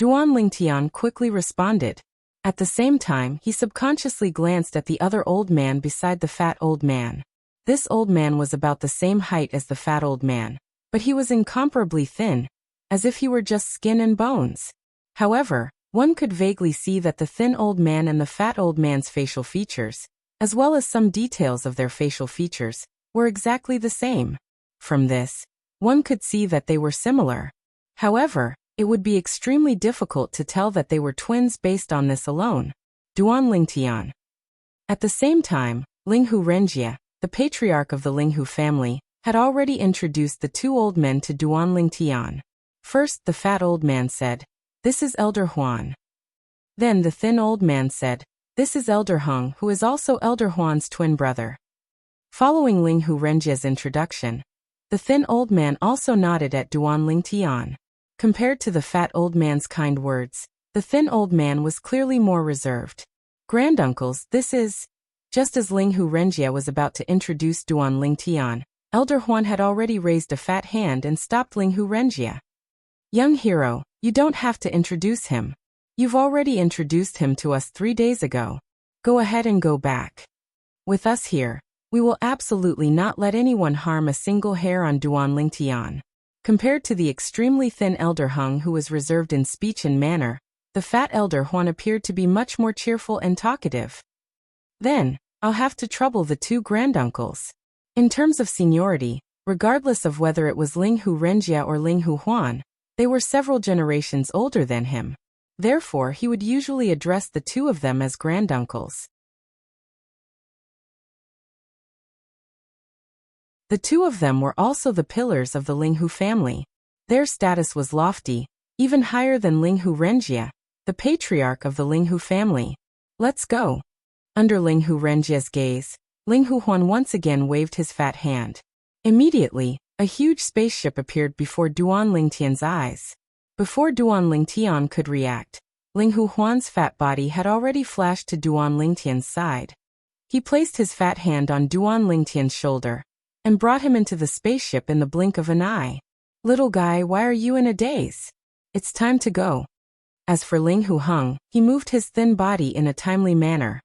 Duan Lingtian quickly responded. At the same time, he subconsciously glanced at the other old man beside the fat old man. This old man was about the same height as the fat old man, but he was incomparably thin, as if he were just skin and bones. However, one could vaguely see that the thin old man and the fat old man's facial features, as well as some details of their facial features, were exactly the same. From this, one could see that they were similar. However, it would be extremely difficult to tell that they were twins based on this alone. Duan Lingtian. At the same time, Linghu Renjia, the patriarch of the Linghu family, had already introduced the 2 old men to Duan Lingtian. First, the fat old man said, "This is Elder Huan." Then the thin old man said, "This is Elder Hung, who is also Elder Huan's twin brother." Following Linghu Renjia's introduction, the thin old man also nodded at Duan Lingtian. Compared to the fat old man's kind words, The thin old man was clearly more reserved. Granduncles, this is... Just as Linghu Renjia was about to introduce Duan Lingtian, Elder Huan had already raised a fat hand and stopped Linghu Renjia. Young hero, you don't have to introduce him. You've already introduced him to us 3 days ago. Go ahead and go back. With us here, we will absolutely not let anyone harm a single hair on Duan Lingtian. Compared to the extremely thin Elder Hung who was reserved in speech and manner, the fat Elder Huan appeared to be much more cheerful and talkative. Then, I'll have to trouble the 2 granduncles. In terms of seniority, regardless of whether it was Linghu Renjia or Linghu Huan, they were several generations older than him. Therefore, he would usually address the 2 of them as granduncles. The 2 of them were also the pillars of the Linghu family. Their status was lofty, even higher than Linghu Renjia, the patriarch of the Linghu family. Let's go. Under Linghu Renjia's gaze, Linghu Huan once again waved his fat hand. Immediately, a huge spaceship appeared before Duan Lingtian's eyes. Before Duan Lingtian could react, Linghu Huan's fat body had already flashed to Duan Lingtian's side. He placed his fat hand on Duan Lingtian's shoulder and brought him into the spaceship in the blink of an eye. Little guy, why are you in a daze? It's time to go. As for Linghu Hung, he moved his thin body in a timely manner.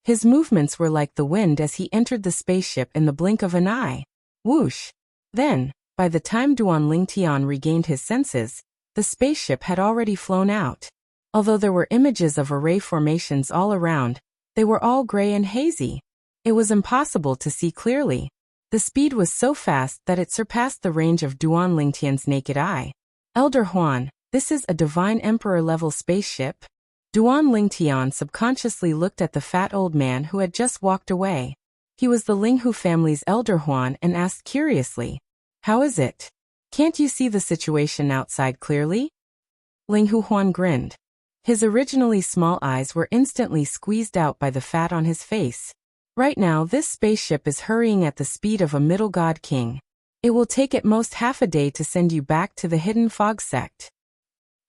His movements were like the wind as he entered the spaceship in the blink of an eye. Whoosh! Then, by the time Duan Lingtian regained his senses, the spaceship had already flown out. Although there were images of array formations all around, they were all gray and hazy. It was impossible to see clearly. The speed was so fast that it surpassed the range of Duan Lingtian's naked eye. Elder Huan, this is a divine emperor-level spaceship? Duan Lingtian subconsciously looked at the fat old man who had just walked away. He was the Linghu family's Elder Huan and asked curiously, "How is it? Can't you see the situation outside clearly?" Linghu Huan grinned. His originally small eyes were instantly squeezed out by the fat on his face. Right now this spaceship is hurrying at the speed of a middle god king. It will take at most half a day to send you back to the hidden fog sect.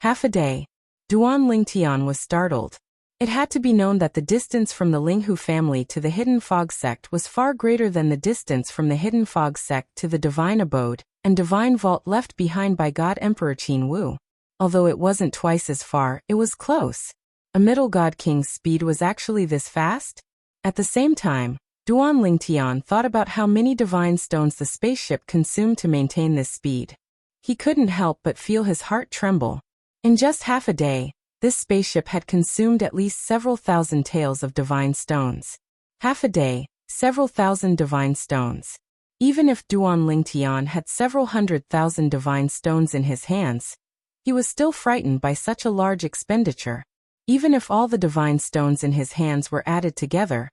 Half a day. Duan Lingtian was startled. It had to be known that the distance from the Linghu family to the hidden fog sect was far greater than the distance from the hidden fog sect to the divine abode and divine vault left behind by God Emperor Qin Wu. Although it wasn't twice as far, it was close. A middle god king's speed was actually this fast? At the same time, Duan Lingtian thought about how many divine stones the spaceship consumed to maintain this speed. He couldn't help but feel his heart tremble. In just half a day, this spaceship had consumed at least several thousand taels of divine stones. Half a day, several thousand divine stones. Even if Duan Lingtian had several 100,000 divine stones in his hands, he was still frightened by such a large expenditure. Even if all the divine stones in his hands were added together,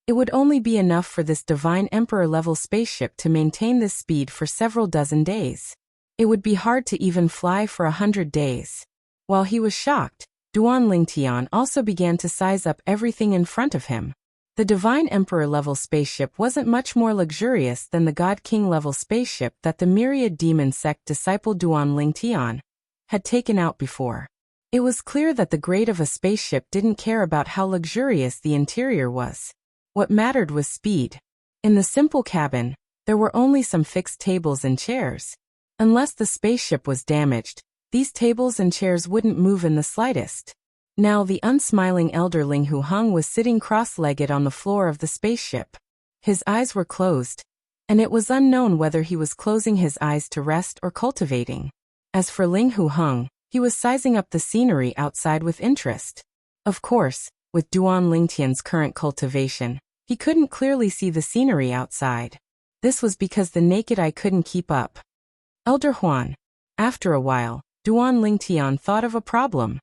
it would only be enough for this divine emperor-level spaceship to maintain this speed for several dozen days. It would be hard to even fly for 100 days. While he was shocked, Duan Lingtian also began to size up everything in front of him. The divine emperor-level spaceship wasn't much more luxurious than the god king-level spaceship that the myriad demon sect disciple Duan Lingtian had taken out before. It was clear that the grade of a spaceship didn't care about how luxurious the interior was. What mattered was speed. In the simple cabin, there were only some fixed tables and chairs. Unless the spaceship was damaged, these tables and chairs wouldn't move in the slightest. Now the unsmiling elder Linghu Hung was sitting cross-legged on the floor of the spaceship. His eyes were closed, and it was unknown whether he was closing his eyes to rest or cultivating. As for Linghu Hung, he was sizing up the scenery outside with interest. Of course, with Duan Lingtian's current cultivation, he couldn't clearly see the scenery outside. This was because the naked eye couldn't keep up. Elder Huan. After a while, Duan Lingtian thought of a problem.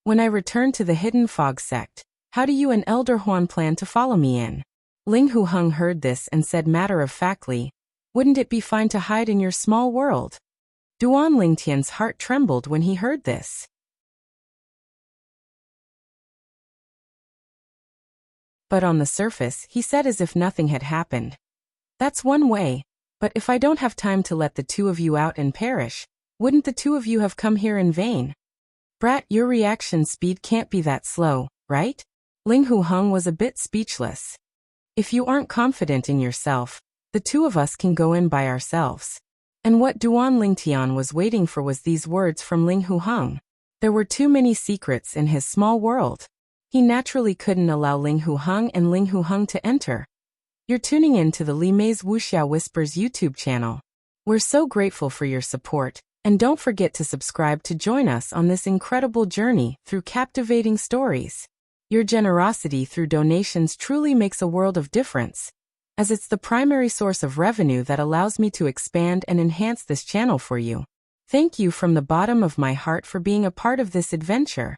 When I return to the hidden fog sect, how do you and Elder Huan plan to follow me in? Linghu Hung heard this and said matter-of-factly, "Wouldn't it be fine to hide in your small world?" Duan Lingtian's heart trembled when he heard this. But on the surface, he said as if nothing had happened. "That's one way, but if I don't have time to let the 2 of you out and perish, wouldn't the 2 of you have come here in vain? Brat, your reaction speed can't be that slow, right? Ling Huheng was a bit speechless. If you aren't confident in yourself, the two of us can go in by ourselves. And what Duan Lingtian was waiting for was these words from Ling Huheng. There were too many secrets in his small world. He naturally couldn't allow Ling Huheng and Ling Huheng to enter. You're tuning in to the Li Mei's Wuxia Whispers YouTube channel. We're so grateful for your support, and don't forget to subscribe to join us on this incredible journey through captivating stories. Your generosity through donations truly makes a world of difference, as it's the primary source of revenue that allows me to expand and enhance this channel for you. Thank you from the bottom of my heart for being a part of this adventure.